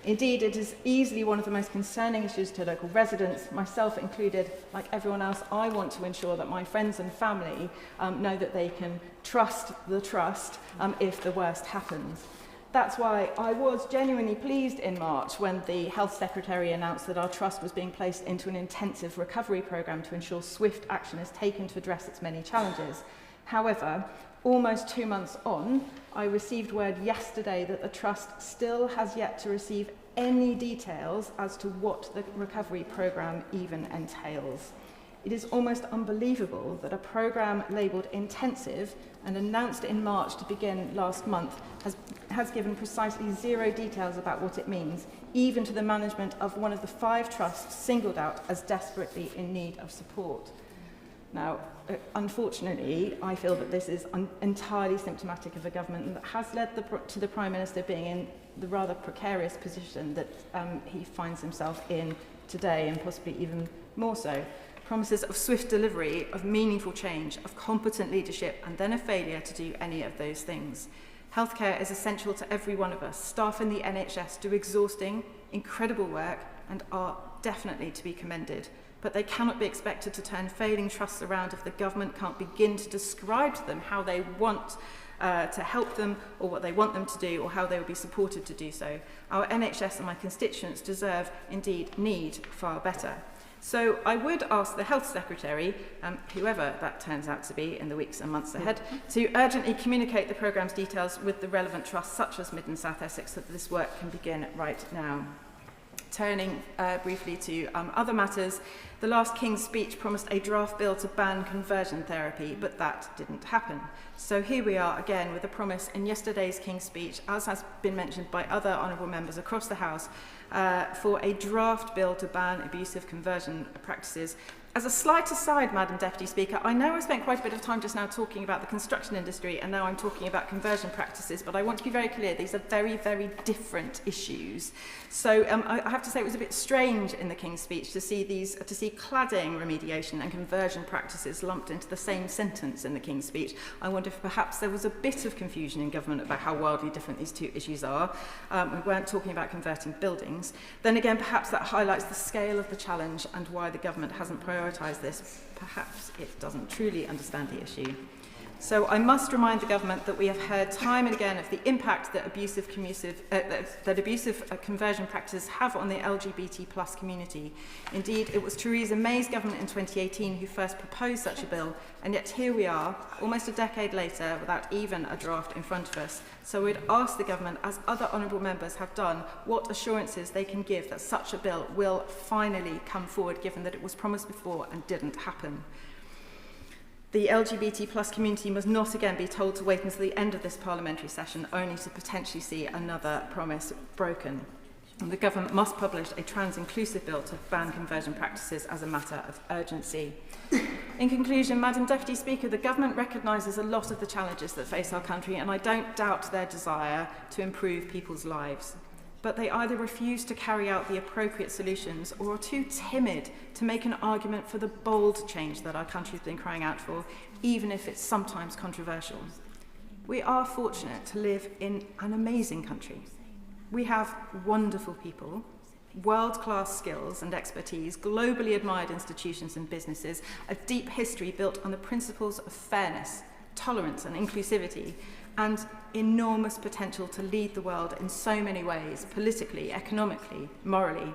Indeed, it is easily one of the most concerning issues to local residents, myself included. Like everyone else, I want to ensure that my friends and family know that they can trust the trust if the worst happens. That's why I was genuinely pleased in March when the Health Secretary announced that our trust was being placed into an intensive recovery programme to ensure swift action is taken to address its many challenges. However, almost 2 months on, I received word yesterday that the Trust still has yet to receive any details as to what the recovery programme even entails. It is almost unbelievable that a programme labelled intensive and announced in March to begin last month has given precisely zero details about what it means, even to the management of one of the 5 trusts singled out as desperately in need of support. Now, unfortunately, I feel that this is entirely symptomatic of a government that has led to the Prime Minister being in the rather precarious position that he finds himself in today, and possibly even more so. Promises of swift delivery, of meaningful change, of competent leadership, and then a failure to do any of those things. Healthcare is essential to every one of us. Staff in the NHS do exhausting, incredible work and are definitely to be commended. But they cannot be expected to turn failing trusts around if the government can't begin to describe to them how they want to help them, or what they want them to do, or how they will be supported to do so. Our NHS and my constituents deserve, indeed need, far better. So I would ask the Health Secretary, whoever that turns out to be in the weeks and months ahead, to urgently communicate the programme's details with the relevant trusts such as Mid and South Essex so that this work can begin right now. Turning briefly to other matters, the last King's speech promised a draft bill to ban conversion therapy, but that didn't happen. So here we are again with a promise in yesterday's King's speech, as has been mentioned by other honourable members across the House, for a draft bill to ban abusive conversion practices. As a slight aside, Madam Deputy Speaker, I know I spent quite a bit of time just now talking about the construction industry, and now I'm talking about conversion practices, but I want to be very clear, these are very, very different issues. So I have to say it was a bit strange in the King's speech to see cladding remediation and conversion practices lumped into the same sentence in the King's speech. I wonder if perhaps there was a bit of confusion in government about how wildly different these two issues are. We weren't talking about converting buildings. Then again, perhaps that highlights the scale of the challenge and why the government hasn't prioritised this. Perhaps it doesn't truly understand the issue. So I must remind the government that we have heard time and again of the impact that abusive conversion practices have on the LGBT plus community. Indeed, it was Theresa May's government in 2018 who first proposed such a bill, and yet here we are, almost a decade later, without even a draft in front of us. So we'd ask the government, as other honourable members have done, what assurances they can give that such a bill will finally come forward, given that it was promised before and didn't happen. The LGBT plus community must not again be told to wait until the end of this parliamentary session, only to potentially see another promise broken. And the government must publish a trans-inclusive bill to ban conversion practices as a matter of urgency. In conclusion, Madam Deputy Speaker, the government recognises a lot of the challenges that face our country, and I don't doubt their desire to improve people's lives. But they either refuse to carry out the appropriate solutions or are too timid to make an argument for the bold change that our country has been crying out for, even if it's sometimes controversial. We are fortunate to live in an amazing country. We have wonderful people, world-class skills and expertise, globally admired institutions and businesses, a deep history built on the principles of fairness, tolerance and inclusivity, and enormous potential to lead the world in so many ways, politically, economically, morally.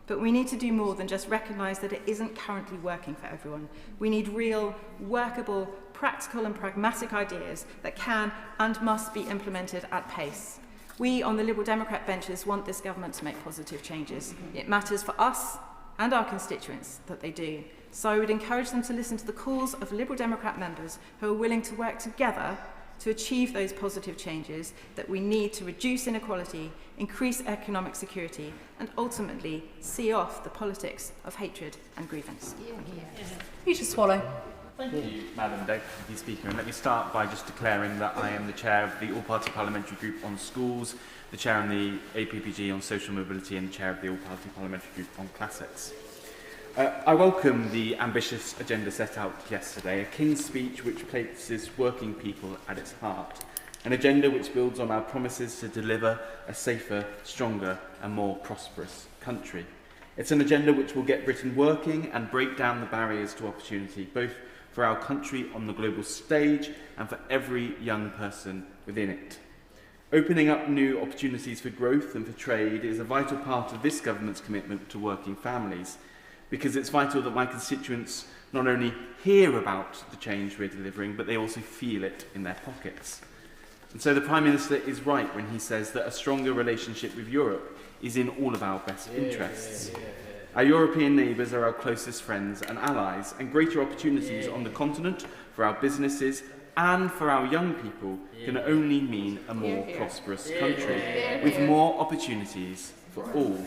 But we need to do more than just recognise that it isn't currently working for everyone. We need real, workable, practical and pragmatic ideas that can and must be implemented at pace. We on the Liberal Democrat benches want this government to make positive changes. It matters for us and our constituents that they do. So I would encourage them to listen to the calls of Liberal Democrat members who are willing to work together to achieve those positive changes that we need to reduce inequality, increase economic security, and ultimately see off the politics of hatred and grievance. Peter Swallow. Thank you, Madam Deputy Speaker. And let me start by just declaring that I am the chair of the All-Party Parliamentary Group on Schools, the chair on the APPG on Social Mobility, and the chair of the All-Party Parliamentary Group on Classics. I welcome the ambitious agenda set out yesterday, a King's speech which places working people at its heart, an agenda which builds on our promises to deliver a safer, stronger and more prosperous country. It's an agenda which will get Britain working and break down the barriers to opportunity, both for our country on the global stage and for every young person within it. Opening up new opportunities for growth and for trade is a vital part of this government's commitment to working families, because it's vital that my constituents not only hear about the change we're delivering, but they also feel it in their pockets. And so the Prime Minister is right when he says that a stronger relationship with Europe is in all of our best interests. Our European neighbours are our closest friends and allies, and greater opportunities on the continent for our businesses and for our young people can only mean a more prosperous country, with more opportunities for all.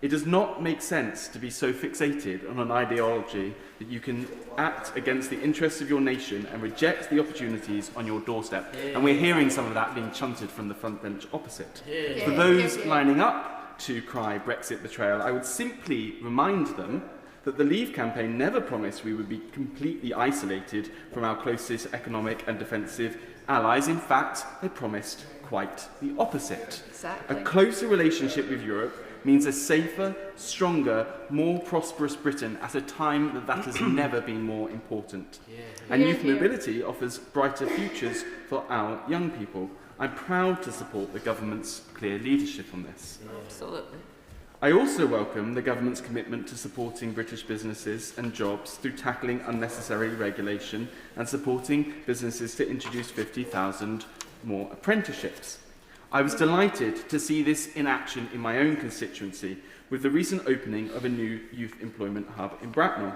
It does not make sense to be so fixated on an ideology that you can act against the interests of your nation and reject the opportunities on your doorstep. And we're hearing some of that being chanted from the front bench opposite. For those lining up to cry Brexit betrayal, I would simply remind them that the Leave campaign never promised we would be completely isolated from our closest economic and defensive allies. In fact, they promised quite the opposite. Exactly. A closer relationship with Europe means a safer, stronger, more prosperous Britain at a time that has never been more important. And youth mobility offers brighter futures for our young people. I'm proud to support the government's clear leadership on this. Absolutely. I also welcome the government's commitment to supporting British businesses and jobs through tackling unnecessary regulation and supporting businesses to introduce 50,000 more apprenticeships. I was delighted to see this in action in my own constituency with the recent opening of a new youth employment hub in Bracknell,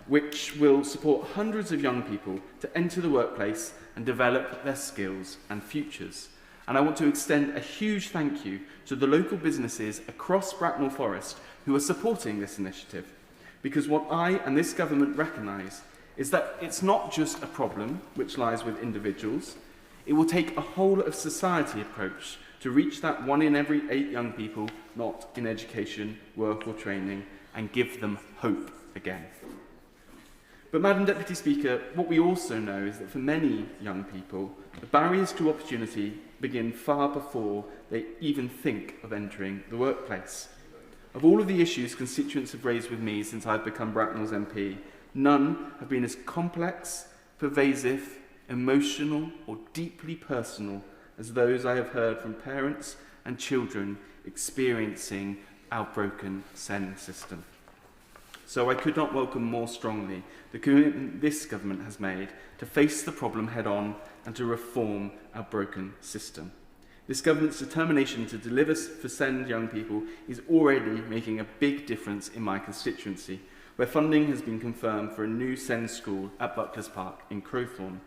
which will support hundreds of young people to enter the workplace and develop their skills and futures. And I want to extend a huge thank you to the local businesses across Bracknell Forest who are supporting this initiative, because what I and this government recognise is that it's not just a problem which lies with individuals. It will take a whole of society approach to reach that 1 in every 8 young people not in education, work or training, and give them hope again. But Madam Deputy Speaker, what we also know is that for many young people, the barriers to opportunity begin far before they even think of entering the workplace. Of all of the issues constituents have raised with me since I've become Bracknell's MP, none have been as complex, pervasive, emotional or deeply personal as those I have heard from parents and children experiencing our broken SEN system. So I could not welcome more strongly the commitment this government has made to face the problem head on and to reform our broken system. This government's determination to deliver for SEND young people is already making a big difference in my constituency, where funding has been confirmed for a new SEND school at Butlers Park in Crowthorne.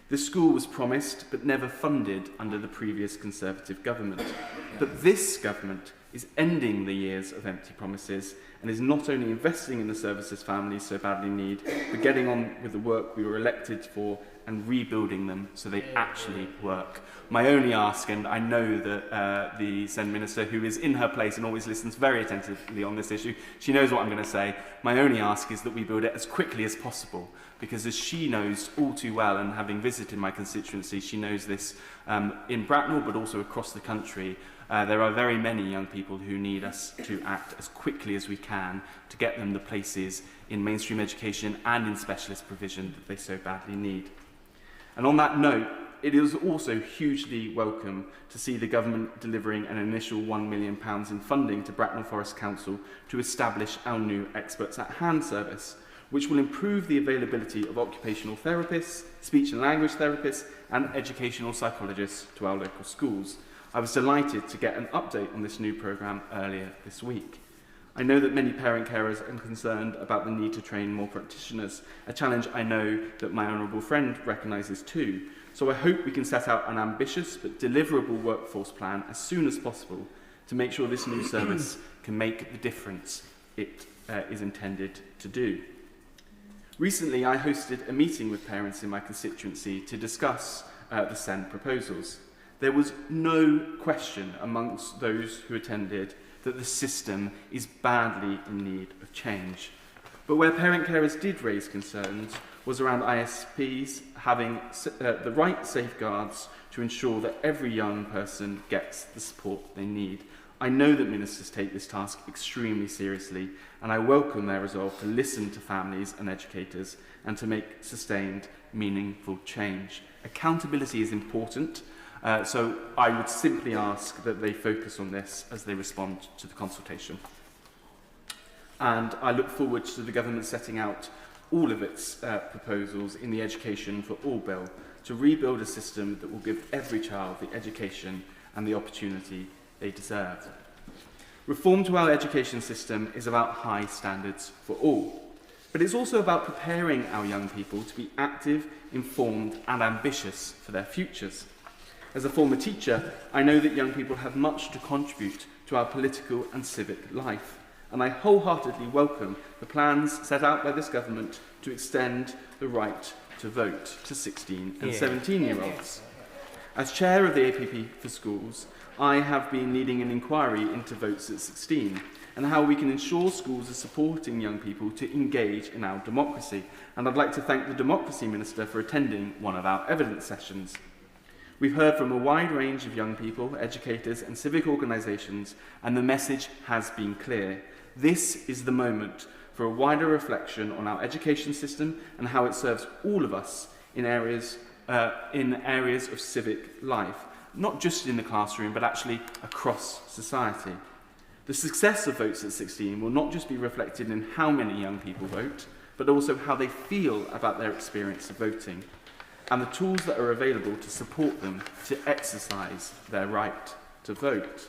The school was promised but never funded under the previous Conservative government. But this government is ending the years of empty promises and is not only investing in the services families so badly need, but getting on with the work we were elected for and rebuilding them so they actually work. My only ask, and I know that the SEND Minister, who is in her place and always listens very attentively on this issue, she knows what I'm going to say. My only ask is that we build it as quickly as possible, because as she knows all too well, and having visited my constituency, she knows this in Bracknell but also across the country, there are very many young people who need us to act as quickly as we can to get them the places in mainstream education and in specialist provision that they so badly need. And on that note, it is also hugely welcome to see the government delivering an initial £1 million in funding to Bracknell Forest Council to establish our new Experts at Hand service, which will improve the availability of occupational therapists, speech and language therapists, and educational psychologists to our local schools. I was delighted to get an update on this new programme earlier this week. I know that many parent carers are concerned about the need to train more practitioners, a challenge I know that my honourable friend recognises too. So I hope we can set out an ambitious but deliverable workforce plan as soon as possible to make sure this new service can make the difference it is intended to do. Recently, I hosted a meeting with parents in my constituency to discuss the SEND proposals. There was no question amongst those who attended that the system is badly in need of change. But where parent carers did raise concerns was around ISPs having the right safeguards to ensure that every young person gets the support they need. I know that ministers take this task extremely seriously, and I welcome their resolve to listen to families and educators and to make sustained, meaningful change. Accountability is important, so I would simply ask that they focus on this as they respond to the consultation. And I look forward to the government setting out all of its proposals in the Education for All bill to rebuild a system that will give every child the education and the opportunity they deserve. Reform to our education system is about high standards for all, but it's also about preparing our young people to be active, informed and ambitious for their futures. As a former teacher, I know that young people have much to contribute to our political and civic life, and I wholeheartedly welcome the plans set out by this government to extend the right to vote to 16 and 17-year-olds. As chair of the APP for Schools, I have been leading an inquiry into votes at 16 and how we can ensure schools are supporting young people to engage in our democracy, and I'd like to thank the Democracy Minister for attending one of our evidence sessions. We've heard from a wide range of young people, educators and civic organisations, and the message has been clear. This is the moment for a wider reflection on our education system and how it serves all of us in areas of civic life, not just in the classroom, but actually across society. The success of votes at 16 will not just be reflected in how many young people vote, but also how they feel about their experience of voting, and the tools that are available to support them to exercise their right to vote.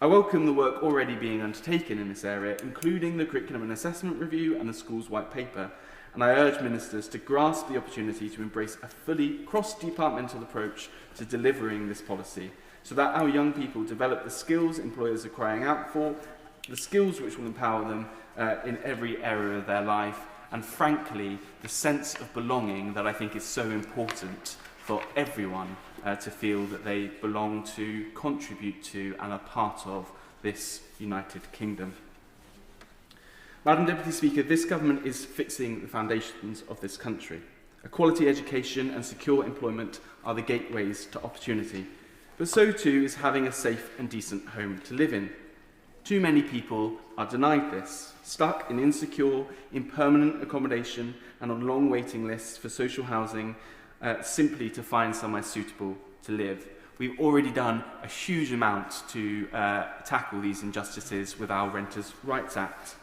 I welcome the work already being undertaken in this area, including the Curriculum and Assessment Review and the Schools White Paper, and I urge ministers to grasp the opportunity to embrace a fully cross-departmental approach to delivering this policy, so that our young people develop the skills employers are crying out for, the skills which will empower them in every area of their life, and frankly, the sense of belonging that I think is so important for everyone to feel that they belong to, contribute to, and are part of this United Kingdom. Madam Deputy Speaker, this government is fixing the foundations of this country. A quality education and secure employment are the gateways to opportunity, but so too is having a safe and decent home to live in. Too many people are denied this, stuck in insecure, impermanent accommodation and on long waiting lists for social housing simply to find somewhere suitable to live. We've already done a huge amount to tackle these injustices with our Renters' Rights Act.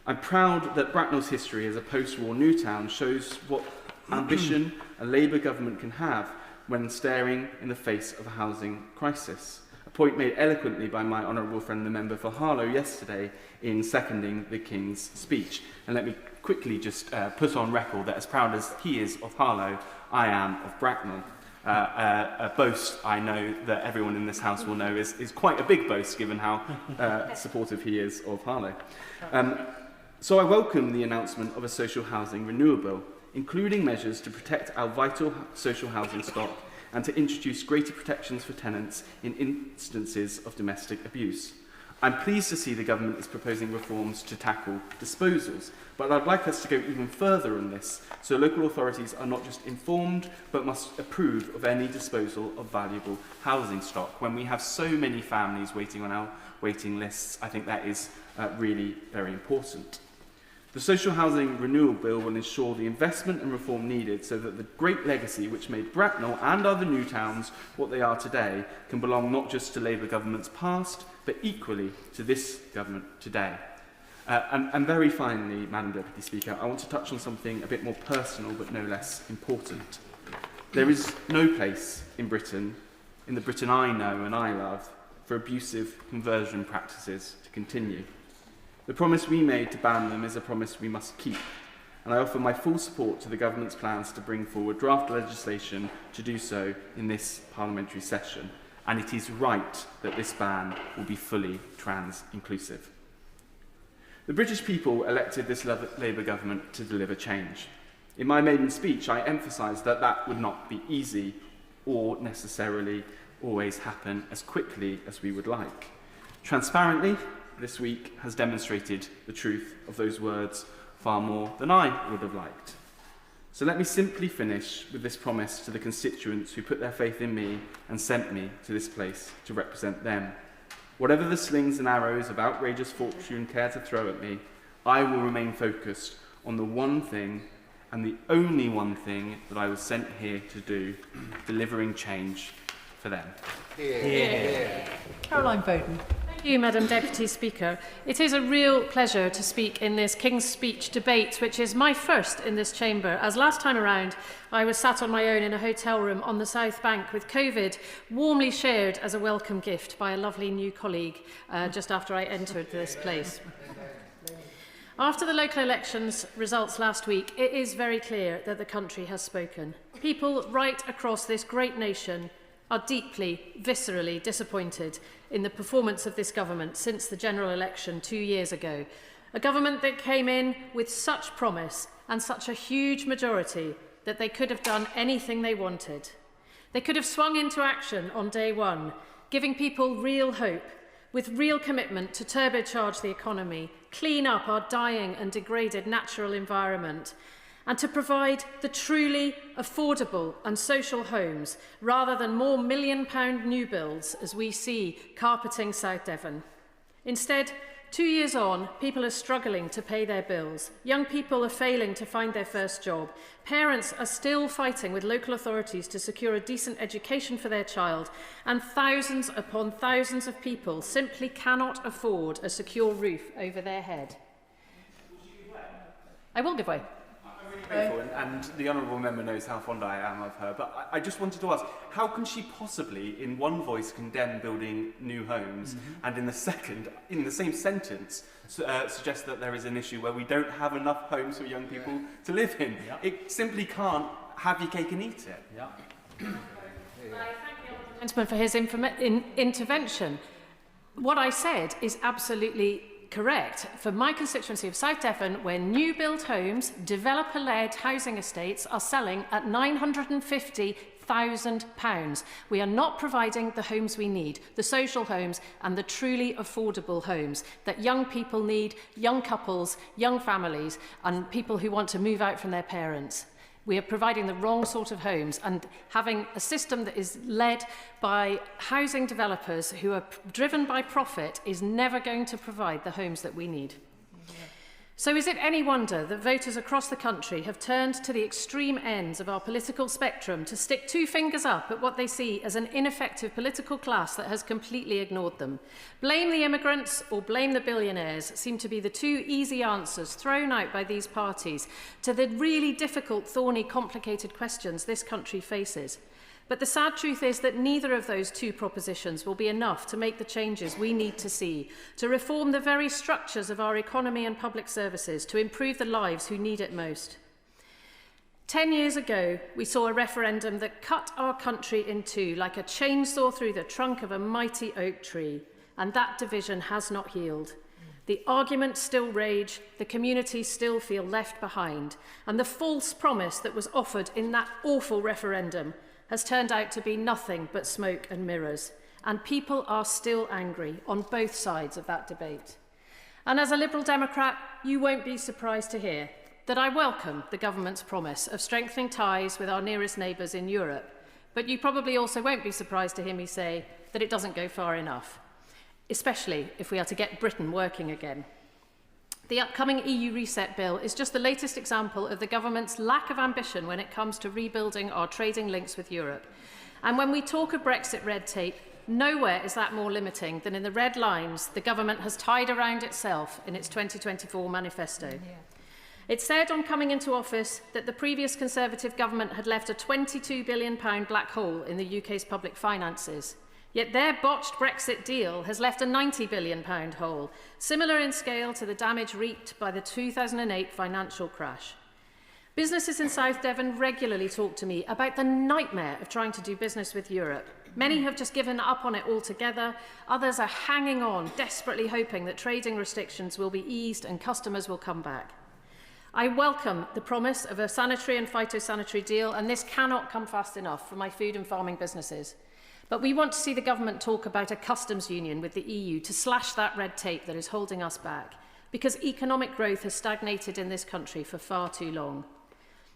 I'm proud that Bracknell's history as a post-war new town shows what ambition a Labour government can have when staring in the face of a housing crisis. A point made eloquently by my honourable friend, the member for Harlow, yesterday in seconding the King's speech. And let me quickly just put on record that as proud as he is of Harlow, I am of Bracknell. A boast I know that everyone in this house will know is quite a big boast given how supportive he is of Harlow. So I welcome the announcement of a social housing renewal bill, including measures to protect our vital social housing stock and to introduce greater protections for tenants in instances of domestic abuse. I'm pleased to see the government is proposing reforms to tackle disposals, but I'd like us to go even further on this, so local authorities are not just informed, but must approve of any disposal of valuable housing stock. When we have so many families waiting on our waiting lists, I think that is really very important. The Social Housing Renewal Bill will ensure the investment and reform needed so that the great legacy which made Bracknell and other new towns what they are today can belong not just to Labour governments past, but equally to this government today. And very finally, Madam Deputy Speaker, I want to touch on something a bit more personal but no less important. There is no place in Britain, in the Britain I know and I love, for abusive conversion practices to continue. The promise we made to ban them is a promise we must keep, and I offer my full support to the government's plans to bring forward draft legislation to do so in this parliamentary session, and it is right that this ban will be fully trans-inclusive. The British people elected this Labour government to deliver change. In my maiden speech, I emphasised that that would not be easy or necessarily always happen as quickly as we would like. Transparently, this week has demonstrated the truth of those words far more than I would have liked. So let me simply finish with this promise to the constituents who put their faith in me and sent me to this place to represent them. Whatever the slings and arrows of outrageous fortune care to throw at me, I will remain focused on the one thing and the only one thing that I was sent here to do, delivering change for them. Caroline Bowden. Thank you, Madam Deputy Speaker. It is a real pleasure to speak in this King's Speech debate, which is my first in this chamber, as last time around I was sat on my own in a hotel room on the South Bank with COVID, warmly shared as a welcome gift by a lovely new colleague just after I entered this place. After the local elections results last week, it is very clear that the country has spoken. People right across this great nation are deeply, viscerally disappointed in the performance of this government since the general election 2 years ago. A government that came in with such promise and such a huge majority that they could have done anything they wanted. They could have swung into action on day one, giving people real hope, with real commitment to turbocharge the economy, clean up our dying and degraded natural environment, and to provide the truly affordable and social homes rather than more £1 million new builds as we see carpeting South Devon. Instead, 2 years on, people are struggling to pay their bills. Young people are failing to find their first job. Parents are still fighting with local authorities to secure a decent education for their child. And thousands upon thousands of people simply cannot afford a secure roof over their head. I will give way. Grateful, and the honourable member knows how fond I am of her, but I just wanted to ask, how can she possibly in one voice condemn building new homes and in the second, in the same sentence, suggest that there is an issue where we don't have enough homes for young people to live in? Yeah. It simply can't have your cake and eat it. Yeah. I thank the gentleman for his intervention. What I said is absolutely correct. For my constituency of South Devon, where new build homes, developer-led housing estates are selling at £950,000. We are not providing the homes we need, the social homes and the truly affordable homes that young people need, young couples, young families and people who want to move out from their parents. We are providing the wrong sort of homes, and having a system that is led by housing developers who are driven by profit is never going to provide the homes that we need. So is it any wonder that voters across the country have turned to the extreme ends of our political spectrum to stick two fingers up at what they see as an ineffective political class that has completely ignored them? Blame the immigrants or blame the billionaires seem to be the two easy answers thrown out by these parties to the really difficult, thorny, complicated questions this country faces. But the sad truth is that neither of those two propositions will be enough to make the changes we need to see, to reform the very structures of our economy and public services, to improve the lives who need it most. 10 years ago, we saw a referendum that cut our country in two like a chainsaw through the trunk of a mighty oak tree, and that division has not healed. The arguments still rage, the communities still feel left behind, and the false promise that was offered in that awful referendum has turned out to be nothing but smoke and mirrors, and people are still angry on both sides of that debate. And as a Liberal Democrat, you won't be surprised to hear that I welcome the government's promise of strengthening ties with our nearest neighbours in Europe, but you probably also won't be surprised to hear me say that it doesn't go far enough, especially if we are to get Britain working again. The upcoming EU reset bill is just the latest example of the government's lack of ambition when it comes to rebuilding our trading links with Europe. And when we talk of Brexit red tape, nowhere is that more limiting than in the red lines the government has tied around itself in its 2024 manifesto. Yeah. It said on coming into office that the previous Conservative government had left a £22 billion black hole in the UK's public finances. Yet their botched Brexit deal has left a £90 billion hole, similar in scale to the damage wreaked by the 2008 financial crash. Businesses in South Devon regularly talk to me about the nightmare of trying to do business with Europe. Many have just given up on it altogether. Others are hanging on, desperately hoping that trading restrictions will be eased and customers will come back. I welcome the promise of a sanitary and phytosanitary deal, and this cannot come fast enough for my food and farming businesses. But we want to see the government talk about a customs union with the EU to slash that red tape that is holding us back, because economic growth has stagnated in this country for far too long.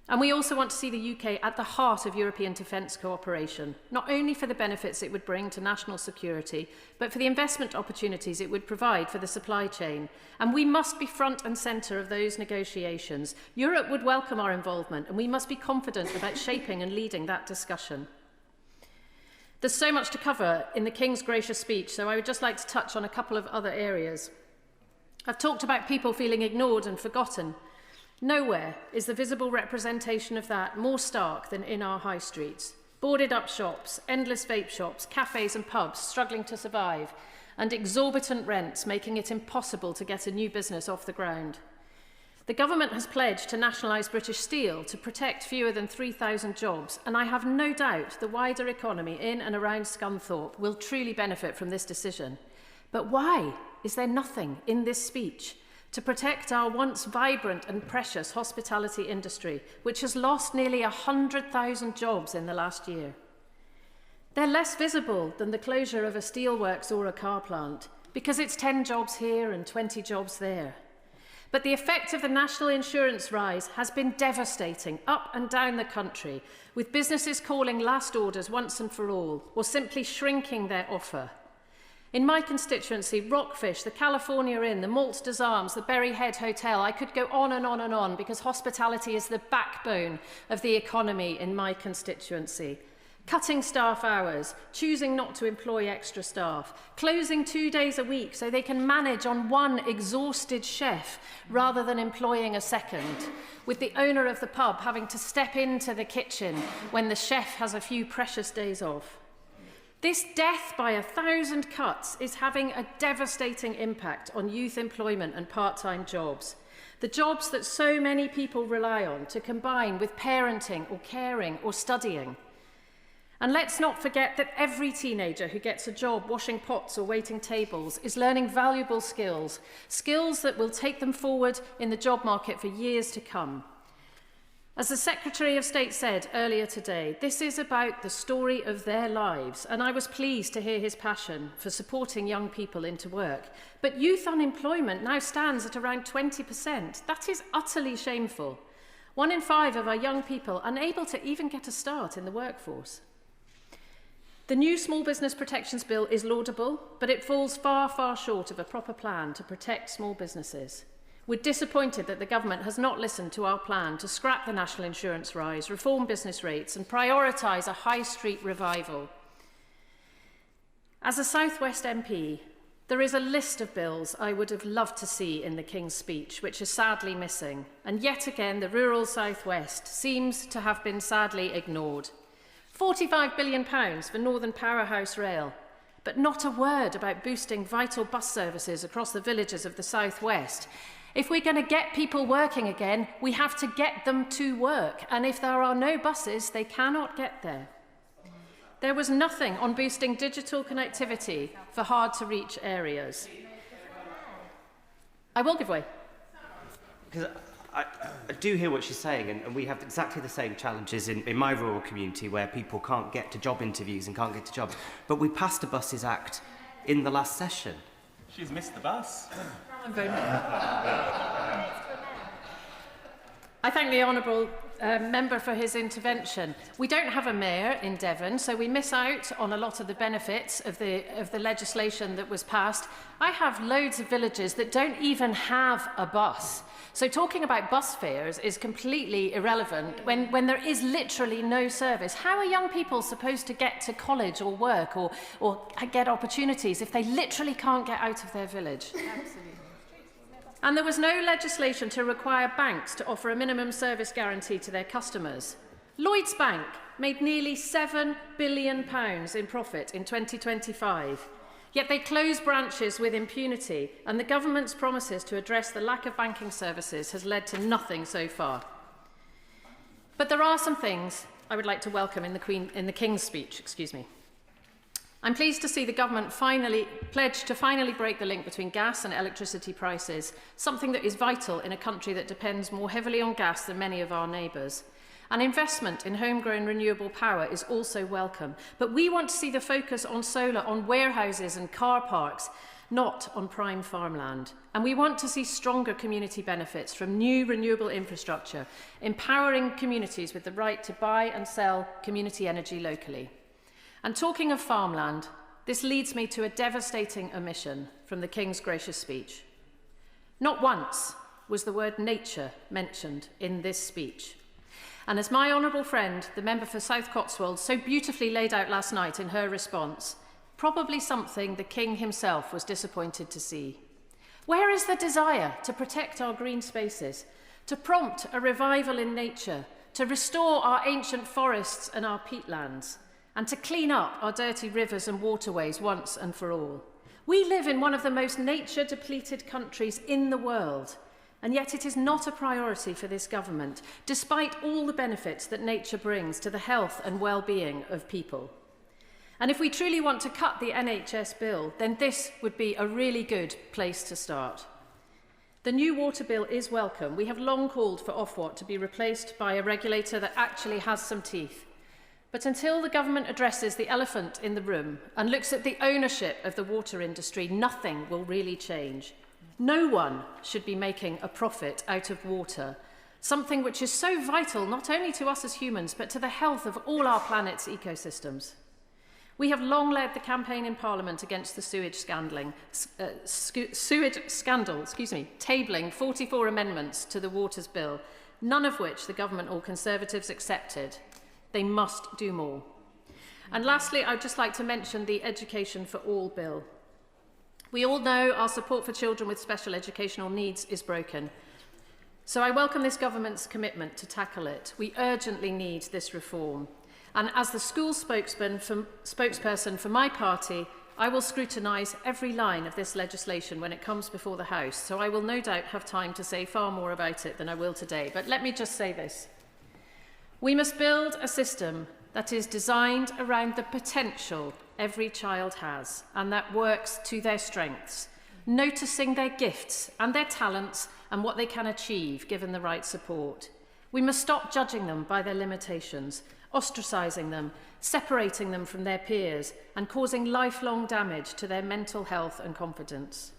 And we also want to see the UK at the heart of European defence cooperation, not only for the benefits it would bring to national security, but for the investment opportunities it would provide for the supply chain. And we must be front and centre of those negotiations. Europe would welcome our involvement, and we must be confident about shaping and leading that discussion. There's so much to cover in the King's gracious speech, so I would just like to touch on a couple of other areas. I've talked about people feeling ignored and forgotten. Nowhere is the visible representation of that more stark than in our high streets. Boarded up shops, endless vape shops, cafes and pubs struggling to survive, and exorbitant rents making it impossible to get a new business off the ground. The government has pledged to nationalise British Steel to protect fewer than 3,000 jobs, and I have no doubt the wider economy in and around Scunthorpe will truly benefit from this decision. But why is there nothing in this speech to protect our once vibrant and precious hospitality industry, which has lost nearly 100,000 jobs in the last year? They're less visible than the closure of a steelworks or a car plant, because it's 10 jobs here and 20 jobs there. But the effect of the national insurance rise has been devastating up and down the country, with businesses calling last orders once and for all, or simply shrinking their offer. In my constituency, Rockfish, the California Inn, the Malts des Arms, the Berry Head Hotel, I could go on and on and on, because hospitality is the backbone of the economy in my constituency. Cutting staff hours, choosing not to employ extra staff, closing 2 days a week so they can manage on one exhausted chef rather than employing a second, with the owner of the pub having to step into the kitchen when the chef has a few precious days off. This death by 1,000 cuts is having a devastating impact on youth employment and part-time jobs. The jobs that so many people rely on to combine with parenting or caring or studying. And let's not forget that every teenager who gets a job washing pots or waiting tables is learning valuable skills, skills that will take them forward in the job market for years to come. As the Secretary of State said earlier today, this is about the story of their lives, and I was pleased to hear his passion for supporting young people into work. But youth unemployment now stands at around 20%. That is utterly shameful. 1 in 5 of our young people unable to even get a start in the workforce. The new Small Business Protections Bill is laudable, but it falls far, far short of a proper plan to protect small businesses. We're disappointed that the government has not listened to our plan to scrap the national insurance rise, reform business rates and prioritise a high street revival. As a South West MP, there is a list of bills I would have loved to see in the King's speech, which is sadly missing. And yet again, the rural South West seems to have been sadly ignored. £45 billion for Northern Powerhouse Rail, but not a word about boosting vital bus services across the villages of the South West. If we're going to get people working again, we have to get them to work. And if there are no buses, they cannot get there. There was nothing on boosting digital connectivity for hard-to-reach areas. I will give way. Because I do hear what she's saying, and we have exactly the same challenges in my rural community where people can't get to job interviews and can't get to jobs. But we passed a Buses Act in the last session. She's missed the bus. I thank the Honourable member for his intervention. We don't have a mayor in Devon, so we miss out on a lot of the benefits of the legislation that was passed. I have loads of villages that don't even have a bus. So talking about bus fares is completely irrelevant when there is literally no service. How are young people supposed to get to college or work or get opportunities if they literally can't get out of their village? Absolutely. And there was no legislation to require banks to offer a minimum service guarantee to their customers. Lloyds Bank made nearly £7 billion in profit in 2025. Yet they close branches with impunity, and the government's promises to address the lack of banking services has led to nothing so far. But there are some things I would like to welcome in the King's speech. I'm pleased to see the government pledge to finally break the link between gas and electricity prices, something that is vital in a country that depends more heavily on gas than many of our neighbours. An investment in homegrown renewable power is also welcome, but we want to see the focus on solar on warehouses and car parks, not on prime farmland. And we want to see stronger community benefits from new renewable infrastructure, empowering communities with the right to buy and sell community energy locally. And talking of farmland, this leads me to a devastating omission from the King's gracious speech. Not once was the word nature mentioned in this speech. And as my honourable friend, the member for South Cotswold, so beautifully laid out last night in her response, probably something the King himself was disappointed to see. Where is the desire to protect our green spaces, to prompt a revival in nature, to restore our ancient forests and our peatlands, and to clean up our dirty rivers and waterways once and for all? We live in one of the most nature-depleted countries in the world, and yet it is not a priority for this government, despite all the benefits that nature brings to the health and well-being of people. And if we truly want to cut the NHS bill, then this would be a really good place to start. The new water bill is welcome. We have long called for Ofwat to be replaced by a regulator that actually has some teeth. But until the government addresses the elephant in the room and looks at the ownership of the water industry, nothing will really change. No one should be making a profit out of water, something which is so vital not only to us as humans, but to the health of all our planet's ecosystems. We have long led the campaign in Parliament against the sewage scandal, tabling 44 amendments to the Waters Bill, none of which the government or Conservatives accepted. They must do more. And lastly, I'd just like to mention the Education for All bill. We all know our support for children with special educational needs is broken. So I welcome this government's commitment to tackle it. We urgently need this reform. And as the school spokesperson for my party, I will scrutinise every line of this legislation when it comes before the House. So I will no doubt have time to say far more about it than I will today. But let me just say this. We must build a system that is designed around the potential every child has and that works to their strengths, noticing their gifts and their talents and what they can achieve given the right support. We must stop judging them by their limitations, ostracising them, separating them from their peers and causing lifelong damage to their mental health and confidence.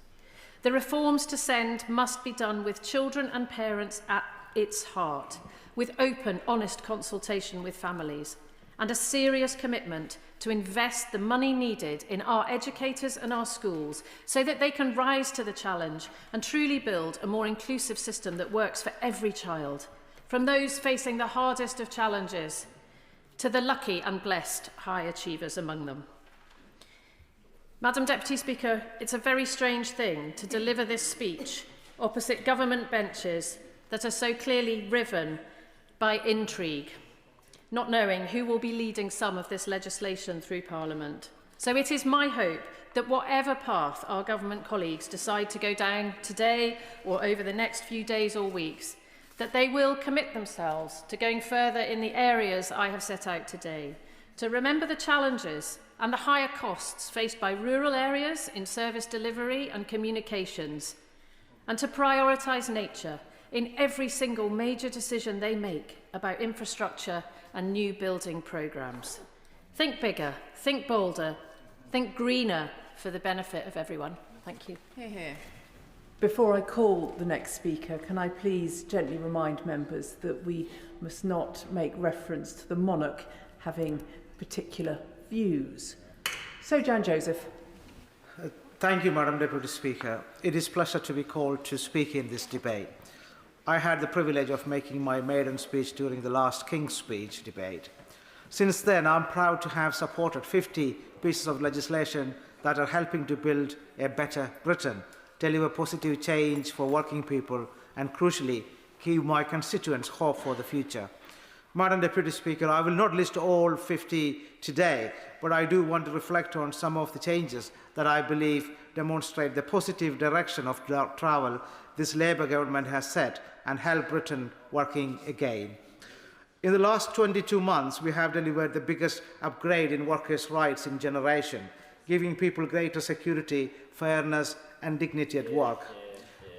The reforms to send must be done with children and parents at its heart, with open, honest consultation with families, and a serious commitment to invest the money needed in our educators and our schools so that they can rise to the challenge and truly build a more inclusive system that works for every child, from those facing the hardest of challenges to the lucky and blessed high achievers among them. Madam Deputy Speaker, it's a very strange thing to deliver this speech opposite government benches that are so clearly riven by intrigue, not knowing who will be leading some of this legislation through Parliament. So it is my hope that whatever path our government colleagues decide to go down today or over the next few days or weeks, that they will commit themselves to going further in the areas I have set out today, to remember the challenges and the higher costs faced by rural areas in service delivery and communications, and to prioritise nature in every single major decision they make about infrastructure and new building programmes. Think bigger, think bolder, think greener for the benefit of everyone. Thank you. Hear, hear. Before I call the next speaker, can I please gently remind members that we must not make reference to the monarch having particular views. So, Jan Joseph. Thank you, Madam Deputy Speaker. It is a pleasure to be called to speak in this debate. I had the privilege of making my maiden speech during the last King's Speech debate. Since then, I'm proud to have supported 50 pieces of legislation that are helping to build a better Britain, deliver positive change for working people, and crucially, give my constituents hope for the future. Madam Deputy Speaker, I will not list all 50 today, but I do want to reflect on some of the changes that I believe demonstrate the positive direction of travel this Labour government has set and help Britain working again. In the last 22 months, we have delivered the biggest upgrade in workers' rights in generation, giving people greater security, fairness, and dignity at work.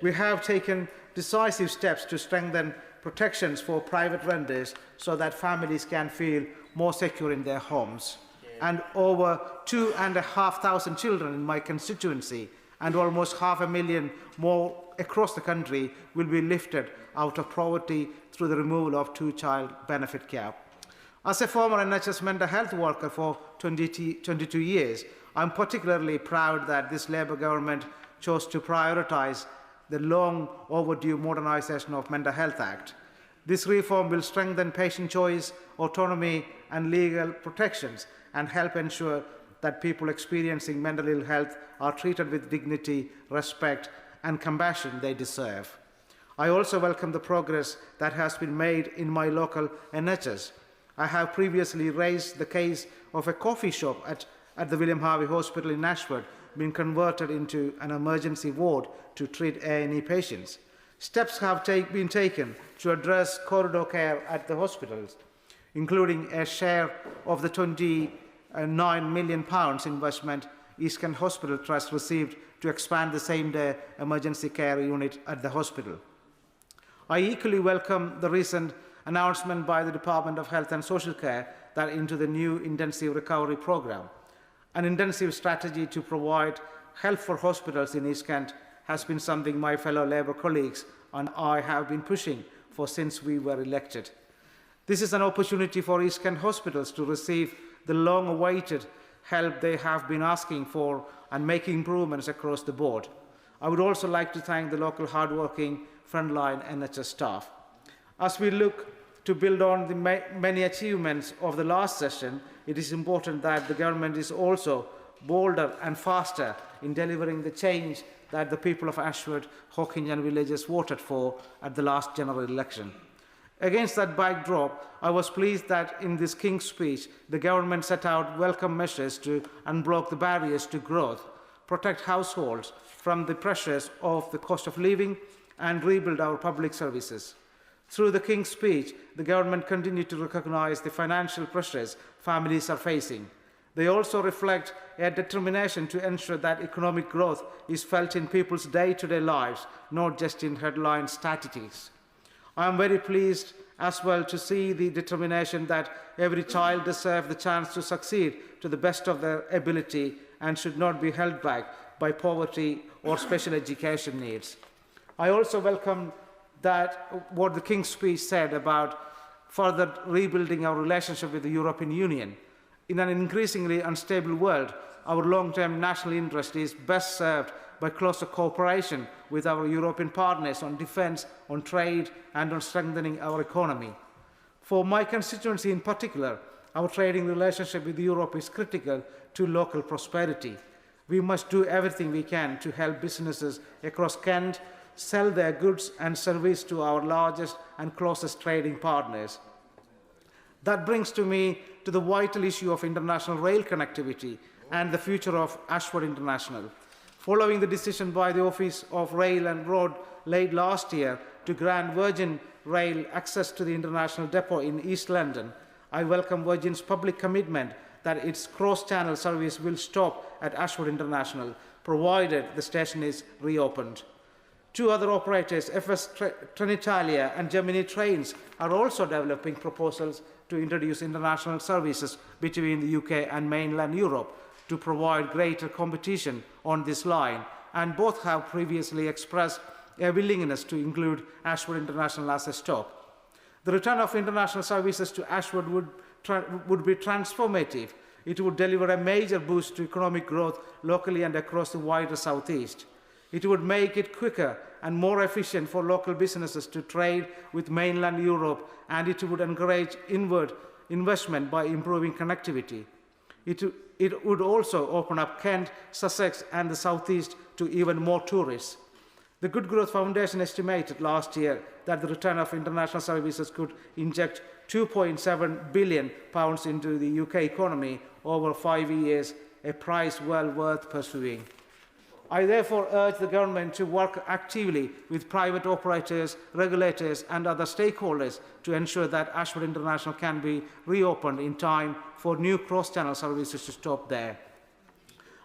We have taken decisive steps to strengthen protections for private renters so that families can feel more secure in their homes. And over 2,500 children in my constituency and almost 500,000 more across the country will be lifted out of poverty through the removal of two-child benefit cap. As a former NHS mental health worker for 22 years, I'm particularly proud that this Labour government chose to prioritise the long overdue Modernisation of Mental Health Act. This reform will strengthen patient choice, autonomy and legal protections and help ensure that people experiencing mental ill health are treated with dignity, respect and compassion they deserve. I also welcome the progress that has been made in my local NHS. I have previously raised the case of a coffee shop at the William Harvey Hospital in Ashford being converted into an emergency ward to treat A&E patients. Steps have been taken to address corridor care at the hospitals, including a share of the £29 million investment East Kent Hospital Trust received to expand the same-day emergency care unit at the hospital. I equally welcome the recent announcement by the Department of Health and Social Care that into the new intensive recovery programme. An intensive strategy to provide help for hospitals in East Kent has been something my fellow Labour colleagues and I have been pushing for since we were elected. This is an opportunity for East Kent hospitals to receive the long-awaited help they have been asking for and make improvements across the board. I would also like to thank the local hard-working frontline NHS staff. As we look to build on the many achievements of the last session, it is important that the government is also bolder and faster in delivering the change that the people of Ashford, Hawkinge and villages voted for at the last general election. Against that backdrop, I was pleased that in this King's Speech, the government set out welcome measures to unblock the barriers to growth, protect households from the pressures of the cost of living, and rebuild our public services. Through the King's Speech, the government continued to recognise the financial pressures families are facing. They also reflect a determination to ensure that economic growth is felt in people's day-to-day lives, not just in headline statistics. I am very pleased as well to see the determination that every child deserves the chance to succeed to the best of their ability and should not be held back by poverty or special education needs. I also welcome that what the King's Speech said about further rebuilding our relationship with the European Union. In an increasingly unstable world, our long-term national interest is best served by closer cooperation with our European partners on defence, on trade and on strengthening our economy. For my constituency in particular, our trading relationship with Europe is critical to local prosperity. We must do everything we can to help businesses across Kent sell their goods and service to our largest and closest trading partners. That brings me to the vital issue of international rail connectivity and the future of Ashford International. Following the decision by the Office of Rail and Road late last year to grant Virgin Rail access to the international depot in East London, I welcome Virgin's public commitment that its cross-channel service will stop at Ashford International, provided the station is reopened. Two other operators, FS Trenitalia and Gemini Trains, are also developing proposals to introduce international services between the UK and mainland Europe to provide greater competition on this line and both have previously expressed a willingness to include Ashford International as a stop. The return of international services to Ashford would be transformative. It would deliver a major boost to economic growth locally and across the wider South East. It would make it quicker and more efficient for local businesses to trade with mainland Europe, and it would encourage inward investment by improving connectivity. It would also open up Kent, Sussex and the South East to even more tourists. The Good Growth Foundation estimated last year that the return of international services could inject £2.7 billion into the UK economy over 5 years, a price well worth pursuing. I therefore urge the government to work actively with private operators, regulators and other stakeholders to ensure that Ashford International can be reopened in time for new cross-channel services to stop there.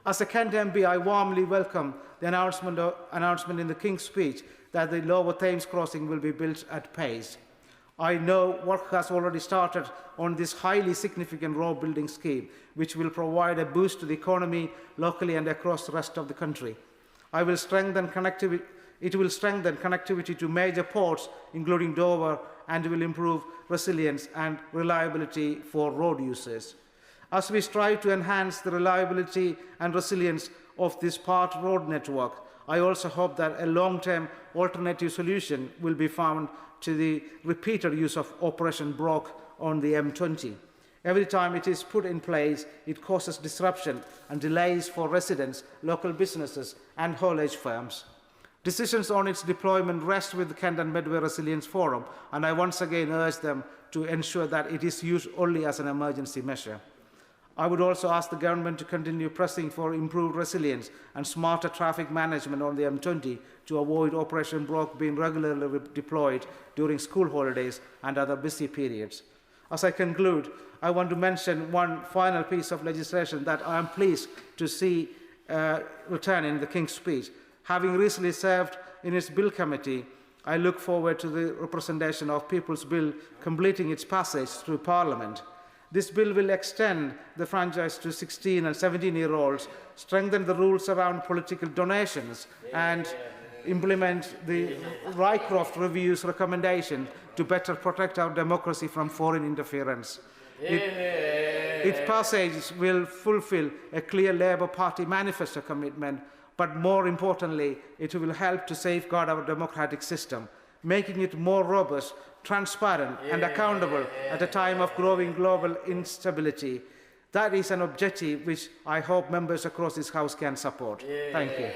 As a Kent MP, I warmly welcome the announcement in the King's speech that the Lower Thames crossing will be built at pace. I know work has already started on this highly significant road building scheme, which will provide a boost to the economy locally and across the rest of the country. It will strengthen connectivity to major ports, including Dover, and will improve resilience and reliability for road users. As we strive to enhance the reliability and resilience of this part road network, I also hope that a long-term alternative solution will be found to the repeated use of Operation Brock on the M20. Every time it is put in place, it causes disruption and delays for residents, local businesses and haulage firms. Decisions on its deployment rest with the Kent and Medway Resilience Forum, and I once again urge them to ensure that it is used only as an emergency measure. I would also ask the government to continue pressing for improved resilience and smarter traffic management on the M20 to avoid Operation Brock being regularly deployed during school holidays and other busy periods. As I conclude, I want to mention one final piece of legislation that I am pleased to see return in the King's speech. Having recently served in its Bill Committee, I look forward to the representation of People's Bill completing its passage through Parliament. This bill will extend the franchise to 16 and 17-year-olds, strengthen the rules around political donations, and implement the Rycroft Review's recommendation to better protect our democracy from foreign interference. Its passage will fulfil a clear Labour Party manifesto commitment, but more importantly, it will help to safeguard our democratic system, making it more robust, transparent and accountable at a time of growing global instability. That is an objective which I hope members across this House can support. Thank you.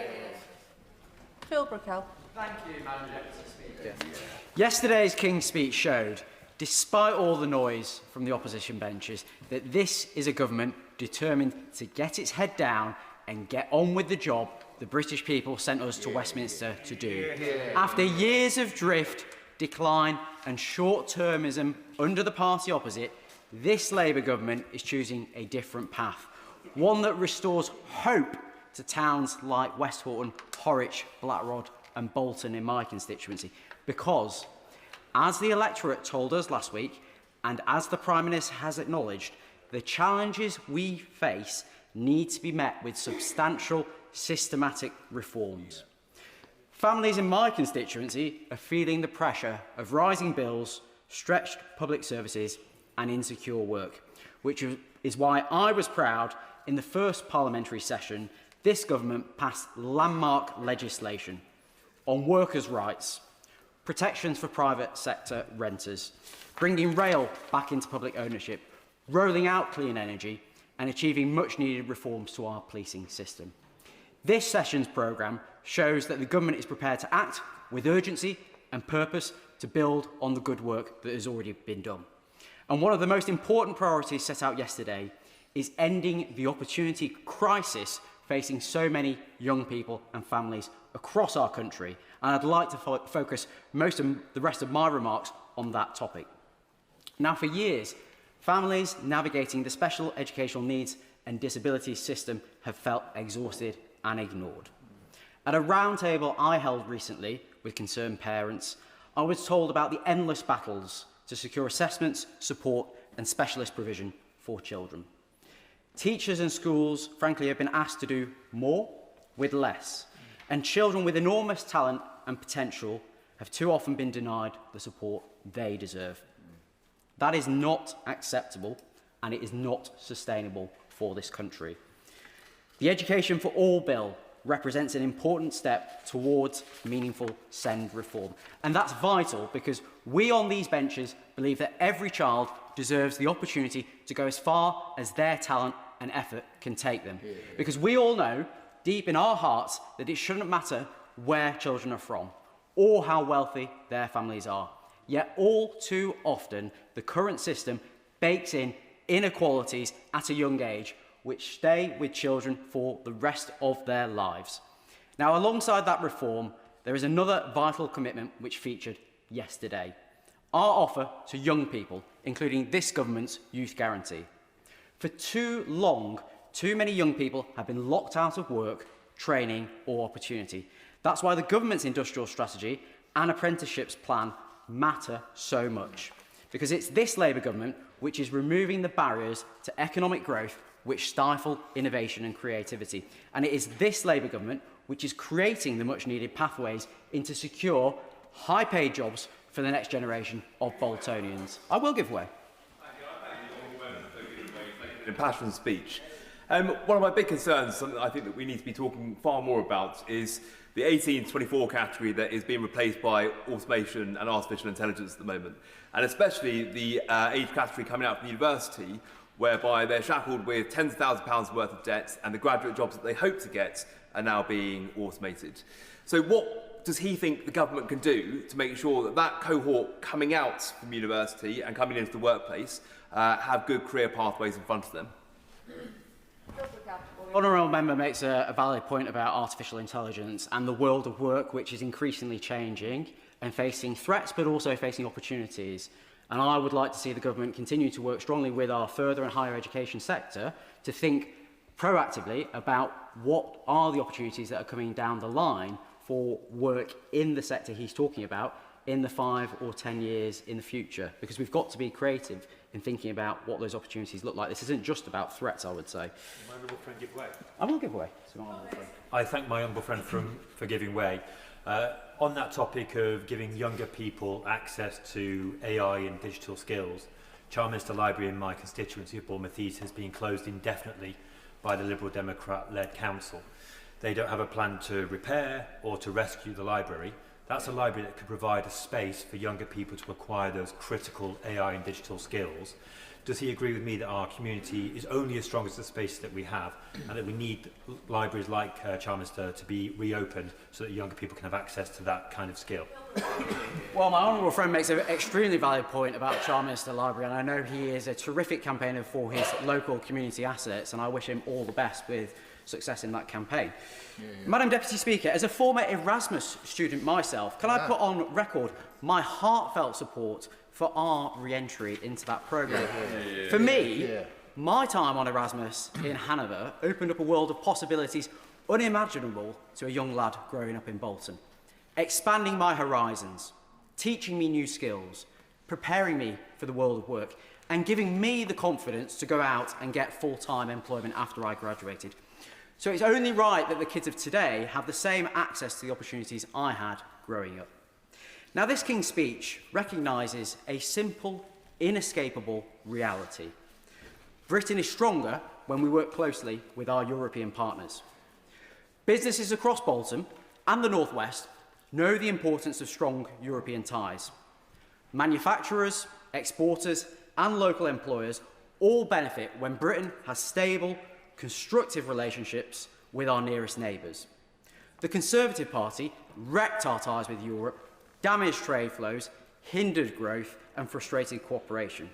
Phil Brickell. Thank you, Madam Deputy Speaker. Yesterday's King's speech showed, despite all the noise from the opposition benches, that this is a government determined to get its head down and get on with the job the British people sent us to Westminster to do. After years of drift, decline and short-termism under the party opposite, this Labour government is choosing a different path, one that restores hope to towns like Westhoughton, Horwich, Blackrod and Bolton in my constituency, because, as the electorate told us last week, and as the Prime Minister has acknowledged, the challenges we face need to be met with substantial, systematic reforms. Families in my constituency are feeling the pressure of rising bills, stretched public services and insecure work, which is why I was proud in the first parliamentary session this government passed landmark legislation on workers' rights, protections for private sector renters, bringing rail back into public ownership, rolling out clean energy and achieving much-needed reforms to our policing system. This session's programme shows that the government is prepared to act with urgency and purpose to build on the good work that has already been done. And one of the most important priorities set out yesterday is ending the opportunity crisis facing so many young people and families across our country. And I'd like to focus most of the rest of my remarks on that topic. Now, for years, families navigating the special educational needs and disabilities system have felt exhausted and ignored. At a roundtable I held recently with concerned parents, I was told about the endless battles to secure assessments, support and specialist provision for children. Teachers and schools, frankly, have been asked to do more with less. And children with enormous talent and potential have too often been denied the support they deserve. That is not acceptable, and it is not sustainable for this country. The Education for All Bill represents an important step towards meaningful SEND reform. And that's vital because we on these benches believe that every child deserves the opportunity to go as far as their talent and effort can take them. Because we all know, deep in our hearts, that it shouldn't matter where children are from or how wealthy their families are. Yet all too often, the current system bakes in inequalities at a young age, which stay with children for the rest of their lives. Now, alongside that reform, there is another vital commitment which featured yesterday. Our offer to young people, including this government's youth guarantee. For too long, too many young people have been locked out of work, training or opportunity. That's why the government's industrial strategy and apprenticeships plan matter so much. Because it's this Labour government which is removing the barriers to economic growth which stifle innovation and creativity. And it is this Labour government which is creating the much-needed pathways into secure, high-paid jobs for the next generation of Boltonians. I will give way. Impassioned speech. One of my big concerns, something I think that we need to be talking far more about, is the 18 to 24 category that is being replaced by automation and artificial intelligence at the moment. And especially the age category coming out from university, whereby they're shackled with tens of thousands of pounds worth of debt and the graduate jobs that they hope to get are now being automated. So what does he think the government can do to make sure that that cohort coming out from university and coming into the workplace have good career pathways in front of them? The Honourable Member makes a valid point about artificial intelligence and the world of work, which is increasingly changing and facing threats but also facing opportunities. And I would like to see the government continue to work strongly with our further and higher education sector to think proactively about what are the opportunities that are coming down the line for work in the sector he's talking about in the 5 or 10 years in the future. Because we've got to be creative in thinking about what those opportunities look like. This isn't just about threats, I would say. My honourable friend give way. I will give way to my honourable friend. I thank my honourable friend for giving way. On that topic of giving younger people access to AI and digital skills, Charminster Library in my constituency of Bournemouth East has been closed indefinitely by the Liberal Democrat-led council. They don't have a plan to repair or to rescue the library. That's a library that could provide a space for younger people to acquire those critical AI and digital skills. Does he agree with me that our community is only as strong as the space that we have and that we need libraries like Charminster to be reopened so that younger people can have access to that kind of skill? Well, my honourable friend makes an extremely valid point about Charminster Library, and I know he is a terrific campaigner for his local community assets, and I wish him all the best with success in that campaign. Madam Deputy Speaker, as a former Erasmus student myself, can I put on record my heartfelt support for our re-entry into that programme? For me, my time on Erasmus in Hanover opened up a world of possibilities unimaginable to a young lad growing up in Bolton, expanding my horizons, teaching me new skills, preparing me for the world of work, and giving me the confidence to go out and get full-time employment after I graduated. So it's only right that the kids of today have the same access to the opportunities I had growing up. Now, this King's Speech recognises a simple, inescapable reality. Britain is stronger when we work closely with our European partners. Businesses across Bolton and the North West know the importance of strong European ties. Manufacturers, exporters and local employers all benefit when Britain has stable, constructive relationships with our nearest neighbours. The Conservative Party wrecked our ties with Europe, damaged trade flows, hindered growth and frustrated cooperation.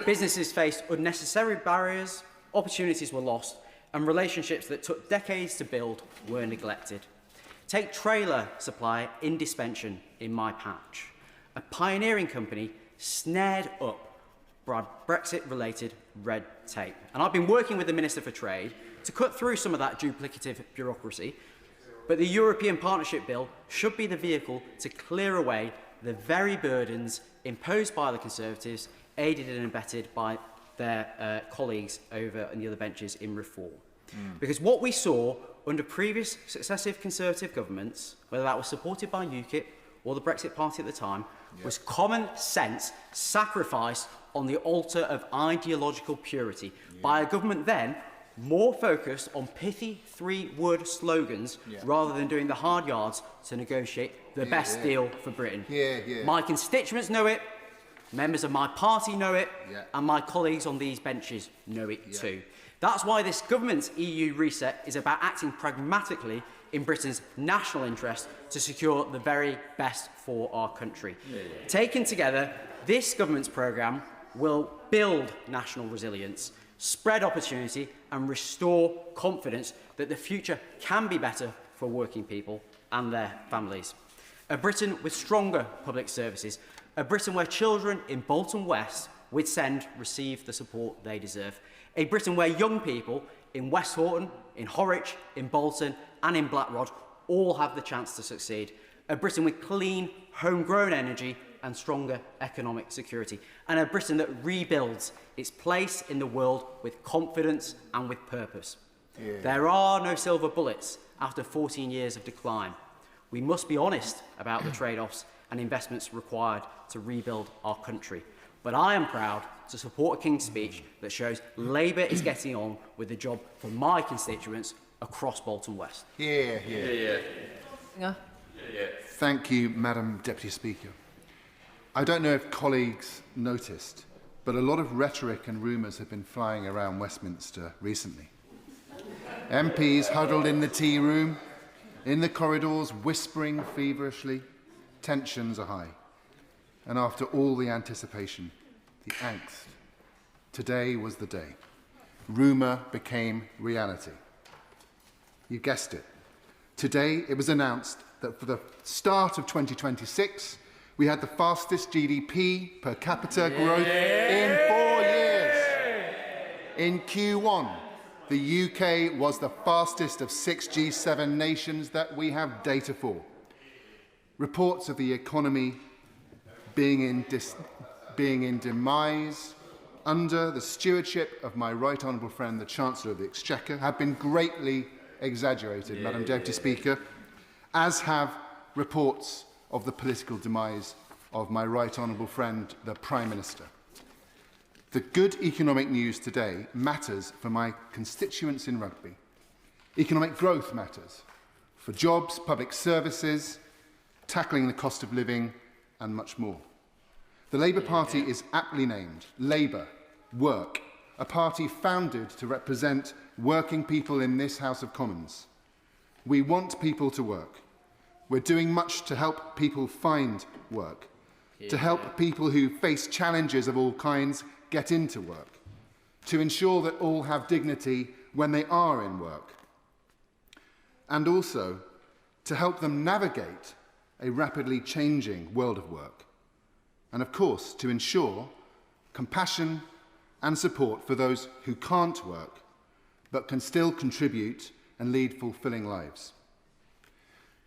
Businesses faced unnecessary barriers, opportunities were lost, and relationships that took decades to build were neglected. Take trailer supplier Indispension in my patch. A pioneering company snared up Brexit-related red tape. And I've been working with the Minister for Trade to cut through some of that duplicative bureaucracy, but the European Partnership Bill should be the vehicle to clear away the very burdens imposed by the Conservatives, aided and abetted by their colleagues over on the other benches in reform. Because what we saw under previous successive Conservative governments, whether that was supported by UKIP or the Brexit Party at the time, was common sense sacrificed on the altar of ideological purity by a government then more focused on pithy three-word slogans rather than doing the hard yards to negotiate the best deal for Britain. My constituents know it, members of my party know it, and my colleagues on these benches know it too. That's why this government's EU reset is about acting pragmatically in Britain's national interest to secure the very best for our country. Taken together, this government's programme will build national resilience, spread opportunity and restore confidence that the future can be better for working people and their families. A Britain with stronger public services, a Britain where children in Bolton West with SEND receive the support they deserve, a Britain where young people in West Horton, in Horwich, in Bolton and in Blackrod all have the chance to succeed, a Britain with clean, homegrown energy and stronger economic security, and a Britain that rebuilds its place in the world with confidence and with purpose. There are no silver bullets after 14 years of decline. We must be honest about the trade-offs and investments required to rebuild our country. But I am proud to support a King's Speech that shows Labour is getting on with the job for my constituents across Bolton West. Thank you, Madam Deputy Speaker. I don't know if colleagues noticed, but a lot of rhetoric and rumours have been flying around Westminster recently. MPs huddled in the tea room, in the corridors, whispering feverishly. Tensions are high. And after all the anticipation, the angst, today was the day. Rumour became reality. You guessed it. Today it was announced that for the start of 2026, we had the fastest GDP per capita growth in 4 years. In Q1, the UK was the fastest of 6 G7 nations that we have data for. Reports of the economy being in demise under the stewardship of my right honourable friend, the Chancellor of the Exchequer, have been greatly exaggerated, Madam Deputy Speaker, as have reports of the political demise of my right honourable friend, the Prime Minister. The good economic news today matters for my constituents in Rugby. Economic growth matters for jobs, public services, tackling the cost of living and much more. The Labour Party is aptly named Labour, Work, a party founded to represent working people in this House of Commons. We want people to work. We're doing much to help people find work, to help people who face challenges of all kinds get into work, to ensure that all have dignity when they are in work, and also to help them navigate a rapidly changing world of work, and of course to ensure compassion and support for those who can't work but can still contribute and lead fulfilling lives.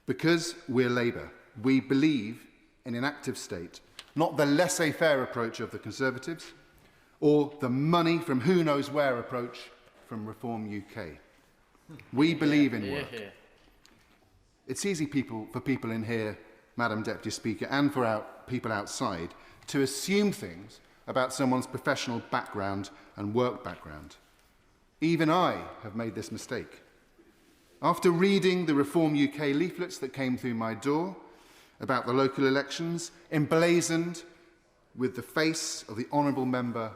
Because we're Labour, we believe in an active state, not the laissez-faire approach of the Conservatives or the money from who knows where approach from Reform UK. We believe in work. It's easy for people in here, Madam Deputy Speaker, and for people outside, to assume things about someone's professional background and work background. Even I have made this mistake. After reading the Reform UK leaflets that came through my door about the local elections, emblazoned with the face of the honourable member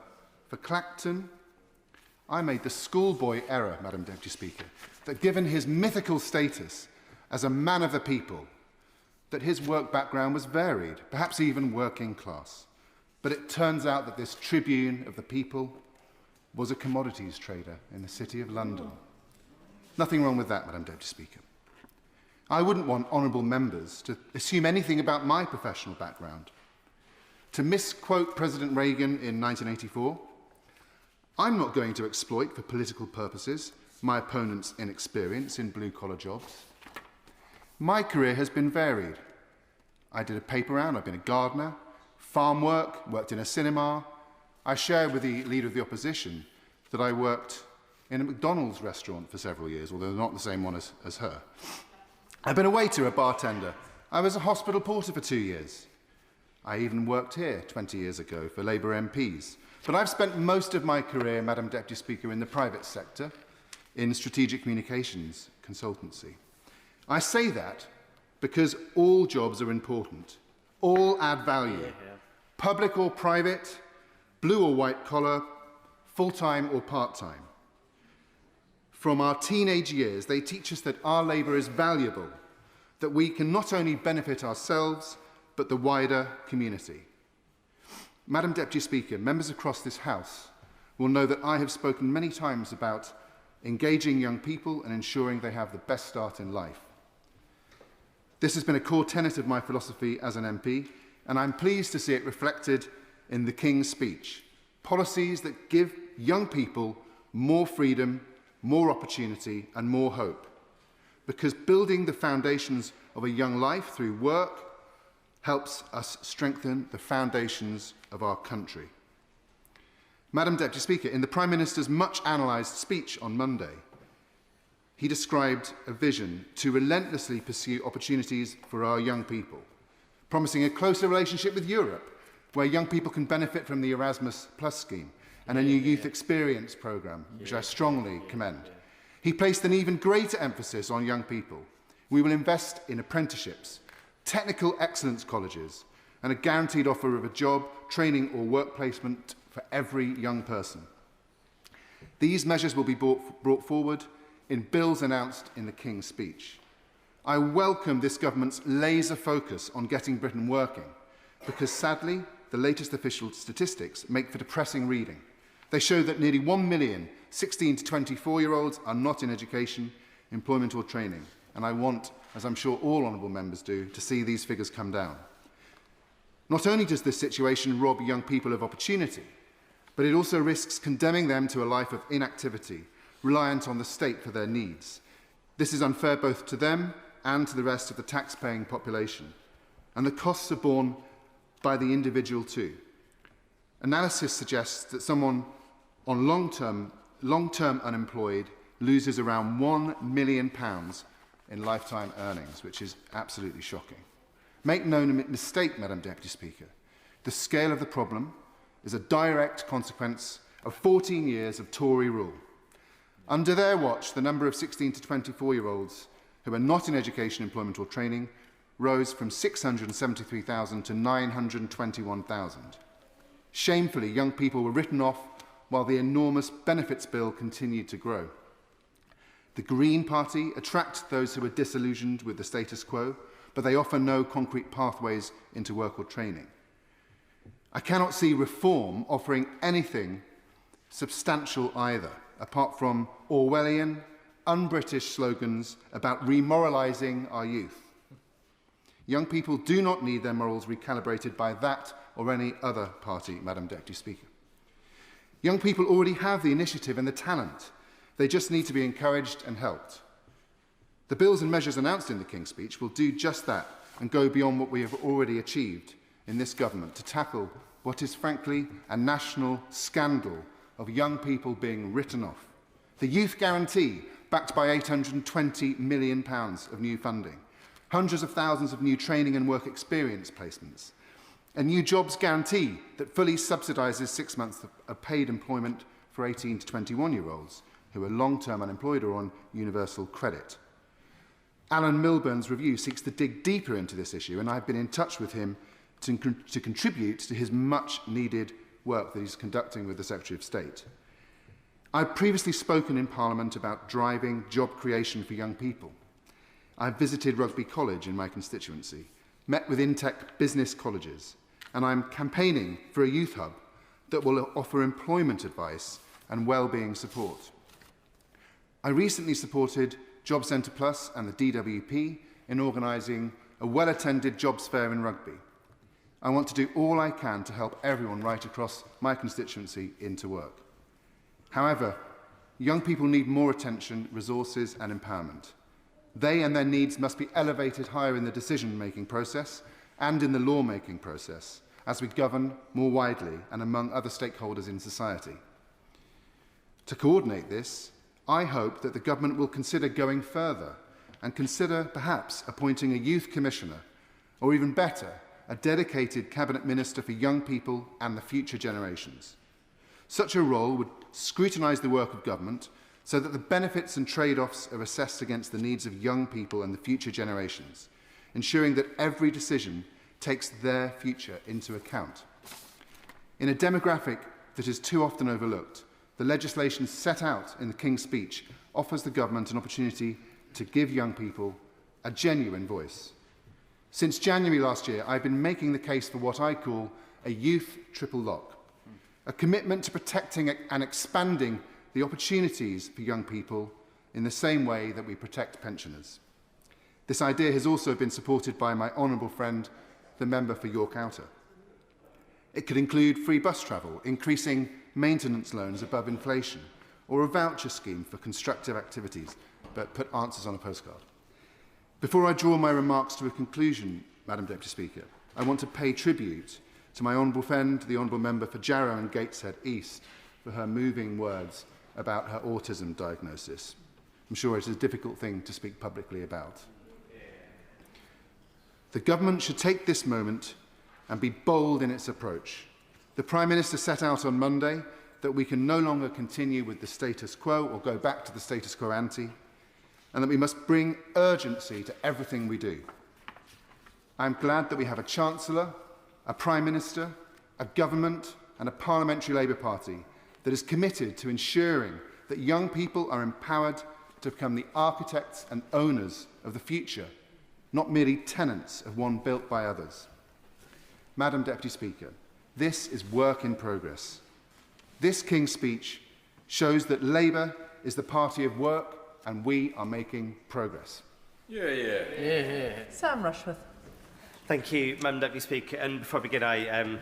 for Clacton, I made the schoolboy error, Madam Deputy Speaker, that given his mythical status as a man of the people, that his work background was varied, perhaps even working class. But it turns out that this tribune of the people was a commodities trader in the City of London. Nothing wrong with that, Madam Deputy Speaker. I wouldn't want honourable members to assume anything about my professional background. To misquote President Reagan in 1984, I'm not going to exploit for political purposes my opponent's inexperience in blue-collar jobs. My career has been varied. I did a paper round, I've been a gardener, farm work, worked in a cinema. I shared with the Leader of the Opposition that I worked in a McDonald's restaurant for several years, although not the same one as her. I've been a waiter, a bartender. I was a hospital porter for 2 years. I even worked here 20 years ago for Labour MPs. But I've spent most of my career, Madam Deputy Speaker, in the private sector, in strategic communications consultancy. I say that because all jobs are important. All add value. Public or private, blue or white collar, full-time or part-time. From our teenage years, they teach us that our labour is valuable, that we can not only benefit ourselves, but the wider community. Madam Deputy Speaker, members across this House will know that I have spoken many times about engaging young people and ensuring they have the best start in life. This has been a core tenet of my philosophy as an MP, and I'm pleased to see it reflected in the King's Speech. Policies that give young people more freedom, more opportunity and more hope. Because building the foundations of a young life through work helps us strengthen the foundations of our country. Madam Deputy Speaker, in the Prime Minister's much analysed speech on Monday, he described a vision to relentlessly pursue opportunities for our young people, promising a closer relationship with Europe, where young people can benefit from the Erasmus Plus scheme and a new youth experience programme, which I strongly commend. He placed an even greater emphasis on young people. We will invest in apprenticeships, technical excellence colleges, and a guaranteed offer of a job, training or work placement for every young person. These measures will be brought forward in bills announced in the King's Speech. I welcome this government's laser focus on getting Britain working, because sadly, the latest official statistics make for depressing reading. They show that nearly 1 million 16 to 24-year-olds are not in education, employment or training. And I want, as I'm sure all honourable members do, to see these figures come down. Not only does this situation rob young people of opportunity, but it also risks condemning them to a life of inactivity, reliant on the state for their needs. This is unfair both to them and to the rest of the tax-paying population. And the costs are borne by the individual too. Analysis suggests that someone on long-term unemployed loses around £1 million in lifetime earnings, which is absolutely shocking. Make no mistake, Madam Deputy Speaker, the scale of the problem is a direct consequence of 14 years of Tory rule. Under their watch, the number of 16 to 24-year-olds who are not in education, employment or training rose from 673,000 to 921,000. Shamefully, young people were written off while the enormous benefits bill continued to grow. The Green Party attract those who are disillusioned with the status quo, but they offer no concrete pathways into work or training. I cannot see reform offering anything substantial either, apart from Orwellian, un-British slogans about remoralising our youth. Young people do not need their morals recalibrated by that or any other party, Madam Deputy Speaker. Young people already have the initiative and the talent. They just need to be encouraged and helped. The bills and measures announced in the King's Speech will do just that and go beyond what we have already achieved in this government to tackle what is frankly a national scandal of young people being written off. The Youth Guarantee, backed by £820 million of new funding, hundreds of thousands of new training and work experience placements, a new jobs guarantee that fully subsidises 6 months of paid employment for 18 to 21-year-olds who are long-term unemployed or on universal credit. Alan Milburn's review seeks to dig deeper into this issue, and I've been in touch with him to contribute to his much-needed work that he's conducting with the Secretary of State. I've previously spoken in Parliament about driving job creation for young people. I've visited Rugby College in my constituency, met with Intech business colleges, and I'm campaigning for a youth hub that will offer employment advice and well-being support. I recently supported Job Centre Plus and the DWP in organising a well-attended jobs fair in Rugby. I want to do all I can to help everyone right across my constituency into work. However, young people need more attention, resources and empowerment. They and their needs must be elevated higher in the decision-making process and in the law-making process as we govern more widely and among other stakeholders in society. To coordinate this, I hope that the government will consider going further and consider perhaps appointing a youth commissioner, or even better, a dedicated cabinet minister for young people and the future generations. Such a role would scrutinise the work of government so that the benefits and trade-offs are assessed against the needs of young people and the future generations, ensuring that every decision takes their future into account. In a demographic that is too often overlooked, the legislation set out in the King's Speech offers the government an opportunity to give young people a genuine voice. Since January last year, I've been making the case for what I call a youth triple lock, a commitment to protecting and expanding the opportunities for young people in the same way that we protect pensioners. This idea has also been supported by my honourable friend, the member for York Outer. It could include free bus travel, increasing maintenance loans above inflation, or a voucher scheme for constructive activities, but put answers on a postcard. Before I draw my remarks to a conclusion, Madam Deputy Speaker, I want to pay tribute to my honourable friend, the honourable member for Jarrow and Gateshead East, for her moving words about her autism diagnosis. I'm sure it is a difficult thing to speak publicly about. The government should take this moment and be bold in its approach. The Prime Minister set out on Monday that we can no longer continue with the status quo or go back to the status quo ante, and that we must bring urgency to everything we do. I'm glad that we have a Chancellor, a Prime Minister, a government and a Parliamentary Labour Party that is committed to ensuring that young people are empowered to become the architects and owners of the future, not merely tenants of one built by others. Madam Deputy Speaker, this is work in progress. This King's Speech shows that Labour is the party of work and we are making progress. Sam Rushworth. Thank you, Madam Deputy Speaker. And before I begin, I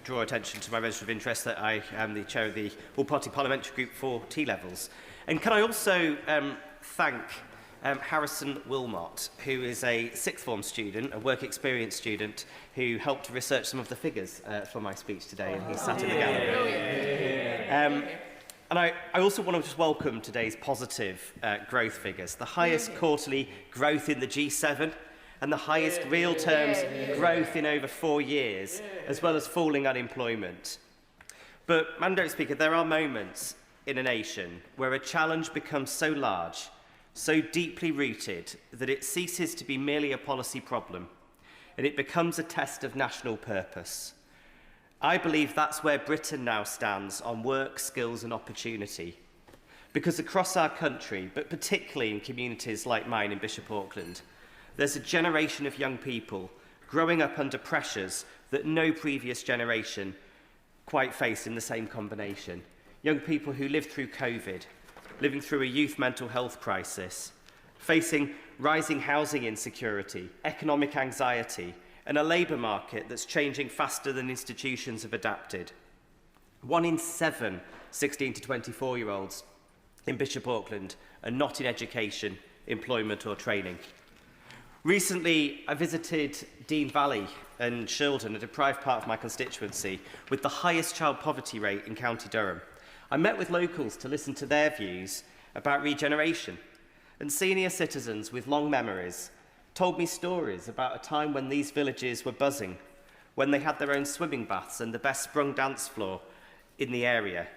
draw attention to my register of interest that I am the chair of the All-Party Parliamentary Group for T-Levels. And can I also thank Harrison Wilmot, who is a sixth form student, a work experience student, who helped to research some of the figures for my speech today, and he's sat in the gallery. And I also want to just welcome today's positive growth figures, the highest quarterly growth in the G7, and the highest real terms growth in over 4 years, as well as falling unemployment. But, Madam Deputy Speaker, there are moments in a nation where a challenge becomes so large, so deeply rooted, that it ceases to be merely a policy problem, and it becomes a test of national purpose. I believe that's where Britain now stands on work, skills and opportunity. Because across our country, but particularly in communities like mine in Bishop Auckland, there's a generation of young people growing up under pressures that no previous generation quite faced in the same combination. Young people who lived through COVID, living through a youth mental health crisis, facing rising housing insecurity, economic anxiety, and a labour market that's changing faster than institutions have adapted. 1 in 7 16 to 24-year-olds in Bishop Auckland are not in education, employment or training. Recently, I visited Dean Valley and Shildon, a deprived part of my constituency, with the highest child poverty rate in County Durham. I met with locals to listen to their views about regeneration, and senior citizens with long memories told me stories about a time when these villages were buzzing, when they had their own swimming baths and the best sprung dance floor in the area.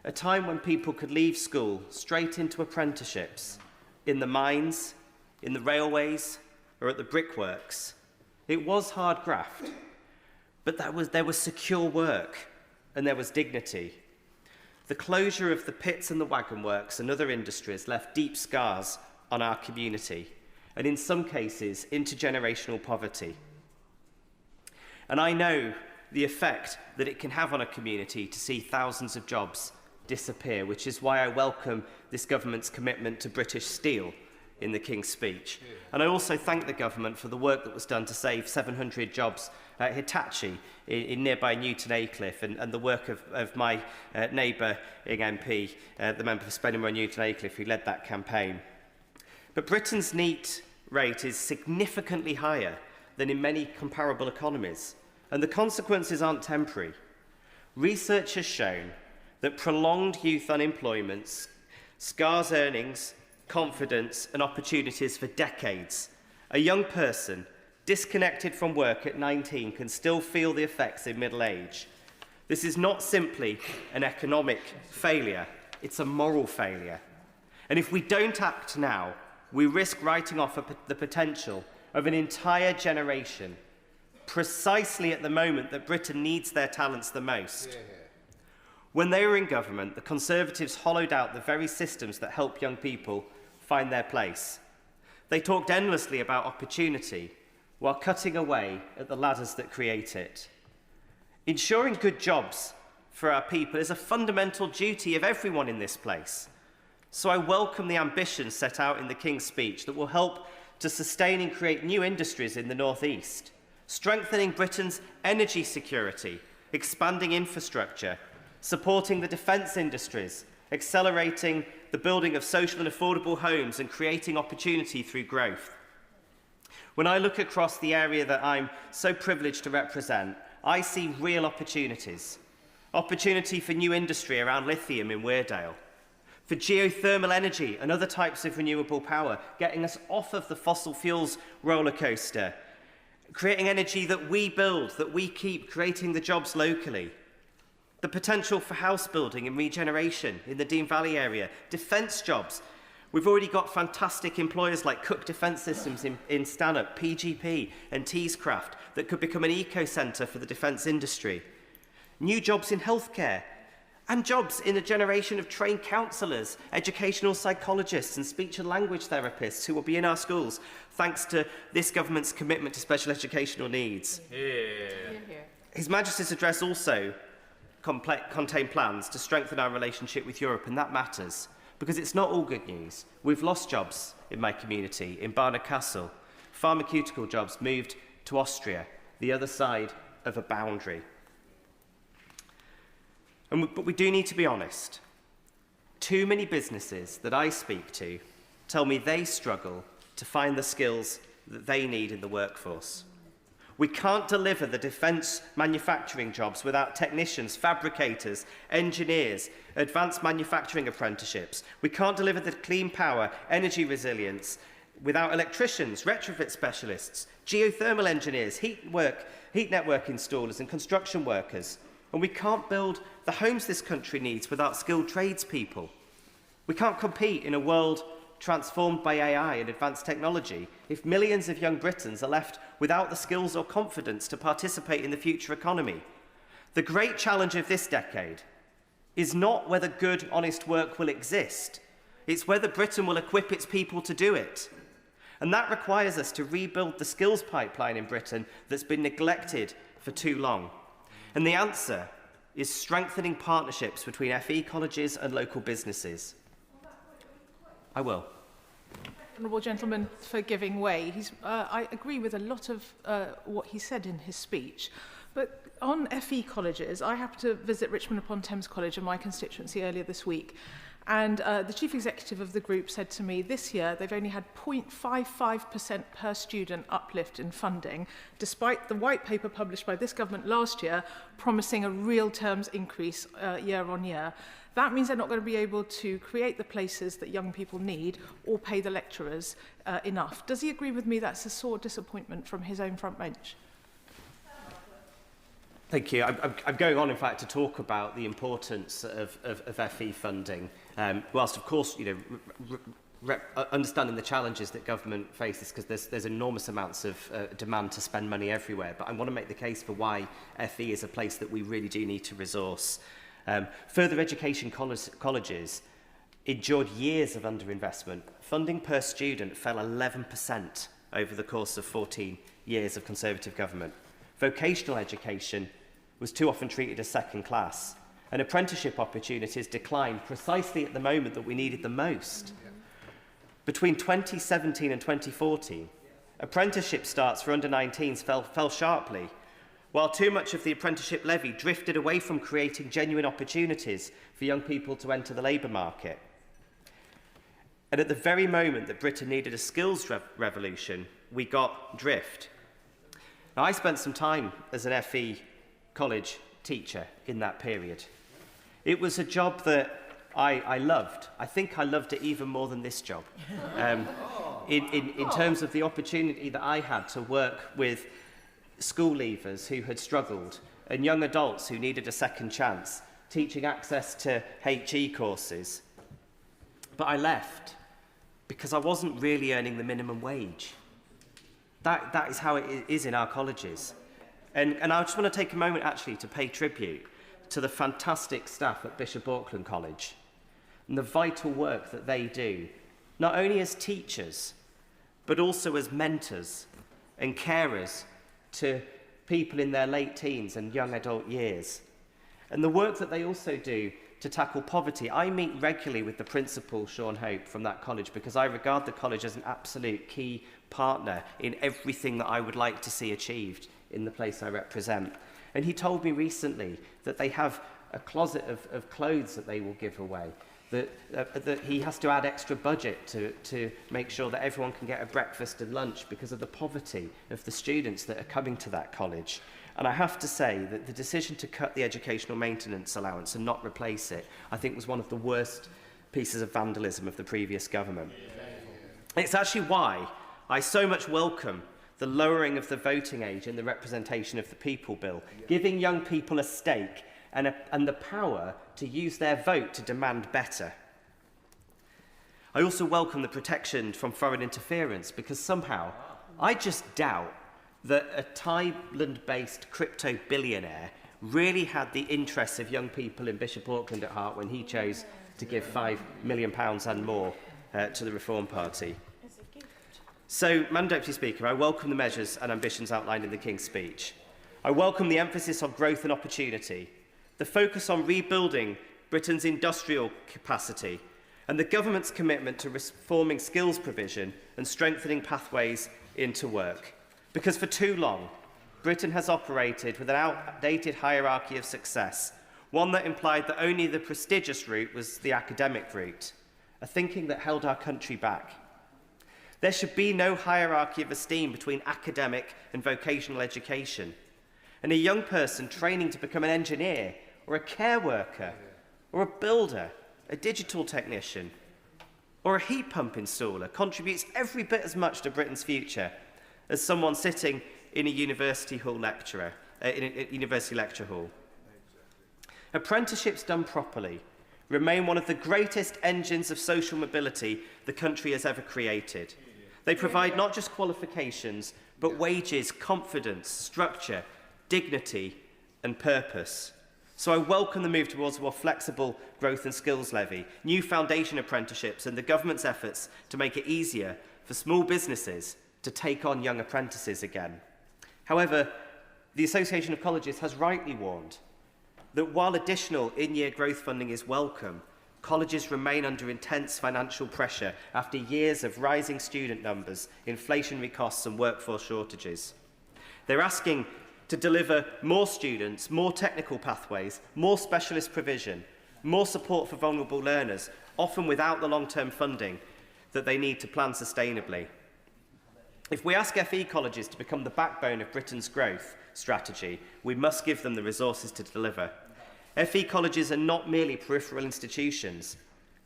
A time when people could leave school straight into apprenticeships in the mines, in the railways, or at the brickworks. It was hard graft, but there was secure work and there was dignity. The closure of the pits and the wagon works and other industries left deep scars on our community, and in some cases, intergenerational poverty. And I know the effect that it can have on a community to see thousands of jobs disappear, which is why I welcome this government's commitment to British steel in the King's Speech. And I also thank the government for the work that was done to save 700 jobs at Hitachi in nearby Newton Aycliffe, and the work of my neighbouring MP, the member for Spennymoor Newton Aycliffe, who led that campaign. But Britain's NEET rate is significantly higher than in many comparable economies, and the consequences aren't temporary. Research has shown that prolonged youth unemployment scars earnings, confidence and opportunities for decades. A young person disconnected from work at 19 can still feel the effects in middle age. This is not simply an economic failure, it's a moral failure. And if we don't act now, we risk writing off the potential of an entire generation precisely at the moment that Britain needs their talents the most. When they were in government, the Conservatives hollowed out the very systems that help young people find their place. They talked endlessly about opportunity while cutting away at the ladders that create it. Ensuring good jobs for our people is a fundamental duty of everyone in this place. So I welcome the ambitions set out in the King's speech that will help to sustain and create new industries in the North East, strengthening Britain's energy security, expanding infrastructure, supporting the defence industries, accelerating the building of social and affordable homes and creating opportunity through growth. When I look across the area that I'm so privileged to represent, I see real opportunities. Opportunity for new industry around lithium in Weardale, for geothermal energy and other types of renewable power, getting us off of the fossil fuels roller coaster, creating energy that we build, that we keep, creating the jobs locally. The potential for house building and regeneration in the Dean Valley area, defence jobs. We've already got fantastic employers like Cook Defence Systems in Stanhope, PGP and Teescraft that could become an eco-centre for the defence industry. New jobs in healthcare and jobs in a generation of trained counsellors, educational psychologists and speech and language therapists who will be in our schools thanks to this government's commitment to special educational needs. His Majesty's address also contain plans to strengthen our relationship with Europe, and that matters because it's not all good news. We've lost jobs in my community, in Barnard Castle. Pharmaceutical jobs moved to Austria, the other side of a boundary. But we do need to be honest. Too many businesses that I speak to tell me they struggle to find the skills that they need in the workforce. We can't deliver the defence manufacturing jobs without technicians, fabricators, engineers, advanced manufacturing apprenticeships. We can't deliver the clean power, energy resilience without electricians, retrofit specialists, geothermal engineers, heat network installers and construction workers. And we can't build the homes this country needs without skilled tradespeople. We can't compete in a world transformed by AI and advanced technology if millions of young Britons are left without the skills or confidence to participate in the future economy. The great challenge of this decade is not whether good, honest work will exist. It's whether Britain will equip its people to do it. And that requires us to rebuild the skills pipeline in Britain that's been neglected for too long. And the answer is strengthening partnerships between FE colleges and local businesses. I will. Honourable gentleman for giving way. I agree with a lot of what he said in his speech. But on FE colleges, I happened to visit Richmond upon Thames College in my constituency earlier this week. And the chief executive of the group said to me this year they've only had 0.55% per student uplift in funding, despite the white paper published by this government last year promising a real terms increase year on year. That means they're not going to be able to create the places that young people need or pay the lecturers enough. Does he agree with me that's a sore disappointment from his own front bench? Thank you. I'm going on, in fact, to talk about the importance of FE funding, whilst, of course, understanding the challenges that government faces, because there's enormous amounts of demand to spend money everywhere. But I want to make the case for why FE is a place that we really do need to resource. Further education colleges endured years of underinvestment. Funding per student fell 11% over the course of 14 years of Conservative government. Vocational education was too often treated as second class, and apprenticeship opportunities declined precisely at the moment that we needed them most. Between 2017 and 2014, apprenticeship starts for under-19s fell sharply, while too much of the apprenticeship levy drifted away from creating genuine opportunities for young people to enter the labour market. And at the very moment that Britain needed a skills revolution, we got drift. Now, I spent some time as an FE college teacher in that period. It was a job that I loved. I think I loved it even more than this job. In terms of the opportunity that I had to work with school leavers who had struggled and young adults who needed a second chance, teaching access to HE courses. But I left because I wasn't really earning the minimum wage. That is how it is in our colleges. And I just want to take a moment actually to pay tribute to the fantastic staff at Bishop Auckland College and the vital work that they do, not only as teachers, but also as mentors and carers to people in their late teens and young adult years. And the work that they also do to tackle poverty. I meet regularly with the principal, Sean Hope, from that college, because I regard the college as an absolute key partner in everything that I would like to see achieved in the place I represent. And he told me recently that they have a closet of clothes that they will give away, that he has to add extra budget to make sure that everyone can get a breakfast and lunch because of the poverty of the students that are coming to that college. And I have to say that the decision to cut the educational maintenance allowance and not replace it, I think was one of the worst pieces of vandalism of the previous government. It's actually why I so much welcome the lowering of the voting age in the Representation of the People Bill, giving young people a stake and the power to use their vote to demand better. I also welcome the protection from foreign interference, because somehow I just doubt that a Thailand-based crypto billionaire really had the interests of young people in Bishop Auckland at heart when he chose to give £5 million and more to the Reform Party. So, Madam Deputy Speaker, I welcome the measures and ambitions outlined in the King's speech. I welcome the emphasis on growth and opportunity, the focus on rebuilding Britain's industrial capacity, and the government's commitment to reforming skills provision and strengthening pathways into work. Because for too long, Britain has operated with an outdated hierarchy of success, one that implied that only the prestigious route was the academic route, a thinking that held our country back. There should be no hierarchy of esteem between academic and vocational education. And a young person training to become an engineer or a care worker or a builder, a digital technician or a heat pump installer contributes every bit as much to Britain's future as someone sitting in a university lecture hall. Apprenticeships done properly remain one of the greatest engines of social mobility the country has ever created. They provide not just qualifications, but wages, confidence, structure, dignity, and purpose. So I welcome the move towards a more flexible growth and skills levy, new foundation apprenticeships, and the government's efforts to make it easier for small businesses to take on young apprentices again. However, the Association of Colleges has rightly warned that while additional in-year growth funding is welcome, colleges remain under intense financial pressure after years of rising student numbers, inflationary costs and workforce shortages. They're asking to deliver more students, more technical pathways, more specialist provision, more support for vulnerable learners, often without the long-term funding that they need to plan sustainably. If we ask FE colleges to become the backbone of Britain's growth strategy, we must give them the resources to deliver. FE colleges are not merely peripheral institutions.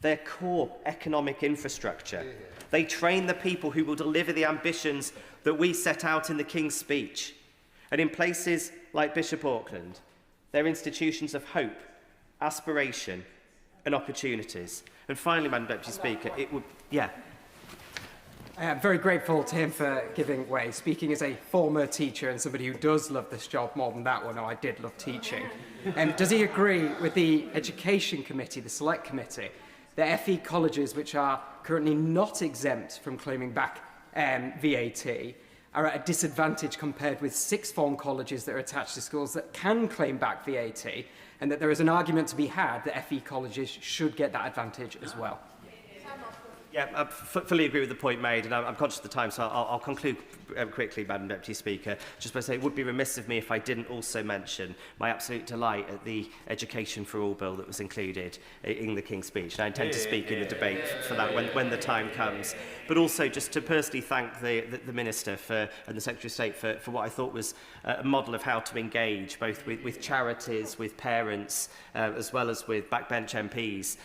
They're core economic infrastructure. They train the people who will deliver the ambitions that we set out in the King's speech. And in places like Bishop Auckland, they're institutions of hope, aspiration, and opportunities. And finally, Madam Deputy Speaker, I am very grateful to him for giving way. Speaking as a former teacher and somebody who does love this job more than that one, I did love teaching. Does he agree with the Education Committee, the Select Committee, that FE colleges which are currently not exempt from claiming back VAT are at a disadvantage compared with sixth form colleges that are attached to schools that can claim back VAT, and that there is an argument to be had that FE colleges should get that advantage as well? Yeah, I fully agree with the point made, and I'm conscious of the time, so I'll conclude quickly, Madam Deputy Speaker, just by saying it would be remiss of me if I didn't also mention my absolute delight at the Education for All bill that was included in the King's Speech. And I intend to speak in the debate for that when the time comes. But also just to personally thank the Minister and the Secretary of State for what I thought was a model of how to engage both with charities, with parents, as well as with backbench MPs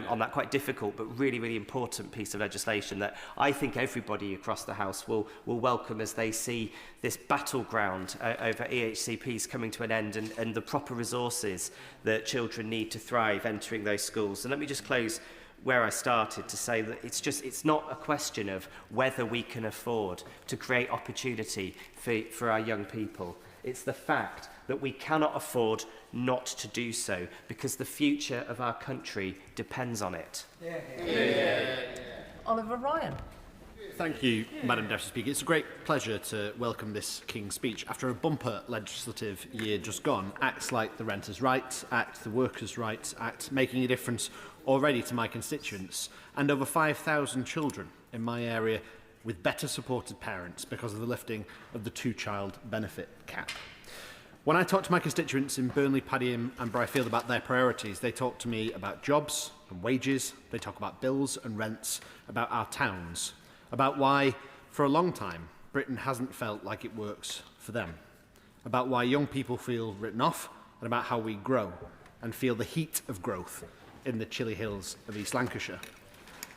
on that quite difficult but really, really important piece of legislation that I think everybody across the House will welcome as they see this battleground over EHCPs coming to an end and the proper resources that children need to thrive entering those schools. And let me just close where I started to say that it's not a question of whether we can afford to create opportunity for our young people. It's the fact that we cannot afford not to do so because the future of our country depends on it. Oliver Ryan. Thank you, Madam Deputy Speaker. It's a great pleasure to welcome this King's Speech. After a bumper legislative year just gone, acts like the Renters' Rights Act, the Workers' Rights Act, making a difference already to my constituents, and over 5,000 children in my area with better supported parents because of the lifting of the two-child benefit cap. When I talk to my constituents in Burnley, Padiham and Briarfield about their priorities, they talk to me about jobs and wages, they talk about bills and rents, about our towns, about why, for a long time, Britain hasn't felt like it works for them, about why young people feel written off, and about how we grow and feel the heat of growth in the chilly hills of East Lancashire.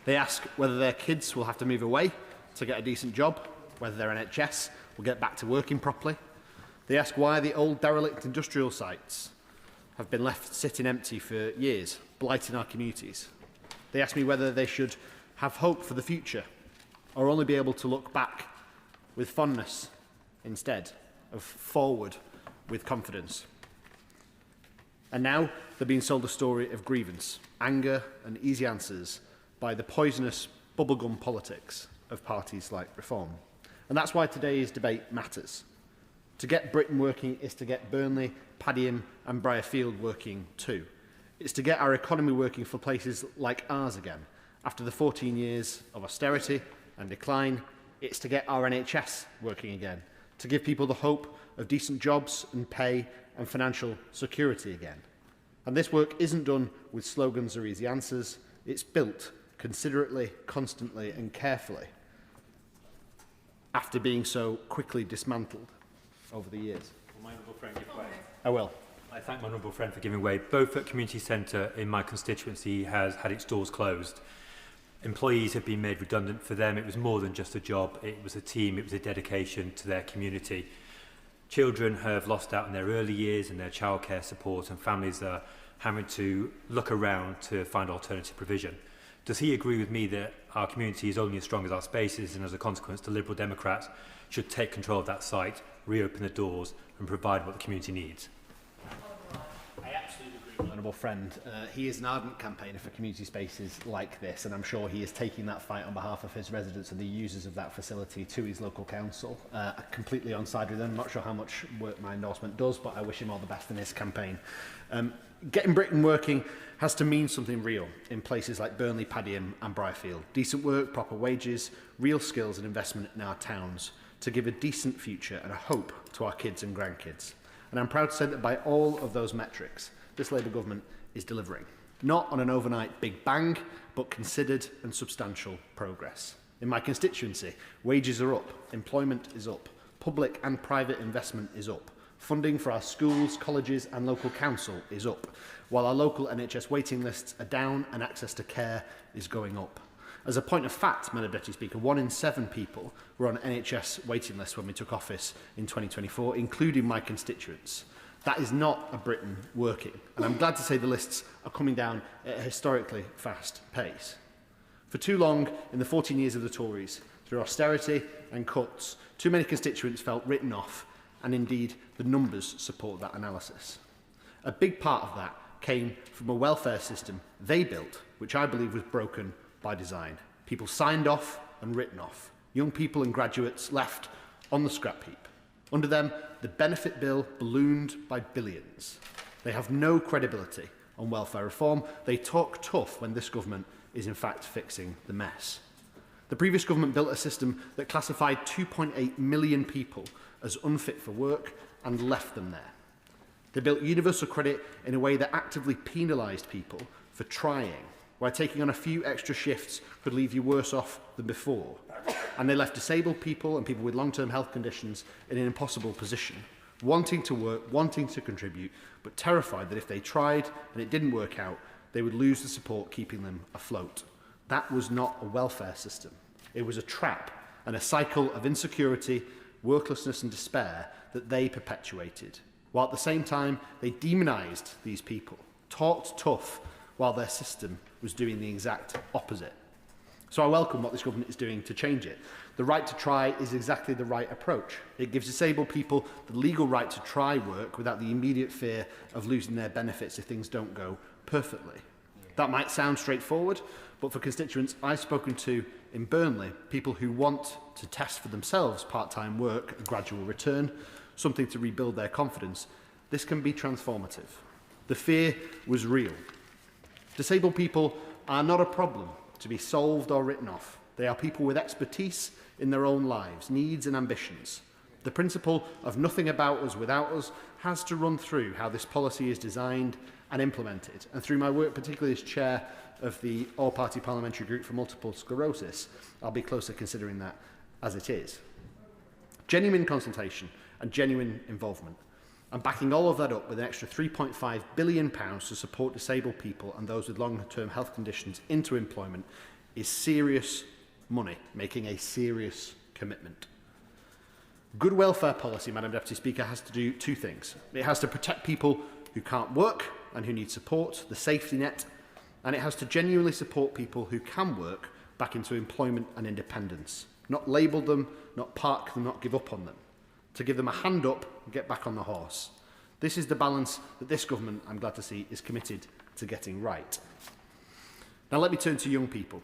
They ask whether their kids will have to move away to get a decent job, whether their NHS will get back to working properly. They ask why the old derelict industrial sites have been left sitting empty for years, blighting our communities. They ask me whether they should have hope for the future or only be able to look back with fondness instead of forward with confidence. And now they're being sold a story of grievance, anger and easy answers by the poisonous bubblegum politics of parties like Reform. And that's why today's debate matters. To get Britain working is to get Burnley, Padiham and Briarfield working too. It's to get our economy working for places like ours again. After the 14 years of austerity and decline, it's to get our NHS working again, to give people the hope of decent jobs and pay and financial security again. And this work isn't done with slogans or easy answers. It's built considerately, constantly and carefully after being so quickly dismantled over the years. Well, my honourable friend, give way. I will. I thank my honourable friend for giving way. Beaufort Community Centre in my constituency has had its doors closed. Employees have been made redundant. For them, it was more than just a job. It was a team. It was a dedication to their community. Children have lost out in their early years and their childcare support, and families are having to look around to find alternative provision. Does he agree with me that our community is only as strong as our spaces, and as a consequence, the Liberal Democrats should take control of that site, reopen the doors, and provide what the community needs? I absolutely agree with my honourable friend. He is an ardent campaigner for community spaces like this, and I'm sure he is taking that fight on behalf of his residents and the users of that facility to his local council. Completely on side with them. I'm not sure how much work my endorsement does, but I wish him all the best in his campaign. Getting Britain working has to mean something real in places like Burnley, Padiham and Briarfield. Decent work, proper wages, real skills and investment in our towns to give a decent future and a hope to our kids and grandkids. And I'm proud to say that by all of those metrics, this Labour government is delivering. Not on an overnight big bang, but considered and substantial progress. In my constituency, wages are up, employment is up, public and private investment is up, funding for our schools, colleges and local council is up, while our local NHS waiting lists are down and access to care is going up. As a point of fact, Madam Deputy Speaker, 1 in 7 people were on NHS waiting lists when we took office in 2024, including my constituents. That is not a Britain working, and I'm glad to say the lists are coming down at a historically fast pace. For too long, in the 14 years of the Tories, through austerity and cuts, too many constituents felt written off, and indeed the numbers support that analysis. A big part of that came from a welfare system they built, which I believe was broken by design. People signed off and written off. Young people and graduates left on the scrap heap. Under them, the benefit bill ballooned by billions. They have no credibility on welfare reform. They talk tough when this government is in fact fixing the mess. The previous government built a system that classified 2.8 million people as unfit for work and left them there. They built universal credit in a way that actively penalised people for trying, where taking on a few extra shifts could leave you worse off than before. And they left disabled people and people with long-term health conditions in an impossible position, wanting to work, wanting to contribute, but terrified that if they tried and it didn't work out, they would lose the support keeping them afloat. That was not a welfare system. It was a trap and a cycle of insecurity, worklessness and despair that they perpetuated, while at the same time they demonised these people, talked tough, while their system was doing the exact opposite. So I welcome what this government is doing to change it. The right to try is exactly the right approach. It gives disabled people the legal right to try work without the immediate fear of losing their benefits if things don't go perfectly. That might sound straightforward, but for constituents I've spoken to in Burnley, people who want to test for themselves part-time work, a gradual return, something to rebuild their confidence, this can be transformative. The fear was real. Disabled people are not a problem to be solved or written off. They are people with expertise in their own lives, needs and ambitions. The principle of nothing about us without us has to run through how this policy is designed and implemented. And through my work, particularly as chair of the all-party parliamentary group for multiple sclerosis, I'll be closer considering that as it is. Genuine consultation and genuine involvement. And backing all of that up with an extra £3.5 billion to support disabled people and those with long-term health conditions into employment is serious money, making a serious commitment. Good welfare policy, Madam Deputy Speaker, has to do two things. It has to protect people who can't work and who need support, the safety net, and it has to genuinely support people who can work back into employment and independence. Not label them, not park them, not give up on them. To give them a hand up and get back on the horse. This is the balance that this government, I'm glad to see, is committed to getting right. Now let me turn to young people,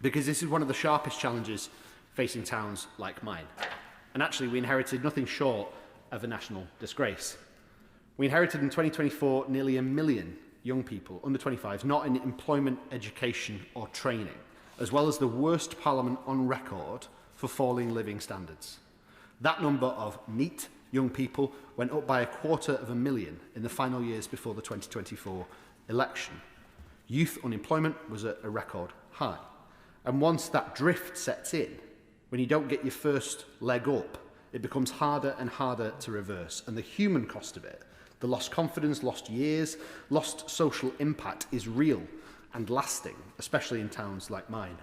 because this is one of the sharpest challenges facing towns like mine. And actually we inherited nothing short of a national disgrace. We inherited in 2024 nearly 1 million young people under 25s not in employment, education or training, as well as the worst parliament on record for falling living standards. That number of NEET young people went up by 250,000 in the final years before the 2024 election. Youth unemployment was at a record high. And once that drift sets in, when you don't get your first leg up, it becomes harder and harder to reverse. And the human cost of it, the lost confidence, lost years, lost social impact is real and lasting, especially in towns like mine.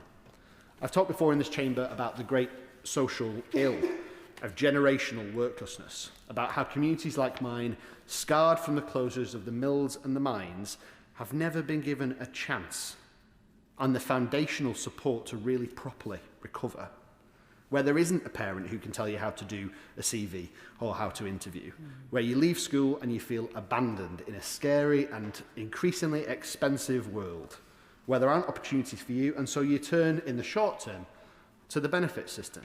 I've talked before in this chamber about the great social ill of generational worklessness, about how communities like mine, scarred from the closures of the mills and the mines, have never been given a chance and the foundational support to really properly recover, where there isn't a parent who can tell you how to do a CV or how to interview, where you leave school and you feel abandoned in a scary and increasingly expensive world, where there aren't opportunities for you, and so you turn in the short term to the benefit system,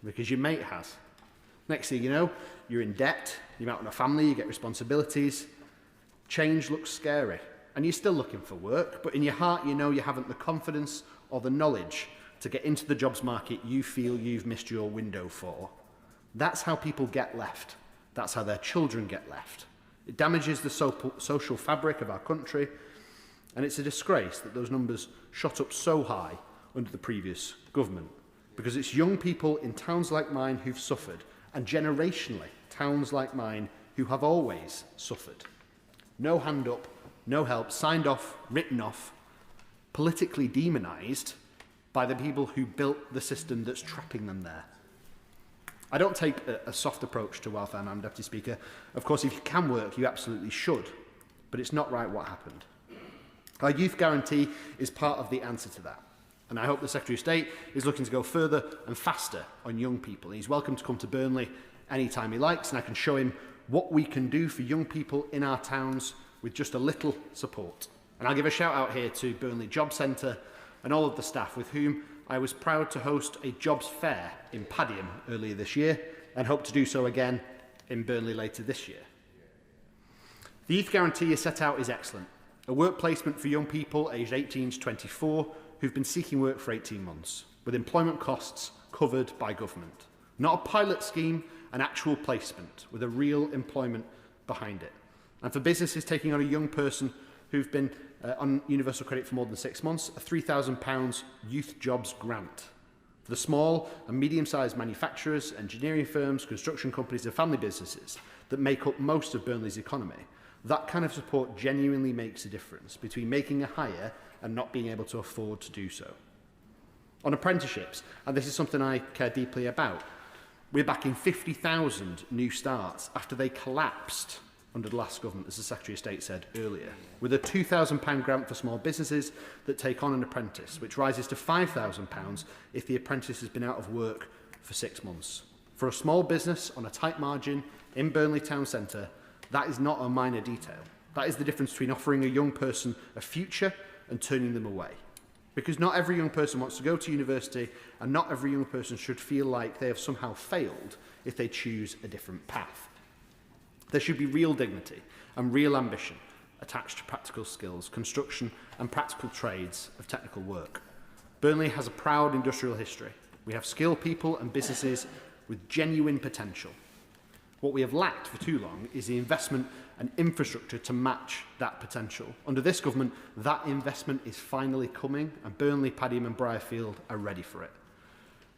because your mate has. Next thing you know, you're in debt, you're out on a family, you get responsibilities. Change looks scary, and you're still looking for work, but in your heart you know you haven't the confidence or the knowledge to get into the jobs market you feel you've missed your window for. That's how people get left. That's how their children get left. It damages the social fabric of our country, and it's a disgrace that those numbers shot up so high under the previous government, because it's young people in towns like mine who've suffered, and generationally, towns like mine who have always suffered. No hand up, no help, signed off, written off, politically demonised by the people who built the system that's trapping them there. I don't take a soft approach to welfare, Madam Deputy Speaker. Of course, if you can work, you absolutely should, but it's not right what happened. Our youth guarantee is part of the answer to that. And I hope the Secretary of State is looking to go further and faster on young people. He's welcome to come to Burnley anytime he likes, and I can show him what we can do for young people in our towns with just a little support. And I'll give a shout out here to Burnley Job Centre and all of the staff with whom I was proud to host a jobs fair in Padiham earlier this year, and hope to do so again in Burnley later this year. The youth guarantee is set out is excellent. A work placement for young people aged 18 to 24 who've been seeking work for 18 months, with employment costs covered by government. Not a pilot scheme, an actual placement, with a real employment behind it. And for businesses taking on a young person who've been on universal credit for more than 6 months, a £3,000 youth jobs grant. For the small and medium-sized manufacturers, engineering firms, construction companies and family businesses that make up most of Burnley's economy, that kind of support genuinely makes a difference between making a hire and not being able to afford to do so. On apprenticeships, and this is something I care deeply about, we're backing 50,000 new starts after they collapsed under the last government, as the Secretary of State said earlier, with a £2,000 grant for small businesses that take on an apprentice, which rises to £5,000 if the apprentice has been out of work for 6 months. For a small business on a tight margin in Burnley town centre, that is not a minor detail. That is the difference between offering a young person a future and turning them away. Because not every young person wants to go to university, and not every young person should feel like they have somehow failed if they choose a different path. There should be real dignity and real ambition attached to practical skills, construction and practical trades of technical work. Burnley has a proud industrial history. We have skilled people and businesses with genuine potential. What we have lacked for too long is the investment and infrastructure to match that potential. Under this government, that investment is finally coming, and Burnley, Padiham and Briarfield are ready for it.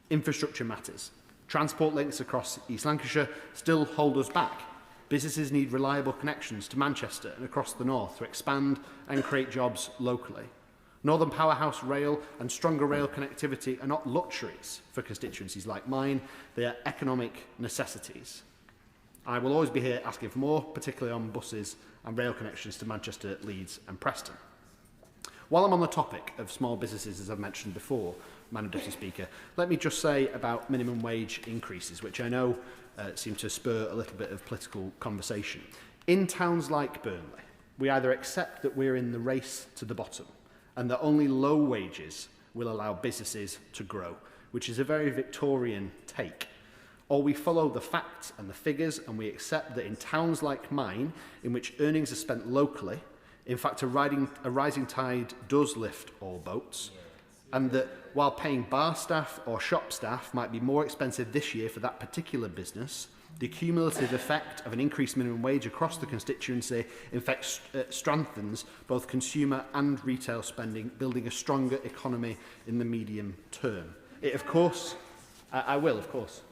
Infrastructure matters. Transport links across East Lancashire still hold us back. Businesses need reliable connections to Manchester and across the north to expand and create jobs locally. Northern Powerhouse Rail and stronger rail connectivity are not luxuries for constituencies like mine, they are economic necessities. I will always be here asking for more, particularly on buses and rail connections to Manchester, Leeds and Preston. While I'm on the topic of small businesses, as I've mentioned before, Madam Deputy Speaker, let me just say about minimum wage increases, which I know seem to spur a little bit of political conversation. In towns like Burnley, we either accept that we're in the race to the bottom and that only low wages will allow businesses to grow, which is a very Victorian take, or we follow the facts and the figures and we accept that in towns like mine, in which earnings are spent locally, in fact a rising tide does lift all boats, and that while paying bar staff or shop staff might be more expensive this year for that particular business, the cumulative effect of an increased minimum wage across the constituency in fact strengthens both consumer and retail spending, building a stronger economy in the medium term. It, of course, I will, of course.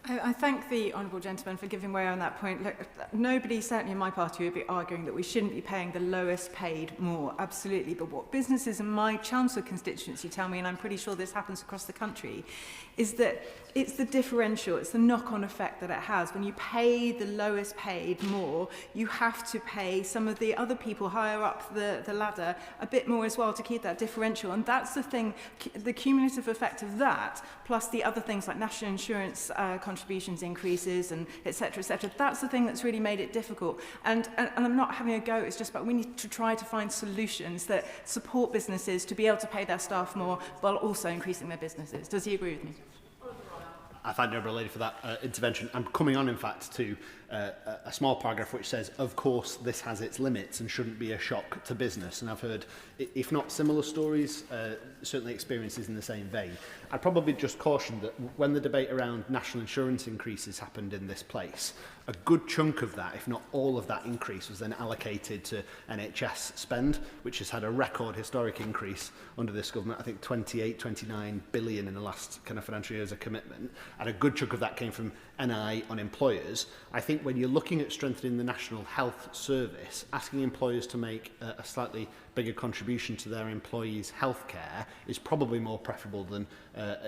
I thank the honourable gentleman for giving way on that point. Look, nobody, certainly in my party, would be arguing that we shouldn't be paying the lowest paid more, absolutely. But what businesses in my Chelmsford constituency tell me, and I'm pretty sure this happens across the country, is that it's the differential, it's the knock-on effect that it has. When you pay the lowest paid more, you have to pay some of the other people higher up the ladder a bit more as well to keep that differential. And that's the thing, the cumulative effect of that, plus the other things like national insurance contributions increases and et cetera, that's the thing that's really made it difficult. And I'm not having a go, it's just about we need to try to find solutions that support businesses to be able to pay their staff more while also increasing their businesses. Does he agree with me? I thank the Honourable Lady for that intervention. I'm coming on, in fact, to a small paragraph which says, of course, this has its limits and shouldn't be a shock to business. And I've heard, if not similar stories, certainly experiences in the same vein. I'd probably just caution that when the debate around national insurance increases happened in this place, a good chunk of that, if not all of that increase, was then allocated to NHS spend, which has had a record historic increase under this government. I think 28, 29 billion in the last kind of financial year as a commitment. And a good chunk of that came from NI on employers. I think when you're looking at strengthening the National Health Service, asking employers to make a slightly bigger contribution to their employees' healthcare is probably more preferable than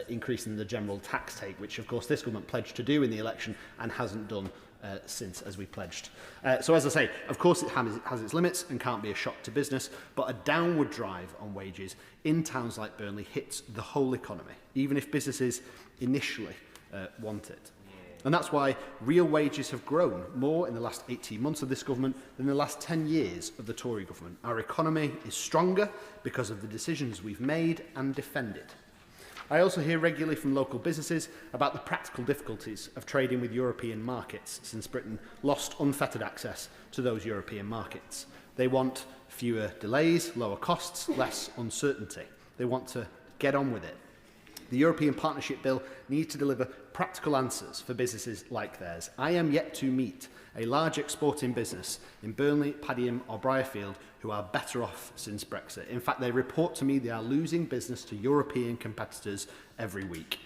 increasing the general tax take, which of course this government pledged to do in the election and hasn't done since, as we pledged. So as I say, of course it has its limits and can't be a shock to business, but a downward drive on wages in towns like Burnley hits the whole economy, even if businesses initially want it. And that's why real wages have grown more in the last 18 months of this government than in the last 10 years of the Tory government. Our economy is stronger because of the decisions we've made and defended. I also hear regularly from local businesses about the practical difficulties of trading with European markets since Britain lost unfettered access to those European markets. They want fewer delays, lower costs, less uncertainty. They want to get on with it. The European Partnership Bill needs to deliver practical answers for businesses like theirs. I am yet to meet a large exporting business in Burnley, Padiham or Briarfield who are better off since Brexit. In fact, they report to me they are losing business to European competitors every week.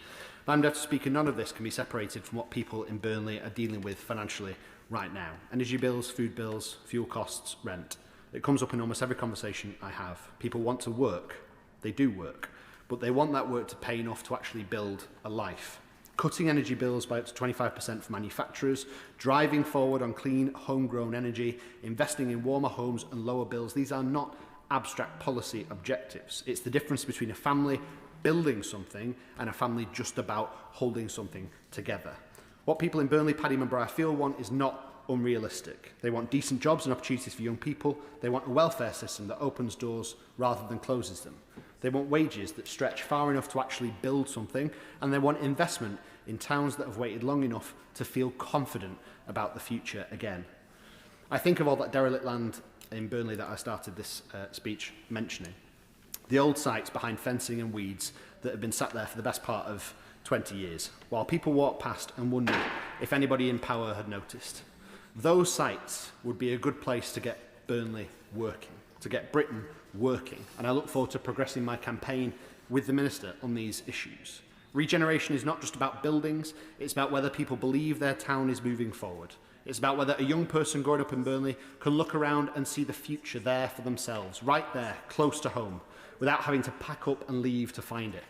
Madam Deputy Speaker, none of this can be separated from what people in Burnley are dealing with financially right now. Energy bills, food bills, fuel costs, rent. It comes up in almost every conversation I have. People want to work. They do work. But they want that work to pay enough to actually build a life. Cutting energy bills by up to 25% for manufacturers, driving forward on clean, homegrown energy, investing in warmer homes and lower bills, these are not abstract policy objectives. It's the difference between a family building something and a family just about holding something together. What people in Burnley, Padiham and Briarfield want is not unrealistic. They want decent jobs and opportunities for young people. They want a welfare system that opens doors rather than closes them. They want wages that stretch far enough to actually build something, and they want investment in towns that have waited long enough to feel confident about the future again. I think of all that derelict land in Burnley that I started this speech mentioning. The old sites behind fencing and weeds that have been sat there for the best part of 20 years, while people walked past and wondered if anybody in power had noticed. Those sites would be a good place to get Burnley working, to get Britain working, and I look forward to progressing my campaign with the Minister on these issues. Regeneration is not just about buildings, it's about whether people believe their town is moving forward. It's about whether a young person growing up in Burnley can look around and see the future there for themselves, right there, close to home, without having to pack up and leave to find it.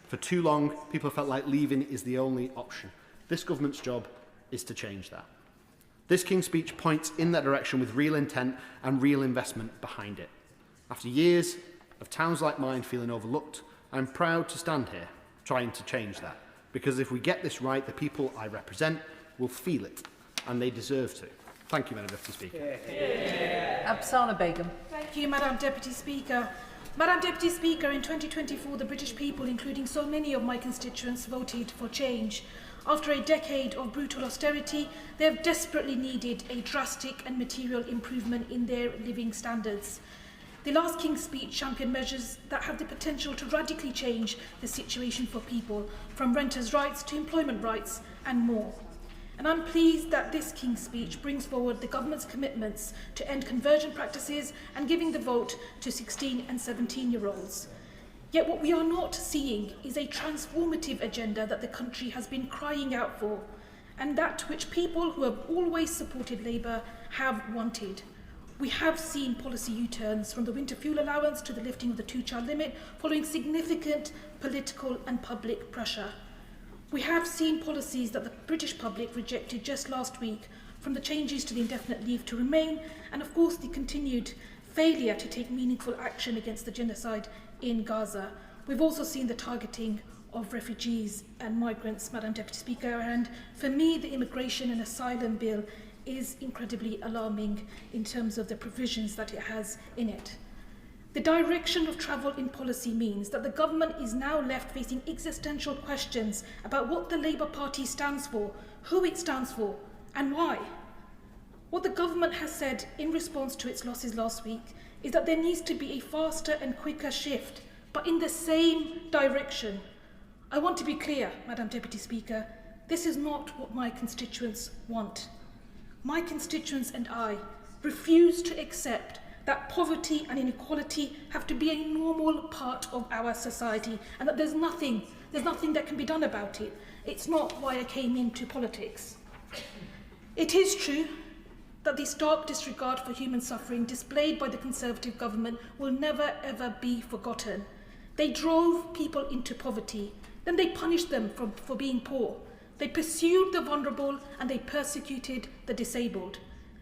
For too long, people felt like leaving is the only option. This government's job is to change that. This King's Speech points in that direction with real intent and real investment behind it. After years of towns like mine feeling overlooked, I'm proud to stand here trying to change that. Because if we get this right, the people I represent will feel it, and they deserve to. Thank you, Madam Deputy Speaker. Absana Begum. Thank you, Madam Deputy Speaker. Madam Deputy Speaker, in 2024, the British people, including so many of my constituents, voted for change. After a decade of brutal austerity, they have desperately needed a drastic and material improvement in their living standards. The last King's Speech championed measures that have the potential to radically change the situation for people, from renters' rights to employment rights and more. And I'm pleased that this King's Speech brings forward the government's commitments to end conversion practices and giving the vote to 16 and 17-year-olds. Yet what we are not seeing is a transformative agenda that the country has been crying out for, and that which people who have always supported Labour have wanted. We have seen policy U-turns, from the winter fuel allowance to the lifting of the two-child limit, following significant political and public pressure. We have seen policies that the British public rejected just last week, from the changes to the indefinite leave to remain, and of course the continued failure to take meaningful action against the genocide in Gaza. We've also seen the targeting of refugees and migrants, Madam Deputy Speaker, and for me the Immigration and Asylum Bill is incredibly alarming in terms of the provisions that it has in it. The direction of travel in policy means that the government is now left facing existential questions about what the Labour Party stands for, who it stands for, and why. What the government has said in response to its losses last week is that there needs to be a faster and quicker shift, but in the same direction. I want to be clear, Madam Deputy Speaker, this is not what my constituents want. My constituents and I refuse to accept that poverty and inequality have to be a normal part of our society, and that there's nothing that can be done about it. It's not why I came into politics. It is true that the stark disregard for human suffering displayed by the Conservative government will never ever be forgotten. They drove people into poverty, then they punished them for being poor. They pursued the vulnerable and they persecuted the disabled.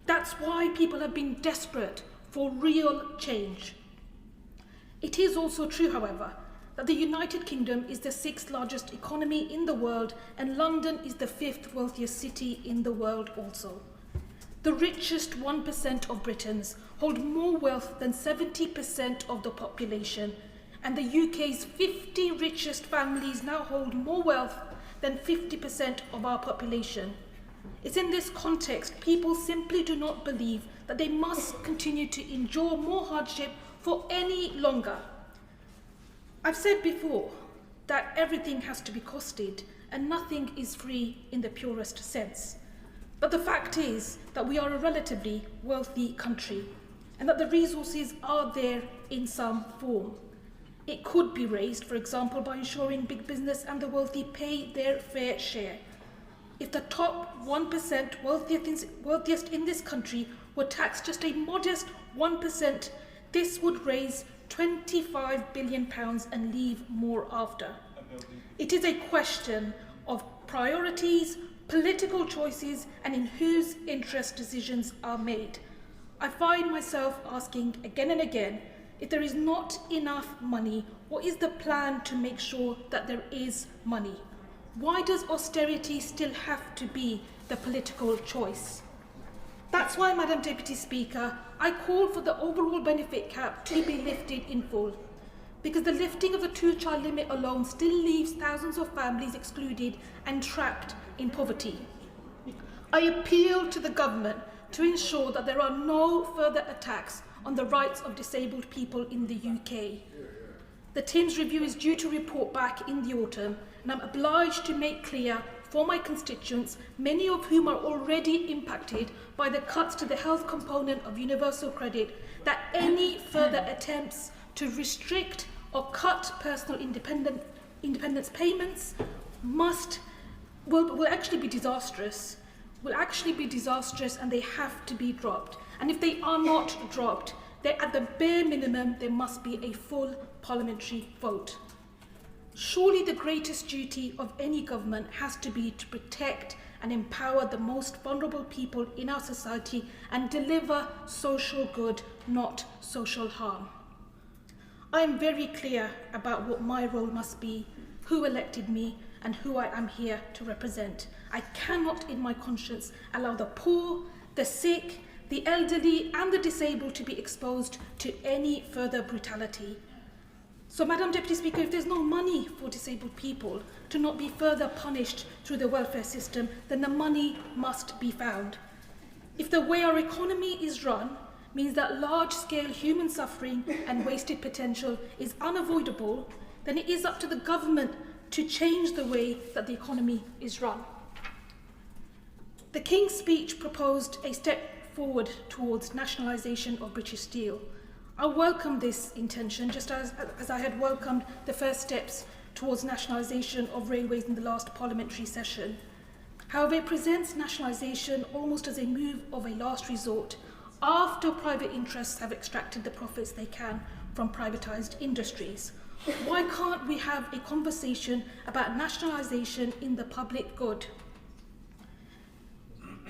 That's why people have been desperate for real change. It is also true, however, that the United Kingdom is the 6th largest economy in the world, and London is the 5th wealthiest city in the world also. The richest 1% of Britons hold more wealth than 70% of the population, and the UK's 50 richest families now hold more wealth than 50% of our population. It's in this context people simply do not believe that they must continue to endure more hardship for any longer. I've said before that everything has to be costed and nothing is free in the purest sense. But the fact is that we are a relatively wealthy country and that the resources are there in some form. It could be raised, for example, by ensuring big business and the wealthy pay their fair share. If the top 1% wealthiest in this country were taxed just a modest 1%, this would raise £25 billion and leave more after. It is a question of priorities, political choices, and in whose interest decisions are made. I find myself asking again and again, if there is not enough money, what is the plan to make sure that there is money? Why does austerity still have to be the political choice? That's why, Madam Deputy Speaker, I call for the overall benefit cap to be lifted in full, because the lifting of the two-child limit alone still leaves thousands of families excluded and trapped in poverty. I appeal to the government to ensure that there are no further attacks on the rights of disabled people in the UK. The Timms review is due to report back in the autumn, and I'm obliged to make clear for my constituents, many of whom are already impacted by the cuts to the health component of universal credit, that any further attempts to restrict or cut personal independence payments will actually be disastrous. And they have to be dropped. And if they are not dropped, then at the bare minimum, there must be a full parliamentary vote. Surely the greatest duty of any government has to be to protect and empower the most vulnerable people in our society and deliver social good, not social harm. I am very clear about what my role must be, who elected me, and who I am here to represent. I cannot in my conscience allow the poor, the sick, the elderly and the disabled to be exposed to any further brutality. So, Madam Deputy Speaker, if there's no money for disabled people to not be further punished through the welfare system, then the money must be found. If the way our economy is run means that large-scale human suffering and wasted potential is unavoidable, then it is up to the government to change the way that the economy is run. The King's speech proposed a step forward towards nationalisation of British Steel. I welcome this intention, just as I had welcomed the first steps towards nationalisation of railways in the last parliamentary session. However, it presents nationalisation almost as a move of a last resort, after private interests have extracted the profits they can from privatised industries. Why can't we have a conversation about nationalisation in the public good?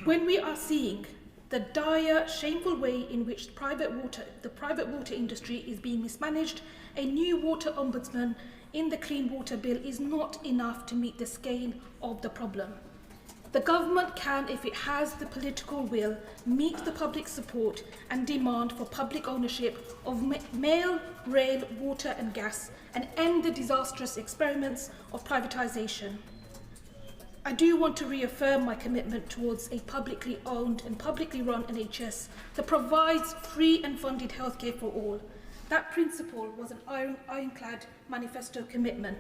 When we are seeing the dire, shameful way in which the private water industry is being mismanaged, a new water ombudsman in the Clean Water Bill is not enough to meet the scale of the problem. The government can, if it has the political will, meet the public support and demand for public ownership of mail, rail, water and gas, and end the disastrous experiments of privatisation. I do want to reaffirm my commitment towards a publicly owned and publicly run NHS that provides free and funded healthcare for all. That principle was an ironclad manifesto commitment.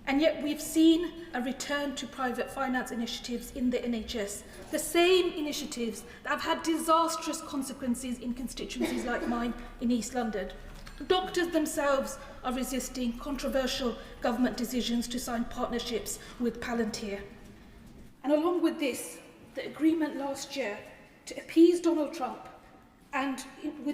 And yet we've seen a return to private finance initiatives in the NHS, the same initiatives that have had disastrous consequences in constituencies like mine in East London. Doctors themselves are resisting controversial government decisions to sign partnerships with Palantir. And along with this, the agreement last year to appease Donald Trump and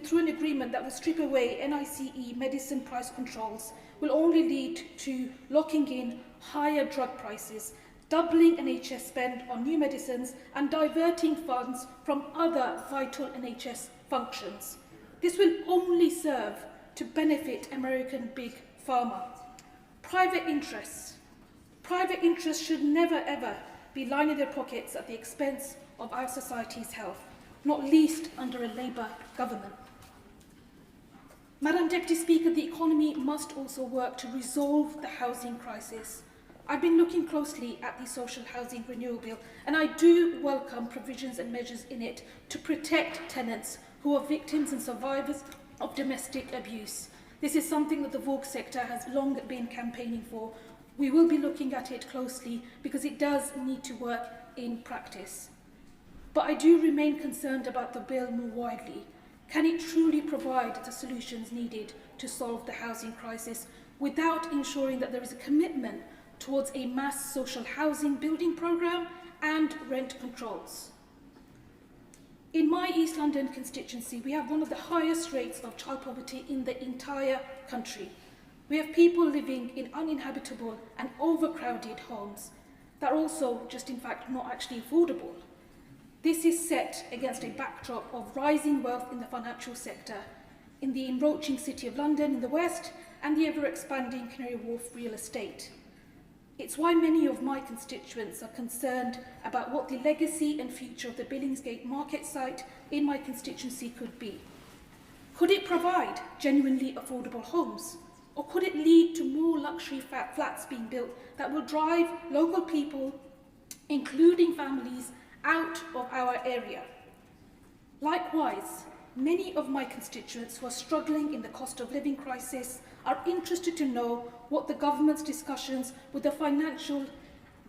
through an agreement that will strip away NICE medicine price controls will only lead to locking in higher drug prices, doubling NHS spend on new medicines and diverting funds from other vital NHS functions. This will only serve to benefit American big pharma. Private interests should never ever be lining their pockets at the expense of our society's health, not least under a Labour government. Madam Deputy Speaker, the economy must also work to resolve the housing crisis. I've been looking closely at the Social Housing Renewal Bill, and I do welcome provisions and measures in it to protect tenants who are victims and survivors of domestic abuse. This is something that the Vogue sector has long been campaigning for. We will be looking at it closely because it does need to work in practice. But I do remain concerned about the bill more widely. Can it truly provide the solutions needed to solve the housing crisis without ensuring that there is a commitment towards a mass social housing building programme and rent controls? In my East London constituency, we have one of the highest rates of child poverty in the entire country. We have people living in uninhabitable and overcrowded homes that are also just in fact not actually affordable. This is set against a backdrop of rising wealth in the financial sector, in the encroaching City of London in the west, and the ever-expanding Canary Wharf real estate. It's why many of my constituents are concerned about what the legacy and future of the Billingsgate market site in my constituency could be. Could it provide genuinely affordable homes? Or could it lead to more luxury flats being built that will drive local people, including families, out of our area? Likewise, many of my constituents who are struggling in the cost of living crisis are interested to know what the government's discussions with the financial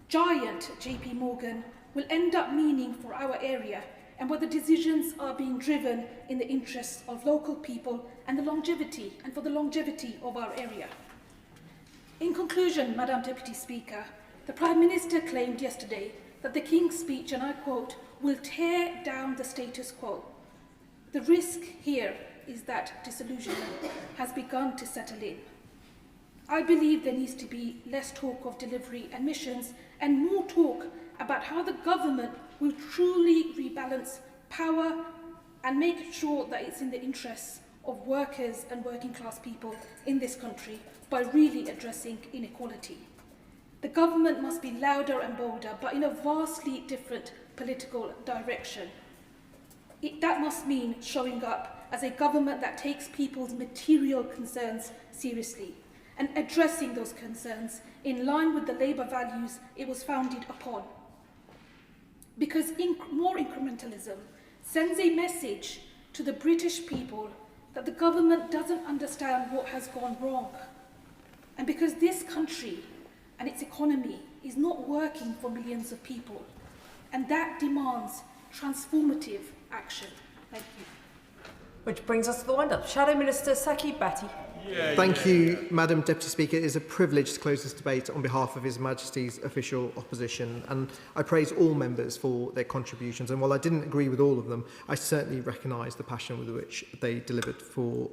giant JP Morgan will end up meaning for our area, and whether decisions are being driven in the interests of local people and for the longevity of our area. In conclusion, Madam Deputy Speaker, the Prime Minister claimed yesterday that the King's speech, and I quote, will tear down the status quo. The risk here is that disillusionment has begun to settle in. I believe there needs to be less talk of delivery and missions and more talk about how the government will truly rebalance power and make sure that it's in the interests of workers and working class people in this country by really addressing inequality. The government must be louder and bolder, but in a vastly different political direction. That must mean showing up as a government that takes people's material concerns seriously and addressing those concerns in line with the Labour values it was founded upon. Because more incrementalism sends a message to the British people that the government doesn't understand what has gone wrong. And because this country and its economy is not working for millions of people, and that demands transformative action. Thank you. Which brings us to the wind-up. Shadow Minister Saki Batty. Thank you, Madam Deputy Speaker. It is a privilege to close this debate on behalf of His Majesty's official opposition, and I praise all members for their contributions. And while I didn't agree with all of them, I certainly recognise the passion with which they delivered for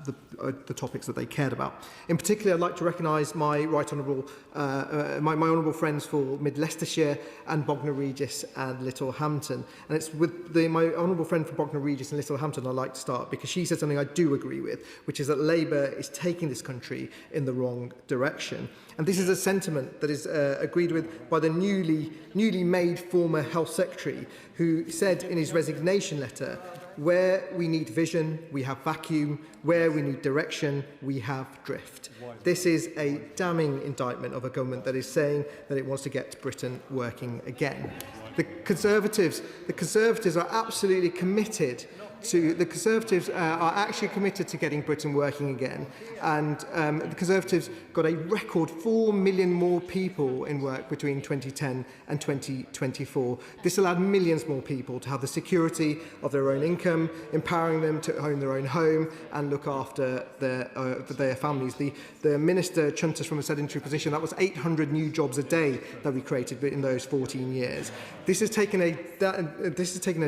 the topics that they cared about. In particular, I'd like to recognise my right honourable, my honourable friends for Mid Leicestershire and Bognor Regis and Littlehampton. And it's with my honourable friend from Bognor Regis and Littlehampton I'd like to start, because she said something I do agree with, which is that Labour is taking this country in the wrong direction. And this is a sentiment that is agreed with by the newly made former Health Secretary, who said in his resignation letter, where we need vision, we have vacuum. Where we need direction, we have drift. This is a damning indictment of a government that is saying that it wants to get Britain working again. The Conservatives are absolutely committed the Conservatives are actually committed to getting Britain working again, and the Conservatives got a record 4 million more people in work between 2010 and 2024. This allowed millions more people to have the security of their own income, empowering them to own their own home and look after their families. The Minister chunked us from a sedentary position. That was 800 new jobs a day that we created in those 14 years. This has taken a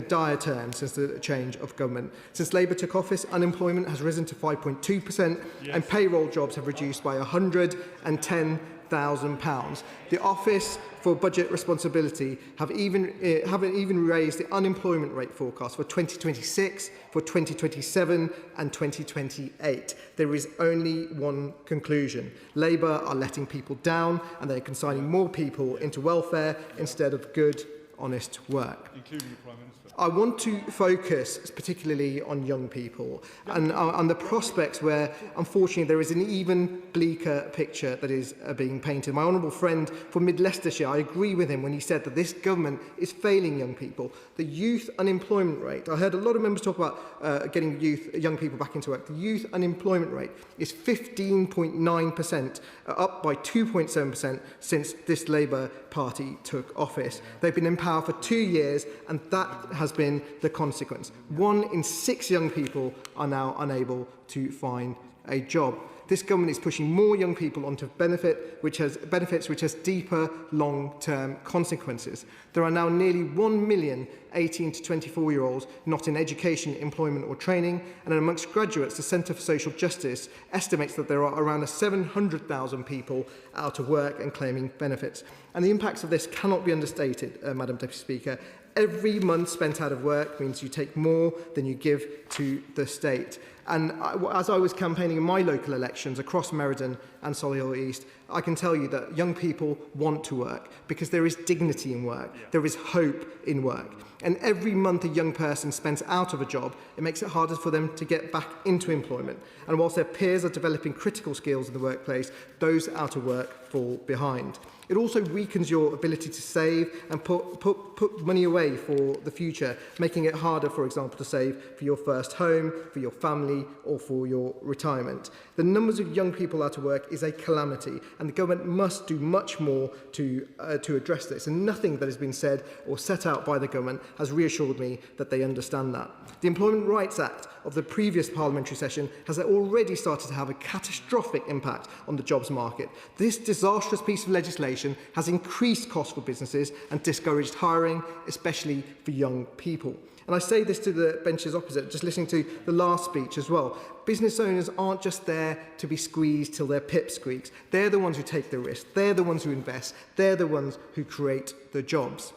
dire turn since the change of government. Since Labour took office, unemployment has risen to 5.2%, and payroll jobs have reduced by £110,000. The Office for Budget Responsibility haven't even raised the unemployment rate forecast for 2026, for 2027 and 2028. There is only one conclusion. Labour are letting people down, and they're consigning more people into welfare instead of good, honest work. Including the Prime Minister. I want to focus particularly on young people and on the prospects where, unfortunately, there is an even bleaker picture that is being painted. My honourable friend from Mid Leicestershire, I agree with him when he said that this government is failing young people. The youth unemployment rate, I heard a lot of members talk about getting young people back into work. The youth unemployment rate is 15.9%, up by 2.7% since this Labour Party took office. They've been in power for 2 years, and that has been the consequence. 1 in 6 young people are now unable to find a job. This government is pushing more young people onto benefits which has deeper long-term consequences. There are now nearly 1 million 18 to 24-year-olds not in education, employment or training, and amongst graduates, the Centre for Social Justice estimates that there are around 700,000 people out of work and claiming benefits. And the impacts of this cannot be understated, Madam Deputy Speaker. Every month spent out of work means you take more than you give to the state. And as I was campaigning in my local elections across Meriden and Solihull East, I can tell you that young people want to work because there is dignity in work, there is hope in work. And every month a young person spends out of a job, it makes it harder for them to get back into employment. And whilst their peers are developing critical skills in the workplace, those out of work fall behind. It also weakens your ability to save and put money away for the future, making it harder, for example, to save for your first home, for your family, or for your retirement. The numbers of young people out of work is a calamity, and the government must do much more to address this. And nothing that has been said or set out by the government has reassured me that they understand that. The Employment Rights Act of the previous parliamentary session has already started to have a catastrophic impact on the jobs market. This disastrous piece of legislation has increased costs for businesses and discouraged hiring, especially for young people. And I say this to the benches opposite, just listening to the last speech as well. Business owners aren't just there to be squeezed till their pip squeaks. They're the ones who take the risk. They're the ones who invest. They're the ones who create the jobs.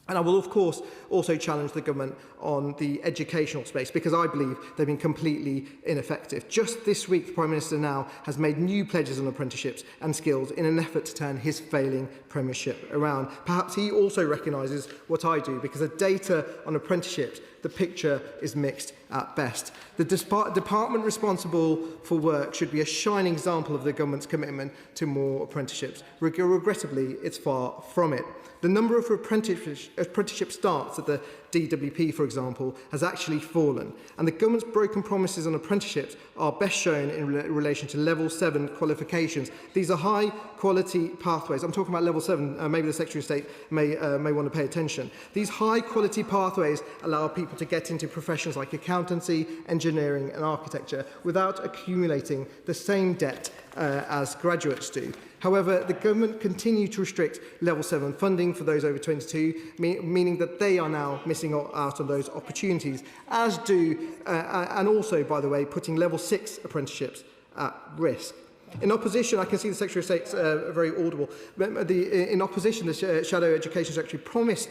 And I will, of course, also challenge the government on the educational space because I believe they've been completely ineffective. Just this week, the Prime Minister now has made new pledges on apprenticeships and skills in an effort to turn his failing premiership around. Perhaps he also recognises what I do because the data on apprenticeships, the picture is mixed at best. The department responsible for work should be a shining example of the government's commitment to more apprenticeships. Regrettably, it's far from it. The number of apprenticeship starts at the DWP, for example, has actually fallen, and the government's broken promises on apprenticeships are best shown in relation to level 7 qualifications. These are high quality pathways. I'm talking about level 7, maybe the Secretary of State may want to pay attention. These high quality pathways allow people to get into professions like accountancy, engineering and architecture without accumulating the same debt as graduates do. However, the government continue to restrict level 7 funding for those over 22, meaning that they are now missing out on those opportunities, as do, and also, by the way, putting level 6 apprenticeships at risk. In opposition, I can see the Secretary of State's very audible. In opposition, the Shadow Education Secretary promised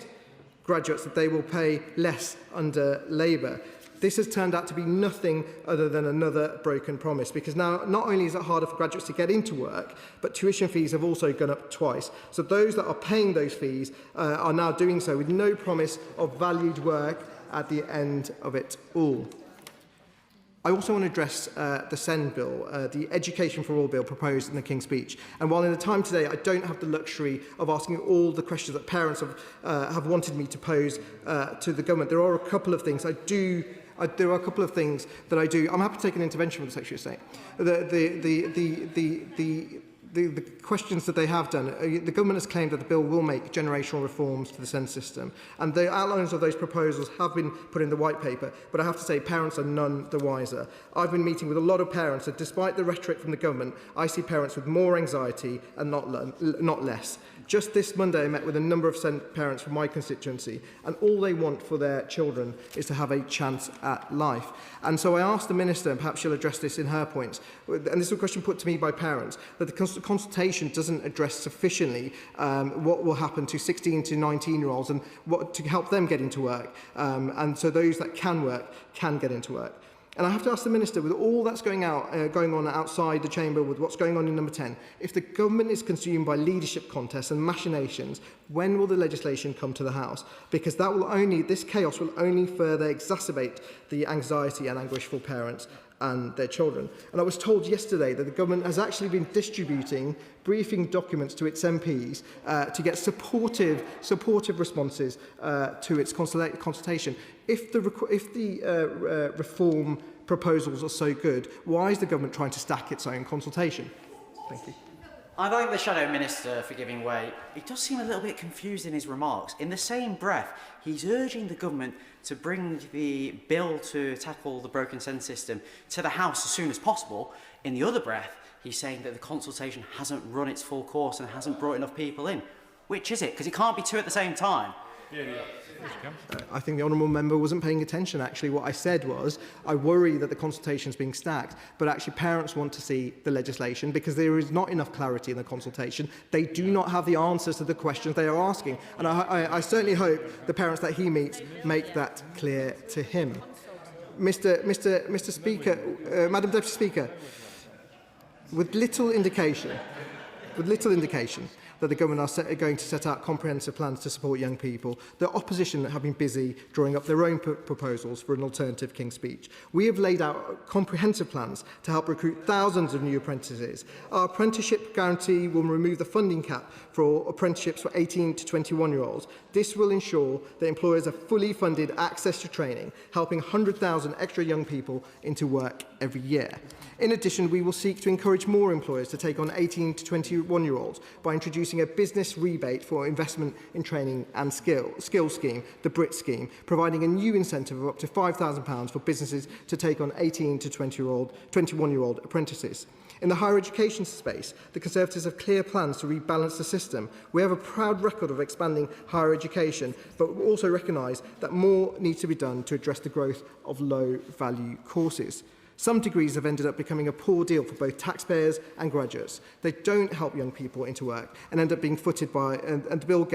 graduates that they will pay less under Labour. This has turned out to be nothing other than another broken promise, because now not only is it harder for graduates to get into work, but tuition fees have also gone up twice. So those that are paying those fees are now doing so with no promise of valued work at the end of it all. I also want to address the SEND bill, the Education for All bill proposed in the King's Speech. And while in the time today I don't have the luxury of asking all the questions that parents have wanted me to pose to the government, there are a couple of things there are a couple of things that I do. I'm happy to take an intervention from the Secretary of State. The questions that they have done, the government has claimed that the bill will make generational reforms to the SEND system, and the outlines of those proposals have been put in the white paper, but I have to say parents are none the wiser. I've been meeting with a lot of parents, and despite the rhetoric from the government, I see parents with more anxiety and not less. Just this Monday, I met with a number of SEND parents from my constituency, and all they want for their children is to have a chance at life. And so I asked the Minister, and perhaps she'll address this in her points, and this is a question put to me by parents, that the consultation doesn't address sufficiently what will happen to 16 to 19-year-olds and what to help them get into work. And so those that can work can get into work. And I have to ask the Minister, with all that's going on outside the chamber, with what's going on in number 10, if the government is consumed by leadership contests and machinations, when will the legislation come to the House? Because this chaos will only further exacerbate the anxiety and anguish for parents and their children. And I was told yesterday that the government has actually been distributing briefing documents to its MPs to get supportive responses to its consultation. If the reform proposals are so good, why is the government trying to stack its own consultation? Thank you. I thank the Shadow Minister for giving way. He does seem a little bit confused in his remarks. In the same breath, he's urging the government to bring the bill to tackle the broken sense system to the House as soon as possible. In the other breath, he's saying that the consultation hasn't run its full course and hasn't brought enough people in. Which is it? Because it can't be two at the same time. I think the honourable member wasn't paying attention. Actually, what I said was, I worry that the consultation is being stacked, but actually parents want to see the legislation because there is not enough clarity in the consultation. They do not have the answers to the questions they are asking. And I certainly hope the parents that he meets make that clear to him. Mr. Speaker, Madam Deputy Speaker, with little indication that the government are going to set out comprehensive plans to support young people, the opposition have been busy drawing up their own proposals for an alternative King's Speech. We have laid out comprehensive plans to help recruit thousands of new apprentices. Our apprenticeship guarantee will remove the funding cap for apprenticeships for 18 to 21-year-olds. This will ensure that employers have fully funded access to training, helping 100,000 extra young people into work every year. In addition, we will seek to encourage more employers to take on 18 to 21-year-olds by introducing a business rebate for investment in training and skill scheme, the BRIT scheme, providing a new incentive of up to £5,000 for businesses to take on 18 to 21-year-old apprentices. In the higher education space, the Conservatives have clear plans to rebalance the system. We have a proud record of expanding higher education, but we also recognise that more needs to be done to address the growth of low-value courses. Some degrees have ended up becoming a poor deal for both taxpayers and graduates. They don't help young people into work and end up being footed by, and the bill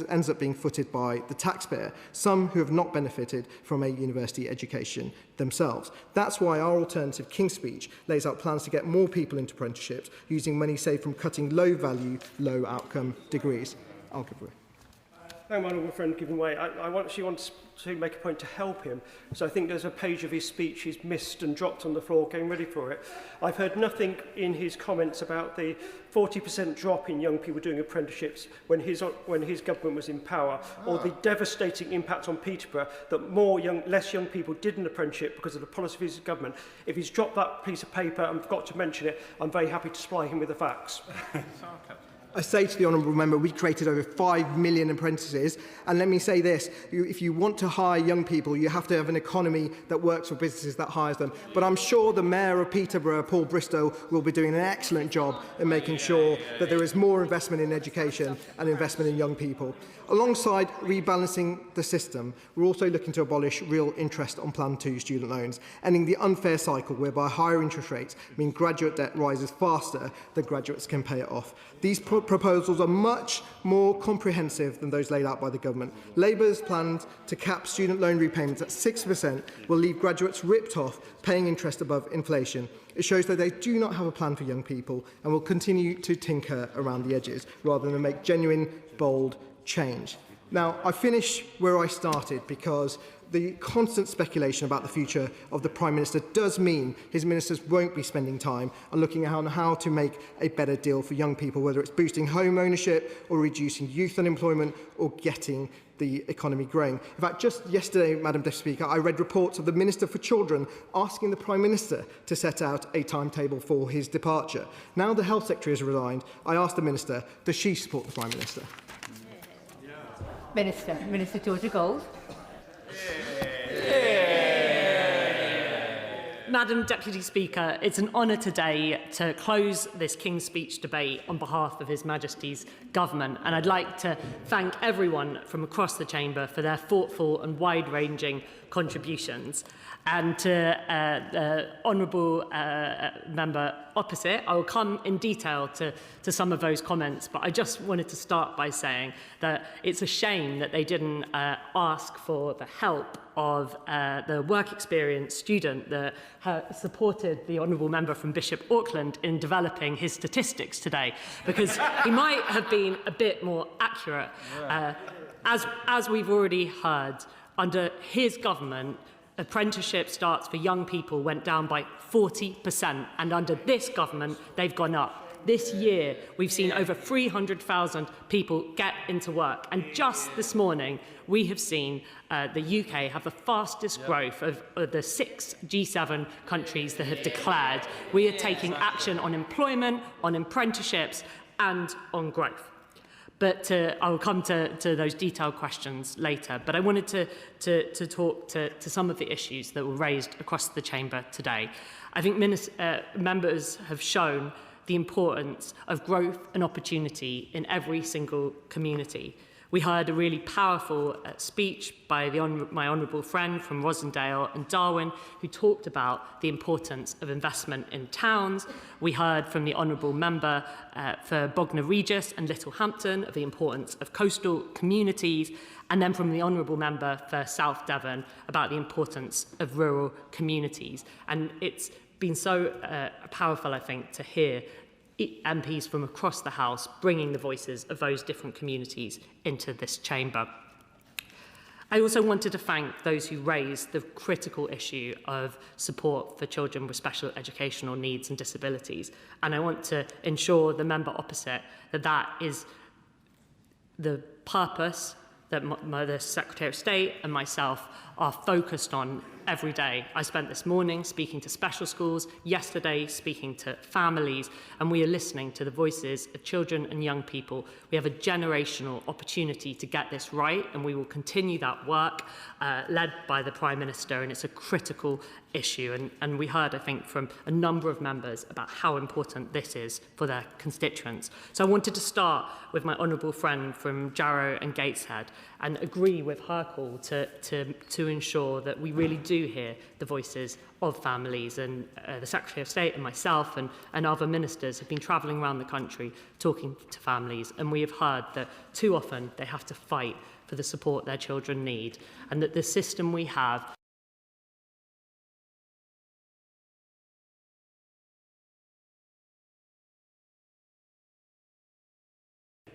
ends up being footed by the taxpayer, some who have not benefited from a university education themselves. That's why our alternative King's Speech lays out plans to get more people into apprenticeships using money saved from cutting low-value, low-outcome degrees. I'll give way. Thank my honourable friend giving way. I actually want to make a point to help him. So I think there's a page of his speech he's missed and dropped on the floor getting ready for it. I've heard nothing in his comments about the 40% drop in young people doing apprenticeships when his government was in power, or the devastating impact on Peterborough that less young people did an apprenticeship because of the policy of his government. If he's dropped that piece of paper and forgot to mention it, I'm very happy to supply him with the facts. I say to the honourable member, we created over 5 million apprentices, and let me say this, if you want to hire young people, you have to have an economy that works for businesses that hires them. But I'm sure the Mayor of Peterborough, Paul Bristow, will be doing an excellent job in making sure that there is more investment in education and investment in young people. Alongside rebalancing the system, we're also looking to abolish real interest on Plan 2 student loans, ending the unfair cycle whereby higher interest rates mean graduate debt rises faster than graduates can pay it off. These proposals are much more comprehensive than those laid out by the government. Labour's planned to cap student loan repayments at 6% will leave graduates ripped off, paying interest above inflation. It shows that they do not have a plan for young people and will continue to tinker around the edges rather than make genuine, bold change. Now, I finish where I started because the constant speculation about the future of the Prime Minister does mean his ministers won't be spending time on looking at how to make a better deal for young people, whether it's boosting home ownership or reducing youth unemployment or getting the economy growing. In fact, just yesterday, Madam Deputy Speaker, I read reports of the Minister for Children asking the Prime Minister to set out a timetable for his departure. Now the Health Secretary has resigned, I asked the Minister, does she support the Prime Minister? Minister Georgia Gold. Madam Deputy Speaker, it's an honour today to close this King's Speech debate on behalf of His Majesty's Government, and I'd like to thank everyone from across the Chamber for their thoughtful and wide-ranging contributions. And to the honourable member opposite, I will come in detail to some of those comments, but I just wanted to start by saying that it's a shame that they didn't ask for the help of the work experience student that supported the honourable member from Bishop Auckland in developing his statistics today, because he might have been a bit more accurate. As we've already heard, under his government, apprenticeship starts for young people went down by 40%, and under this government, they've gone up. This year, we've seen over 300,000 people get into work. And just this morning, we have seen the UK have the fastest growth of the 6 G7 countries that have declared. We are taking action on employment, on apprenticeships, and on growth. But I will come to those detailed questions later. But I wanted to talk to some of the issues that were raised across the chamber today. I think members have shown the importance of growth and opportunity in every single community. We heard a really powerful speech by my honourable friend from Rosendale and Darwin, who talked about the importance of investment in towns. We heard from the honourable member for Bognor Regis and Littlehampton of the importance of coastal communities, and then from the honourable member for South Devon about the importance of rural communities. And it's been so powerful, I think, to hear MPs from across the House bringing the voices of those different communities into this chamber. I also wanted to thank those who raised the critical issue of support for children with special educational needs and disabilities. And I want to ensure the member opposite that that is the purpose that the Secretary of State and myself are focused on every day. I spent this morning speaking to special schools, yesterday speaking to families, and we are listening to the voices of children and young people. We have a generational opportunity to get this right, and we will continue that work led by the Prime Minister, and it's a critical issue. And we heard, I think, from a number of members about how important this is for their constituents. So I wanted to start with my honourable friend from Jarrow and Gateshead and agree with her call to ensure that we really do hear the voices of families. And the Secretary of State and myself and other ministers have been travelling around the country talking to families, and we have heard that too often they have to fight for the support their children need, and that the system we have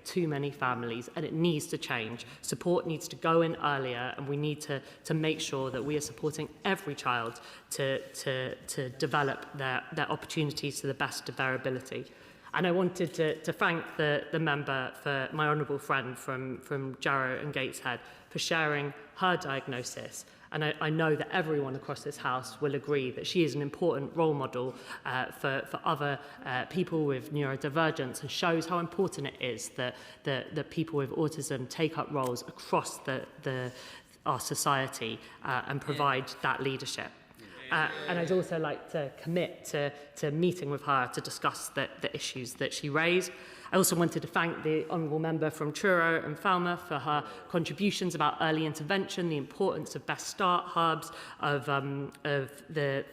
too many families, and it needs to change. Support needs to go in earlier, and we need to make sure that we are supporting every child to develop their opportunities to the best of their ability. And I wanted to thank the member for my honourable friend from Jarrow and Gateshead for sharing her diagnosis. And I know that everyone across this House will agree that she is an important role model for other people with neurodivergence, and shows how important it is that people with autism take up roles across our society and provide that leadership. And I'd also like to commit to meeting with her to discuss the issues that she raised. I also wanted to thank the honourable member from Truro and Falmouth for her contributions about early intervention, the importance of Best Start hubs, of the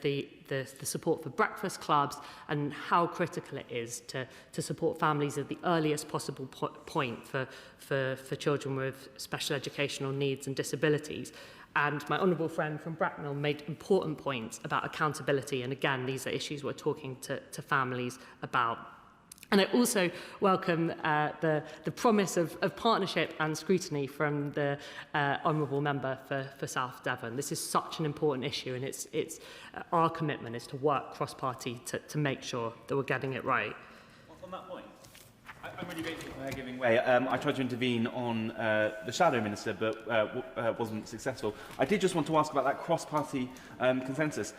support for breakfast clubs, and how critical it is to support families at the earliest possible point for children with special educational needs and disabilities. And my honourable friend from Bracknell made important points about accountability. And again, these are issues we're talking to families about. And I also welcome the promise of partnership and scrutiny from the honourable member for South Devon. This is such an important issue, and it's our commitment is to work cross-party to make sure that we're getting it right. On that point, I'm really grateful for her giving way. I tried to intervene on the Shadow Minister, but wasn't successful. I did just want to ask about that cross-party consensus.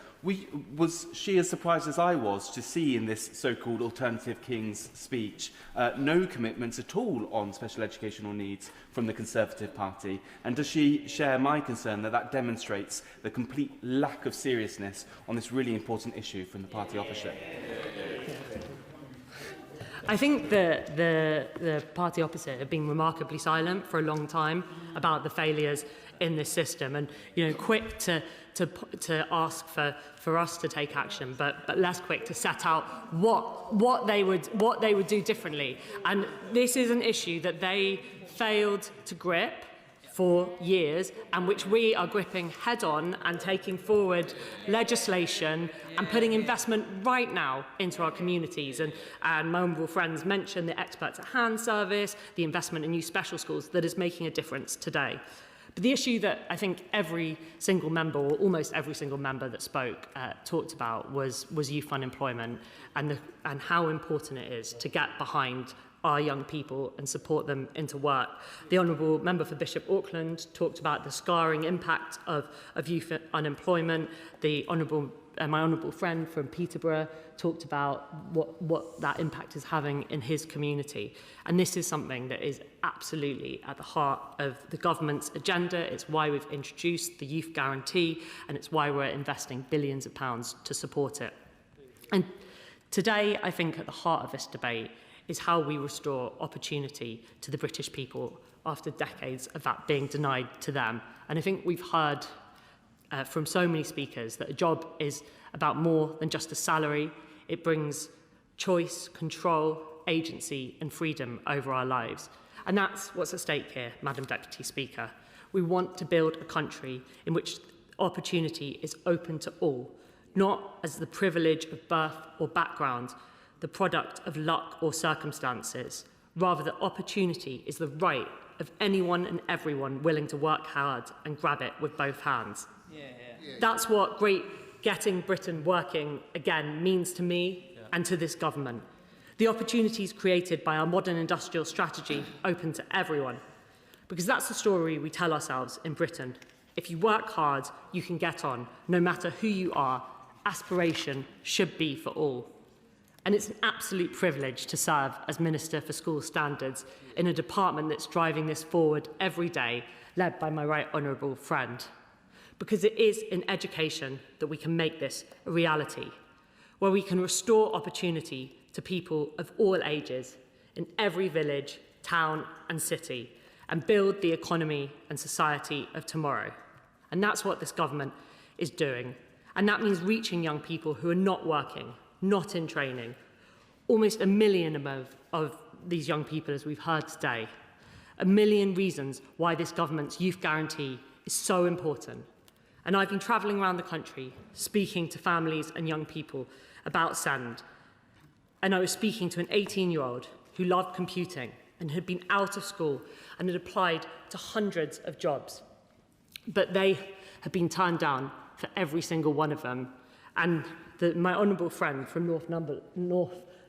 Was she as surprised as I was to see in this so-called Alternative King's speech no commitments at all on special educational needs from the Conservative Party? And does she share my concern that demonstrates the complete lack of seriousness on this really important issue from the party opposite? I think the party opposite have been remarkably silent for a long time about the failures in this system, and quick to ask for us to take action, but less quick to set out what they would do differently. And this is an issue that they failed to grip for years, and which we are gripping head on and taking forward legislation and putting investment right now into our communities. And my honourable friends mentioned the Experts at Hand service, the investment in new special schools that is making a difference today. But the issue that I think every single member, or almost every single member that spoke, talked about was youth unemployment, and how important it is to get behind our young people and support them into work. The Honourable Member for Bishop Auckland talked about the scarring impact of youth unemployment. My honourable friend from Peterborough talked about what that impact is having in his community. And this is something that is absolutely at the heart of the government's agenda. It's why we've introduced the Youth Guarantee, and it's why we're investing billions of pounds to support it. And today, I think at the heart of this debate is how we restore opportunity to the British people after decades of that being denied to them. And I think we've heard from so many speakers that a job is about more than just a salary. It brings choice, control, agency and freedom over our lives. And that's what's at stake here, Madam Deputy Speaker. We want to build a country in which opportunity is open to all, not as the privilege of birth or background, the product of luck or circumstances. Rather, that opportunity is the right of anyone and everyone willing to work hard and grab it with both hands. That's what great Getting Britain Working Again means to me and to this government. The opportunities created by our modern industrial strategy open to everyone. Because that's the story we tell ourselves in Britain. If you work hard, you can get on, no matter who you are. Aspiration should be for all. And it's an absolute privilege to serve as Minister for School Standards in a department that's driving this forward every day, led by my right honourable friend. Because it is in education that we can make this a reality, where we can restore opportunity to people of all ages in every village, town and city, and build the economy and society of tomorrow. And that's what this government is doing. And that means reaching young people who are not working, not in training. Almost 1 million of these young people, as we've heard today. 1 million reasons why this government's youth guarantee is so important. And I've been travelling around the country, speaking to families and young people about SEND. And I was speaking to an 18-year-old who loved computing and had been out of school and had applied to hundreds of jobs. But they had been turned down for every single one of them. And my honourable friend from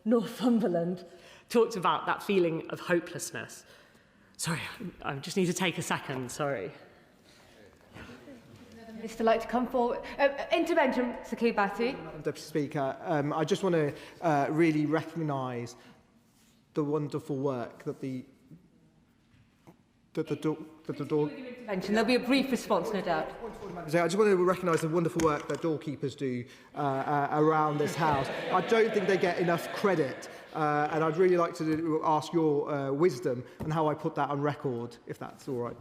Northumberland talked about that feeling of hopelessness. Sorry, I just need to take a second, sorry. Minister, like to come forward. Intervention, Sakir Batu. Madam Deputy Speaker, I just want to really recognise the wonderful work that the door... There'll be a brief response, no doubt. I just want to recognise the wonderful work that doorkeepers do around this House. I don't think they get enough credit, and I'd really like to ask your wisdom on how I put that on record, if that's all right.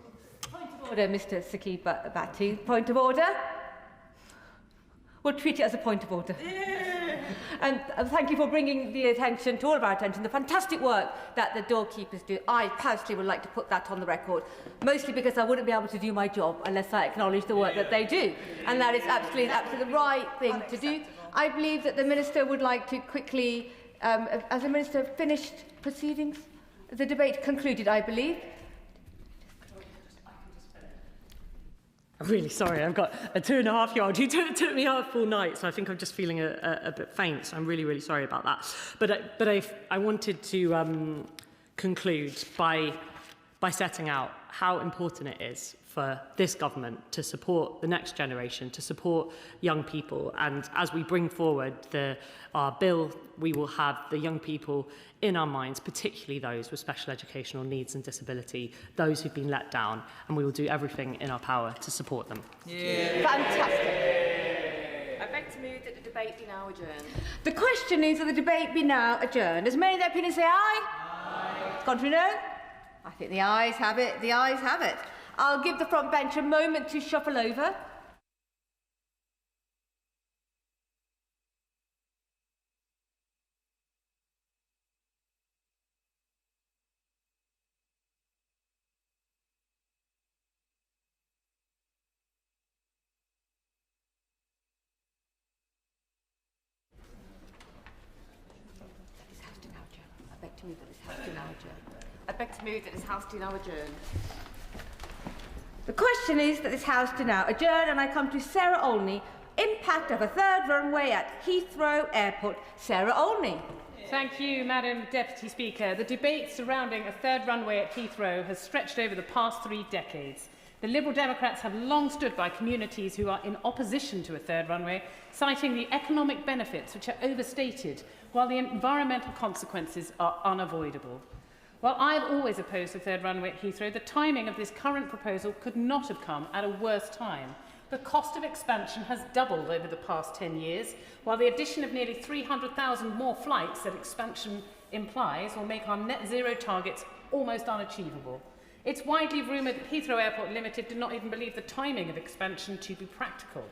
Point of order, Mr. Sakir Batu. Point of order. We'll treat it as a point of order. And thank you for bringing the attention, to all of our attention, the fantastic work that the doorkeepers do. I personally would like to put that on the record, mostly because I wouldn't be able to do my job unless I acknowledge the work that they do. And that is absolutely the right thing to do. I believe that the Minister would like to quickly, as the Minister finished proceedings, the debate concluded, I believe. I'm really sorry, I've got a 2.5-year-old who took me out all night, so I think I'm just feeling a bit faint, so I'm really, really sorry about that. But I wanted to conclude by setting out how important it is for this government to support the next generation, to support young people. And as we bring forward our bill, we will have the young people in our minds, particularly those with special educational needs and disability, those who've been let down, and we will do everything in our power to support them. Fantastic. I beg to move that the debate be now adjourned. The question is that the debate be now adjourned. As many of their opinions say aye? Aye. Contrary no? I think the ayes have it. The ayes have it. I'll give the front bench a moment to shuffle over. I beg to move that this House do now adjourn. The question is that this House do now adjourn, and I come to Sarah Olney. Impact of a third runway at Heathrow Airport. Sarah Olney. Thank you, Madam Deputy Speaker. The debate surrounding a third runway at Heathrow has stretched over the past 3 decades. The Liberal Democrats have long stood by communities who are in opposition to a third runway, citing the economic benefits which are overstated, while the environmental consequences are unavoidable. While I've always opposed the third runway at Heathrow, the timing of this current proposal could not have come at a worse time. The cost of expansion has doubled over the past 10 years, while the addition of nearly 300,000 more flights that expansion implies will make our net zero targets almost unachievable. It's widely rumoured that Heathrow Airport Limited do not even believe the timing of expansion to be practical.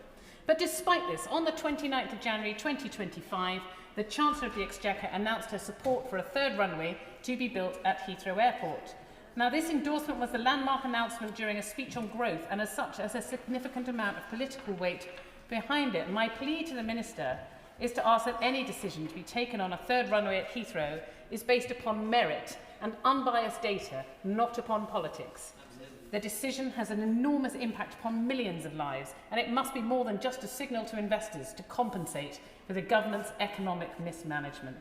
But despite this, on the 29th of January 2025, the Chancellor of the Exchequer announced her support for a third runway to be built at Heathrow Airport. Now, this endorsement was the landmark announcement during a speech on growth, and as such, has a significant amount of political weight behind it. My plea to the Minister is to ask that any decision to be taken on a third runway at Heathrow is based upon merit and unbiased data, not upon politics. The decision has an enormous impact upon millions of lives, and it must be more than just a signal to investors to compensate for the government's economic mismanagement.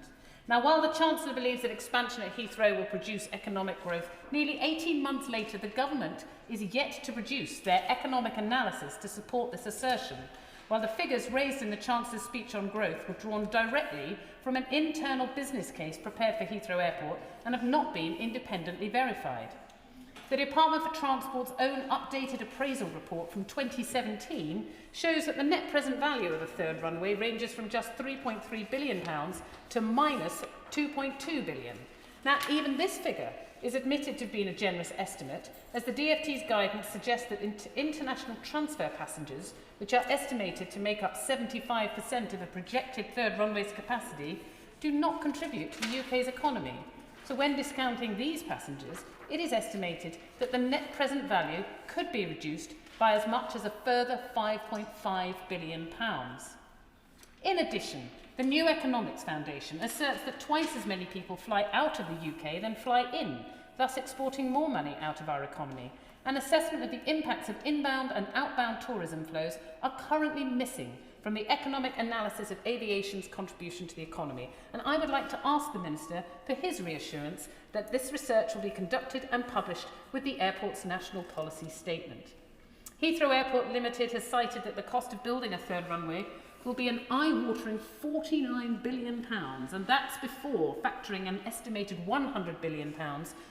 Now, while the Chancellor believes that expansion at Heathrow will produce economic growth, nearly 18 months later, the government is yet to produce their economic analysis to support this assertion, while the figures raised in the Chancellor's speech on growth were drawn directly from an internal business case prepared for Heathrow Airport and have not been independently verified. The Department for Transport's own updated appraisal report from 2017 shows that the net present value of a third runway ranges from just £3.3 billion to minus £2.2 billion. Now, even this figure is admitted to have been a generous estimate, as the DfT's guidance suggests that international transfer passengers, which are estimated to make up 75% of a projected third runway's capacity, do not contribute to the UK's economy. So when discounting these passengers, it is estimated that the net present value could be reduced by as much as a further £5.5 billion. In addition, the New Economics Foundation asserts that twice as many people fly out of the UK than fly in, thus exporting more money out of our economy. An assessment of the impacts of inbound and outbound tourism flows are currently missing from the economic analysis of aviation's contribution to the economy, and I would like to ask the Minister for his reassurance that this research will be conducted and published with the airport's national policy statement. Heathrow Airport Limited has cited that the cost of building a third runway will be an eye-watering £49 billion, and that's before factoring an estimated £100 billion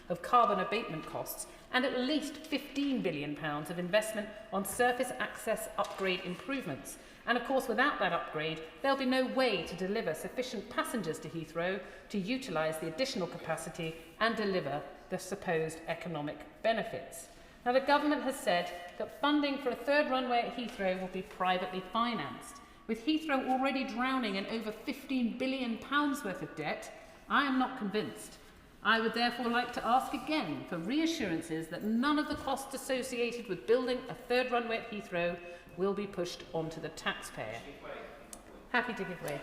of carbon abatement costs and at least £15 billion of investment on surface access upgrade improvements. And of course, without that upgrade, there'll be no way to deliver sufficient passengers to Heathrow to utilise the additional capacity and deliver the supposed economic benefits. Now, the government has said that funding for a third runway at Heathrow will be privately financed. With Heathrow already drowning in over £15 billion worth of debt, I am not convinced. I would therefore like to ask again for reassurances that none of the costs associated with building a third runway at Heathrow will be pushed onto the taxpayer. Happy to give way.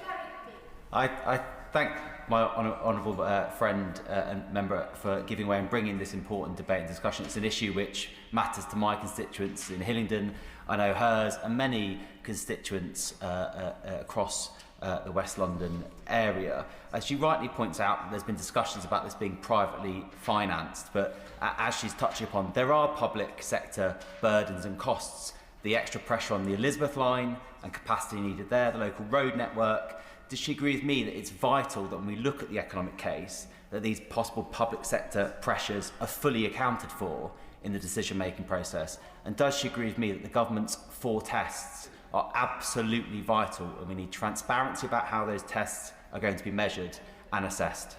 I thank my honourable friend and member for giving way and bringing this important debate and discussion. It's an issue which matters to my constituents in Hillingdon, I know hers, and many constituents across the West London area. As she rightly points out, there's been discussions about this being privately financed, but as she's touching upon, there are public sector burdens and costs. The extra pressure on the Elizabeth line and capacity needed there, the local road network. Does she agree with me that it's vital that when we look at the economic case, that these possible public sector pressures are fully accounted for in the decision-making process? And does she agree with me that the government's 4 tests are absolutely vital and we need transparency about how those tests are going to be measured and assessed?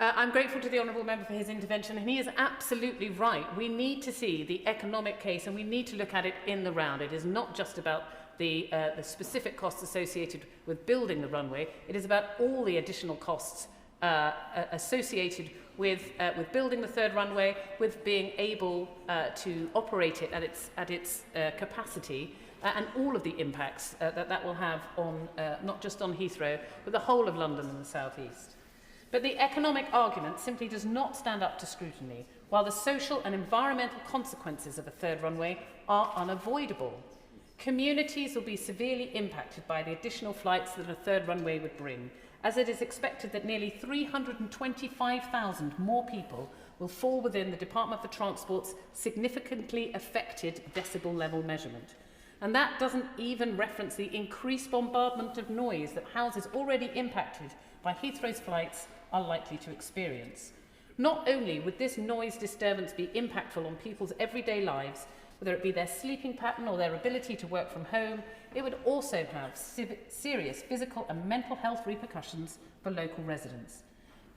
I'm grateful to the Honourable Member for his intervention, and he is absolutely right. We need to see the economic case, and we need to look at it in the round. It is not just about the specific costs associated with building the runway. It is about all the additional costs associated with building the third runway, with being able to operate it at its capacity, and all of the impacts that will have on not just on Heathrow, but the whole of London and the South East. But the economic argument simply does not stand up to scrutiny, while the social and environmental consequences of a third runway are unavoidable. Communities will be severely impacted by the additional flights that a third runway would bring, as it is expected that nearly 325,000 more people will fall within the Department for Transport's significantly affected decibel level measurement. And that doesn't even reference the increased bombardment of noise that houses already impacted by Heathrow's flights are likely to experience. Not only would this noise disturbance be impactful on people's everyday lives, whether it be their sleeping pattern or their ability to work from home, it would also have serious physical and mental health repercussions for local residents.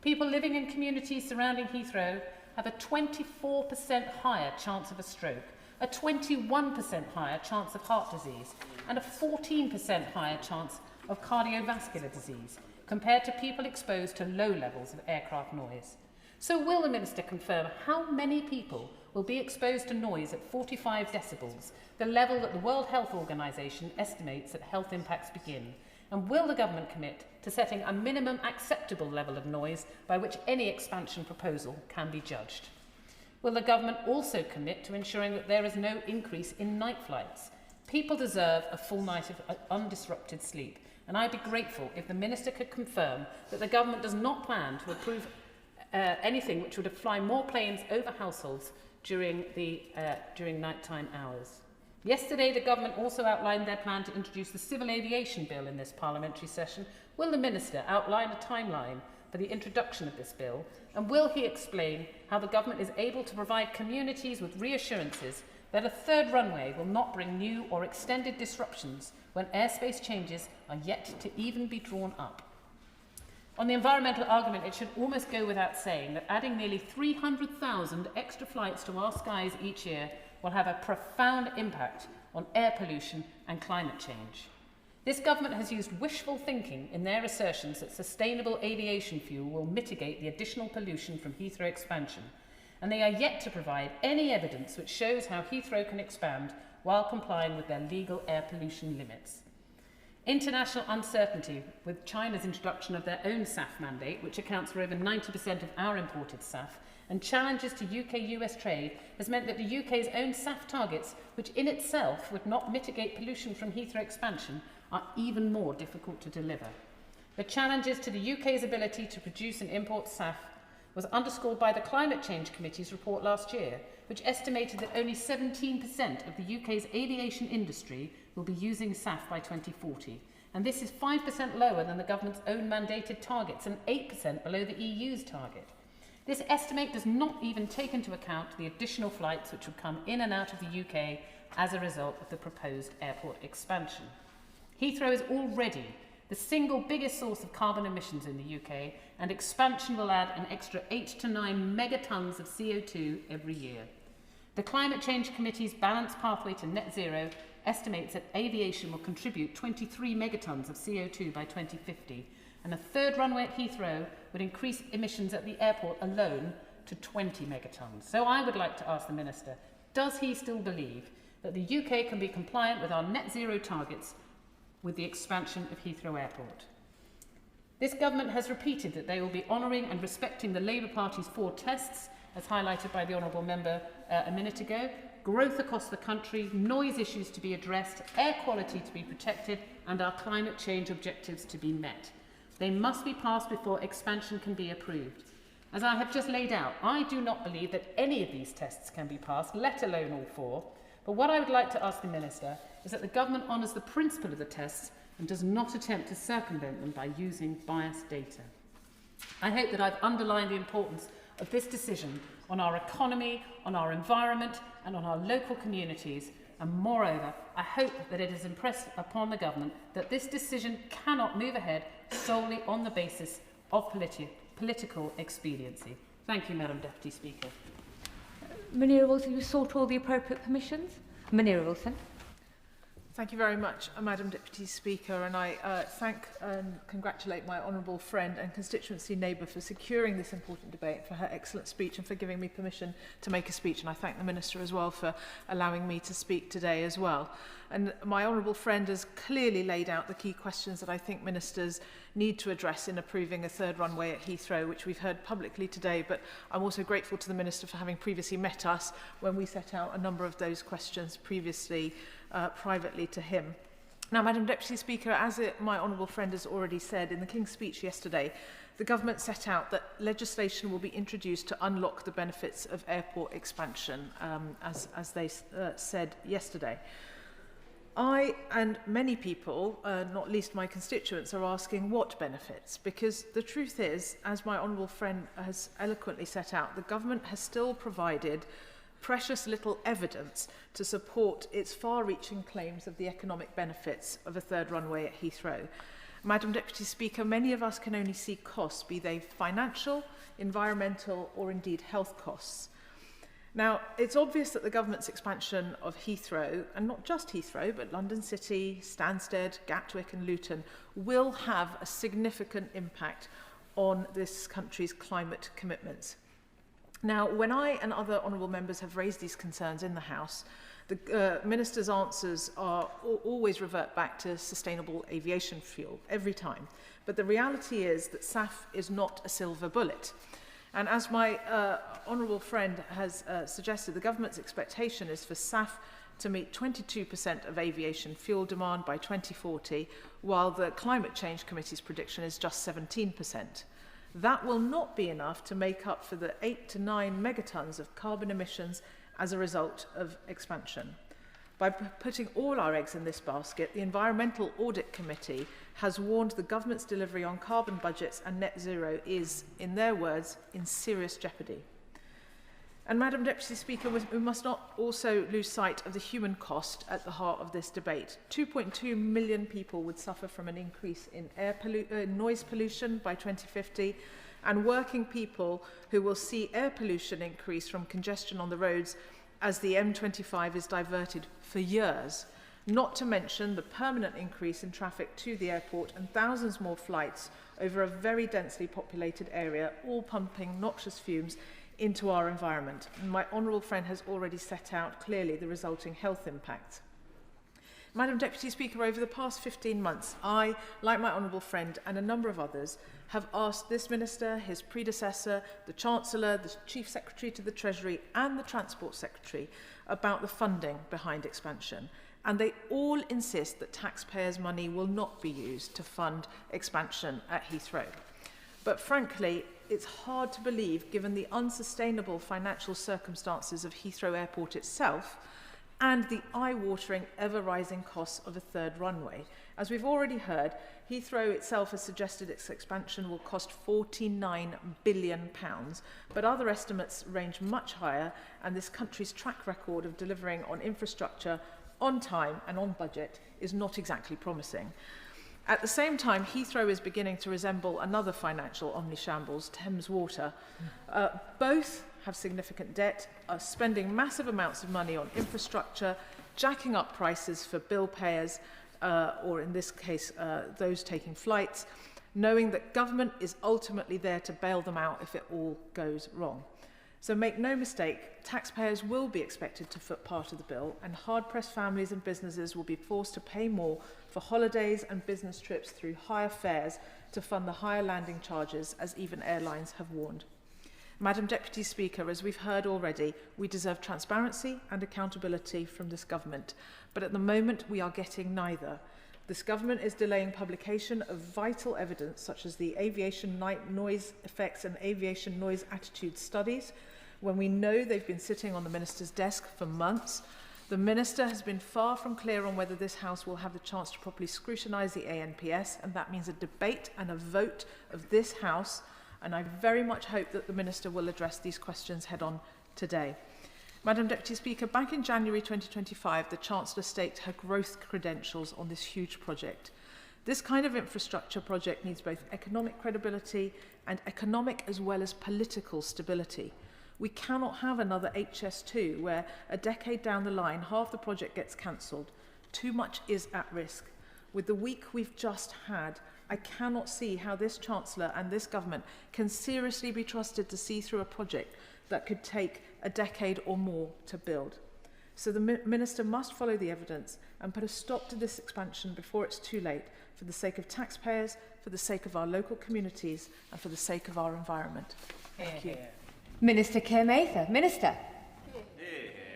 People living in communities surrounding Heathrow have a 24% higher chance of a stroke, a 21% higher chance of heart disease, and a 14% higher chance of cardiovascular disease, compared to people exposed to low levels of aircraft noise. So will the Minister confirm how many people will be exposed to noise at 45 decibels, the level that the World Health Organization estimates that health impacts begin? And will the government commit to setting a minimum acceptable level of noise by which any expansion proposal can be judged? Will the government also commit to ensuring that there is no increase in night flights? People deserve a full night of undisrupted sleep, and I'd be grateful if the Minister could confirm that the government does not plan to approve anything which would fly more planes over households during nighttime hours. Yesterday, the government also outlined their plan to introduce the Civil Aviation Bill in this parliamentary session. Will the Minister outline a timeline for the introduction of this bill, and will he explain how the government is able to provide communities with reassurances that a third runway will not bring new or extended disruptions when airspace changes are yet to even be drawn up? On the environmental argument, it should almost go without saying that adding nearly 300,000 extra flights to our skies each year will have a profound impact on air pollution and climate change. This government has used wishful thinking in their assertions that sustainable aviation fuel will mitigate the additional pollution from Heathrow expansion, and they are yet to provide any evidence which shows how Heathrow can expand while complying with their legal air pollution limits. International uncertainty with China's introduction of their own SAF mandate, which accounts for over 90% of our imported SAF, and challenges to UK-US trade has meant that the UK's own SAF targets, which in itself would not mitigate pollution from Heathrow expansion, are even more difficult to deliver. The challenges to the UK's ability to produce and import SAF was underscored by the Climate Change Committee's report last year, which estimated that only 17% of the UK's aviation industry will be using SAF by 2040, and this is 5% lower than the government's own mandated targets and 8% below the EU's target. This estimate does not even take into account the additional flights which would come in and out of the UK as a result of the proposed airport expansion. Heathrow is already the single biggest source of carbon emissions in the UK, and expansion will add an extra 8 to 9 megatons of CO2 every year. The Climate Change Committee's Balanced Pathway to Net Zero estimates that aviation will contribute 23 megatons of CO2 by 2050, and a third runway at Heathrow would increase emissions at the airport alone to 20 megatons. So I would like to ask the Minister, does he still believe that the UK can be compliant with our net zero targets with the expansion of Heathrow Airport? This government has repeated that they will be honouring and respecting the Labour Party's 4 tests, as highlighted by the Honourable Member a minute ago: growth across the country, noise issues to be addressed, air quality to be protected, and our climate change objectives to be met. They must be passed before expansion can be approved. As I have just laid out, I do not believe that any of these tests can be passed, let alone all 4. But what I would like to ask the Minister is that the government honours the principle of the tests and does not attempt to circumvent them by using biased data. I hope that I've underlined the importance of this decision on our economy, on our environment, and on our local communities, and moreover, I hope that it has impressed upon the government that this decision cannot move ahead solely on the basis of political expediency. Thank you, Madam Deputy Speaker. Munira Wilson, you sought all the appropriate permissions. Munira Wilson. Thank you very much, Madam Deputy Speaker, and I thank and congratulate my honourable friend and constituency neighbour for securing this important debate, for her excellent speech and for giving me permission to make a speech, and I thank the Minister as well for allowing me to speak today as well. And my honourable friend has clearly laid out the key questions that I think ministers need to address in approving a third runway at Heathrow, which we've heard publicly today, but I'm also grateful to the Minister for having previously met us when we set out a number of those questions previously privately to him. Now, Madam Deputy Speaker, as my honourable friend has already said, in the King's speech yesterday, the government set out that legislation will be introduced to unlock the benefits of airport expansion, as they said yesterday. I and many people, not least my constituents, are asking what benefits, because the truth is, as my honourable friend has eloquently set out, the government has still provided precious little evidence to support its far-reaching claims of the economic benefits of a third runway at Heathrow. Madam Deputy Speaker, many of us can only see costs, be they financial, environmental, or indeed health costs. Now, it's obvious that the government's expansion of Heathrow, and not just Heathrow, but London City, Stansted, Gatwick and Luton, will have a significant impact on this country's climate commitments. Now, when I and other honourable members have raised these concerns in the House, the Minister's answers are always revert back to sustainable aviation fuel, every time. But the reality is that SAF is not a silver bullet. And as my honourable friend has suggested, the government's expectation is for SAF to meet 22% of aviation fuel demand by 2040, while the Climate Change Committee's prediction is just 17%. That will not be enough to make up for the 8 to 9 megatons of carbon emissions as a result of expansion. By putting all our eggs in this basket, the Environmental Audit Committee has warned the government's delivery on carbon budgets and net zero is, in their words, in serious jeopardy. And Madam Deputy Speaker, we must not also lose sight of the human cost at the heart of this debate. 2.2 million people would suffer from an increase in noise pollution by 2050, and working people who will see air pollution increase from congestion on the roads as the M25 is diverted for years, not to mention the permanent increase in traffic to the airport and thousands more flights over a very densely populated area, all pumping noxious fumes into our environment. And my honourable friend has already set out clearly the resulting health impacts. Madam Deputy Speaker, over the past 15 months, I, like my honourable friend and a number of others, have asked this Minister, his predecessor, the Chancellor, the Chief Secretary to the Treasury and the Transport Secretary about the funding behind expansion. And they all insist that taxpayers' money will not be used to fund expansion at Heathrow. But frankly, it's hard to believe, given the unsustainable financial circumstances of Heathrow Airport itself and the eye-watering, ever-rising costs of a third runway. As we've already heard, Heathrow itself has suggested its expansion will cost £49 billion, but other estimates range much higher, and this country's track record of delivering on infrastructure on time and on budget is not exactly promising. At the same time, Heathrow is beginning to resemble another financial omnishambles, Thames Water. Both have significant debt, are spending massive amounts of money on infrastructure, jacking up prices for bill payers, or in this case, those taking flights, knowing that government is ultimately there to bail them out if it all goes wrong. So make no mistake, taxpayers will be expected to foot part of the bill, and hard-pressed families and businesses will be forced to pay more for holidays and business trips through higher fares to fund the higher landing charges, as even airlines have warned. Madam Deputy Speaker, as we've heard already, we deserve transparency and accountability from this government, but at the moment we are getting neither. This government is delaying publication of vital evidence such as the aviation night noise effects and aviation noise attitude studies, when we know they've been sitting on the Minister's desk for months. The Minister has been far from clear on whether this House will have the chance to properly scrutinise the ANPS, and that means a debate and a vote of this House, and I very much hope that the Minister will address these questions head-on today. Madam Deputy Speaker, back in January 2025, the Chancellor staked her growth credentials on this huge project. This kind of infrastructure project needs both economic credibility and economic as well as political stability. We cannot have another HS2 where a decade down the line, half the project gets cancelled. Too much is at risk. With the week we've just had, I cannot see how this Chancellor and this government can seriously be trusted to see through a project that could take a decade or more to build. So the Minister must follow the evidence and put a stop to this expansion before it's too late, for the sake of taxpayers, for the sake of our local communities and for the sake of our environment. Thank you. Minister Kermather. Minister.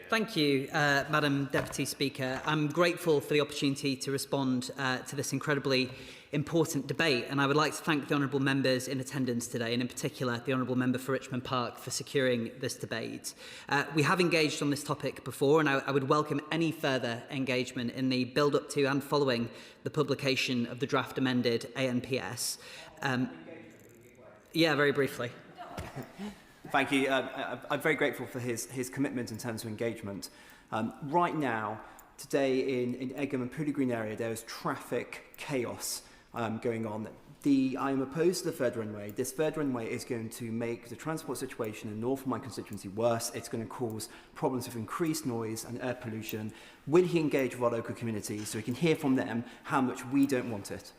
Thank you, Madam Deputy Speaker. I'm grateful for the opportunity to respond to this incredibly important debate, and I would like to thank the honourable members in attendance today, and in particular the honourable member for Richmond Park for securing this debate. We have engaged on this topic before, and I would welcome any further engagement in the build-up to and following the publication of the draft amended ANPS. Yeah, very briefly. Thank you. I'm very grateful for his commitment in terms of engagement. Right now, today in Egham and Pooley Green area, there is traffic chaos going on. I am opposed to the third runway. This third runway is going to make the transport situation in north of my constituency worse. It's going to cause problems with increased noise and air pollution. Will he engage with our local community so we can hear from them how much we don't want it?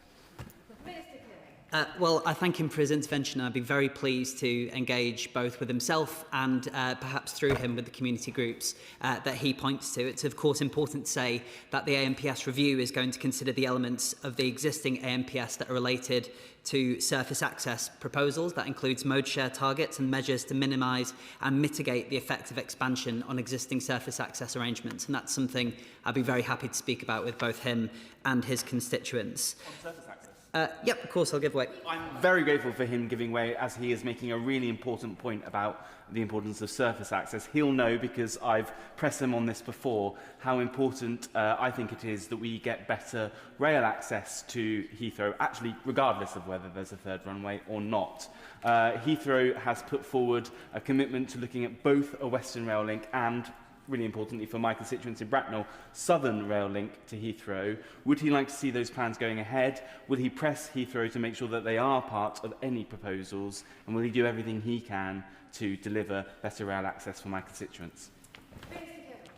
Well, I thank him for his intervention. I'd be very pleased to engage both with himself and perhaps through him with the community groups that he points to. It's of course important to say that the ANPS review is going to consider the elements of the existing ANPS that are related to surface access proposals. That includes mode share targets and measures to minimise and mitigate the effect of expansion on existing surface access arrangements. And that's something I'd be very happy to speak about with both him and his constituents. On surface access? Yep, of course, I'll give way. I'm very grateful for him giving way, as he is making a really important point about the importance of surface access. He'll know, because I've pressed him on this before, how important I think it is that we get better rail access to Heathrow, actually regardless of whether there's a third runway or not. Heathrow has put forward a commitment to looking at both a Western Rail link and, really importantly for my constituency Bracknell, Southern Rail link to Heathrow. Would he like to see those plans going ahead? Will he press Heathrow to make sure that they are part of any proposals? And will he do everything he can to deliver better rail access for my constituents?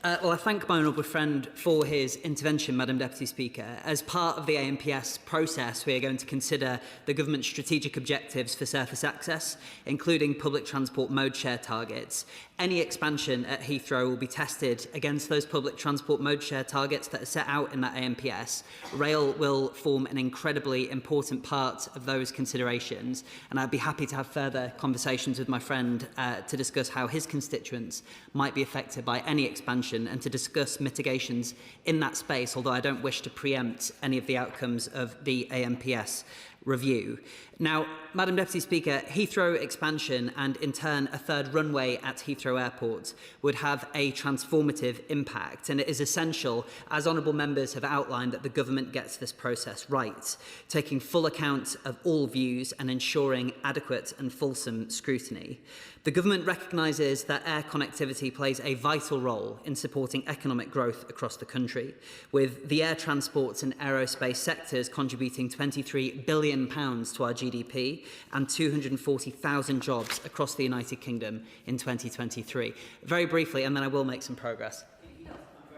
Well, I thank my honourable friend for his intervention, Madam Deputy Speaker. As part of the ANPS process, we are going to consider the government's strategic objectives for surface access, including public transport mode share targets. Any expansion at Heathrow will be tested against those public transport mode share targets that are set out in that ANPS. Rail will form an incredibly important part of those considerations, and I'd be happy to have further conversations with my friend to discuss how his constituents might be affected by any expansion and to discuss mitigations in that space, although I don't wish to preempt any of the outcomes of the ANPS review. Now, Madam Deputy Speaker, Heathrow expansion and in turn a third runway at Heathrow Airport would have a transformative impact, and it is essential, as honourable members have outlined, that the government gets this process right, taking full account of all views and ensuring adequate and fulsome scrutiny. The government recognises that air connectivity plays a vital role in supporting economic growth across the country, with the air transport and aerospace sectors contributing £23 billion to our GDP and 240,000 jobs across the United Kingdom in 2023. Very briefly, and then I will make some progress.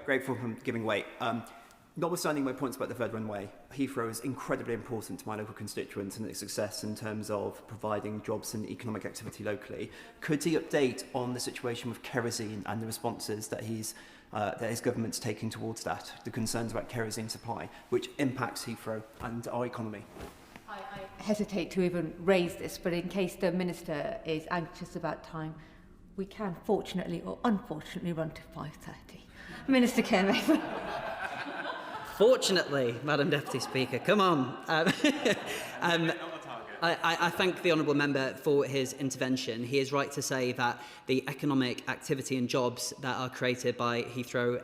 Grateful for giving way. Notwithstanding my points about the third runway, Heathrow is incredibly important to my local constituents and its success in terms of providing jobs and economic activity locally. Could he update on the situation with kerosene and the responses that his government's taking towards that, the concerns about kerosene supply, which impacts Heathrow and our economy? I hesitate to even raise this, but in case the Minister is anxious about time, we can fortunately or unfortunately run to 5:30. Minister Kermather. Fortunately, Madam Deputy Speaker, come on. I thank the honourable member for his intervention. He is right to say that the economic activity and jobs that are created by Heathrow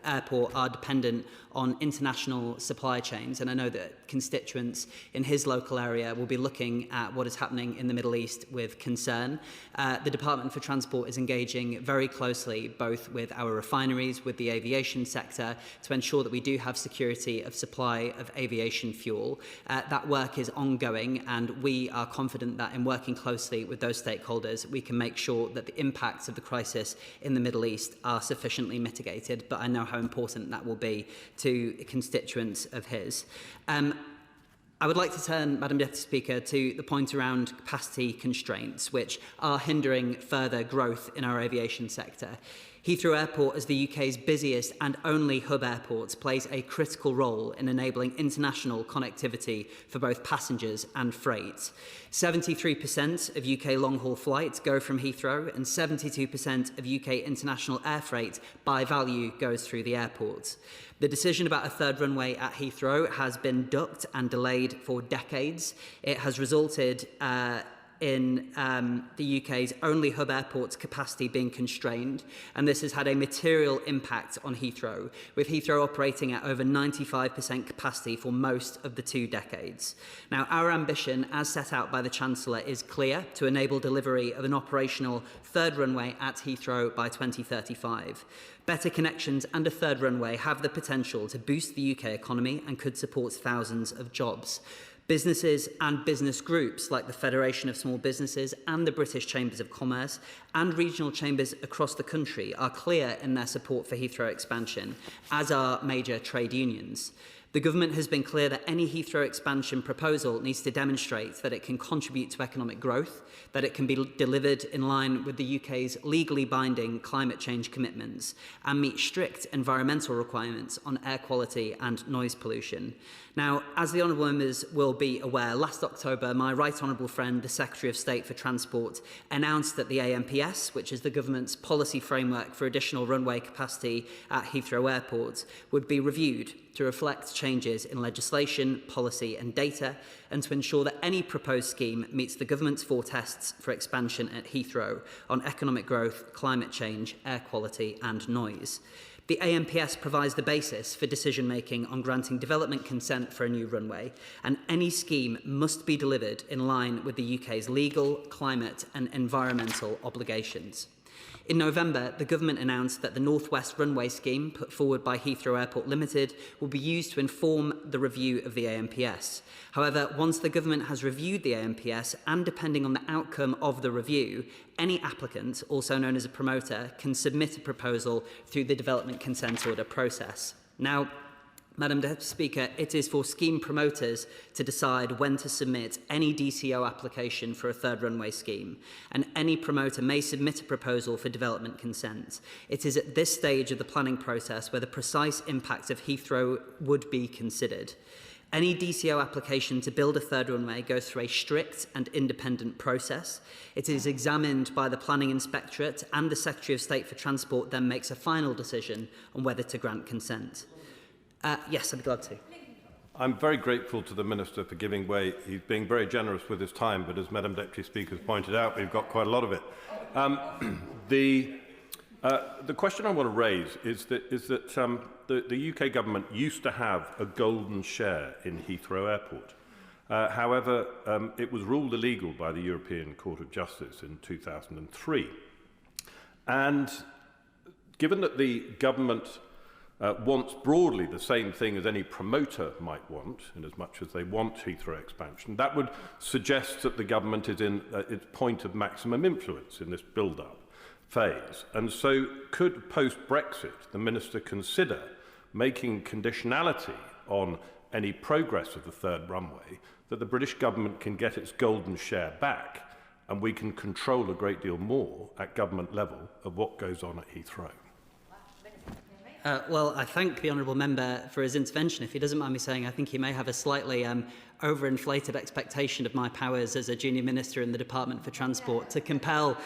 Airport are dependent on international supply chains, and I know that constituents in his local area will be looking at what is happening in the Middle East with concern. The Department for Transport is engaging very closely both with our refineries, with the aviation sector, to ensure that we do have security of supply of aviation fuel. That work is ongoing, and we are confident that in working closely with those stakeholders, we can make sure that the impacts of the crisis in the Middle East are sufficiently mitigated, but I know how important that will be to constituents of his. I would like to turn, Madam Deputy Speaker, to the point around capacity constraints, which are hindering further growth in our aviation sector. Heathrow Airport, as the UK's busiest and only hub airport, plays a critical role in enabling international connectivity for both passengers and freight. 73% of UK long-haul flights go from Heathrow, and 72% of UK international air freight by value goes through the airport. The decision about a third runway at Heathrow has been ducked and delayed for decades. It has resulted in the UK's only hub airport's capacity being constrained, and this has had a material impact on Heathrow, with Heathrow operating at over 95% capacity for most of the 2 decades. Now, our ambition, as set out by the Chancellor, is clear: to enable delivery of an operational third runway at Heathrow by 2035. Better connections and a third runway have the potential to boost the UK economy and could support thousands of jobs. Businesses and business groups like the Federation of Small Businesses and the British Chambers of Commerce and regional chambers across the country are clear in their support for Heathrow expansion, as are major trade unions. The government has been clear that any Heathrow expansion proposal needs to demonstrate that it can contribute to economic growth, that it can be delivered in line with the UK's legally binding climate change commitments, and meet strict environmental requirements on air quality and noise pollution. Now, as the honourable members will be aware, last October, my right honourable friend, the Secretary of State for Transport, announced that the AMPS, which is the government's policy framework for additional runway capacity at Heathrow Airport, would be reviewed to reflect changes in legislation, policy and data, and to ensure that any proposed scheme meets the government's 4 tests for expansion at Heathrow on economic growth, climate change, air quality and noise. The AMPS provides the basis for decision-making on granting development consent for a new runway, and any scheme must be delivered in line with the UK's legal, climate and environmental obligations. In November, the government announced that the North West Runway scheme put forward by Heathrow Airport Limited will be used to inform the review of the AMPS. However, once the government has reviewed the AMPS, and depending on the outcome of the review, any applicant, also known as a promoter, can submit a proposal through the development consent order process. Now, Madam Deputy Speaker, it is for scheme promoters to decide when to submit any DCO application for a third runway scheme, and any promoter may submit a proposal for development consent. It is at this stage of the planning process where the precise impact of Heathrow would be considered. Any DCO application to build a third runway goes through a strict and independent process. It is examined by the Planning Inspectorate, and the Secretary of State for Transport then makes a final decision on whether to grant consent. Yes, I'd be glad to. I'm very grateful to the Minister for giving way. He's being very generous with his time, but as Madam Deputy Speaker has pointed out, we've got quite a lot of it. The question I want to raise is that the UK government used to have a golden share in Heathrow Airport. However, it was ruled illegal by the European Court of Justice in 2003. And given that the government wants broadly the same thing as any promoter might want, in as much as they want Heathrow expansion, that would suggest that the government is in its point of maximum influence in this build-up phase. And so could, post-Brexit, the Minister consider making conditionality on any progress of the third runway, that the British government can get its golden share back, and we can control a great deal more at government level of what goes on at Heathrow? Well, I thank the honourable member for his intervention. If he doesn't mind me saying, I think he may have a slightly overinflated expectation of my powers as a junior minister in the Department for Transport to compel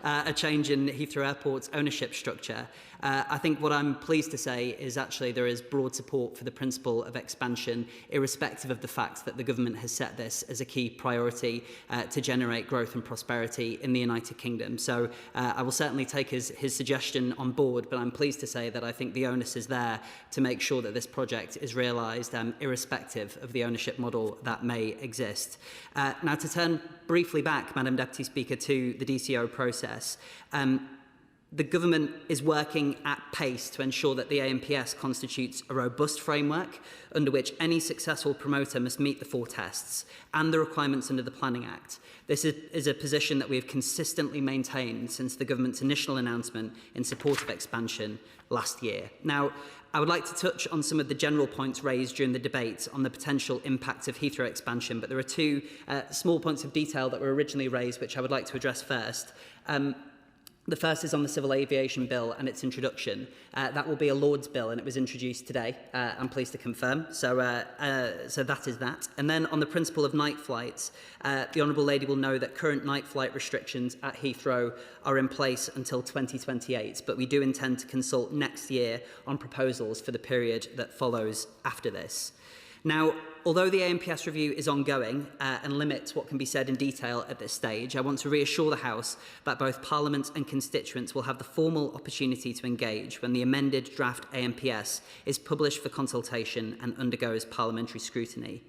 a change in Heathrow Airport's ownership structure. I think what I'm pleased to say is actually there is broad support for the principle of expansion, irrespective of the fact that the government has set this as a key priority to generate growth and prosperity in the United Kingdom. So I will certainly take his suggestion on board, but I'm pleased to say that I think the onus is there to make sure that this project is realised, irrespective of the ownership model that may exist. Now, to turn briefly back, Madam Deputy Speaker, to the DCO process, the government is working at pace to ensure that the ANPS constitutes a robust framework under which any successful promoter must meet the 4 tests and the requirements under the Planning Act. This is a position that we have consistently maintained since the government's initial announcement in support of expansion last year. Now, I would like to touch on some of the general points raised during the debate on the potential impact of Heathrow expansion, but there are 2 small points of detail that were originally raised which I would like to address first. The first is on the Civil Aviation Bill and its introduction. That will be a Lord's Bill, and it was introduced today, I'm pleased to confirm. So that is that. And then on the principle of night flights, the Honourable Lady will know that current night flight restrictions at Heathrow are in place until 2028, but we do intend to consult next year on proposals for the period that follows after this. Now, although the ANPS review is ongoing and limits what can be said in detail at this stage, I want to reassure the House that both Parliament and constituents will have the formal opportunity to engage when the amended draft ANPS is published for consultation and undergoes parliamentary scrutiny.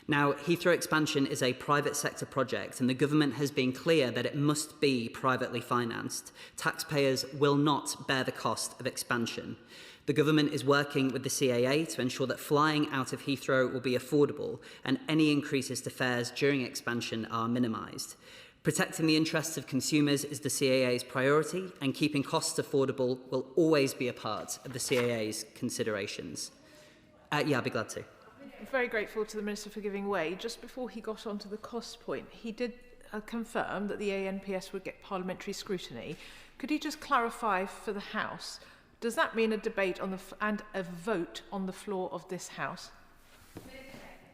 Now, Heathrow expansion is a private sector project, and the government has been clear that it must be privately financed. Taxpayers will not bear the cost of expansion. The government is working with the CAA to ensure that flying out of Heathrow will be affordable and any increases to fares during expansion are minimised. Protecting the interests of consumers is the CAA's priority, and keeping costs affordable will always be a part of the CAA's considerations. Yeah, I'll be glad to. I'm very grateful to the Minister for giving way. Just before he got on to the cost point, he did confirm that the ANPS would get parliamentary scrutiny. Could he just clarify for the House, does that mean a debate on and a vote on the floor of this House?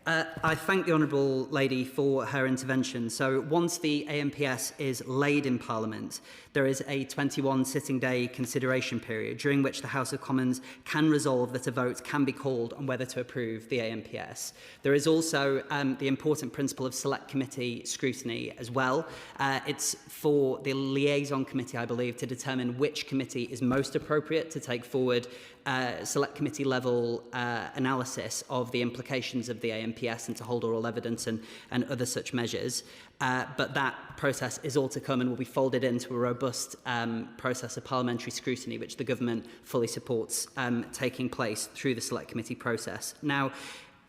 I thank the Honourable Lady for her intervention. So once the ANPS is laid in Parliament, there is a 21 sitting day consideration period during which the House of Commons can resolve that a vote can be called on whether to approve the ANPS. There is also the important principle of select committee scrutiny as well. It's for the liaison committee, I believe, to determine which committee is most appropriate to take forward select committee level analysis of the implications of the ANPS and to hold oral evidence and other such measures. But that process is all to come and will be folded into a robust process of parliamentary scrutiny, which the government fully supports taking place through the select committee process. Now,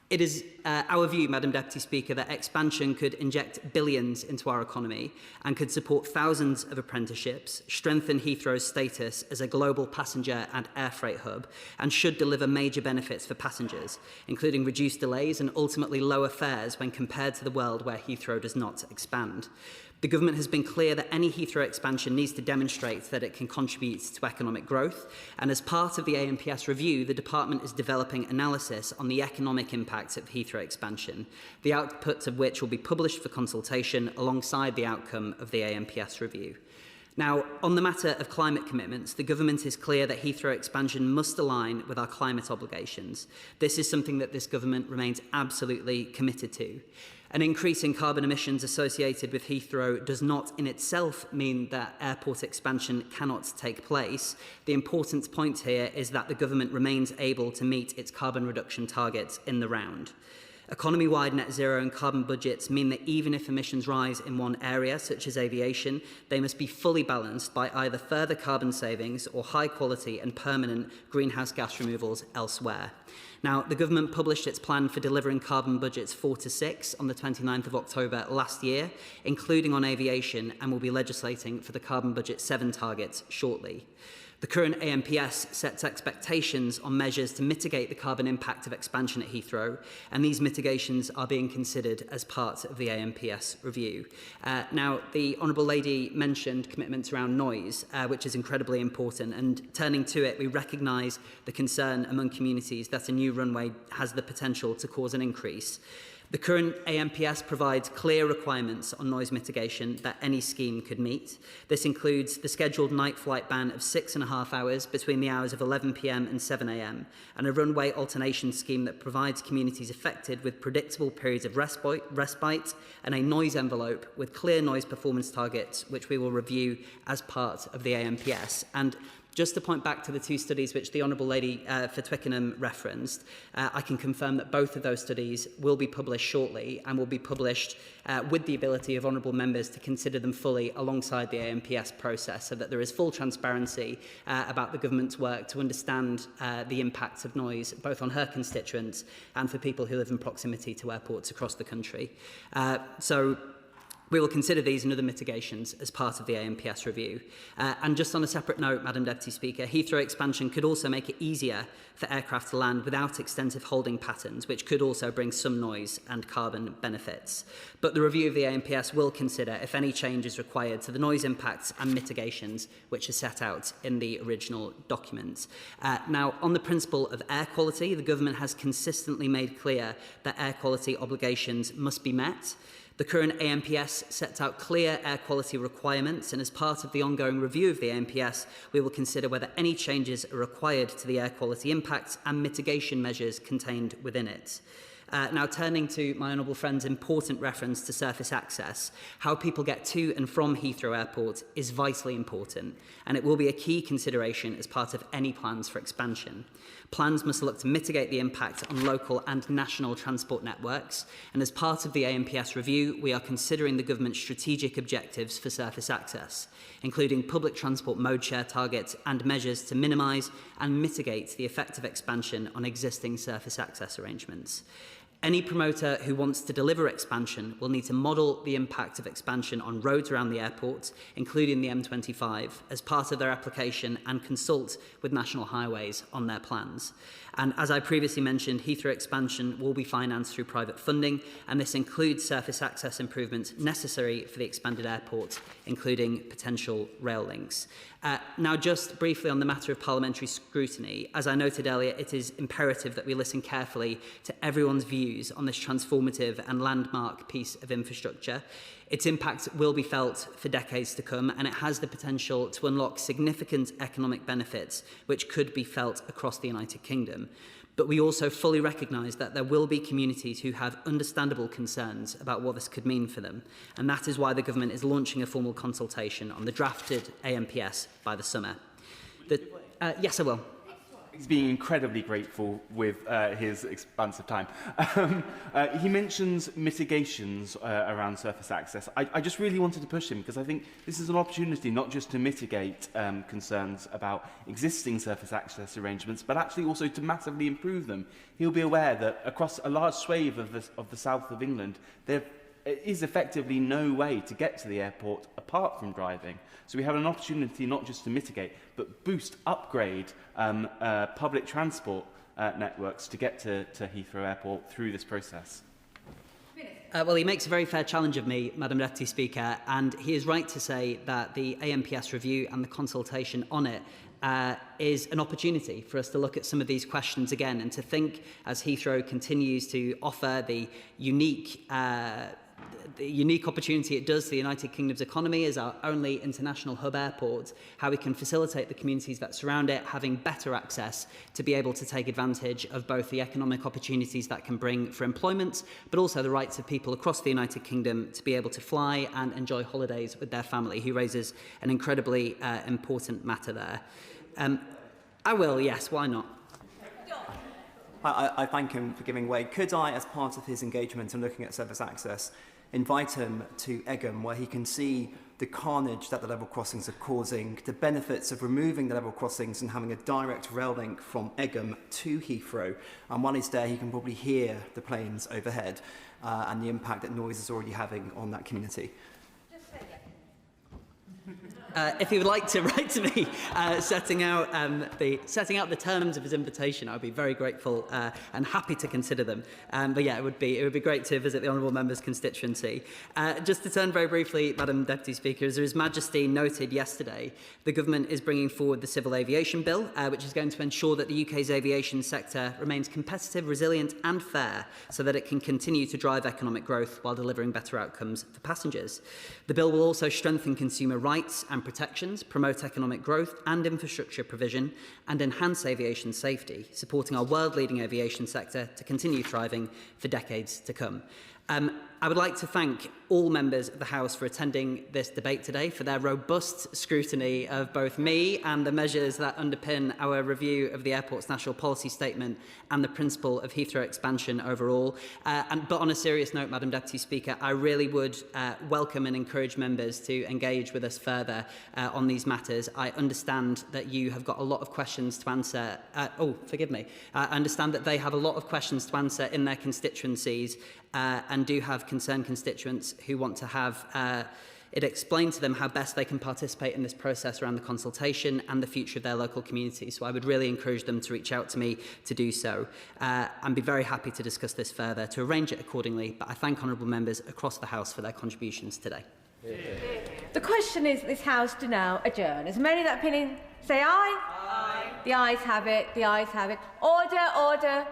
it is our view, Madam Deputy Speaker, that expansion could inject billions into our economy and could support thousands of apprenticeships, strengthen Heathrow's status as a global passenger and air freight hub, and should deliver major benefits for passengers, including reduced delays and ultimately lower fares when compared to the world where Heathrow does not expand. The government has been clear that any Heathrow expansion needs to demonstrate that it can contribute to economic growth, and as part of the ANPS review, the department is developing analysis on the economic impacts of Heathrow expansion, the outputs of which will be published for consultation alongside the outcome of the ANPS review. Now, on the matter of climate commitments, the government is clear that Heathrow expansion must align with our climate obligations. This is something that this government remains absolutely committed to. An increase in carbon emissions associated with Heathrow does not in itself mean that airport expansion cannot take place. The important point here is that the government remains able to meet its carbon reduction targets in the round. Economy-wide net zero and carbon budgets mean that even if emissions rise in one area, such as aviation, they must be fully balanced by either further carbon savings or high quality and permanent greenhouse gas removals elsewhere. Now, the government published its plan for delivering carbon budgets 4 to 6 on the 29th of October last year, including on aviation, and will be legislating for the carbon budget 7 targets shortly. The current ANPS sets expectations on measures to mitigate the carbon impact of expansion at Heathrow, and these mitigations are being considered as part of the ANPS review. Now, the Honourable Lady mentioned commitments around noise, which is incredibly important, and turning to it, we recognise the concern among communities that a new runway has the potential to cause an increase. The current AMPS provides clear requirements on noise mitigation that any scheme could meet. This includes the scheduled night flight ban of 6.5 hours between the hours of 11 p.m. and 7 a.m, and a runway alternation scheme that provides communities affected with predictable periods of respite and a noise envelope with clear noise performance targets, which we will review as part of the AMPS. And just to point back to the two studies which the Honourable Lady for Twickenham referenced, I can confirm that both of those studies will be published shortly and will be published with the ability of Honourable Members to consider them fully alongside the AMPS process, so that there is full transparency about the government's work to understand the impacts of noise, both on her constituents and for people who live in proximity to airports across the country. So we will consider these and other mitigations as part of the AMPS review. And just on a separate note, Madam Deputy Speaker, Heathrow expansion could also make it easier for aircraft to land without extensive holding patterns, which could also bring some noise and carbon benefits. But the review of the AMPS will consider if any change is required to the noise impacts and mitigations which are set out in the original document. Now, on the principle of air quality, the government has consistently made clear that air quality obligations must be met. The current AMPS sets out clear air quality requirements, and as part of the ongoing review of the AMPS, we will consider whether any changes are required to the air quality impacts and mitigation measures contained within it. Now, turning to my honourable friend's important reference to surface access, how people get to and from Heathrow Airport is vitally important, and it will be a key consideration as part of any plans for expansion. Plans must look to mitigate the impact on local and national transport networks, and as part of the AMPS review, we are considering the government's strategic objectives for surface access, including public transport mode share targets and measures to minimise and mitigate the effect of expansion on existing surface access arrangements. Any promoter who wants to deliver expansion will need to model the impact of expansion on roads around the airport, including the M25, as part of their application and consult with National Highways on their plans. And as I previously mentioned, Heathrow expansion will be financed through private funding, and this includes surface access improvements necessary for the expanded airport, including potential rail links. Now, just briefly on the matter of parliamentary scrutiny, as I noted earlier, it is imperative that we listen carefully to everyone's views on this transformative and landmark piece of infrastructure. Its impact will be felt for decades to come, and it has the potential to unlock significant economic benefits which could be felt across the United Kingdom. But we also fully recognise that there will be communities who have understandable concerns about what this could mean for them, and that is why the government is launching a formal consultation on the drafted AMPS by the summer. Yes, I will. He's being incredibly grateful with his expansive time. He mentions mitigations around surface access. I just really wanted to push him because I think this is an opportunity not just to mitigate concerns about existing surface access arrangements, but actually also to massively improve them. He'll be aware that across a large swathe of the south of England, there is effectively no way to get to the airport apart from driving. So we have an opportunity not just to mitigate, but boost, upgrade public transport networks to get to Heathrow Airport through this process. Well, he makes a very fair challenge of me, Madam Deputy Speaker, and he is right to say that the AMPS review and the consultation on it is an opportunity for us to look at some of these questions again and to think, as Heathrow continues to offer the unique opportunity it does to the United Kingdom's economy as our only international hub airport, how we can facilitate the communities that surround it having better access to be able to take advantage of both the economic opportunities that can bring for employment, but also the rights of people across the United Kingdom to be able to fly and enjoy holidays with their family. He raises an incredibly important matter there. I will, yes, why not? I thank him for giving way. Could I, as part of his engagement in looking at surface access, invite him to Egham, where he can see the carnage that the level crossings are causing, the benefits of removing the level crossings and having a direct rail link from Egham to Heathrow. And while he's there, he can probably hear the planes overhead and the impact that noise is already having on that community. Just say yes. if he would like to write to me setting out the terms of his invitation, I would be very grateful and happy to consider them. But yeah, it would be great to visit the honourable member's constituency. Just to turn very briefly, Madam Deputy Speaker, as His Majesty noted yesterday, the government is bringing forward the Civil Aviation Bill, which is going to ensure that the UK's aviation sector remains competitive, resilient and fair, so that it can continue to drive economic growth while delivering better outcomes for passengers. The bill will also strengthen consumer rights and protections, promote economic growth and infrastructure provision, and enhance aviation safety, supporting our world-leading aviation sector to continue thriving for decades to come. I would like to thank all members of the House for attending this debate today, for their robust scrutiny of both me and the measures that underpin our review of the airport's national policy statement and the principle of Heathrow expansion overall. But on a serious note, Madam Deputy Speaker, I really would welcome and encourage members to engage with us further on these matters. I understand that you have got a lot of questions to answer. I understand that they have a lot of questions to answer in their constituencies and do have concerned constituents who want to have it explained to them how best they can participate in this process around the consultation and the future of their local community. So I would really encourage them to reach out to me to do so and be very happy to discuss this further, to arrange it accordingly. But I thank honourable members across the House for their contributions today. The question is, this House to now adjourn. As many of that opinion say aye? Aye. The ayes have it. The ayes have it. Order, order.